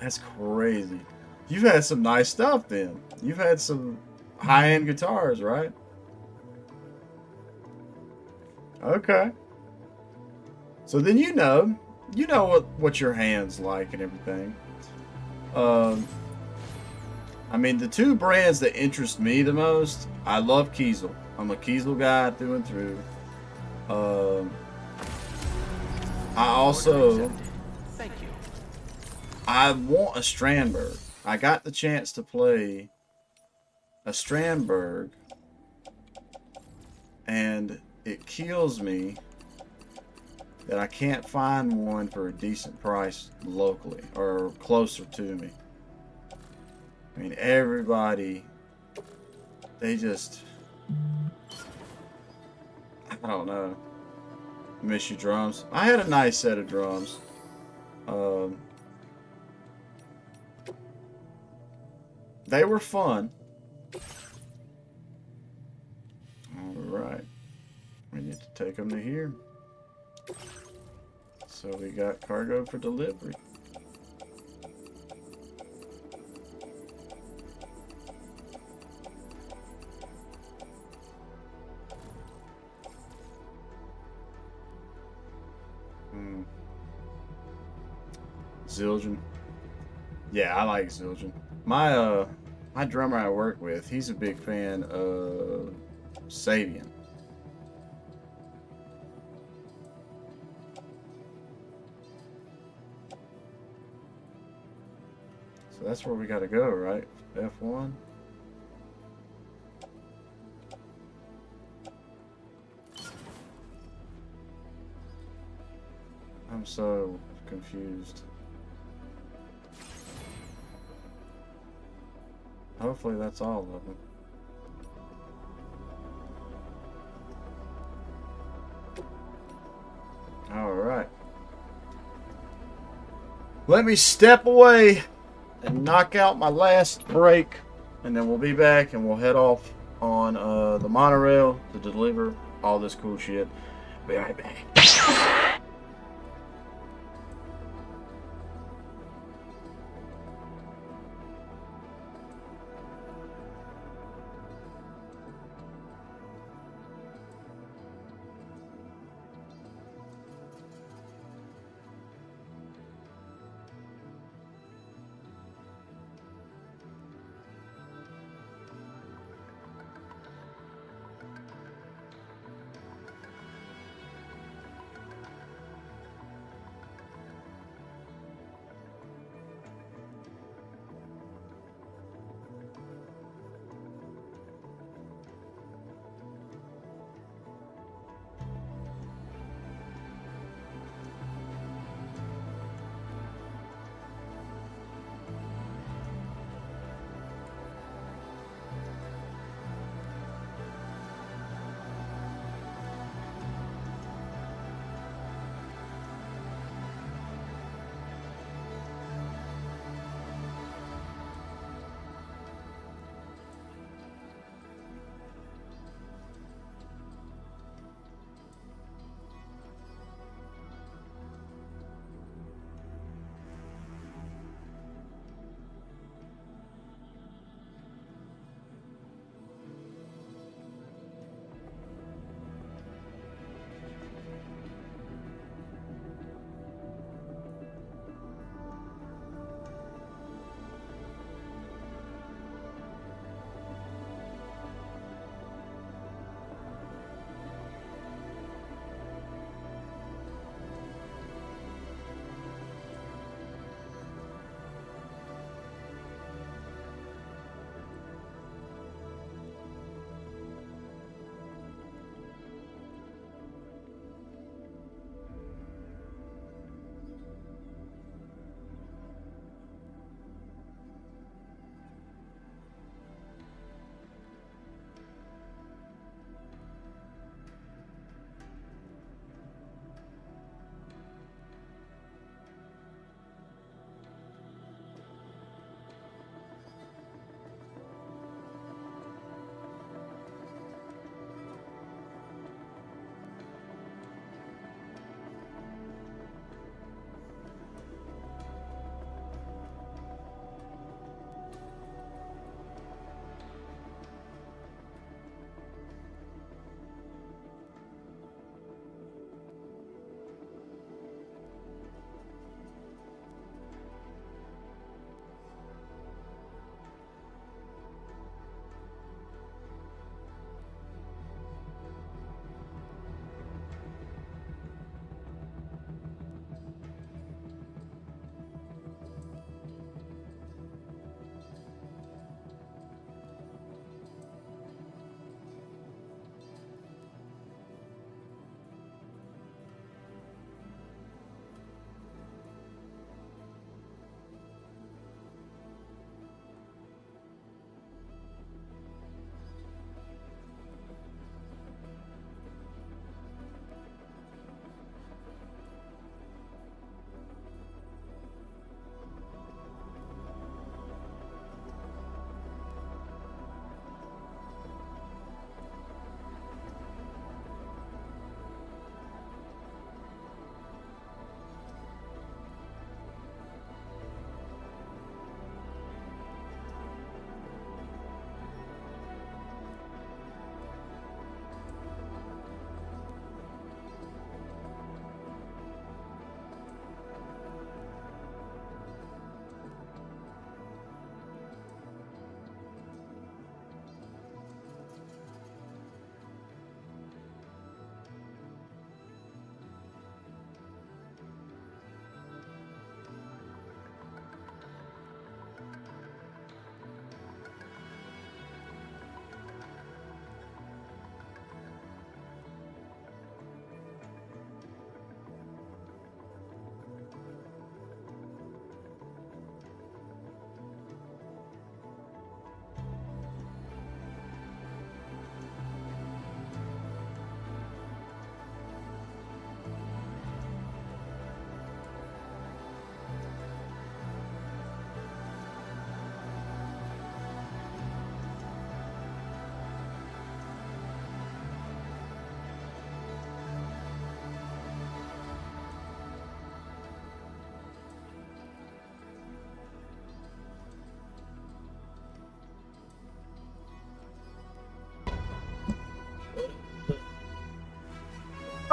A: That's crazy. You've had some nice stuff then. You've had some high-end guitars, right? Okay. So then you know what your hand's like and everything. I mean, the 2 brands that interest me the most, I love Kiesel. I'm a Kiesel guy through and through. I also...
C: Thank you.
A: I want a Strandberg. I got the chance to play a Strandberg, and it kills me that I can't find one for a decent price locally or closer to me. I mean, everybody, they just, I don't know. Miss your drums. I had a nice set of drums. They were fun. Alright. We need to take them to here. So we got cargo for delivery. Zildjian. Yeah, I like Zildjian. My drummer I work with, he's a big fan of Sabian. So that's where we gotta go, right? F1. I'm so confused. Hopefully that's all of them. Alright. Let me step away and knock out my last break, and then we'll be back and we'll head off on the monorail to deliver all this cool shit. Be right back.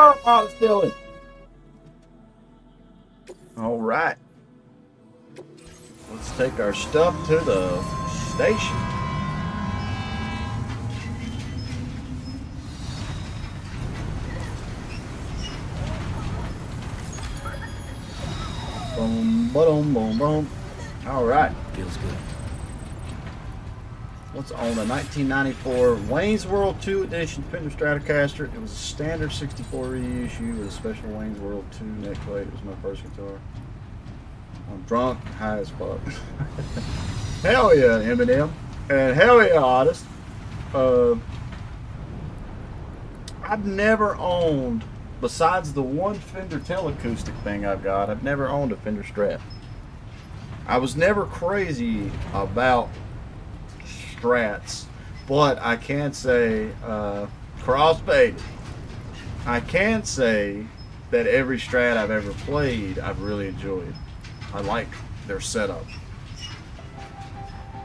A: Oh, it's Dylan. All right. Let's take our stuff to the station. Boom, boom, boom, boom. All right.
O: Feels good.
A: What's on the 1994 Wayne's World 2 edition Fender Stratocaster? It was a standard 64 reissue with a special Wayne's World 2 neck plate. It was my first guitar. I'm drunk, high as fuck. Hell yeah, Eminem. And hell yeah, Artist. I've never owned, besides the one Fender Teleacoustic thing I've got, I've never owned a Fender Strat. I was never crazy about Strats, but I can say, cross-baited, I can say that every Strat I've ever played, I've really enjoyed. I like their setup.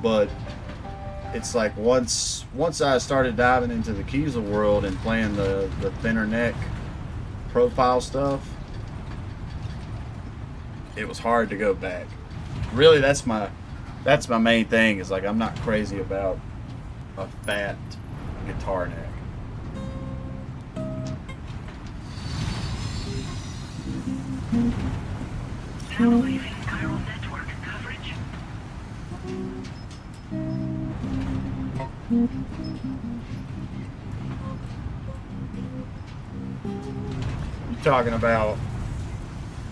A: But it's like once I started diving into the Kiesel world and playing the thinner neck profile stuff, it was hard to go back. Really, that's my main thing, is like I'm not crazy about a fat guitar neck.
P: Now leaving chiral network coverage.
A: You talking about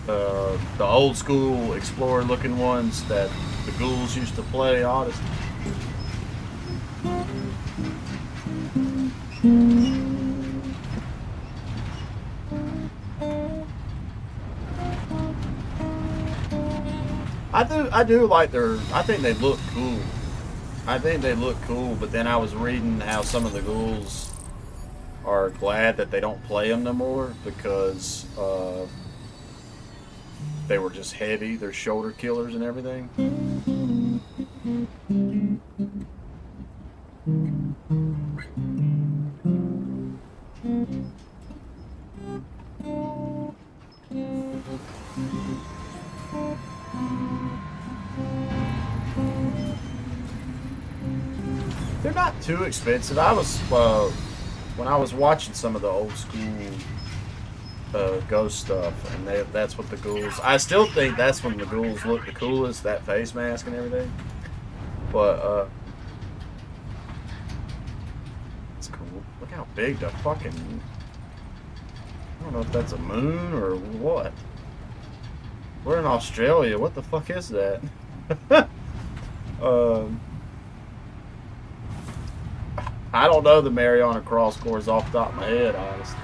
A: the old school Explorer looking ones that the ghouls used to play, Odyssey? I do like their, I think they look cool. I think they look cool, but then I was reading how some of the ghouls are glad that they don't play them no more because they were just heavy. They're shoulder killers and everything. They're not too expensive. I was when I was watching some of the old school ghost stuff, and that's what the ghouls. I still think that's when the ghouls look the coolest. That face mask and everything. But it's cool. Look how big the fucking. I don't know if that's a moon or what. We're in Australia. What the fuck is that? I don't know the Mariana Cross course off the top of my head, honestly.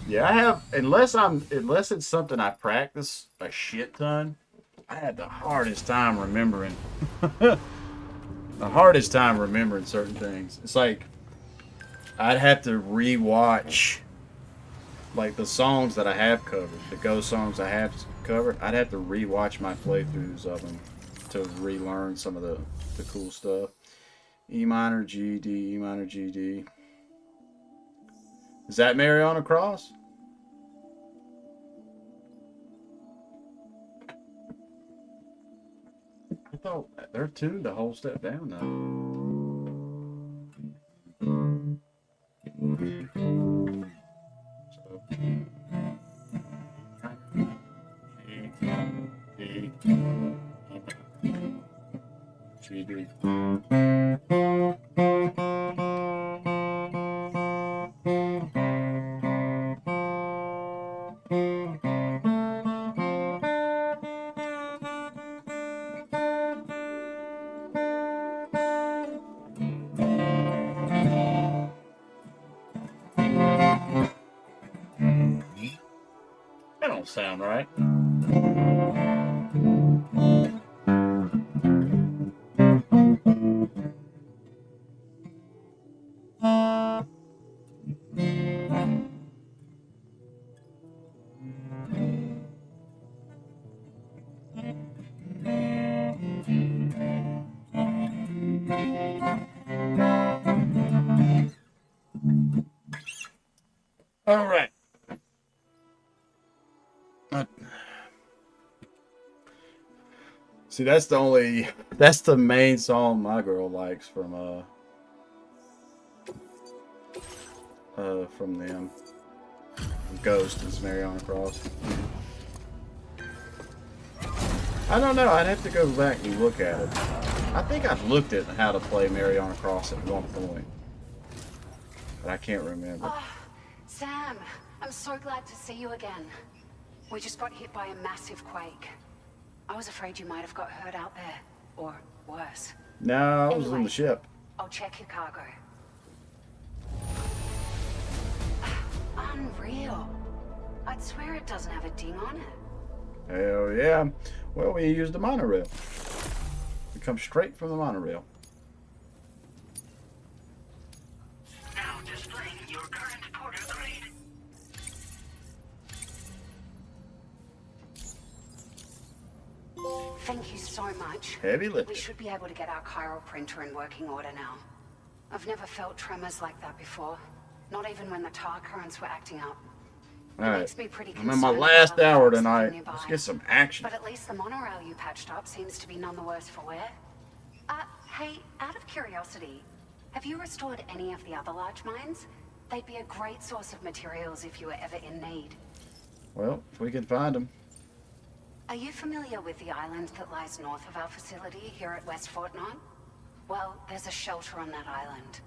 A: Yeah, I have, unless it's something I practice a shit ton, I had the hardest time remembering. The hardest time remembering certain things. It's like I'd have to rewatch like the songs that I have covered, the ghost songs I have covered. I'd have to rewatch my playthroughs of them to relearn some of the cool stuff. E minor, G, D, E minor, G, D. Is that Mariana Cross? I thought they're tuned a whole step down G, D. don't sound right. All right. See, that's the main song my girl likes from them. Ghost is Mariana Cross. I don't know. I'd have to go back and look at it. I think I've looked at how to play Mariana Cross at one point, but I can't remember.
B: Oh, Sam, I'm so glad to see you again. We just got hit by a massive quake. I was afraid you might have got hurt out there, or worse.
A: No, I was in the ship.
B: I'll check your cargo. Unreal. I'd swear it doesn't have a ding on it.
A: Hell yeah. Well, we used the monorail. We come straight from the monorail.
P: Now displaying your current porter grade.
B: Thank you so much.
A: Heavy lifting.
B: We should be able to get our chiral printer in working order now. I've never felt tremors like that before. Not even when the tar currents were acting up.
A: Alright. I'm in my last hour tonight. Let's get some action.
B: But at least the monorail you patched up seems to be none the worse for wear. Hey, out of curiosity, have you restored any of the other large mines? They'd be a great source of materials if you were ever in need.
A: Well, if we can find them.
B: Are you familiar with the island that lies north of our facility here at West Fort Knot? Well, there's a shelter on that island.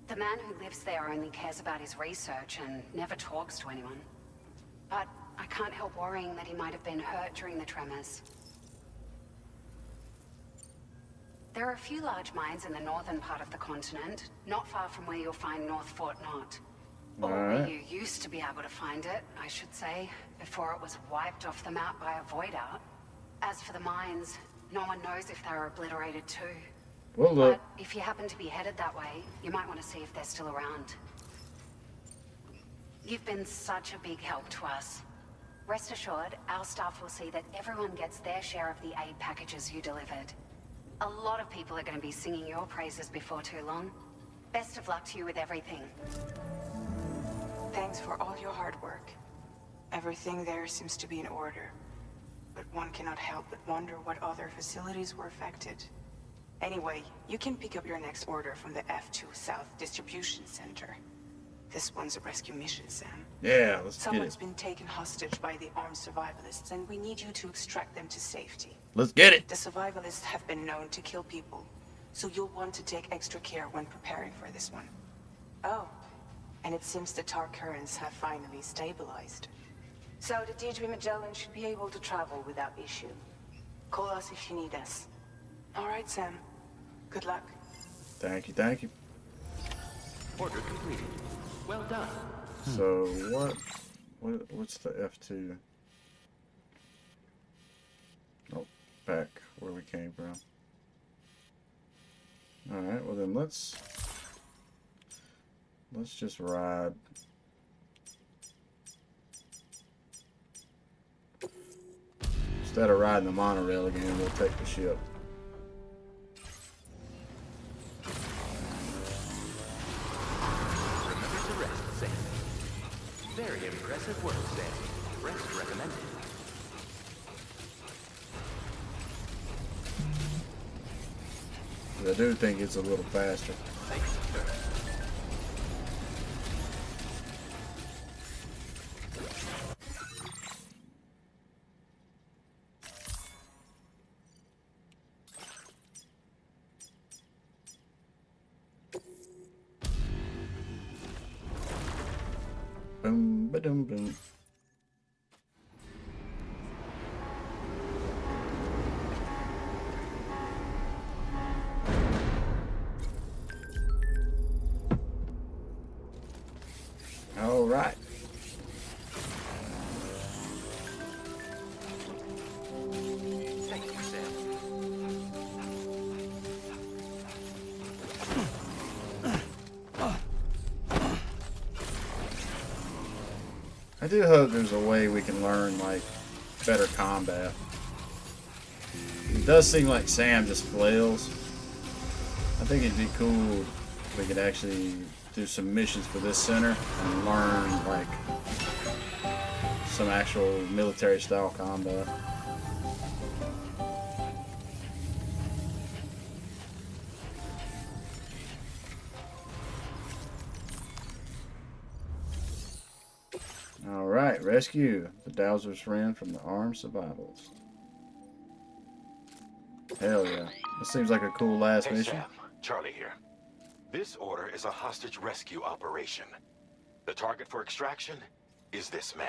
B: The man who lives there only cares about his research and never talks to anyone. But I can't help worrying that he might have been hurt during the tremors. There are a few large mines in the northern part of the continent, not far from where you'll find North Fort Knot. Or where you used to be able to find it, I should say, before it was wiped off the map by a void out. As for the mines, no one knows if they were obliterated too.
A: Well, look.
B: But if you happen to be headed that way, you might want to see if they're still around. You've been such a big help to us. Rest assured, our staff will see that everyone gets their share of the aid packages you delivered. A lot of people are going to be singing your praises before too long. Best of luck to you with everything.
R: Thanks for all your hard work. Everything there seems to be in order. But one cannot help but wonder what other facilities were affected. Anyway, you can pick up your next order from the F2 South Distribution Center. This one's a rescue mission, Sam.
A: Yeah, let's get
R: Someone's
A: it.
R: been taken hostage by the armed survivalists, and we need you to extract them to safety.
A: Let's get it.
R: The survivalists have been known to kill people, so you'll want to take extra care when preparing for this one. Oh, and it seems the tar currents have finally stabilized. So the DHV Magellan should be able to travel without issue. Call us if you need us. All right, Sam. Good luck.
A: Thank you, thank you.
C: Order completed. Well done.
A: So what's the F2? Oh, back where we came from. Alright, well then let's just ride. Instead of riding the monorail again, we'll take the ship.
C: Remember to rest, Sam. Very impressive work, Sam. Rest recommended.
A: I do think it's a little faster.
C: Thanks, sir.
A: Boom, ba-dum, boom. All right. I do hope there's a way we can learn, like, better combat. It does seem like Sam just flails. I think it'd be cool if we could actually do some missions for this center and learn, like, some actual military-style combat. Alright, rescue the Dowser's friend from the armed survivalists. Hell yeah. This seems like a cool last
K: Hey,
A: mission.
K: Sam, Charlie here. This order is a hostage rescue operation. The target for extraction is this man.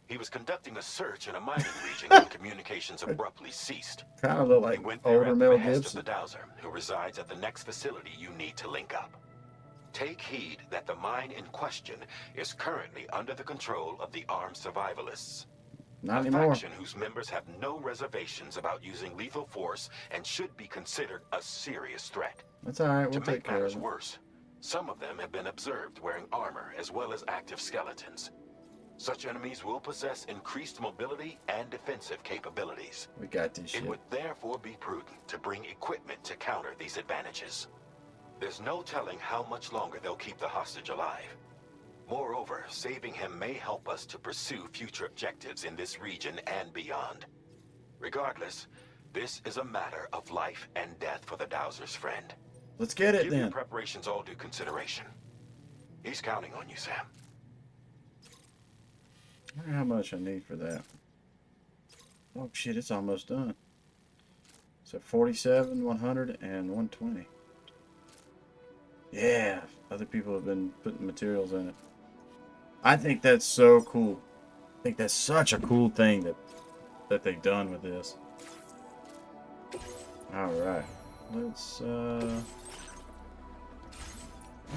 K: He was conducting a search in a mining region when communications abruptly ceased.
A: Kind of look like
K: He went there
A: older
K: at the
A: Mel
K: behest
A: Gibson.
K: of the Dowser, who resides at the next facility you need to link up. Take heed that the mine in question is currently under the control of the armed survivalists.
A: Not
K: a
A: anymore.
K: faction whose members have no reservations about using lethal force and should be considered a serious threat.
A: That's alright, we'll
K: To
A: take
K: make
A: care of
K: matters
A: it.
K: worse, some of them have been observed wearing armor as well as active skeletons. Such enemies will possess increased mobility and defensive capabilities.
A: We got this shit.
K: It would therefore be prudent to bring equipment to counter these advantages. There's no telling how much longer they'll keep the hostage alive. Moreover, saving him may help us to pursue future objectives in this region and beyond. Regardless, this is a matter of life and death for the Dowser's friend.
A: Let's get it
K: Give your
A: then.
K: preparations all due consideration. He's counting on you, Sam.
A: I wonder how much I need for that. Oh shit, it's almost done. So 47, 100, and 120. Yeah, other people have been putting materials in it. I think that's so cool. I think that's such a cool thing that they've done with this. Alright. Let's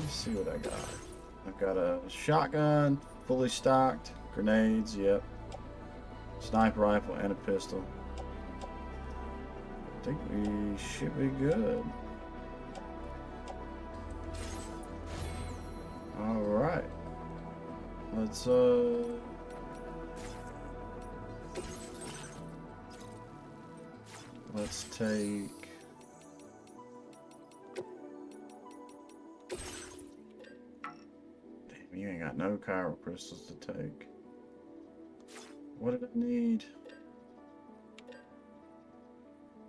A: see what I got. I've got a shotgun, fully stocked, grenades, yep. Sniper rifle and a pistol. I think we should be good. Alright. Let's take damn, you ain't got no chiral crystals to take. What did I need?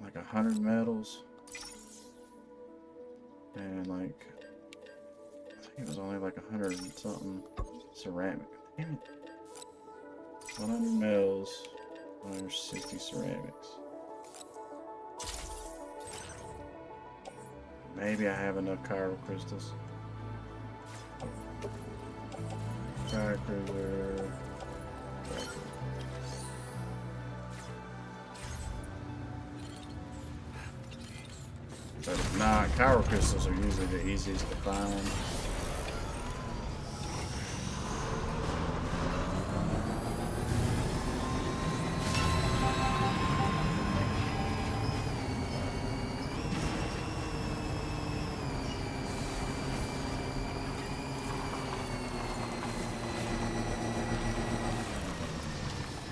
A: Like 100 metals. And like I think it was only like 100 and something ceramic. Damn it. 100 metals, 160 ceramics. Maybe I have enough chiral crystals. Fire cruiser. But if not, chiral crystals are usually the easiest to find.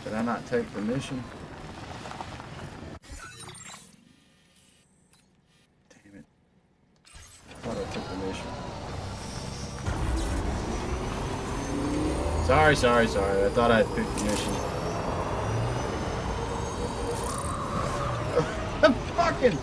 A: Did I not take the mission? Damn it. I thought I took the mission. Sorry. I thought I had picked the mission. Fucking!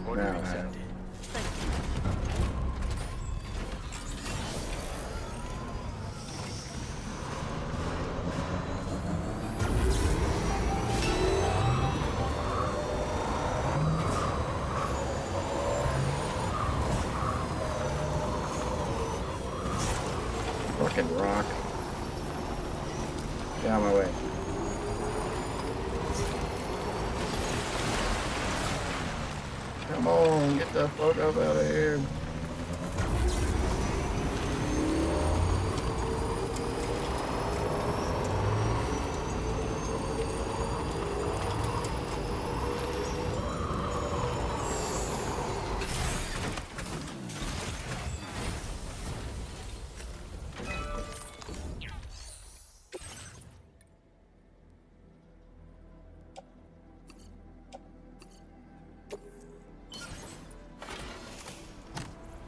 C: Order
A: Now I
C: accepted.
A: Fucking rock. Get out of my way. Come on, get the fuck up out of here.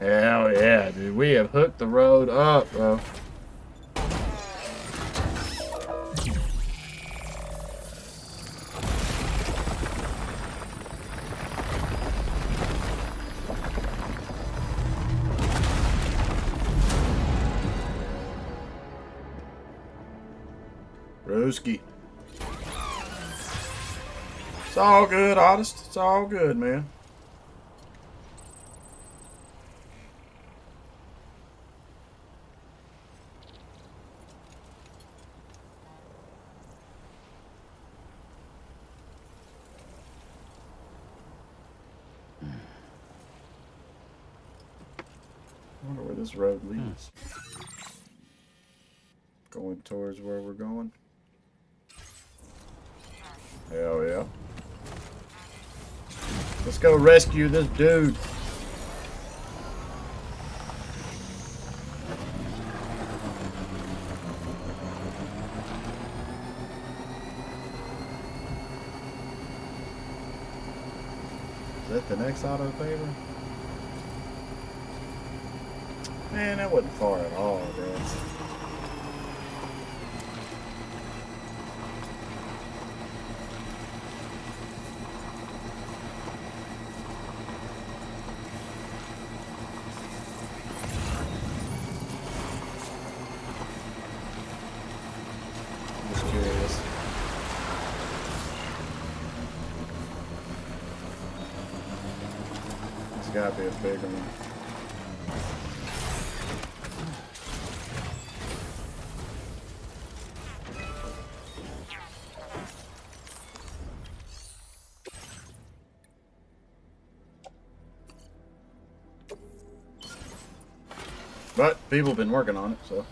A: Hell yeah, dude. We have hooked the road up, bro. Broski. It's all good, honest. It's all good, man. I wonder where this road leads. Going towards where we're going. Hell yeah. Let's go rescue this dude. Is that the next auto paver? Man, that wasn't far at all, bro. Just curious. It's gotta be a bigger one. But people have been working on it, so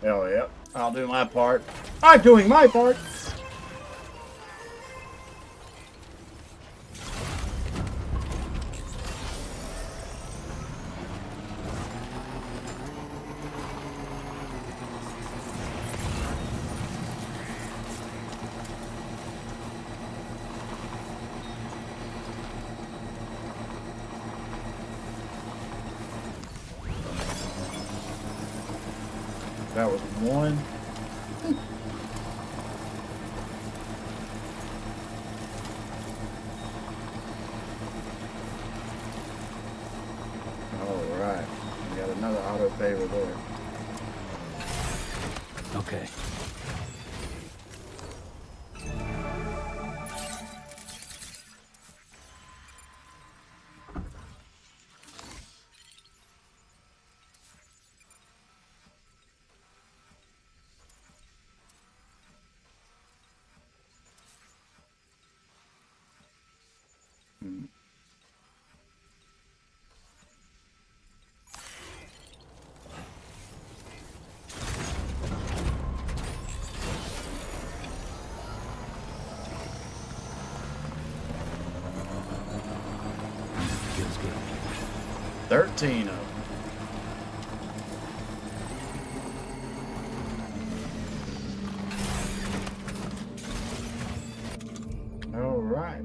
A: hell yeah. I'll do my part. I'm doing my part. That was one. All right, we got another auto paver there.
D: Okay. Feels good.
A: 13 of them. All right.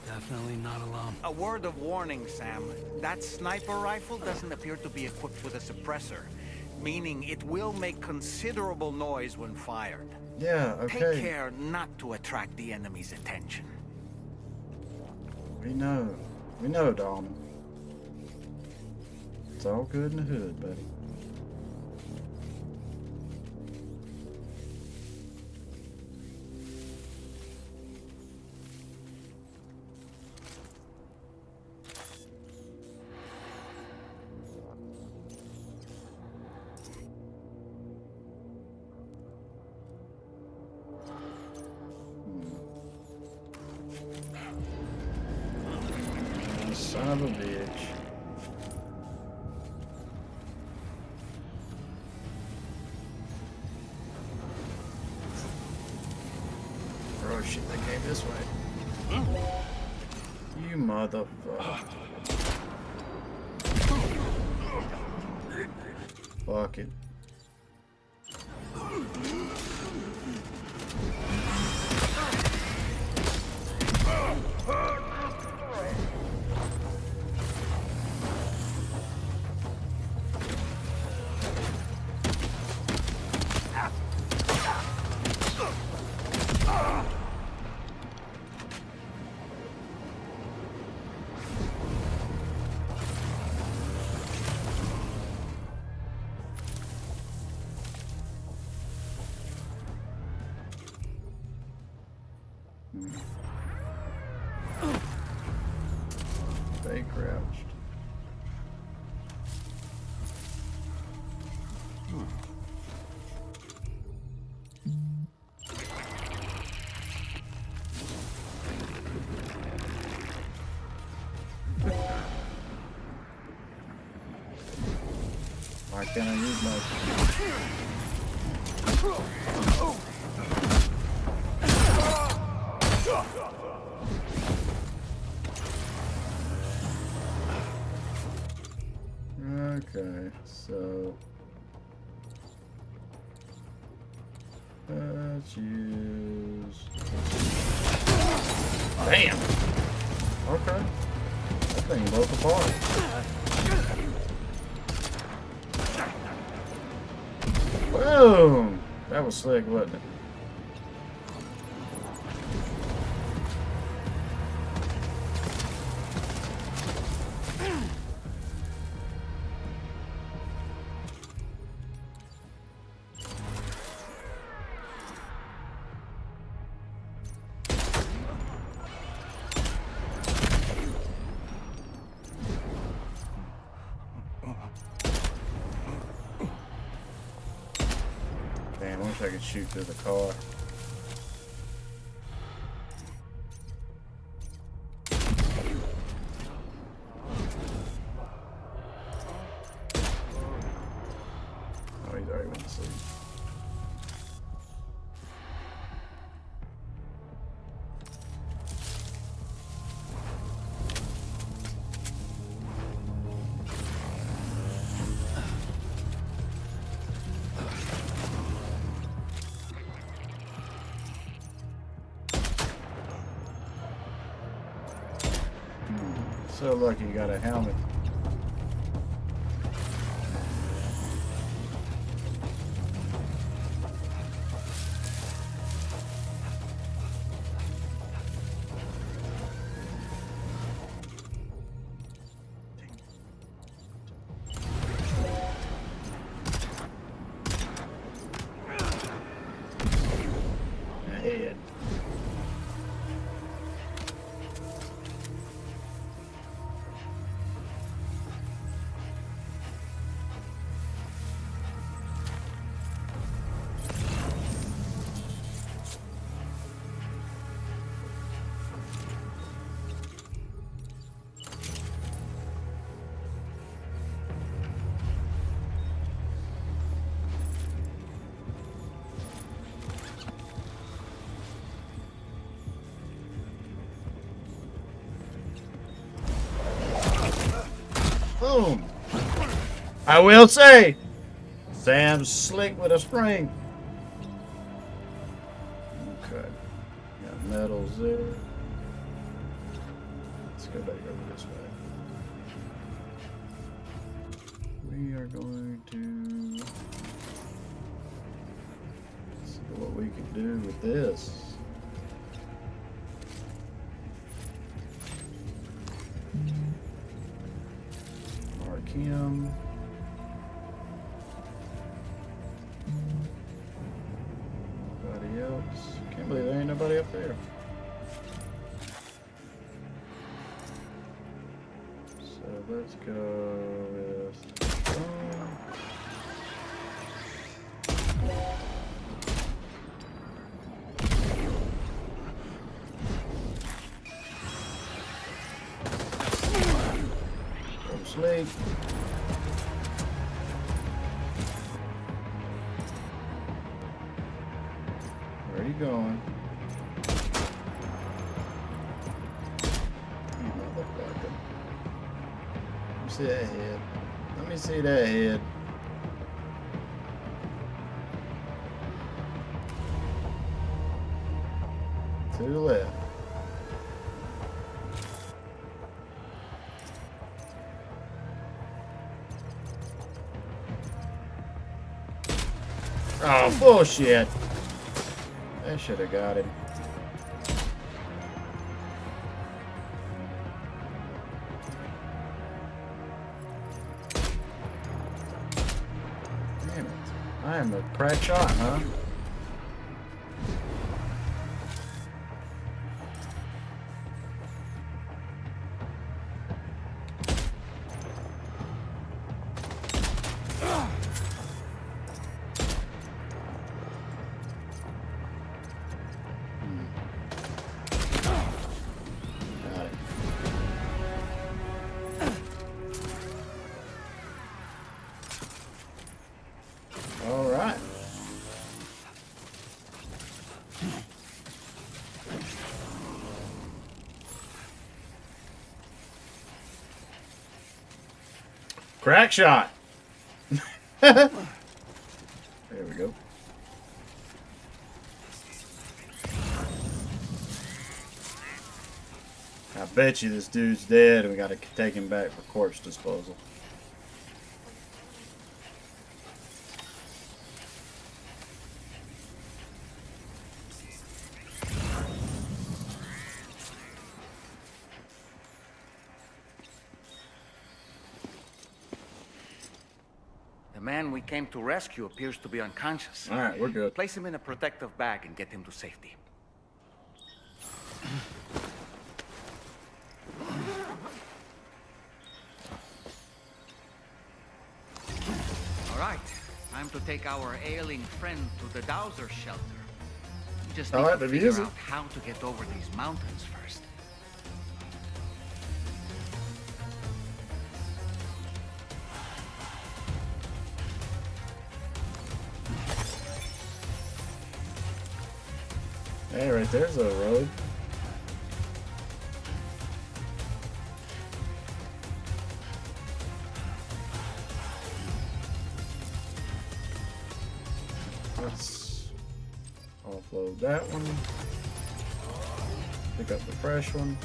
T: Definitely not alone.
F: A word of warning, Sam. That sniper rifle doesn't appear to be equipped with a suppressor, meaning it will make considerable noise when fired.
A: Yeah, okay.
F: Take care not to attract the enemy's attention.
A: We know. We know, Dom. It's all good in the hood, buddy. Son of a bitch. Oh shit, they came this way. You motherfucker. Fuck it. Stay crouched. Why can't I use my... Okay, so let's use... Damn! Okay. That thing broke apart. Boom! That was slick, wasn't it? Damn, I wish I could shoot through the car. Oh, he's already went to sleep. So lucky you got a helmet. Head. Boom! I will say, Sam's slick with a spring. Okay, got metals there. Let's go back over this way. We are going to see what we can do with this. Him. Nobody else. Can't believe there ain't nobody up there. So let's go with sleep. Where are you going? You motherfucker. Let me see that head. Let me see that head. To the left. Oh, bullshit. That should have got him. Damn it. I am a crack shot, huh? All right. Crack shot. There we go. I bet you this dude's dead and we gotta take him back for corpse disposal.
F: The man we came to rescue appears to be unconscious.
A: All right, we're good.
F: Place him in a protective bag and get him to safety. All right, time to take our ailing friend to the Dowser shelter. We just need to figure out how to get over these mountains first.
A: Hey, right there's a road. Let's offload that one. Pick up the fresh one.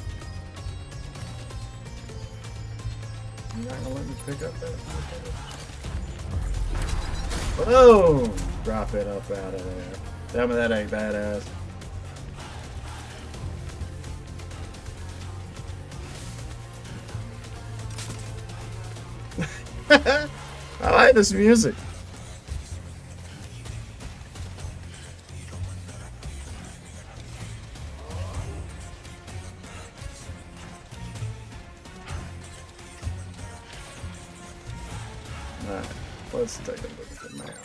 A: You're not gonna let me pick up that one? Boom! Drop it up out of there. Tell me that ain't badass. I like this music. Alright, let's take a look at the map.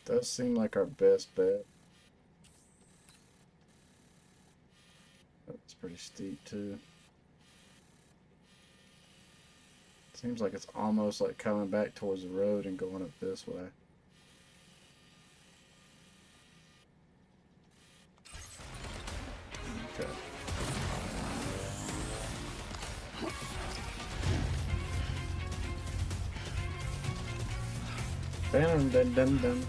A: Does seem like our best bet. That's pretty steep too. Seems like it's almost like coming back towards the road and going up this way. Okay. Dun dun dun dun.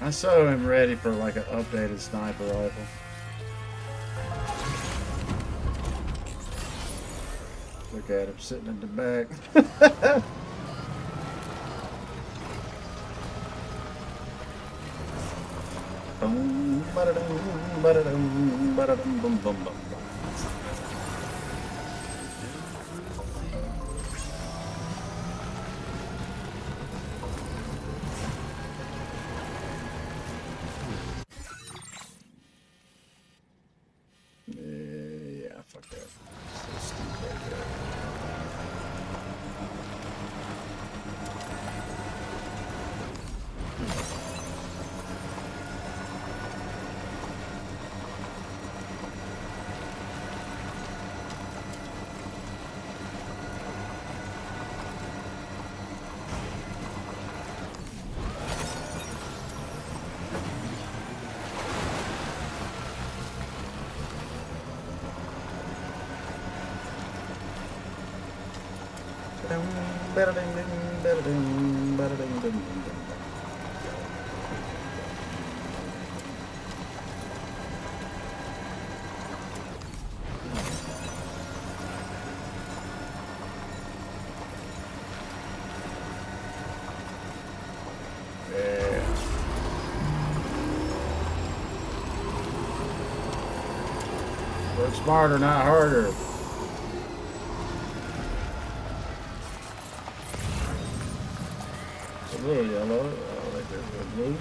A: I so am ready for like an updated sniper rifle. Look at him sitting in the back. Boom, ba-da-dum, ba-da-dum, ba-da-dum, bum, bum, bum, bum. Yeah, fuck that. So stupid right there. Yeah. Work smarter, not harder. It's a little yellow. I like this one blue.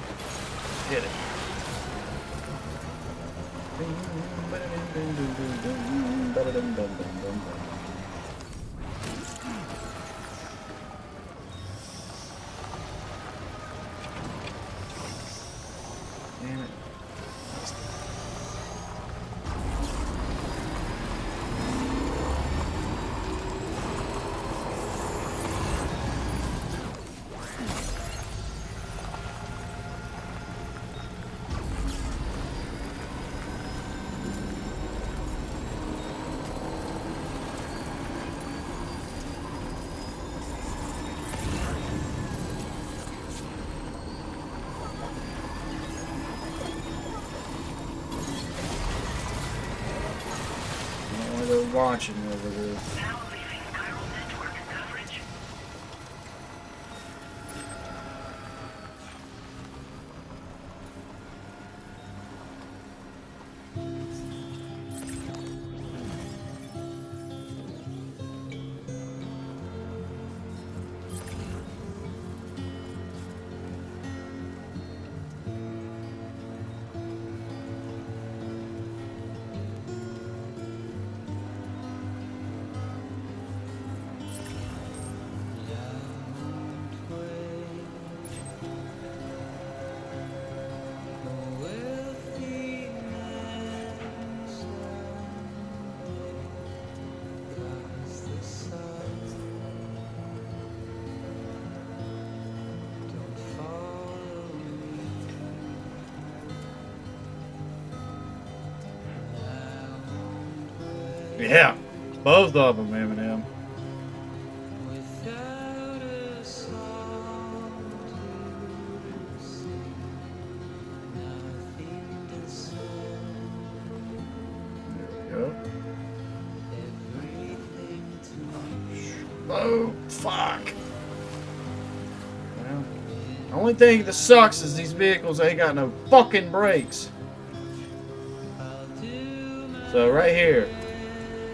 A: Get it. Damn it. They're watching over there. Yeah, both of them, Eminem. There we go. Oh, fuck. Well, the only thing that sucks is these vehicles ain't got no fucking brakes. So right here.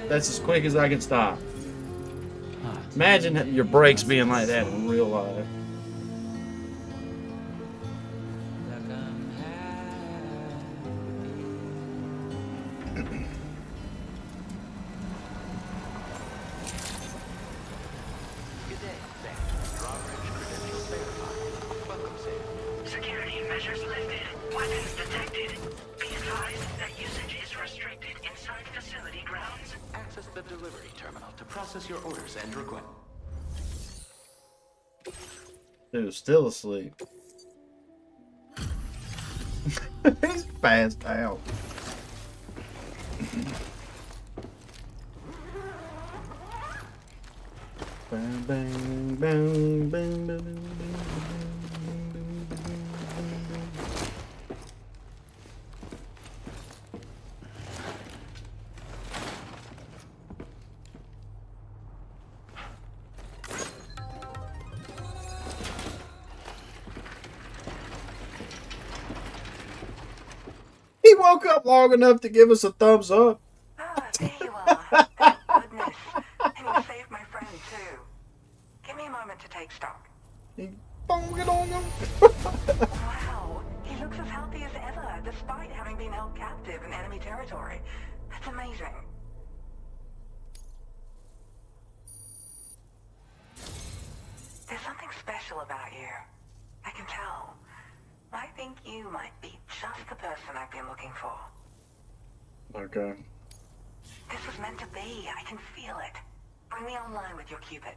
A: That's as quick as I can stop. Imagine your brakes being like that in real life.
C: Good day, Sam. RockdaRiff credentials verified. Welcome, Sam.
P: Security measures lifted. Weapons detected. Be advised that usage is restricted inside facility grounds.
C: Access the delivery terminal to process your orders and request.
A: Dude was still asleep. He's passed out. Bang, bang, bang, bang, bang, bang, bang, bang, bang, bang. He woke up long enough to give us a thumbs up.
R: Ah, there you are. Thank goodness. And you saved my friend, too. Give me a moment to take stock.
A: He boned on him.
R: Wow, he looks as healthy as ever, despite having been held captive in enemy territory. That's amazing. There's something special about you. I can tell. I think you might be just the person I've been looking for.
A: Okay.
R: This was meant to be. I can feel it. Bring me online with your Cupid.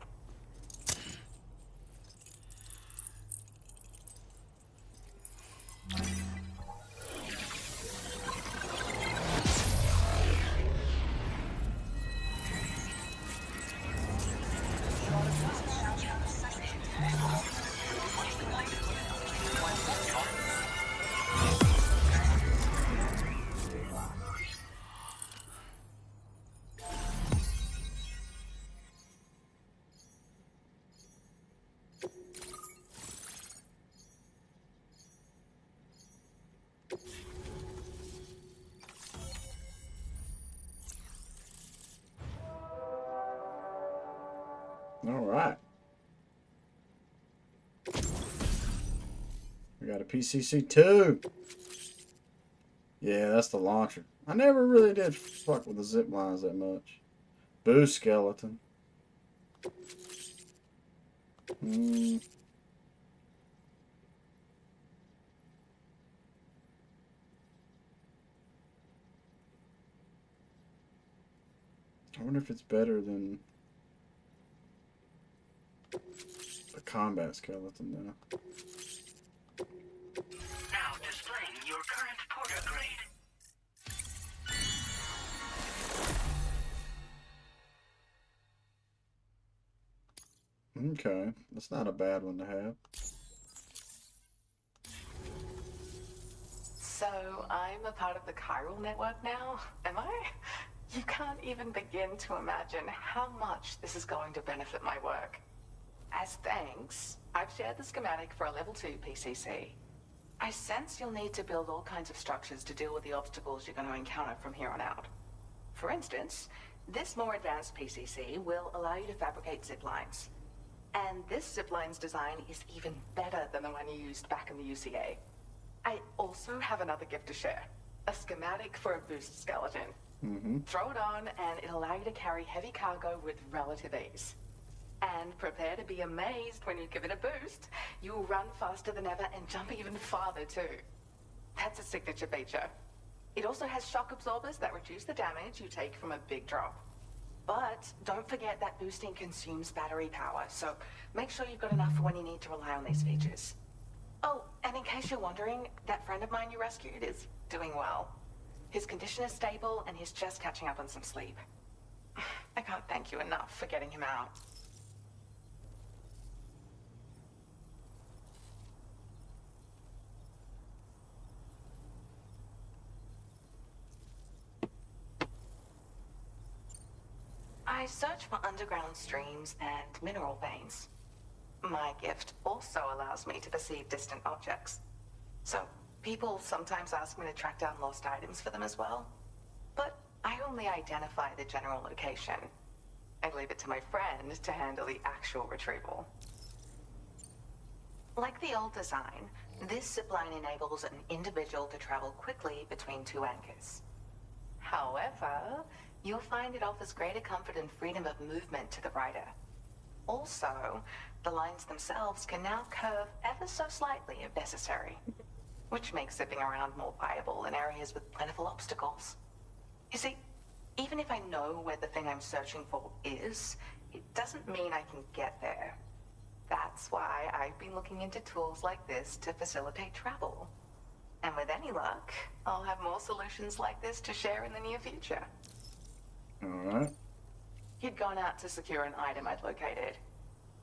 A: All right. We got a PCC-2. Yeah, that's the launcher. I never really did fuck with the zip lines that much. Boo skeleton. I wonder if it's better than the combat skeleton now.
P: Now displaying your current porter grade.
A: Okay, that's not a bad one to have.
U: So, I'm a part of the chiral network now, am I? You can't even begin to imagine how much this is going to benefit my work. As thanks, I've shared the schematic for a level 2 PCC. I sense you'll need to build all kinds of structures to deal with the obstacles you're going to encounter from here on out. For instance, this more advanced PCC will allow you to fabricate zip lines. And this zip line's design is even better than the one you used back in the UCA. I also have another gift to share. A schematic for a boost skeleton. Throw it on and it'll allow you to carry heavy cargo with relative ease. And prepare to be amazed when you give it a boost. You'll run faster than ever and jump even farther too. That's a signature feature. It also has shock absorbers that reduce the damage you take from a big drop. But don't forget that boosting consumes battery power, so make sure you've got enough for when you need to rely on these features. Oh, and in case you're wondering, that friend of mine you rescued is doing well. His condition is stable and he's just catching up on some sleep. I can't thank you enough for getting him out. I search for underground streams and mineral veins. My gift also allows me to perceive distant objects. So, people sometimes ask me to track down lost items for them as well. But I only identify the general location. I leave it to my friend to handle the actual retrieval. Like the old design, this zipline enables an individual to travel quickly between two anchors. However, you'll find it offers greater comfort and freedom of movement to the rider. Also, the lines themselves can now curve ever so slightly if necessary, which makes zipping around more viable in areas with plentiful obstacles. You see, even if I know where the thing I'm searching for is, it doesn't mean I can get there. That's why I've been looking into tools like this to facilitate travel. And with any luck, I'll have more solutions like this to share in the near future.
A: Alright.
U: He'd gone out to secure an item I'd located.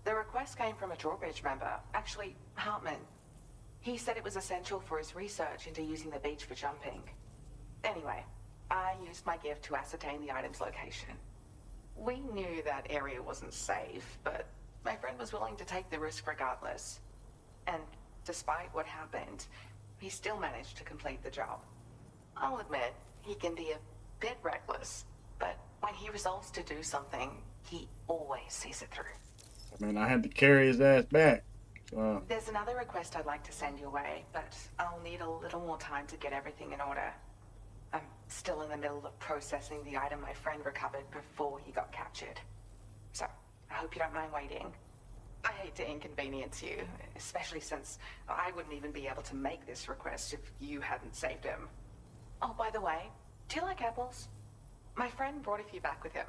U: The request came from a drawbridge member, actually, Hartman. He said it was essential for his research into using the beach for jumping. Anyway, I used my gift to ascertain the item's location. We knew that area wasn't safe, but my friend was willing to take the risk regardless. And despite what happened, he still managed to complete the job. I'll admit, he can be a bit reckless, but when he resolves to do something, he always sees it through.
A: I mean, I had to carry his ass back.
U: There's another request I'd like to send your way, but I'll need a little more time to get everything in order. I'm still in the middle of processing the item my friend recovered before he got captured. So, I hope you don't mind waiting. I hate to inconvenience you, especially since I wouldn't even be able to make this request if you hadn't saved him. Oh, by the way, do you like apples? My friend brought a few back with him.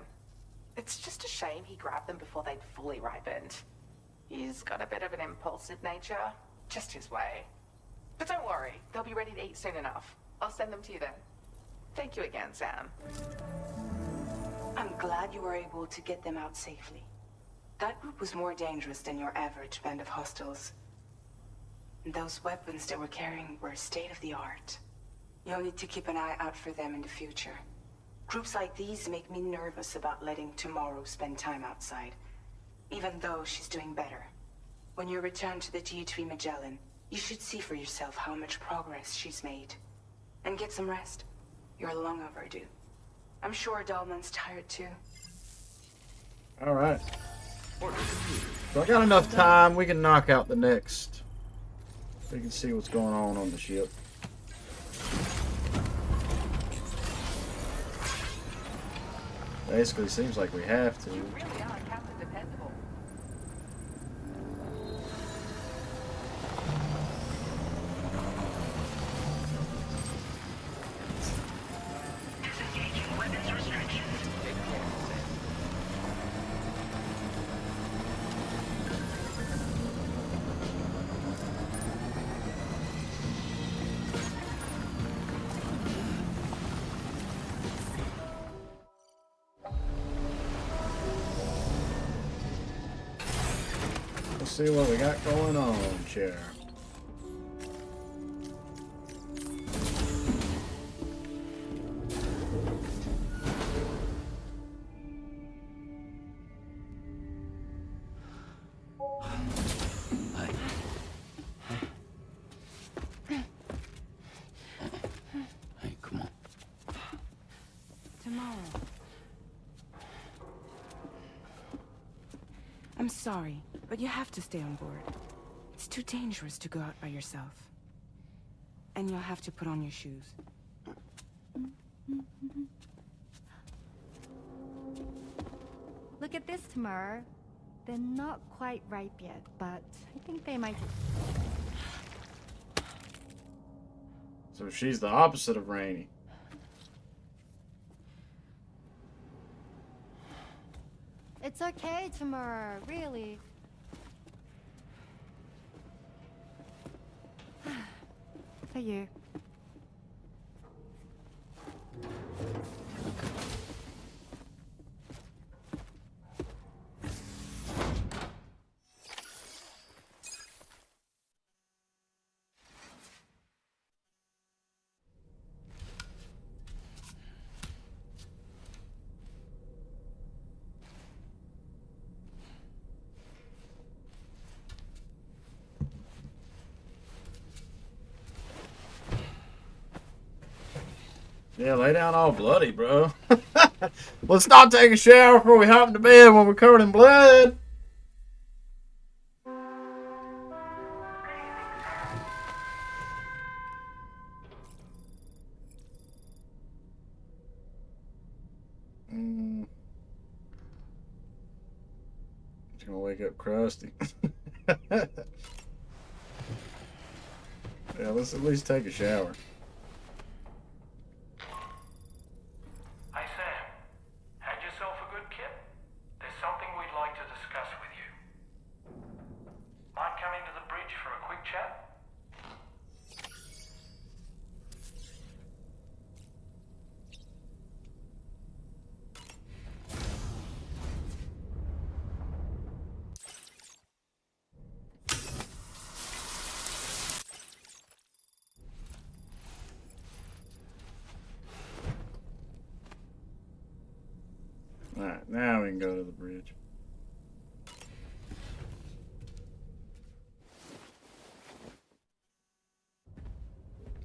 U: It's just a shame he grabbed them before they'd fully ripened. He's got a bit of an impulsive nature, just his way. But don't worry, they'll be ready to eat soon enough. I'll send them to you then. Thank you again, Sam.
R: I'm glad you were able to get them out safely. That group was more dangerous than your average band of hostiles. Those weapons they were carrying were state-of-the-art. You'll need to keep an eye out for them in the future. Groups like these make me nervous about letting Tomorrow spend time outside, even though she's doing better. When you return to the DHV Magellan, you should see for yourself how much progress she's made. And get some rest. You're long overdue. I'm sure Dahlman's tired too.
A: Alright. So I got enough time. We can knock out the next. We can see what's going on the ship. Basically, seems like we have to.
U: You really are Captain Dependable.
P: Disengaging weapons restrictions.
A: Let's see what we got going on, chair.
T: Hey, come on.
H: Tomorrow. I'm sorry, but you have to stay on board. It's too dangerous to go out by yourself. And you'll have to put on your shoes.
S: Look at this, Tamara. They're not quite ripe yet, but I think they might.
A: So she's the opposite of Rainy.
S: It's okay, Tamara. Really. For you.
A: Yeah, lay down all bloody, bro. Let's not take a shower before we hop into bed when we're covered in blood. It's gonna wake up Krusty. Yeah, let's at least take a shower.
J: Hey Sam, had yourself a good kip? There's something we'd like to discuss with you. Mind coming to the bridge for a quick chat?
A: Alright, now we can go to the bridge.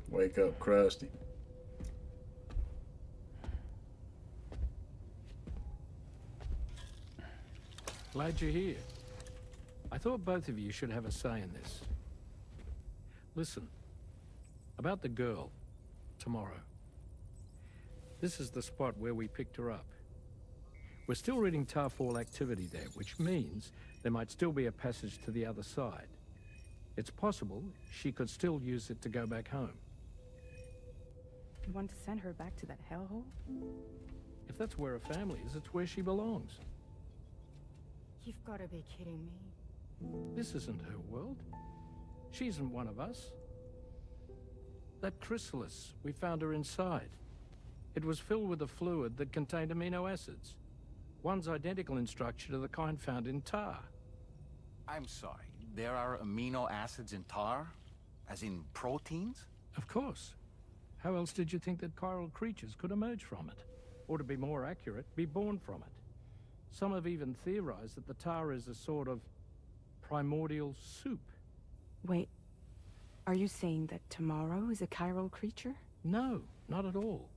A: Wake up Krusty.
D: Glad you're here. I thought both of you should have a say in this. Listen, about the girl, tomorrow. This is the spot where we picked her up. We're still reading Tarfall activity there, which means there might still be a passage to the other side. It's possible she could still use it to go back home.
I: You want to send her back to that hellhole?
D: If that's where her family is, it's where she belongs.
H: You've got to be kidding me.
D: This isn't her world. She isn't one of us. That chrysalis, we found her inside. It was filled with a fluid that contained amino acids. One's identical in structure to the kind found in tar.
M: I'm sorry, there are amino acids in tar? As in proteins?
D: Of course. How else did you think that chiral creatures could emerge from it? Or to be more accurate, be born from it? Some have even theorized that the tar is a sort of primordial soup.
I: Wait, are you saying that tomorrow is a chiral creature?
D: No, not at all.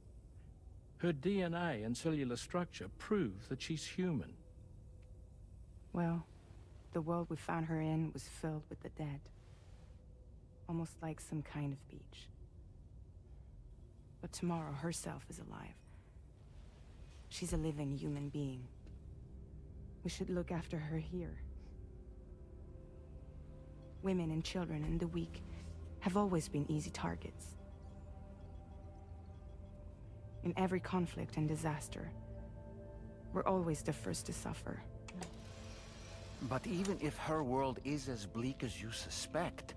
D: Her DNA and cellular structure prove that she's human.
I: Well, the world we found her in was filled with the dead. Almost like some kind of beach. But tomorrow herself is alive. She's a living human being. We should look after her here. Women and children and the weak have always been easy targets. In every conflict and disaster, we're always the first to suffer.
M: But even if her world is as bleak as you suspect,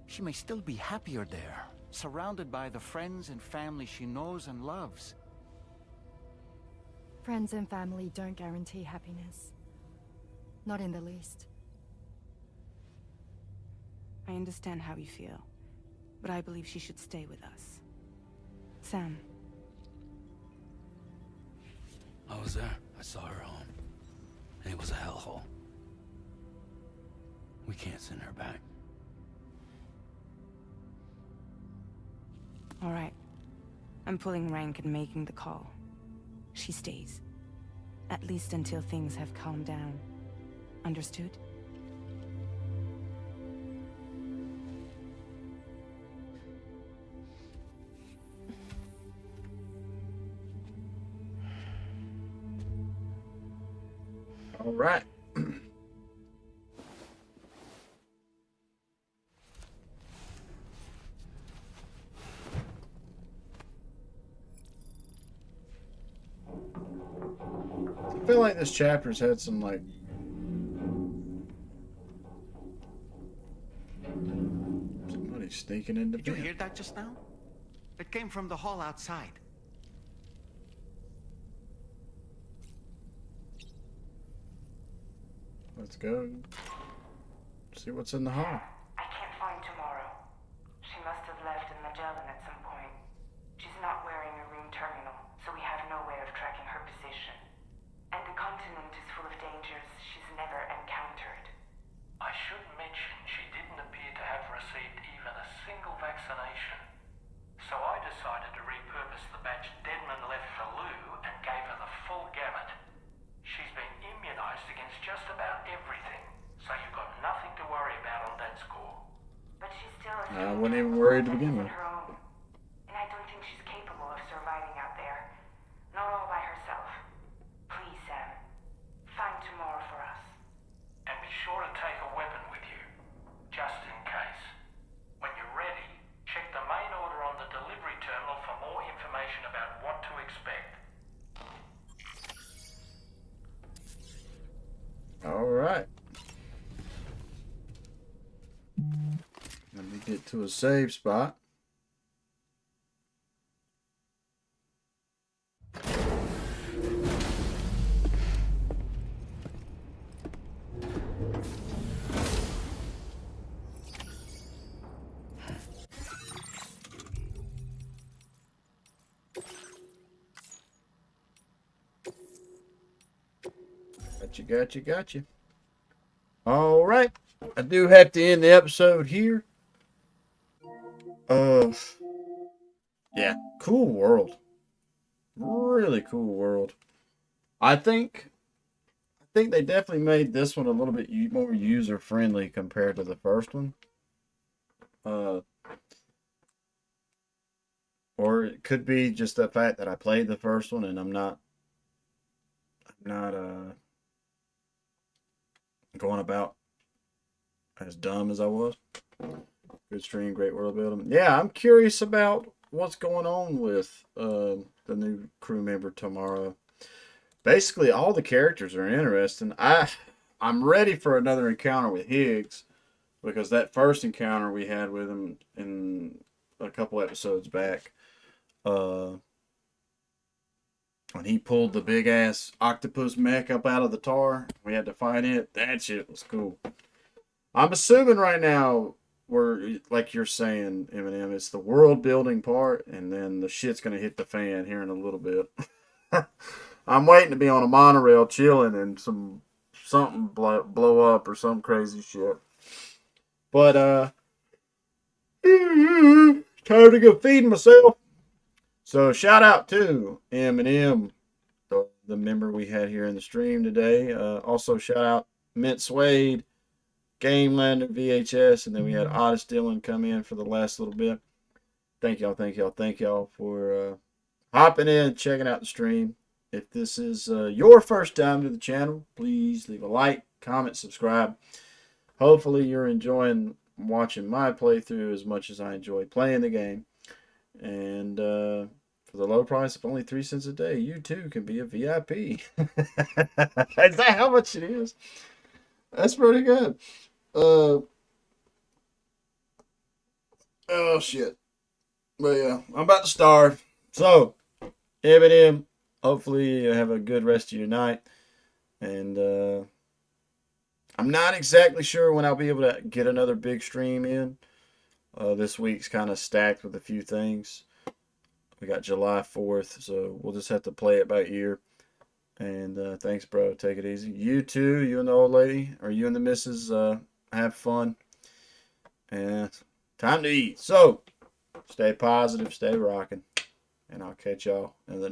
M: she may still be happier there, surrounded by the friends and family she knows and loves.
H: Friends and family don't guarantee happiness. Not in the least.
I: I understand how you feel, but I believe she should stay with us. Sam.
O: I was there. I saw her home. And it was a hellhole. We can't send her back.
I: All right. I'm pulling rank and making the call. She stays. At least until things have calmed down. Understood?
A: All right. I feel like this chapter's had some like somebody sneaking into.
F: Did you hear that just now? It came from the hall outside.
A: Let's go. See what's in the hall.
R: I can't find Tomorrow. She must have left in Magellan at some point. She's not wearing a room terminal, so we have no way of tracking her position. And the continent is full of dangers she's never encountered.
J: I should mention she didn't appear to have received even a single vaccination. So I decided to repurpose the batch Deadman left for Lou and gave her the full gamut. She's been immunized against just about everything, so you've got nothing to worry about on that score.
R: But she's still a
A: I wasn't even worried to begin with.
R: her own. And I don't think she's capable of surviving out there. Not all by herself. Please, Sam. Find Tomorrow for us.
J: And be sure to take a weapon with you, just in case. When you're ready, check the main order on the delivery terminal for more information about what to expect.
A: All right. Let me get to a save spot. Gotcha. All right. I do have to end the episode here. Yeah, cool world. Really cool world. I think think they definitely made this one a little bit more user friendly compared to the first one. Or it could be just the fact that I played the first one and I'm not going about as dumb as I was. Good stream, great world building. Yeah, I'm curious about what's going on with the new crew member tomorrow. Basically, all the characters are interesting. I'm ready for another encounter with Higgs, because that first encounter we had with him in a couple episodes back, when he pulled the big ass octopus mech up out of the tar, we had to fight it. That shit was cool. I'm assuming right now we're, like you're saying, Eminem, it's the world building part, and then the shit's gonna hit the fan here in a little bit. I'm waiting to be on a monorail chilling and something blow up or some crazy shit. But time to go feed myself. So shout out to Eminem, the member we had here in the stream today. Also shout out Mint Suede, Game Lander, VHS, and then we had Otis Dillon come in for the last little bit. Thank y'all for hopping in, checking out the stream. If this is your first time to the channel, please leave a like, comment, subscribe. Hopefully you're enjoying watching my playthrough as much as I enjoy playing the game. And for the low price of only 3 cents a day, you too can be a VIP. Is that how much it is? That's pretty good. Oh shit. But yeah, I'm about to starve. So, Eminem, hopefully you have a good rest of your night. And I'm not exactly sure when I'll be able to get another big stream in. This week's kind of stacked with a few things. We got July 4th, so we'll just have to play it by ear. And thanks, bro. Take it easy. You too, you and the old lady, or you and the missus, have fun. And time to eat. So, stay positive, stay rocking. And I'll catch y'all in the next.